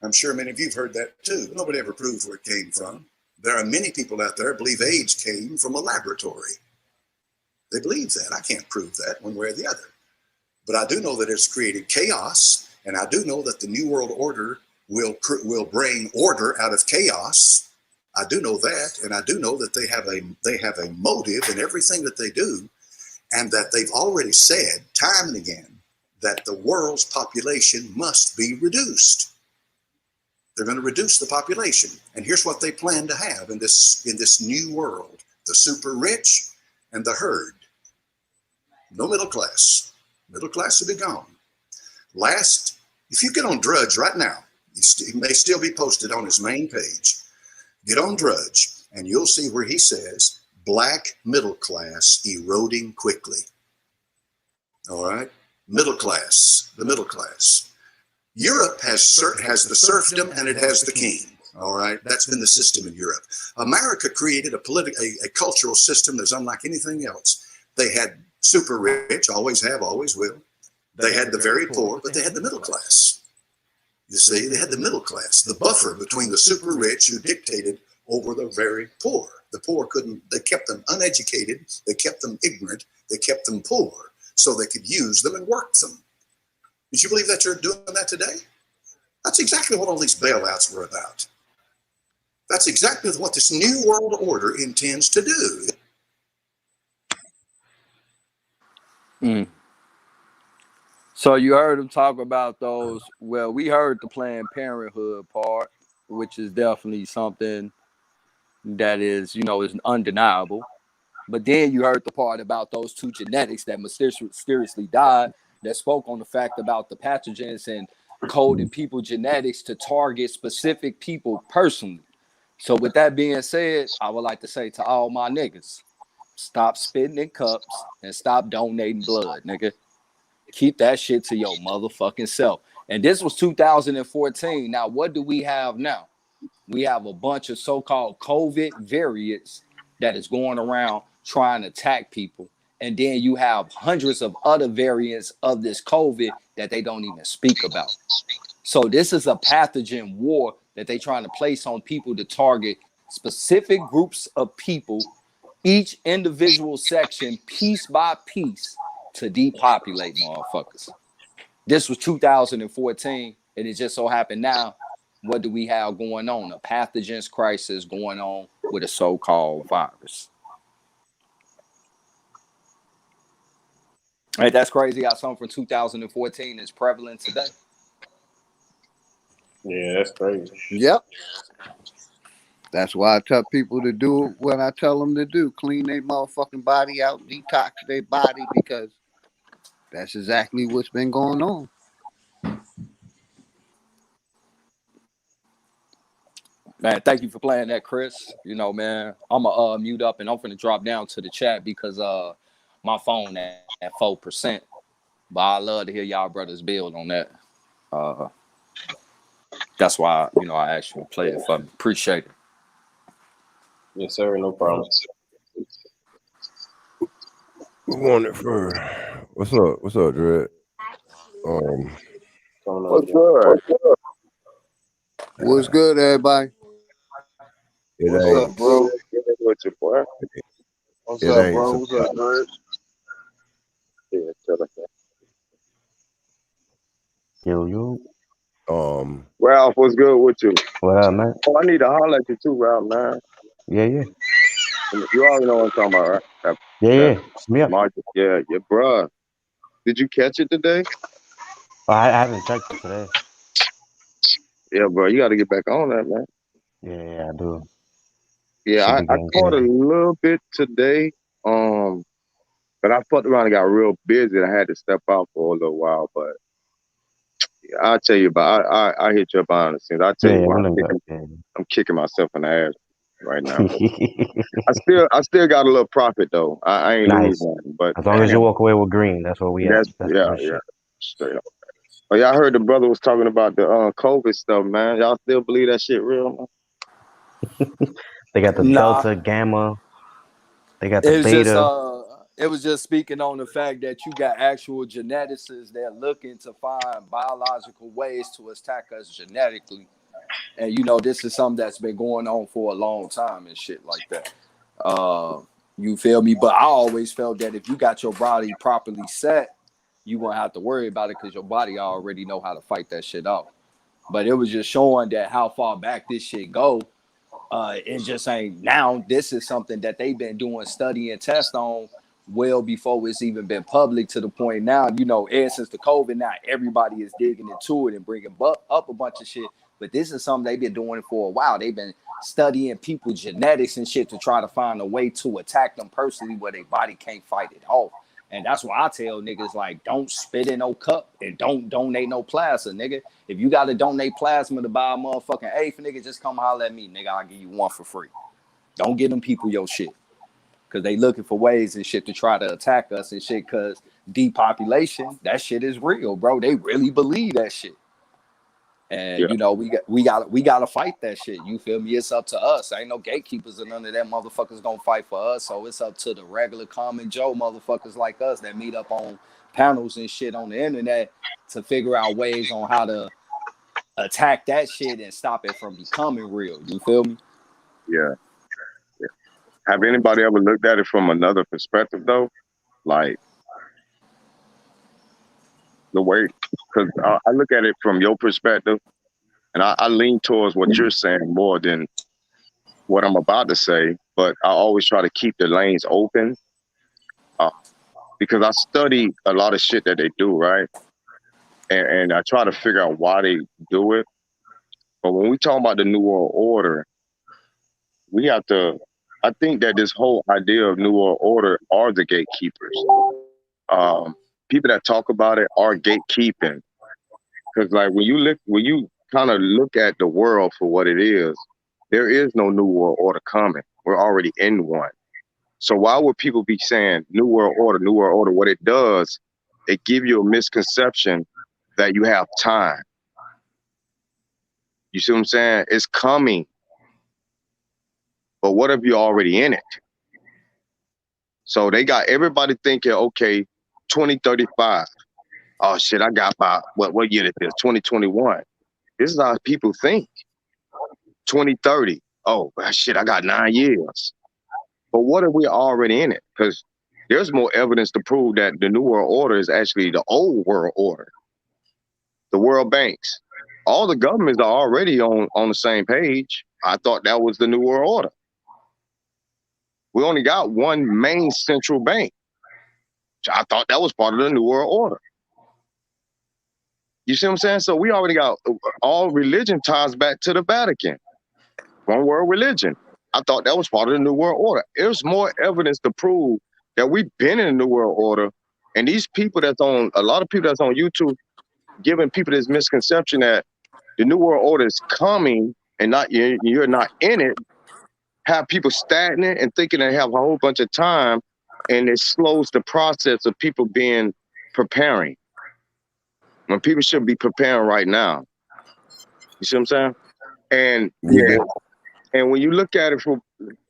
Speaker 18: I'm sure many of you have heard that too. Nobody ever proved where it came from. There are many people out there who believe AIDS came from a laboratory. They believe that. I can't prove that one way or the other. But I do know that it's created chaos, and I do know that the New World Order will bring order out of chaos. I do know that, and I do know that they have a motive in everything that they do, and that they've already said time and again that the world's population must be reduced. They're going to reduce the population, and here's what they plan to have in this new world: the super rich and the herd. No middle class. Middle class will be gone. Last, if you get on Drudge right now, it may still be posted on his main page. Get on Drudge, and you'll see where he says, black middle class eroding quickly. All right? Middle class, the middle class. Europe has the serfdom and it has the king. All right? That's been the system in Europe. America created a cultural system that's unlike anything else. They had super rich, always have, always will. They had the very poor, but they had the middle class. You see, they had the middle class, the buffer between the super rich who dictated over the very poor. The poor they kept them uneducated, they kept them ignorant, they kept them poor, so they could use them and work them. Did you believe that you're doing that today? That's exactly what all these bailouts were about. That's exactly what this new world order intends to do.
Speaker 14: So you heard him talk about those. Well, we heard the Planned Parenthood part, which is definitely something that is, is undeniable. But then you heard the part about those two genetics that mysteriously died, that spoke on the fact about the pathogens and coding people genetics to target specific people personally. So with that being said, I would like to say to all my niggas, stop spitting in cups and stop donating blood, nigga. Keep that shit to your motherfucking self. And this was 2014. Now, what do we have now? We have a bunch of so-called COVID variants that is going around trying to attack people. And then you have hundreds of other variants of this COVID that they don't even speak about. So this is a pathogen war that they're trying to place on people to target specific groups of people, each individual section, piece by piece, to depopulate motherfuckers. This was 2014, and it just so happened now, what do we have going on? A pathogens crisis going on with a so-called virus. Hey, that's crazy how something from 2014 is prevalent today.
Speaker 19: Yeah, that's crazy.
Speaker 11: Yep. That's why I tell people to do what I tell them to do. Clean their motherfucking body out, detox their body, because that's exactly what's been going on.
Speaker 14: Man, thank you for playing that, Chris. Man, I'm going to mute up and I'm going to drop down to the chat because my phone at 4%. But I love to hear y'all brothers build on that. That's why, I actually play it for me. Appreciate it.
Speaker 19: Yes, sir. No problem.
Speaker 17: Who wanted for? What's up? What's up, Dred?
Speaker 19: What's good?
Speaker 11: What's good, everybody?
Speaker 19: What's up, bro? Get it with you, boy. What's up, bro? What's up, Dred? Yeah, tell us that.
Speaker 12: Yo.
Speaker 19: Ralph, what's good with you?
Speaker 12: What up, man?
Speaker 19: Oh, I need to holler at you too, Ralph, man.
Speaker 12: Yeah.
Speaker 19: You already know what I'm talking about, right?
Speaker 12: Yeah. Me up.
Speaker 19: Yeah, bro. Did you catch it today?
Speaker 12: Oh, I haven't checked it today.
Speaker 19: Yeah, bro, you got to get back on that, man.
Speaker 12: Yeah, I do.
Speaker 19: Yeah, I caught a little bit today, but I fucked around and got real busy. I had to step out for a little while, but I'll tell you about. I hit you up behind the scenes. I'll tell
Speaker 12: Yeah,
Speaker 19: you
Speaker 12: yeah,
Speaker 19: why.
Speaker 12: we done got. Yeah.
Speaker 19: I'm kicking myself in the ass right now. I still got a little profit though. I ain't
Speaker 12: Nice.
Speaker 19: losing nothing, but
Speaker 12: As long as you
Speaker 19: damn,
Speaker 12: walk away with green, that's where we at.
Speaker 19: that's
Speaker 12: That's
Speaker 19: yeah,
Speaker 12: good
Speaker 19: yeah,
Speaker 12: shit.
Speaker 19: straight up. Oh yeah, I heard the brother was talking about the COVID stuff, man. Y'all still believe that shit real?
Speaker 12: They got the
Speaker 14: Nah,
Speaker 12: Delta, Gamma. They got the
Speaker 14: it's just
Speaker 12: Beta.
Speaker 14: it was just speaking on the fact that you got actual geneticists that are looking to find biological ways to attack us genetically. And you know, this is something that's been going on for a long time and shit like that. You feel me? But I always felt that if you got your body properly set, you won't have to worry about it because your body already know how to fight that shit off. But it was just showing that how far back this shit go. And just saying now this is something that they've been doing study and test on well before it's even been public to the point now, you know, ever since the COVID, now everybody is digging into it and bringing up a bunch of shit. But this is something they've been doing for a while. They've been studying people's genetics and shit to try to find a way to attack them personally where their body can't fight it off. And that's why I tell niggas, like, don't spit in no cup and don't donate no plasma, nigga. If you got to donate plasma to buy a motherfucking eighth, nigga, just come holler at me, nigga. I'll give you one for free. Don't give them people your shit. Because they looking for ways and shit to try to attack us and shit because depopulation, that shit is real, bro. They really believe that shit. And,
Speaker 19: Yeah,
Speaker 14: you know, we got to fight that shit. You feel me? It's up to us. Ain't no gatekeepers and none of that motherfuckers gonna fight for us. So it's up to the regular common Joe motherfuckers like us that meet up on panels and shit on the internet to figure out ways on how to attack that shit and stop it from becoming real. You feel me?
Speaker 19: yeah, yeah. Have anybody ever looked at it from another perspective though? Like the way, because I look at it from your perspective, and I lean towards what you're saying more than what I'm about to say. But I always try to keep the lanes open because I study a lot of shit that they do, right? And I try to figure out why they do it. But when we talk about the New World Order, we have to. I think that this whole idea of New World Order are the gatekeepers. Um, People that talk about it are gatekeeping because, like, when you kind of look at the world for what it is, there is no New World Order coming. We're already in one. So why would people be saying New World Order, New World Order? What it does, it gives you a misconception that you have time. You see what I'm saying? It's coming. But what if you're already in it? So they got everybody thinking, okay, 2035. Oh shit, I got about what year is this? 2021. This is how people think. 2030. Oh shit, I got 9 years. But what if we're already in it? Because there's more evidence to prove that the New World Order is actually the old world order. The world banks. All the governments are already on the same page. I thought that was the New World Order. We only got one main central bank. I thought that was part of the New World Order. You see what I'm saying? So we already got all religion ties back to the Vatican. One world religion. I thought that was part of the New World Order. There's more evidence to prove that we've been in the New World Order. And these people a lot of people that's on YouTube giving people this misconception that the New World Order is coming and you're not in it, have people stagnant and thinking they have a whole bunch of time, and it slows the process of people preparing. When people should be preparing right now. You see what I'm saying? And
Speaker 8: Yeah.
Speaker 19: and when you look at it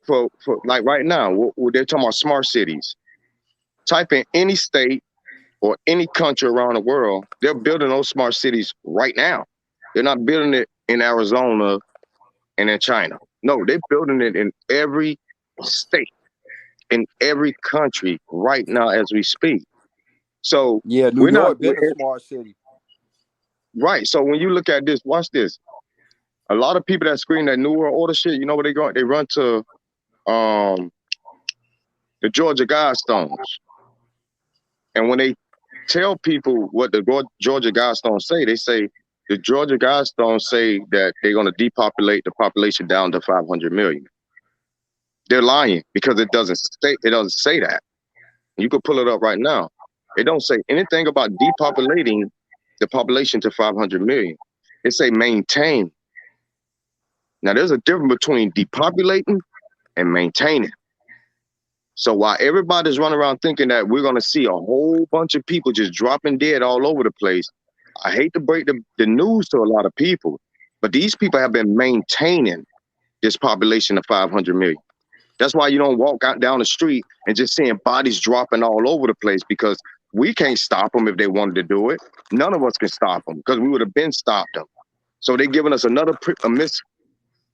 Speaker 19: for like right now, they're talking about smart cities. Type in any state or any country around the world, they're building those smart cities right now. They're not building it in Arizona and in China. No, they're building it in every state, in every country right now as we speak. So
Speaker 14: Yeah, New York been a smart city.
Speaker 19: Right. So when you look at this, watch this. A lot of people that scream that New World Order shit, you know where they go? They run to the Georgia Guidestones. And when they tell people what the Georgia Guidestones say, they say the Georgia Guidestones say that they're going to depopulate the population down to 500 million. They're lying because it doesn't say that. You could pull it up right now. It don't say anything about depopulating the population to 500 million. It say maintain. Now there's a difference between depopulating and maintaining. So while everybody's running around thinking that we're going to see a whole bunch of people just dropping dead all over the place, I hate to break the news to a lot of people, but these people have been maintaining this population of 500 million. That's why you don't walk out down the street and just seeing bodies dropping all over the place, because we can't stop them if they wanted to do it. None of us can stop them because we would have been stopped them. So they're giving us another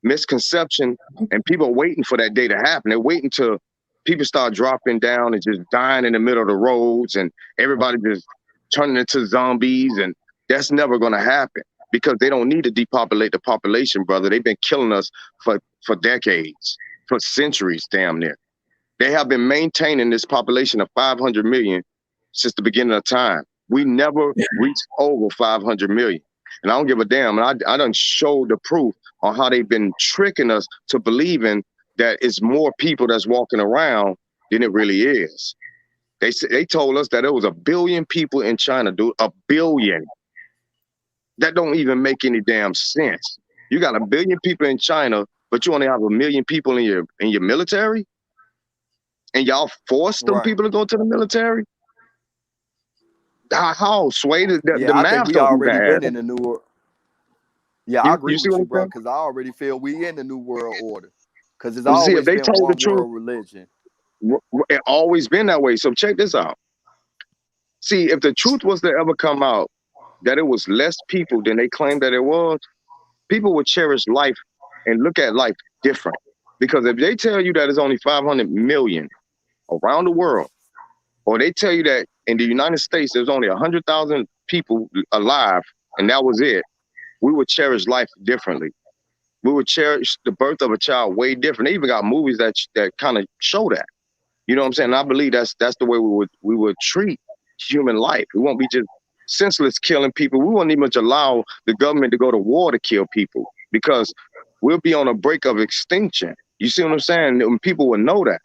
Speaker 19: misconception, and people are waiting for that day to happen. They're waiting till people start dropping down and just dying in the middle of the roads and everybody just turning into zombies, and that's never going to happen because they don't need to depopulate the population, brother. They've been killing us for decades, for centuries, damn near. They have been maintaining this population of 500 million since the beginning of time. We never reached over 500 million. And I don't give a damn. And I done showed the proof on how they've been tricking us to believing that it's more people that's walking around than it really is. They told us that it was 1 billion people in China, dude. 1 billion. That don't even make any damn sense. You got 1 billion people in China, but you only have 1 million people in your military, and y'all forced them people to go to the military. How Sway? The
Speaker 14: I
Speaker 19: math
Speaker 14: think we
Speaker 19: don't
Speaker 14: already
Speaker 19: bad.
Speaker 14: been in the new world. Yeah, I agree
Speaker 19: You see
Speaker 14: with
Speaker 19: what
Speaker 14: you,
Speaker 19: I'm
Speaker 14: bro,
Speaker 19: saying?
Speaker 14: because I already feel we in the new world order. Because it's
Speaker 19: Well, see, if
Speaker 14: always
Speaker 19: they
Speaker 14: been
Speaker 19: told the
Speaker 14: one
Speaker 19: truth,
Speaker 14: world religion.
Speaker 19: it always been that way. So check this out. See, if the truth was to ever come out that it was less people than they claimed that it was, people would cherish life and look at life different. Because if they tell you that it's only 500 million around the world, or they tell you that in the United States there's only 100,000 people alive and that was it, we would cherish life differently. We would cherish the birth of a child way different. They even got movies that kind of show that. You know what I'm saying? And I believe that's the way we would treat human life. We won't be just senseless killing people. We won't even allow the government to go to war to kill people, because we'll be on a break of extinction. You see what I'm saying? And people will know that.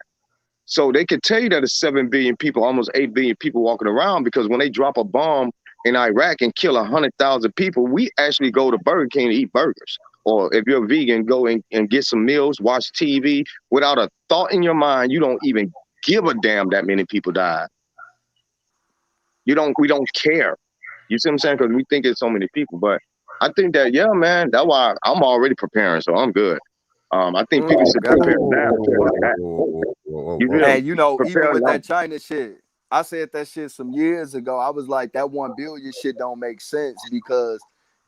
Speaker 19: So they could tell you that it's 7 billion people, almost 8 billion people walking around, because when they drop a bomb in Iraq and kill 100,000 people, we actually go to Burger King to eat burgers. Or if you're a vegan, go and get some meals, watch TV without a thought in your mind. You don't even give a damn that many people died. We don't care. You see what I'm saying? Because we think it's so many people. But I think that, yeah, man, that's why I'm already preparing, so I'm good. I think people should prepare now.
Speaker 14: And you know, even
Speaker 19: Prepare
Speaker 14: with
Speaker 19: now.
Speaker 14: that China shit, I said that shit some years ago. I was like, that 1 billion shit don't make sense, because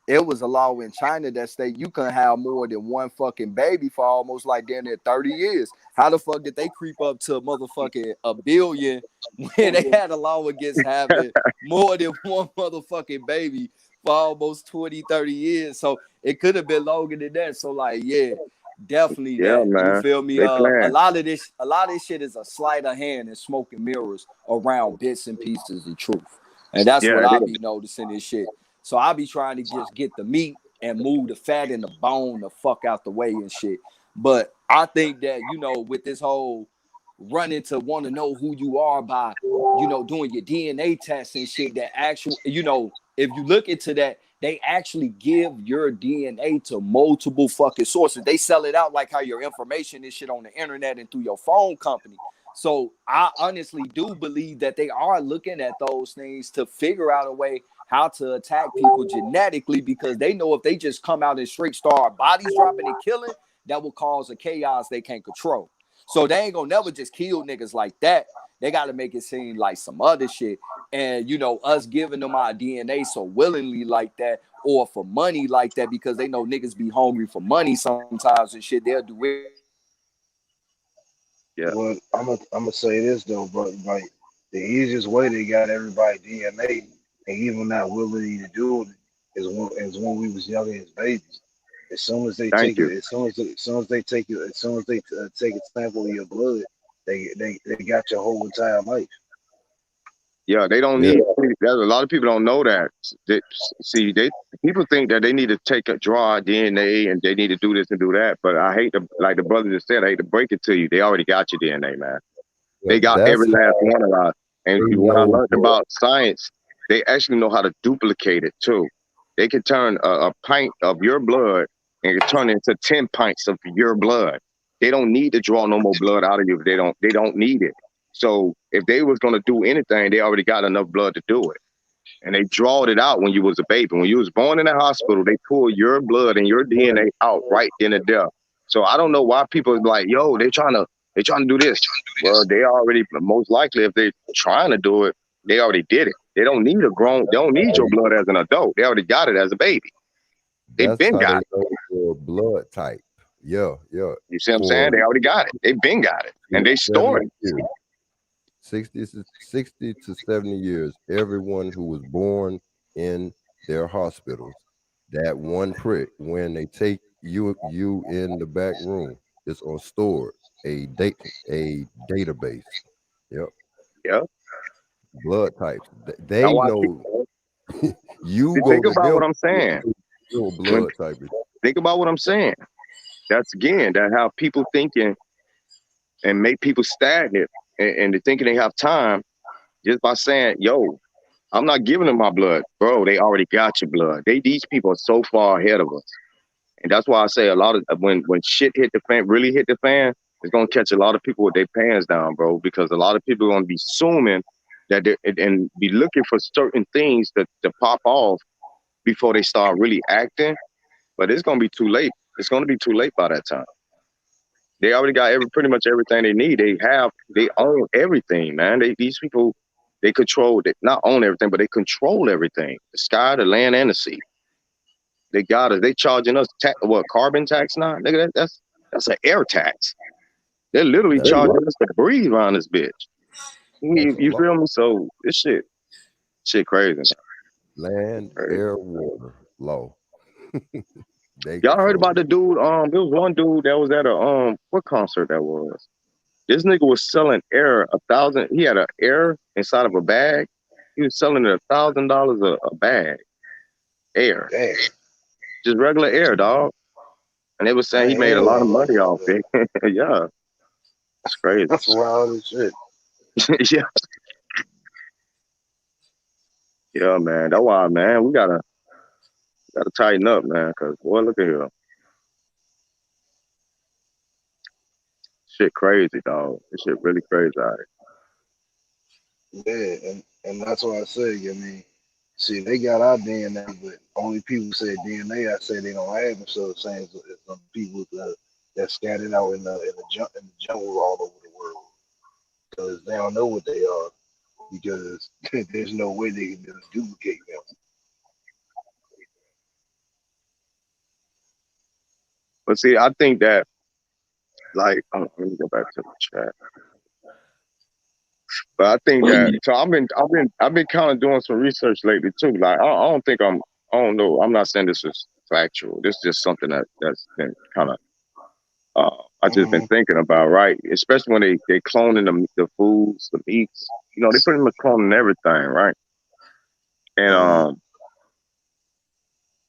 Speaker 14: it was a law in China that state you couldn't have more than one fucking baby for almost like damn near 30 years. How the fuck did they creep up to motherfucking 1 billion when they had a law against having more than one motherfucking baby for almost 20, 30 years? So it could have been longer than that. So like, yeah, definitely
Speaker 19: Yeah,
Speaker 14: that. You
Speaker 19: man.
Speaker 14: feel me?
Speaker 19: They
Speaker 14: A
Speaker 19: plan.
Speaker 14: lot of this shit is a sleight of hand and smoke and mirrors around bits and pieces of truth. And that's what
Speaker 19: it
Speaker 14: I
Speaker 19: is.
Speaker 14: be noticing this shit. So I be trying to just get the meat and move the fat and the bone the fuck out the way and shit. But I think that, you know, with this whole running to want to know who you are by, you know, doing your DNA tests and shit, that actual, you know, if you look into that, they actually give your DNA to multiple fucking sources. They sell it out like how your information is shit on the internet and through your phone company. So I honestly do believe that they are looking at those things to figure out a way how to attack people genetically, because they know if they just come out and straight start bodies dropping and killing, that will cause a chaos they can't control. So they ain't gonna never just kill niggas like that. They got to make it seem like some other shit. And, you know, us giving them our DNA so willingly like that, or for money like that, because they know niggas be hungry for money sometimes and shit, they'll do it.
Speaker 19: Yeah.
Speaker 13: Well, I'm gonna say this though, but like the easiest way they got everybody DNA, and even not willing to do it, is when we was young as babies. As soon as they
Speaker 19: Thank
Speaker 13: take
Speaker 19: you.
Speaker 13: it, as soon as they take a sample of your blood, they got your whole entire life.
Speaker 19: Yeah, they don't need. There's a lot of people don't know that. People think that they need to draw DNA and they need to do this and do that. But I hate to, like the brother just said, I hate to break it to you. They already got your DNA, man. They got
Speaker 17: That's
Speaker 19: every last one of us. And
Speaker 17: they
Speaker 19: what I
Speaker 17: know
Speaker 19: learned about science they actually know how to duplicate it too. They can turn a pint of your blood and can turn it into 10 pints of your blood. They don't need to draw no more blood out of you. They don't need it. So if they was gonna do anything, they already got enough blood to do it. And they drawed it out when you was a baby. When you was born in the hospital, they pulled your blood and your DNA out right then and there. So I don't know why people are like, yo, they trying to do this. Well, they already, most likely, if they're trying to do it, they already did it. They don't need they don't need your blood as an adult. They already got it as a baby. They've
Speaker 17: That's
Speaker 19: been
Speaker 17: how
Speaker 19: got
Speaker 17: they
Speaker 19: it.
Speaker 17: know your blood type. Yeah.
Speaker 19: You see what I'm
Speaker 17: For
Speaker 19: saying? They already got it. They've been got it. And they store
Speaker 17: 70
Speaker 19: it.
Speaker 17: years, 60 to 70 years, everyone who was born in their hospitals, that one prick, when they take you in the back room, it's on stored a database. Yep.
Speaker 19: Yep.
Speaker 17: Blood types.
Speaker 19: That's
Speaker 17: They
Speaker 19: why
Speaker 17: know you
Speaker 19: see,
Speaker 17: go
Speaker 19: think
Speaker 17: to
Speaker 19: about
Speaker 17: them.
Speaker 19: what I'm saying.
Speaker 17: Your
Speaker 19: When,
Speaker 17: blood type is.
Speaker 19: think about what I'm saying. That's again, that how people thinking and make people stagnant and they're thinking they have time just by saying, yo, I'm not giving them my blood. Bro, they already got your blood. These people are so far ahead of us. And that's why I say a lot of when shit hit the fan, really hit the fan, it's gonna catch a lot of people with their pants down, bro, because a lot of people are gonna be assuming that they and be looking for certain things to pop off before they start really acting. But it's gonna be too late. It's gonna be too late by that time. They already got pretty much everything they need. They own everything, man. These people, they control, they not own everything, but they control everything. The sky, the land, and the sea. They got us. They charging us carbon tax now? Nigga, that's an air tax. They're literally
Speaker 17: That's
Speaker 19: charging us to breathe around this bitch.
Speaker 17: a
Speaker 19: You
Speaker 17: lot.
Speaker 19: feel me? So this shit crazy.
Speaker 17: Land,
Speaker 19: Crazy.
Speaker 17: air, water law. They
Speaker 19: Y'all heard
Speaker 17: control
Speaker 19: about
Speaker 17: it.
Speaker 19: the dude? There was one dude that was at a what concert that was? This nigga was selling air 1,000. He had an air inside of a bag. He was selling it $1,000 a bag. Air,
Speaker 13: Damn.
Speaker 19: just regular air, dog. And they was saying
Speaker 13: I
Speaker 19: he
Speaker 13: ain't
Speaker 19: made a
Speaker 13: heard
Speaker 19: lot of
Speaker 13: about nothing
Speaker 19: money
Speaker 13: about
Speaker 19: off
Speaker 13: that.
Speaker 19: it. Yeah, it's crazy.
Speaker 13: That's wild as shit.
Speaker 19: Yeah, yeah, man. That's why, man. We gotta tighten up, man. Cause boy, look at here, shit crazy, dog. This shit really crazy out here.
Speaker 13: Yeah, and that's why I say, I mean, see, they got our DNA, but only people say DNA. I say they don't have it. So the same as some people that scattered out in the jungle all over the world because they don't know what they are because there's no way they can just duplicate them.
Speaker 19: But see, I think that like, let me go back to the chat. But I think that so I've been kind of doing some research lately too. Like I don't think I don't know. I'm not saying this is factual. This is just something that's been kind of I just been thinking about, right? Especially when they cloning the foods, the meats. You know, they pretty much cloning everything, right? And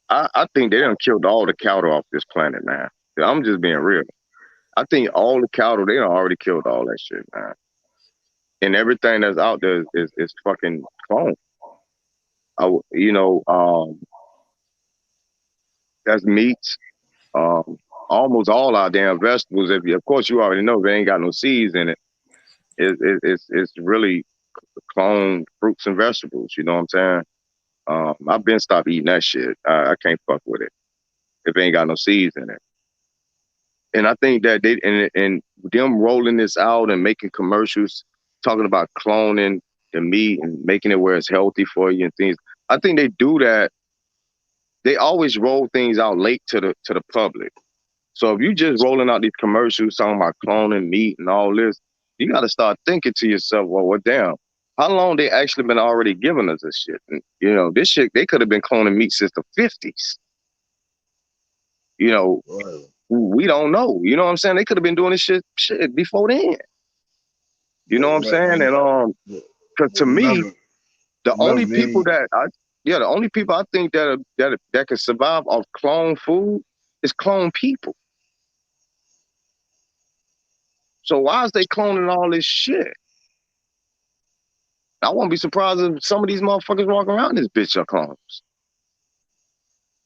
Speaker 19: I think they done killed all the cattle off this planet, man. I'm just being real. I think all the cattle they done already killed all that shit, man. And everything that's out there is fucking cloned. You know, that's meats. Almost all our damn vegetables. Of course, you already know they ain't got no seeds in it. It's really cloned fruits and vegetables. You know what I'm saying? I've been stopped eating that shit. I can't fuck with it if it ain't got no seeds in it. And I think that and them rolling this out and making commercials talking about cloning the meat and making it where it's healthy for you and things. I think they do that. They always roll things out late to the public. So if you just rolling out these commercials talking about cloning meat and all this, you got to start thinking to yourself, well, damn, how long they actually been already giving us this shit? And, you know, this shit, they could have been cloning meat since the 50s. You know, we don't know. You know what I'm saying? They could have been doing this shit before then. You know what I'm saying? And because to me, the only people the only people I think that can survive off clone food is clone people. So why is they cloning all this shit? I won't be surprised if some of these motherfuckers walking around this bitch are clones.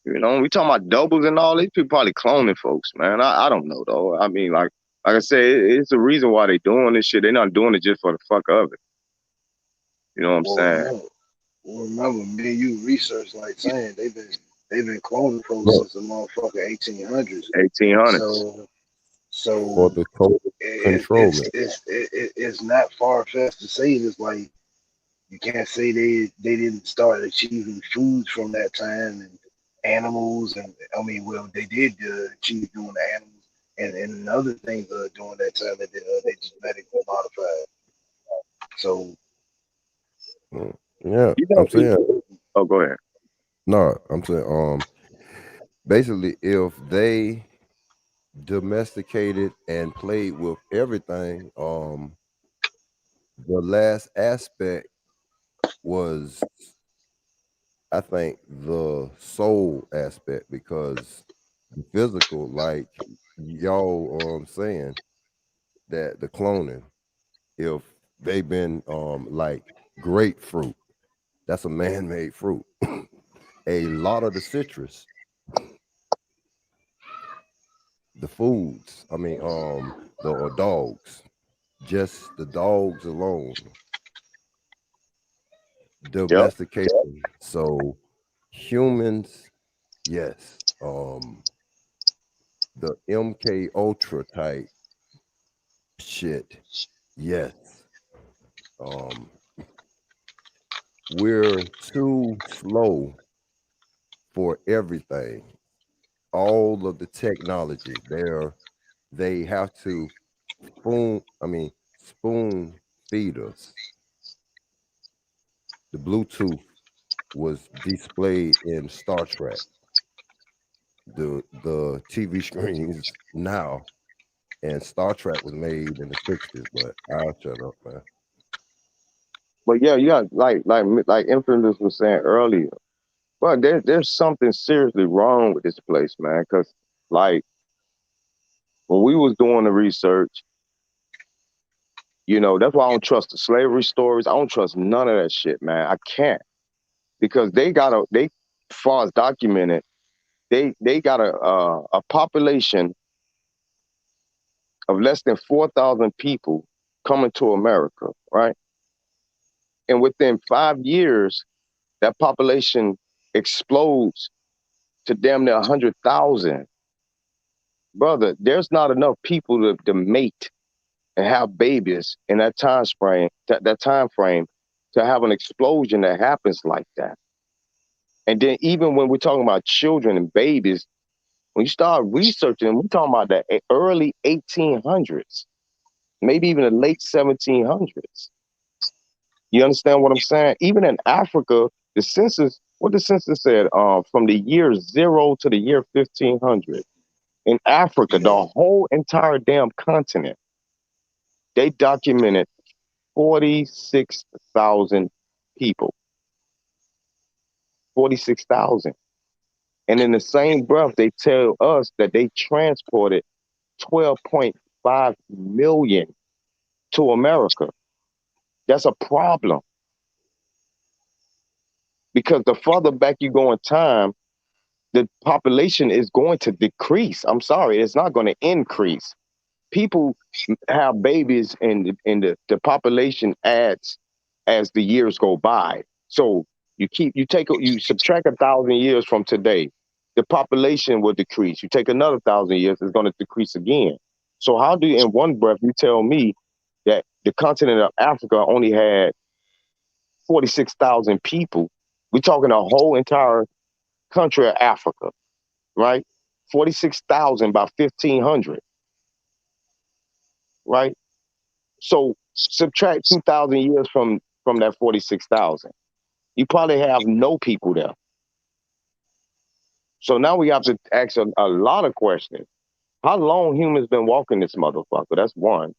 Speaker 19: You know, we talking about doubles and all these people probably cloning folks, man. I don't know though. I mean, like I said, it's the reason why they doing this shit. They're not doing it just for the fuck of it. You know what I'm saying?
Speaker 13: Remember, me and you research like saying they've been cloning folks since the motherfucking 1800s.
Speaker 19: 1800s.
Speaker 13: So
Speaker 17: the control.
Speaker 13: it's not far fetched to say this. Like you can't say they didn't start achieving foods from that time and animals and I mean, well, they did achieve doing the animals and other things during that time that they genetically modified. So
Speaker 17: Yeah,
Speaker 19: You know,
Speaker 17: I'm saying.
Speaker 19: oh, go ahead.
Speaker 17: No, I'm saying. Basically, if they domesticated and played with everything, the last aspect was, I think, the soul aspect, because the physical, like y'all saying that the cloning, if they've been like grapefruit, that's a man-made fruit. A lot of the citrus, the foods, I mean, the dogs, just the dogs alone, domestication. So humans, yes. The MK Ultra type shit, yes. We're too slow for everything. All of the technology, they have to spoon feed us. The Bluetooth was displayed in Star Trek. The TV screens now, and Star Trek was made in the 60s, but I'll shut up, man.
Speaker 19: But yeah, you got like Infamous was saying earlier. Well, there's something seriously wrong with this place, man. Because like when we was doing the research, you know, that's why I don't trust the slavery stories. I don't trust none of that shit, man. I can't, because as far as documented, they got a population of less than 4,000 people coming to America, right? And within 5 years, that population explodes to damn near 100,000. Brother, there's not enough people to mate and have babies in that time frame to have an explosion that happens like that. And then even when we're talking about children and babies, when you start researching, we're talking about the early 1800s, maybe even the late 1700s. You understand what I'm saying? Even in Africa, what the census said, from the year 0 to the year 1500, in Africa, the whole entire damn continent, they documented 46,000 people. 46,000. And in the same breath, they tell us that they transported 12.5 million to America. That's a problem. Because the further back you go in time, the population is going to decrease. I'm sorry, it's not going to increase. People have babies and the population adds as the years go by. So you subtract 1,000 years from today, the population will decrease. You take another 1,000 years, it's going to decrease again. So how do you, in one breath, you tell me that the continent of Africa only had 46,000 people? We're talking a whole entire country of Africa, right? 46,000 by 1,500, right? So subtract 2,000 years from that 46,000. You probably have no people there. So now we have to ask a lot of questions. How long humans been walking this motherfucker? That's one.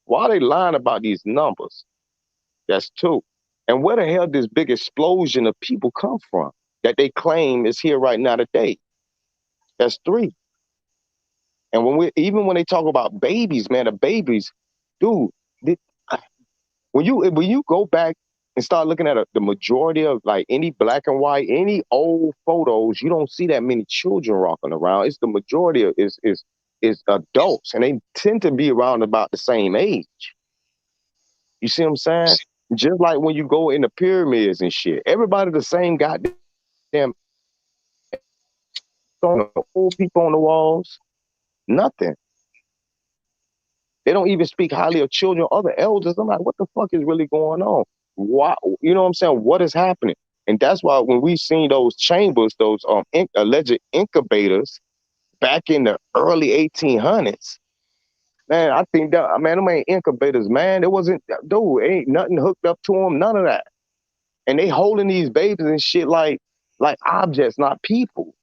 Speaker 19: Why are they lying about these numbers? That's two. And where the hell did this big explosion of people come from that they claim is here right now today? That's three. And when they talk about babies, man, the babies, dude, when you go back and start looking at the majority of like any black and white, any old photos, you don't see that many children rocking around. It's the majority of is adults, and they tend to be around about the same age. You see what I'm saying? Just like when you go in the pyramids and shit, everybody the same goddamn old people on the walls, nothing. They don't even speak highly of children or other elders. I'm like, what the fuck is really going on? Why? You know what I'm saying? What is happening? And that's why when we seen those chambers, those alleged incubators back in the early 1800s, man, I think that, man, them ain't incubators, man. It wasn't, dude, ain't nothing hooked up to them, none of that. And they holding these babies and shit like objects, not people.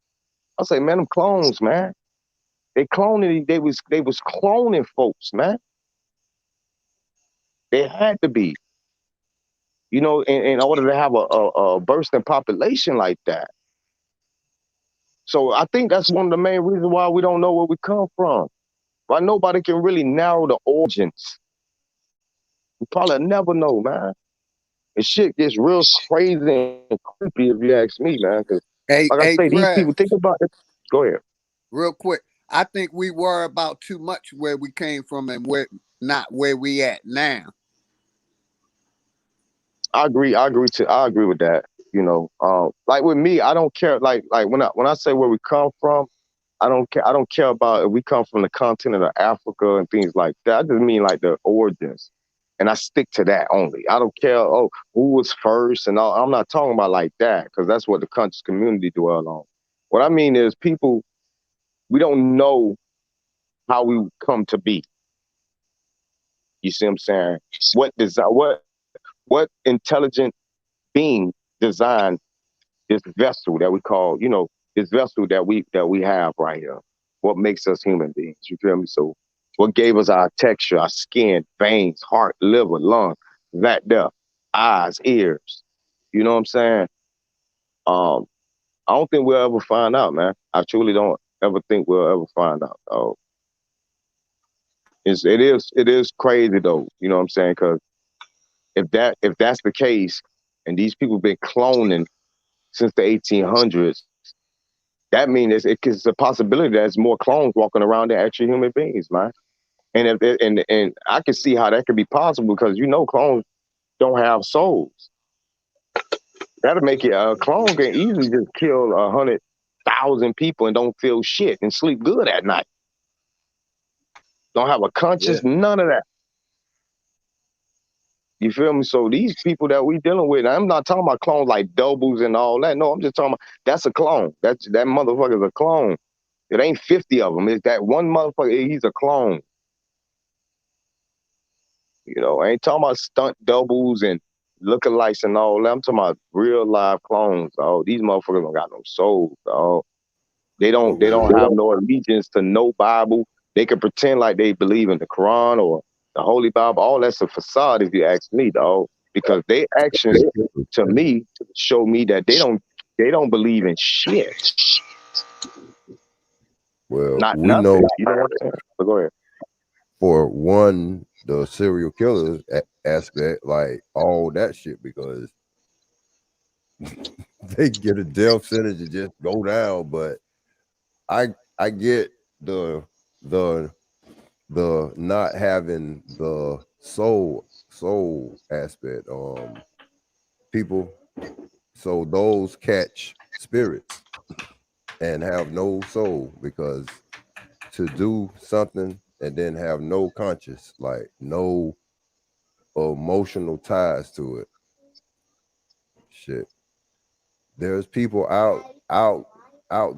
Speaker 19: I say, man, them clones, man. They cloning, they was cloning folks, man. They had to be, you know, in order to have a burst in population like that. So I think that's one of the main reasons why we don't know where we come from. Why nobody can really narrow the origins. We probably never know, man. And shit gets real crazy and creepy if you ask me, man. Because,
Speaker 11: Hey,
Speaker 19: like I say, these
Speaker 11: Craig,
Speaker 19: people think about it. Go ahead.
Speaker 11: real quick. I think we worry about too much where we came from and not where we at now.
Speaker 19: I agree with that. You know, like with me, I don't care. Like when I say where we come from, I don't care about if we come from the continent of Africa and things like that. I just mean like the origins. And I stick to that only. I don't care, who was first and all. I'm not talking about like that, because that's what the conscious community dwell on. What I mean is people, we don't know how we come to be. You see what I'm saying? What intelligent being designed this vessel that we call, you know, this vessel that we have right here? What makes us human beings? You feel me? So what gave us our texture, our skin, veins, heart, liver, lung, that there, eyes, ears. You know what I'm saying? I don't think we'll ever find out, man. I truly don't ever think we'll ever find out. It is crazy though. You know what I'm saying? Because if that's the case, and these people been cloning since the 1800s, that means it's a possibility that there's more clones walking around than actual human beings, man. And and I can see how that could be possible, because you know clones don't have souls. That'll make it a clone can easily just kill 100,000 people and don't feel shit and sleep good at night. Don't have a conscience, none of that. You feel me? So these people that we dealing with, I'm not talking about clones like doubles and all that. No, I'm just talking about that's a clone. That motherfucker's a clone. It ain't 50 of them. It's that one motherfucker. He's a clone. You know, I ain't talking about stunt doubles and lookalikes and all that. I'm talking about real live clones. Oh, these motherfuckers don't got no soul. Oh, they don't have no allegiance to no Bible. They can pretend like they believe in the Quran or the Holy Bible. All that's a facade, if you ask me, dog. Because their actions, to me, show me that they don't believe in shit.
Speaker 17: Well,
Speaker 19: Not
Speaker 17: we
Speaker 19: nothing.
Speaker 17: know.
Speaker 19: You know what I'm saying? But go ahead.
Speaker 17: For one, the serial killers aspect, like all that shit, because they get a death sentence and just go down. But I get the not having the soul aspect. People, so those catch spirits and have no soul, because to do something and then have no conscious, like no emotional ties to it. Shit. There's people out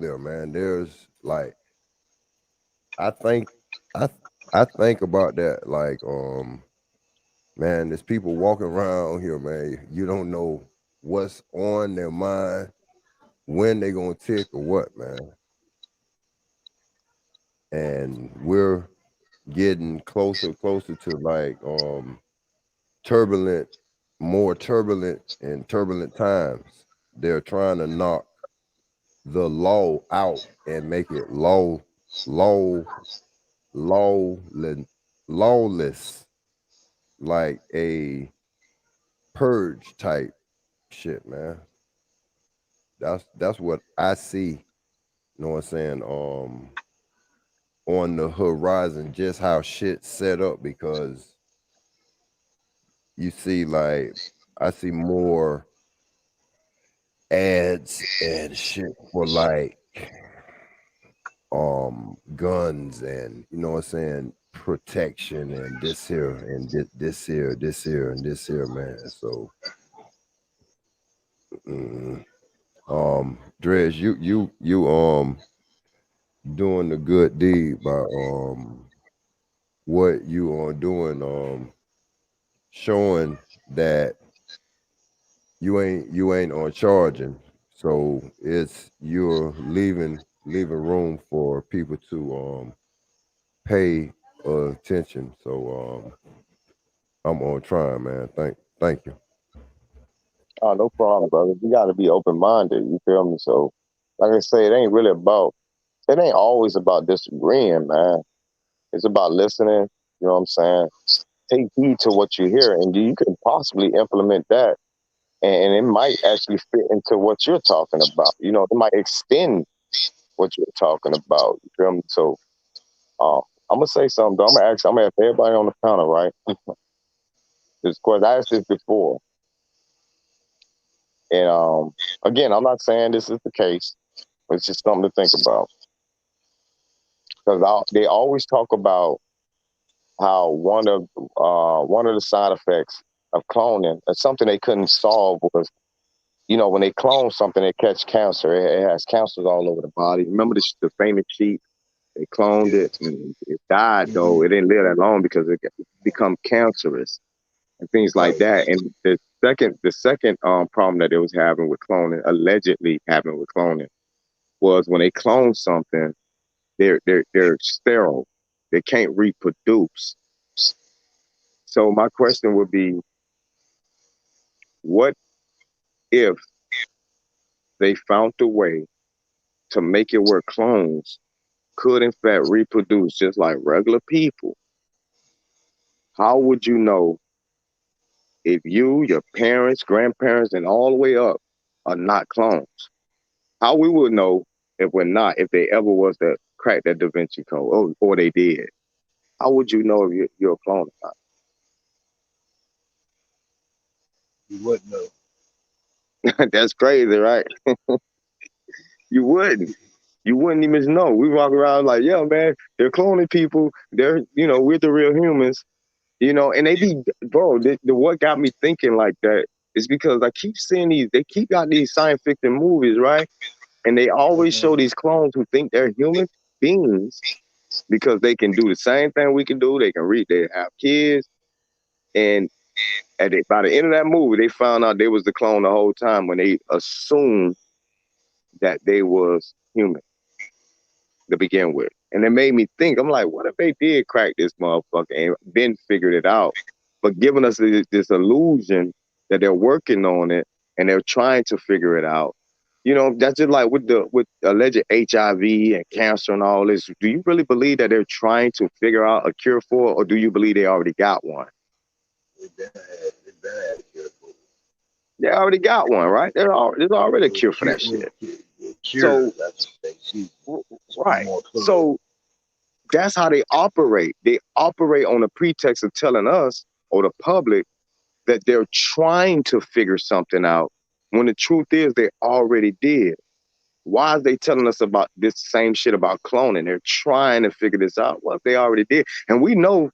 Speaker 17: there, man. There's like I think about that, like man, there's people walking around here, man. You don't know what's on their mind, when they gonna tick or what, man. And we're getting closer to like more turbulent and turbulent times. They're trying to knock the law out and make it lawless, like a purge type shit, man. That's what I see. You know what I'm saying? On the horizon, just how shit's set up, because you see, like, I see more ads and shit for like guns and, you know what I'm saying, protection and this here and this here and this here, man. So Dredge, you doing the good deed by what you are doing, showing that you ain't on charging. So it's you're leaving room for people to pay attention. So I'm on trying, man. Thank you.
Speaker 19: Oh, no problem, brother. You got to be open minded. You feel me? So, like I say, it ain't always about disagreeing, man. It's about listening. You know what I'm saying? Take heed to what you hear, and you can possibly implement that, and it might actually fit into what you're talking about. You know, it might extend what you're talking about. You feel me? So, I'm gonna say something. Though. I'm gonna ask everybody on the panel, right? Of course, I asked this before, and again, I'm not saying this is the case. But it's just something to think about, because they always talk about how one of the side effects of cloning, and something they couldn't solve, was, you know, when they clone something, they catch cancer. It has cancers all over the body. Remember the famous sheep? They cloned it, and it died, though. It didn't live that long because it become cancerous and things like that. And the second problem that they was having with cloning, allegedly having with cloning, was when they clone something, they're sterile. They can't reproduce. So my question would be, what if they found a way to make it where clones could in fact reproduce just like regular people? How would you know if you, your parents, grandparents, and all the way up are not clones? How we would know if we're not, if they ever was to crack that Da Vinci Code, or they did? How would you know if you're a clone or not?
Speaker 13: You wouldn't know.
Speaker 19: That's crazy, right? You wouldn't. You wouldn't even know. We walk around like, yeah, man, they're cloning people. They're, you know, we're the real humans, you know, and they be, bro, what got me thinking like that is because I keep seeing they keep got these science fiction movies, right? And they always show these clones who think they're human beings because they can do the same thing we can do. They can read, they have kids. And by the end of that movie, they found out they was the clone the whole time when they assumed that they was human to begin with. And it made me think, I'm like, what if they did crack this motherfucker and then figured it out, but giving us this illusion that they're working on it and they're trying to figure it out? You know, that's just like with alleged HIV and cancer and all this. Do you really believe that they're trying to figure out a cure for it, or do you believe they already got one? They already got one, right? There's already a cure for that shit. So, right. So that's how they operate. They operate on the pretext of telling us, or the public, that they're trying to figure something out, when the truth is they already did. Why is they telling us about this same shit about cloning? They're trying to figure this out. Well, if they already did. And we know,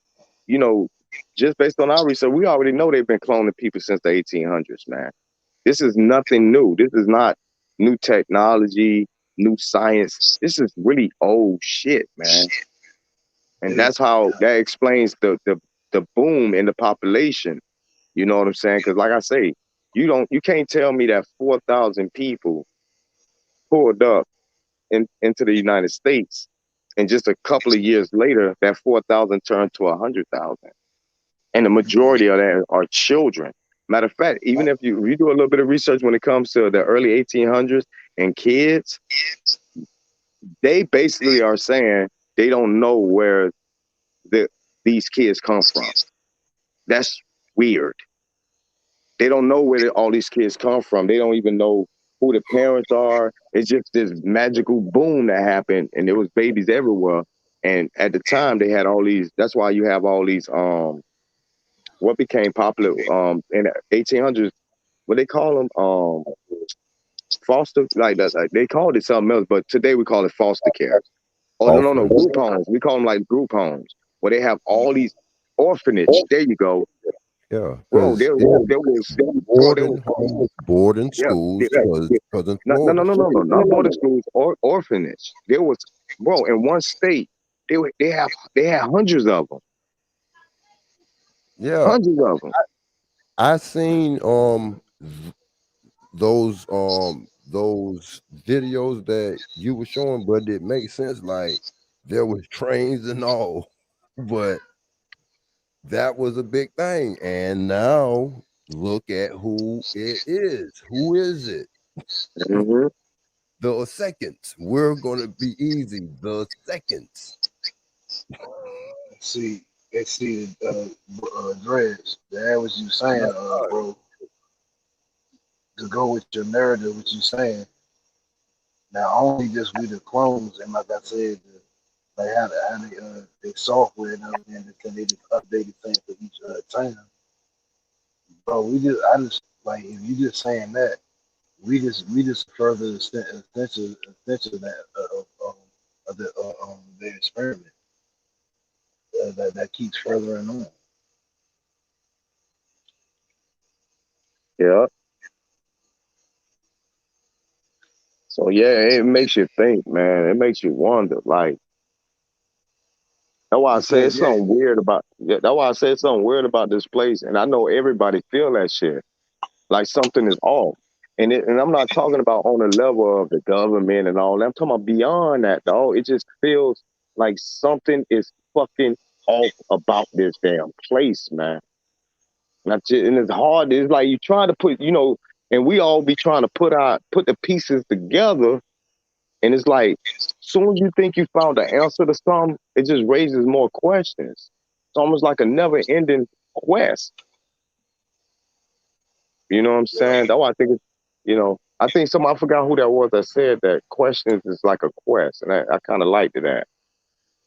Speaker 19: you know, just based on our research, we already know they've been cloning people since the 1800s, man. This is nothing new. This is not new technology, new science. This is really old shit, man. And that's how that explains the boom in the population. You know what I'm saying? Because like I say, you can't tell me that 4,000 people pulled up into the United States, and just a couple of years later, that 4,000 turned to 100,000. And the majority of that are children. Matter of fact, even if you do a little bit of research when it comes to the early 1800s and kids, they basically are saying they don't know where these kids come from. That's weird. They don't know where all these kids come from. They don't even know who the parents are. It's just this magical boom that happened, and there was babies everywhere. And at the time, they had all these. That's why you have all these. What became popular in the 1800s? What they call them? Foster, like that. Like, they called it something else, but today we call it foster care. Oh no, group homes. We call them like group homes, where they have all these orphanage. There you go.
Speaker 17: Yeah,
Speaker 19: Bro, there was bro, there
Speaker 17: boarding
Speaker 19: was
Speaker 17: homes, boarding
Speaker 19: yeah,
Speaker 17: schools,
Speaker 19: yeah,
Speaker 17: because in
Speaker 19: no, no,
Speaker 17: Florida,
Speaker 19: no, no, no, no, not boarding schools or orphanage. There was, bro, in one state, they had hundreds of them,
Speaker 17: yeah,
Speaker 19: hundreds of them.
Speaker 17: I seen those videos that you were showing, but it makes sense. Like there was trains and all, but that was a big thing. And now look at who it is. Who is it?
Speaker 19: Mm-hmm.
Speaker 17: The seconds. We're gonna be easy. The seconds.
Speaker 13: See, dreads. That was you saying, bro. To go with your narrative, what you saying. Now only just we the clones, and like I said, like how they software and everything, and they just updated things for each time. Bro, I just like if you just saying that, we just further extension that the experiment that keeps furthering on.
Speaker 19: Yeah. So yeah, it makes you think, man. It makes you wonder. Like that's why I said
Speaker 13: Because
Speaker 19: something weird about. Yeah, that's why I said something weird about this place, and I know everybody feel that shit. Like something is off. And I'm not talking about on the level of the government and all that. I'm talking about beyond that, dog. It just feels like something is fucking off about this damn place, man. And it's hard. It's like you try to put, and we all be trying to put the pieces together. And it's like, soon as you think you found the answer to something, it just raises more questions. It's almost like a never ending quest. You know what I'm saying? That's why I think I think I forgot who that was that said that questions is like a quest. And I kind of liked that.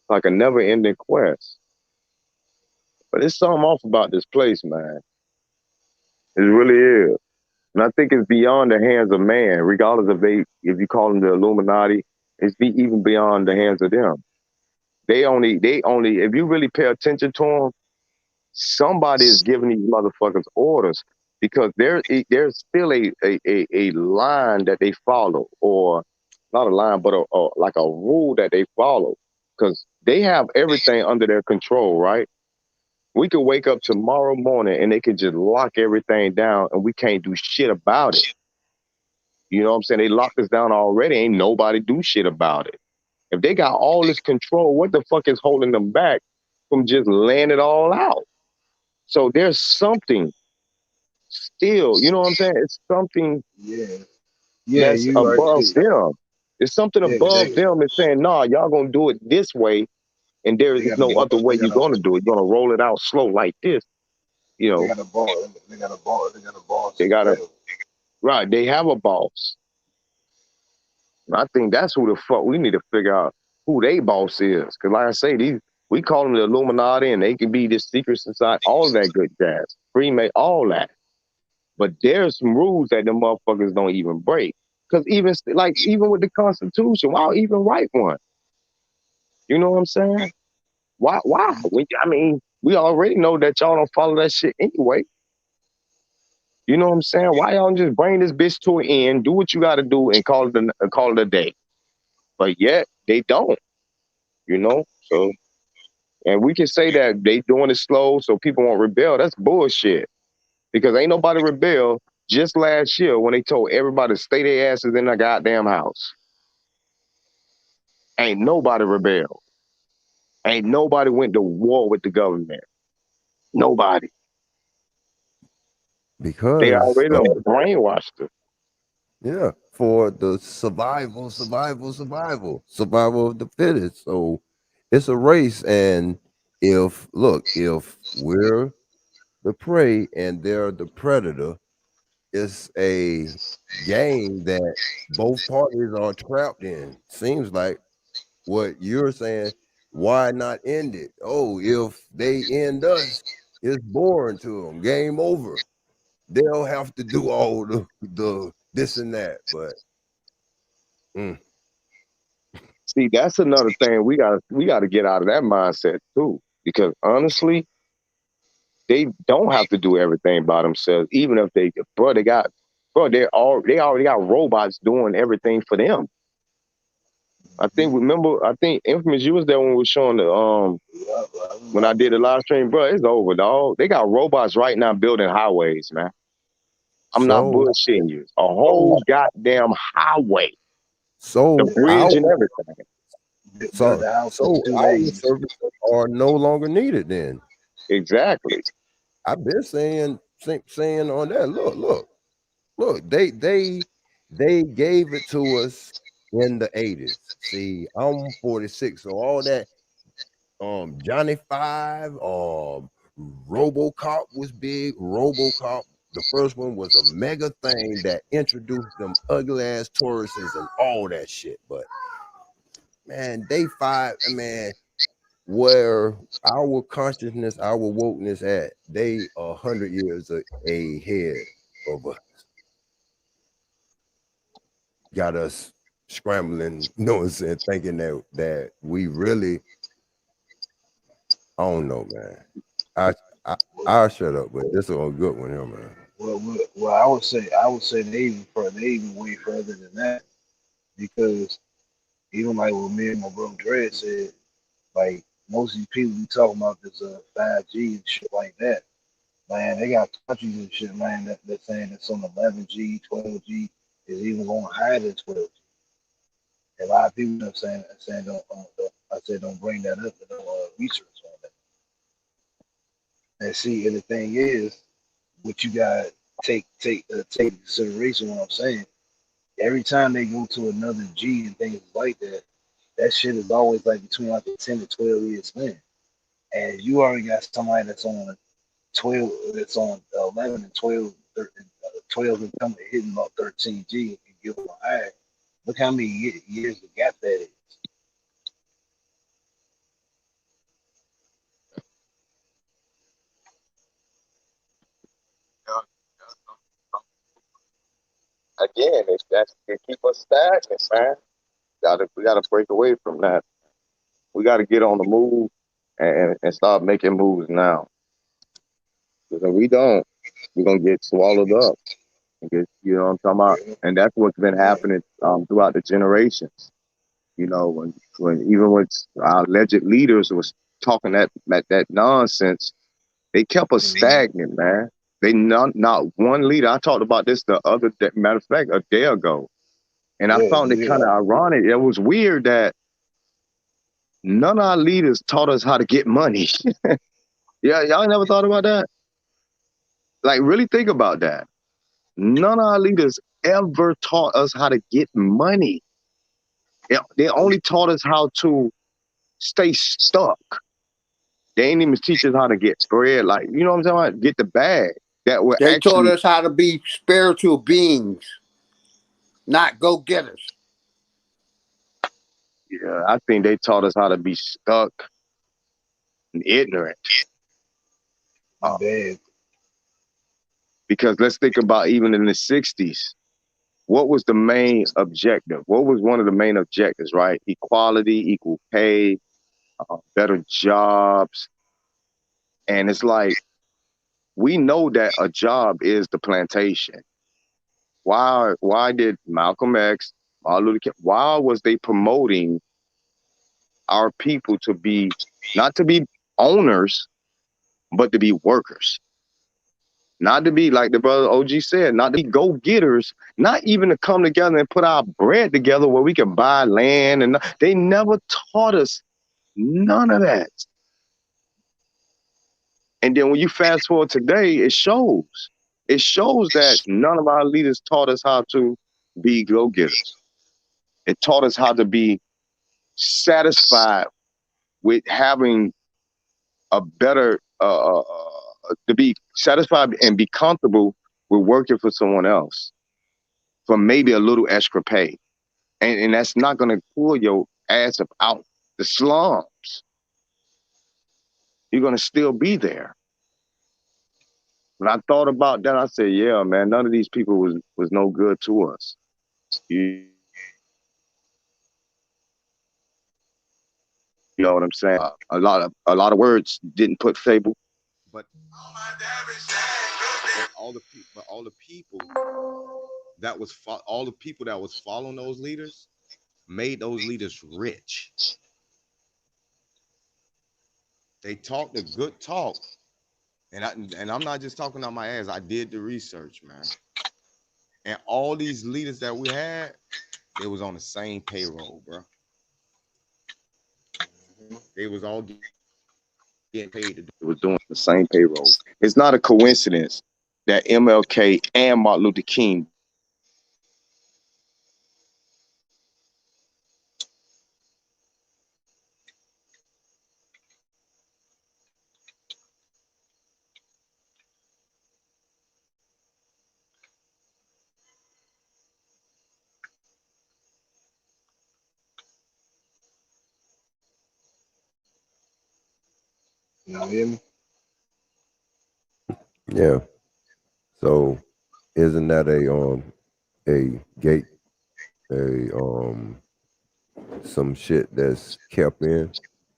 Speaker 19: Like a never ending quest. But there's something off about this place, man. It really is. And I think it's beyond the hands of man, regardless if you call them the Illuminati, even beyond the hands of them. They only, if you really pay attention to them, somebody is giving these motherfuckers orders because there's still a line that they follow, or not a line, but like a rule that they follow, because they have everything under their control, right? We could wake up tomorrow morning and they could just lock everything down and we can't do shit about it. You know what I'm saying? They locked us down already. Ain't nobody do shit about it. If they got all this control, what the fuck is holding them back from just laying it all out? So there's something still, you know what I'm saying? It's something that's
Speaker 13: You right
Speaker 19: above
Speaker 13: too.
Speaker 19: them. It's something
Speaker 13: Yeah,
Speaker 19: above them that's saying, nah, y'all gonna do it this way, and there is no other way you're gonna do it. You're gonna roll it out slow like this. You know,
Speaker 13: they got a ball. They got a ball. They got a boss.
Speaker 19: they gotta right, they have a boss. And I think that's who the fuck we need to figure out who they boss is. Cause like I say, we call them the Illuminati and they can be this secret society, all that good jazz. Freemate, all that. But there's some rules that the motherfuckers don't even break. Cause even with the Constitution, why even write one? You know what I'm saying? Why? We already know that y'all don't follow that shit anyway. You know what I'm saying? Why y'all don't just bring this bitch to an end, do what you got to do, and call it a day? But yet they don't. You know, so and we can say that they doing it slow so people won't rebel. That's bullshit. Because ain't nobody rebel just last year when they told everybody to stay their asses in their goddamn house. Ain't nobody rebelled. Ain't nobody went to war with the government. Nobody. They
Speaker 17: because
Speaker 19: already done brainwashed us.
Speaker 17: yeah, for the survival of the fittest. So it's a race, and if we're the prey and they're the predator, it's a game that both parties are trapped in. Seems like what you're saying. Why not end it? Oh, if they end us, it's boring to them. Game over. They'll have to do all the this and that. But
Speaker 19: See, that's another thing we got to get out of that mindset too. Because honestly, they don't have to do everything by themselves. Even if they already got robots doing everything for them. I think Infamous, you was there when we were showing the when I did the live stream, bro. It's over, dog. They got robots right now building highways, man. I'm not bullshitting you. A whole goddamn highway.
Speaker 17: So
Speaker 19: The bridge and everything.
Speaker 17: So our services are no longer needed then.
Speaker 19: Exactly.
Speaker 17: I've been saying on that. Look. They gave it to us in the 80s. See, I'm 46, so all that Johnny 5, RoboCop was big. RoboCop, the first one was a mega thing that introduced them ugly ass Tauruses and all that shit. But man, where our consciousness, our wokeness at, they 100 years ahead of us. Got us scrambling, you know what I'm saying, thinking that we really, I don't know, man. I'll shut up, but this is a good one here, man.
Speaker 13: Well, I would say they even way further than that, because even like what me and my brother Dred said, like most of these people we talking about this 5G and shit like that, man, they got countries and shit, man, that saying it's on 11G, 12G, is even going higher than 12G. A lot of people are saying don't bring that up, but don't research on that. And see, and the thing is, what you got take into consideration what I'm saying. Every time they go to another G and things like that, that shit is always like between like a 10 to 12 year span. And you already got somebody that's on 12, that's on 11 and 12, 12 and coming hitting about 13G and give them a high. Look how many years the gap that is.
Speaker 19: Again, it keep us stagnant, man. We gotta break away from that. We gotta get on the move and start making moves now. Because if we don't, we're gonna get swallowed up. You know what I'm talking about? And that's what's been happening throughout the generations. You know, when even when our alleged leaders was talking that nonsense, they kept us stagnant, man. They not one leader. I talked about this the other day, matter of fact, a day ago. And I found it kind of ironic. It was weird that none of our leaders taught us how to get money. Yeah, y'all never thought about that? Like, really think about that. None of our leaders ever taught us how to get money. They only taught us how to stay stuck. They ain't even teach us how to get bread. Like, you know what I'm talking about? Get the bag.
Speaker 11: They taught us how to be spiritual beings, not go-getters.
Speaker 19: Yeah, I think they taught us how to be stuck and ignorant. Because let's think about even in the 60s, what was the main objective? What was one of the main objectives, right? Equality, equal pay, better jobs. And it's like, we know that a job is the plantation. Why did Malcolm X, Martin Luther King, why was they promoting our people to be, not to be owners, but to be workers? Not to be, like the brother OG said, not to be go-getters, not even to come together and put our bread together where we can buy land. And they never taught us none of that. And then when you fast forward today, it shows. It shows that none of our leaders taught us how to be go-getters. It taught us how to be satisfied with having a better, to be satisfied and be comfortable We're working for someone else for maybe a little extra pay. And that's not going to pull your ass up out the slums. You're going to still be there. When I thought about that, I said, yeah, man, none of these people was no good to us. You know what I'm saying? A lot of words didn't put fable.
Speaker 20: But all the people that was following those leaders made those leaders rich. They talked a good talk, and I'm not just talking on my ass. I did the research, man. And all these leaders that we had, they was on the same payroll, bro. They was all getting paid to do.
Speaker 19: It was doing the same payroll. It's not a coincidence that MLK and Martin Luther King
Speaker 13: You hear me?
Speaker 17: Yeah. So isn't that a gate, some shit that's kept in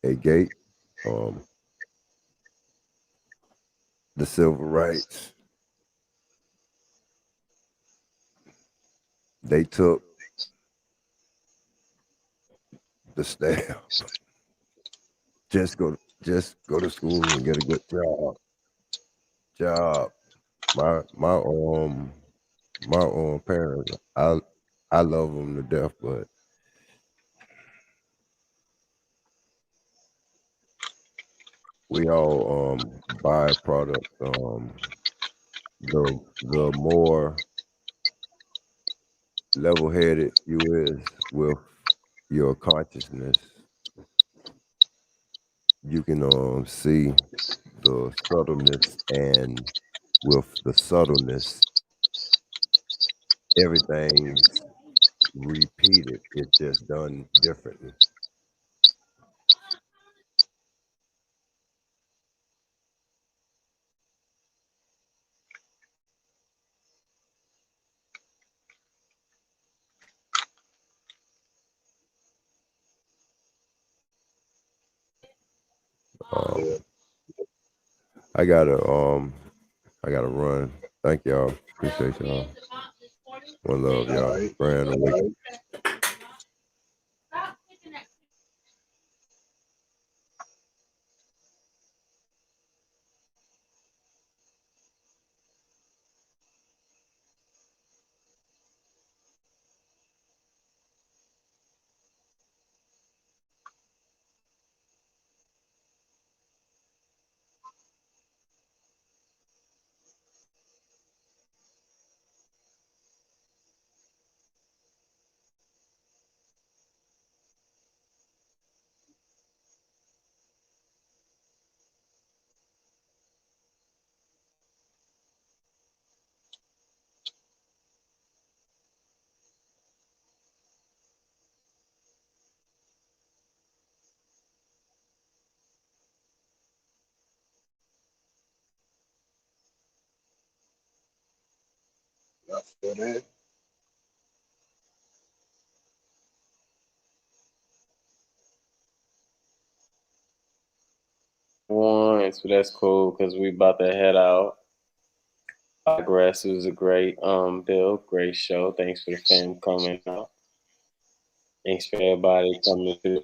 Speaker 17: a gate? The civil rights, they took the staff. Just go to school and get a good job. My parents, I love them to death, but we all byproduct. The more level-headed you is with your consciousness, you can see the subtleness, and with the subtleness, everything's repeated. It's just done differently. I gotta run. Thank y'all. Appreciate y'all. One love, y'all. Brand Awakening.
Speaker 13: Y'all still there?
Speaker 1: One, so that's cool because we about to head out. Progress. It was a great Bill, great show. Thanks for the fam coming out. Thanks for everybody coming through,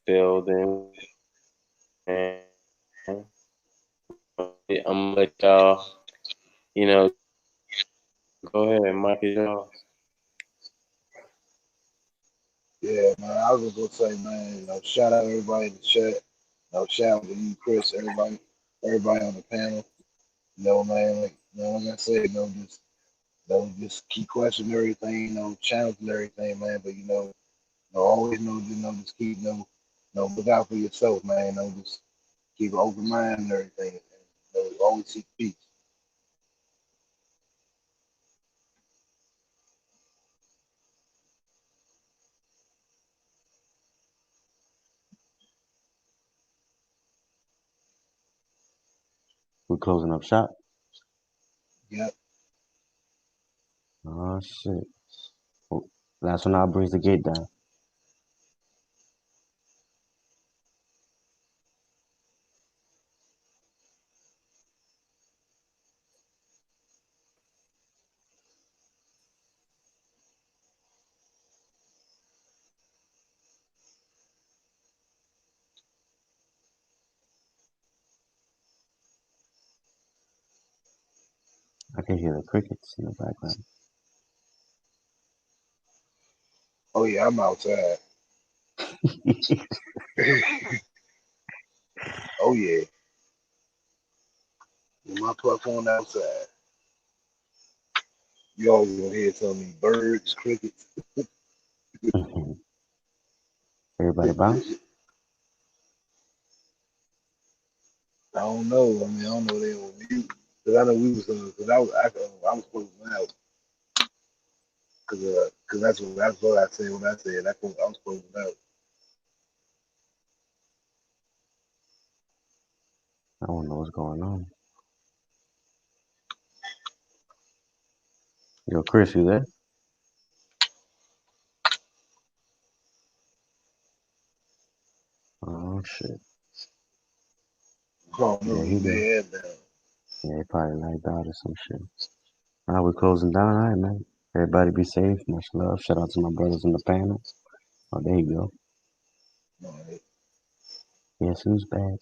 Speaker 1: building. And I'm gonna let y'all, go ahead, Mike is yours.
Speaker 13: Yeah, man. I was just gonna say, man, shout out everybody in the chat. Shout out to you, Chris, everybody on the panel. Man, like I said, just keep questioning everything, challenging everything, man. But always just keep look out for yourself, man. Just keep an open mind and everything. And, always seek peace.
Speaker 12: We're closing up shop.
Speaker 13: Yep.
Speaker 12: Oh shit. Oh, last one out brings the gate down. I can hear the crickets in the background.
Speaker 13: Oh yeah, I'm outside. Oh yeah. With my platform outside. You always gonna hear so many birds, crickets.
Speaker 12: Everybody bounce?
Speaker 13: I don't know. I mean, I don't know they on mute. Cause I know we was cause I was closing out. Cause that's what I said when I said I was closing out.
Speaker 12: I don't know what's going on. Yo, Chris, you there? Oh shit.
Speaker 13: Oh no,
Speaker 12: There he go.
Speaker 13: they had that.
Speaker 12: Yeah, he probably lagged out or some shit. All right, we're closing down. All right, man. Everybody be safe. Much love. Shout out to my brothers in the panel. Oh, there you go.
Speaker 13: Right.
Speaker 12: Yes, who's back?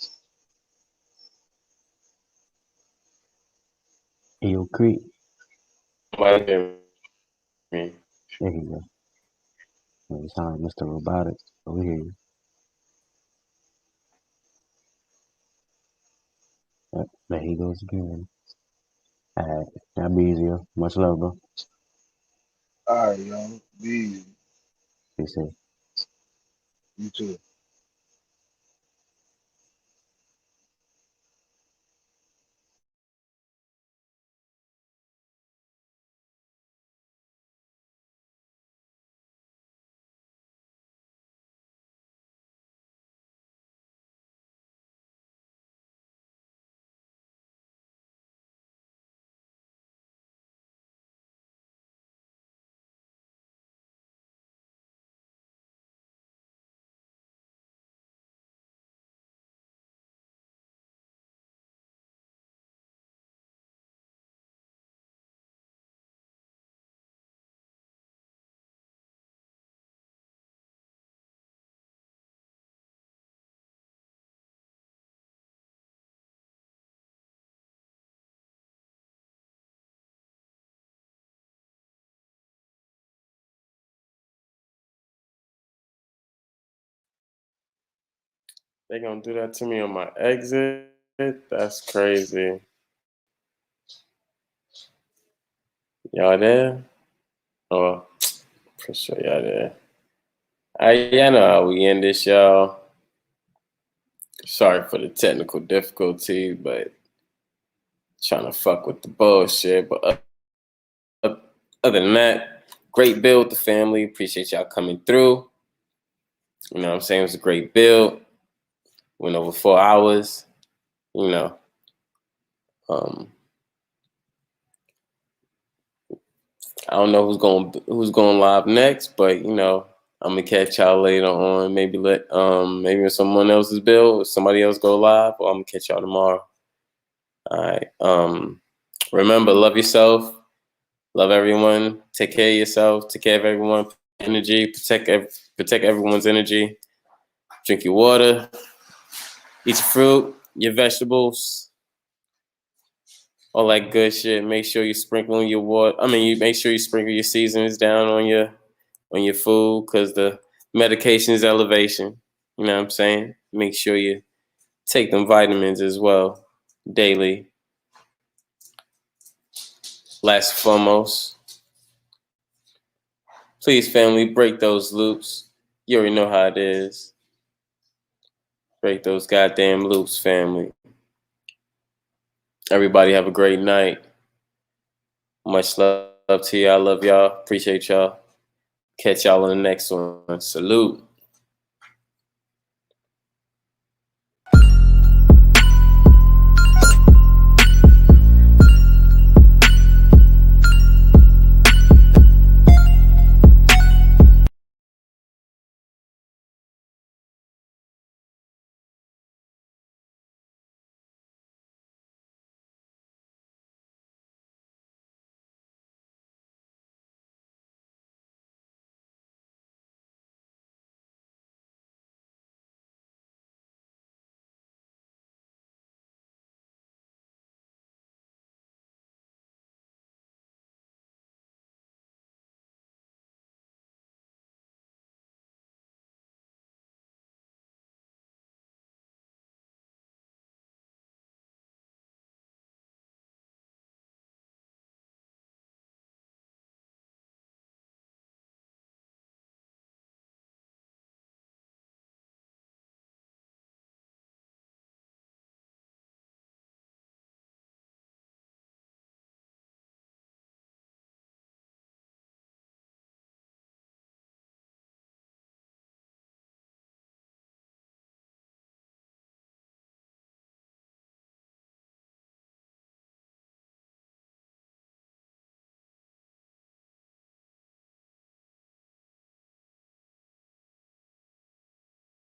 Speaker 12: Yo, Creek.
Speaker 1: Somebody hear me.
Speaker 12: There you go. Yeah, you sound like Mr. Robotic. Over here. Yep, there he goes again. All right, that'll be easier. Much love, bro.
Speaker 13: All right, y'all. Be easy.
Speaker 12: Be safe.
Speaker 13: You too.
Speaker 1: They gonna do that to me on my exit? That's crazy. Y'all there? Oh, for sure y'all there. Y'all know how we end this, y'all. Sorry for the technical difficulty, but trying to fuck with the bullshit. But other than that, great build, the family. Appreciate y'all coming through. You know what I'm saying? It was a great build. Went over 4 hours. You know. I don't know who's going live next, but you know, I'm gonna catch y'all later on. Maybe maybe someone else's build, somebody else go live, or I'm gonna catch y'all tomorrow. All right. Remember, love yourself, love everyone, take care of yourself, take care of everyone. Energy, protect everyone's energy. Drink your water, eat your fruit, your vegetables, all that good shit. Make sure you sprinkle your water. You make sure you sprinkle your seasonings down on your food, because the medication is elevation. You know what I'm saying? Make sure you take them vitamins as well daily. Last and foremost, please, family, break those loops. You already know how it is. Break those goddamn loops, family. Everybody have a great night. Much love to y'all. I love y'all. Appreciate y'all. Catch y'all on the next one. Salute.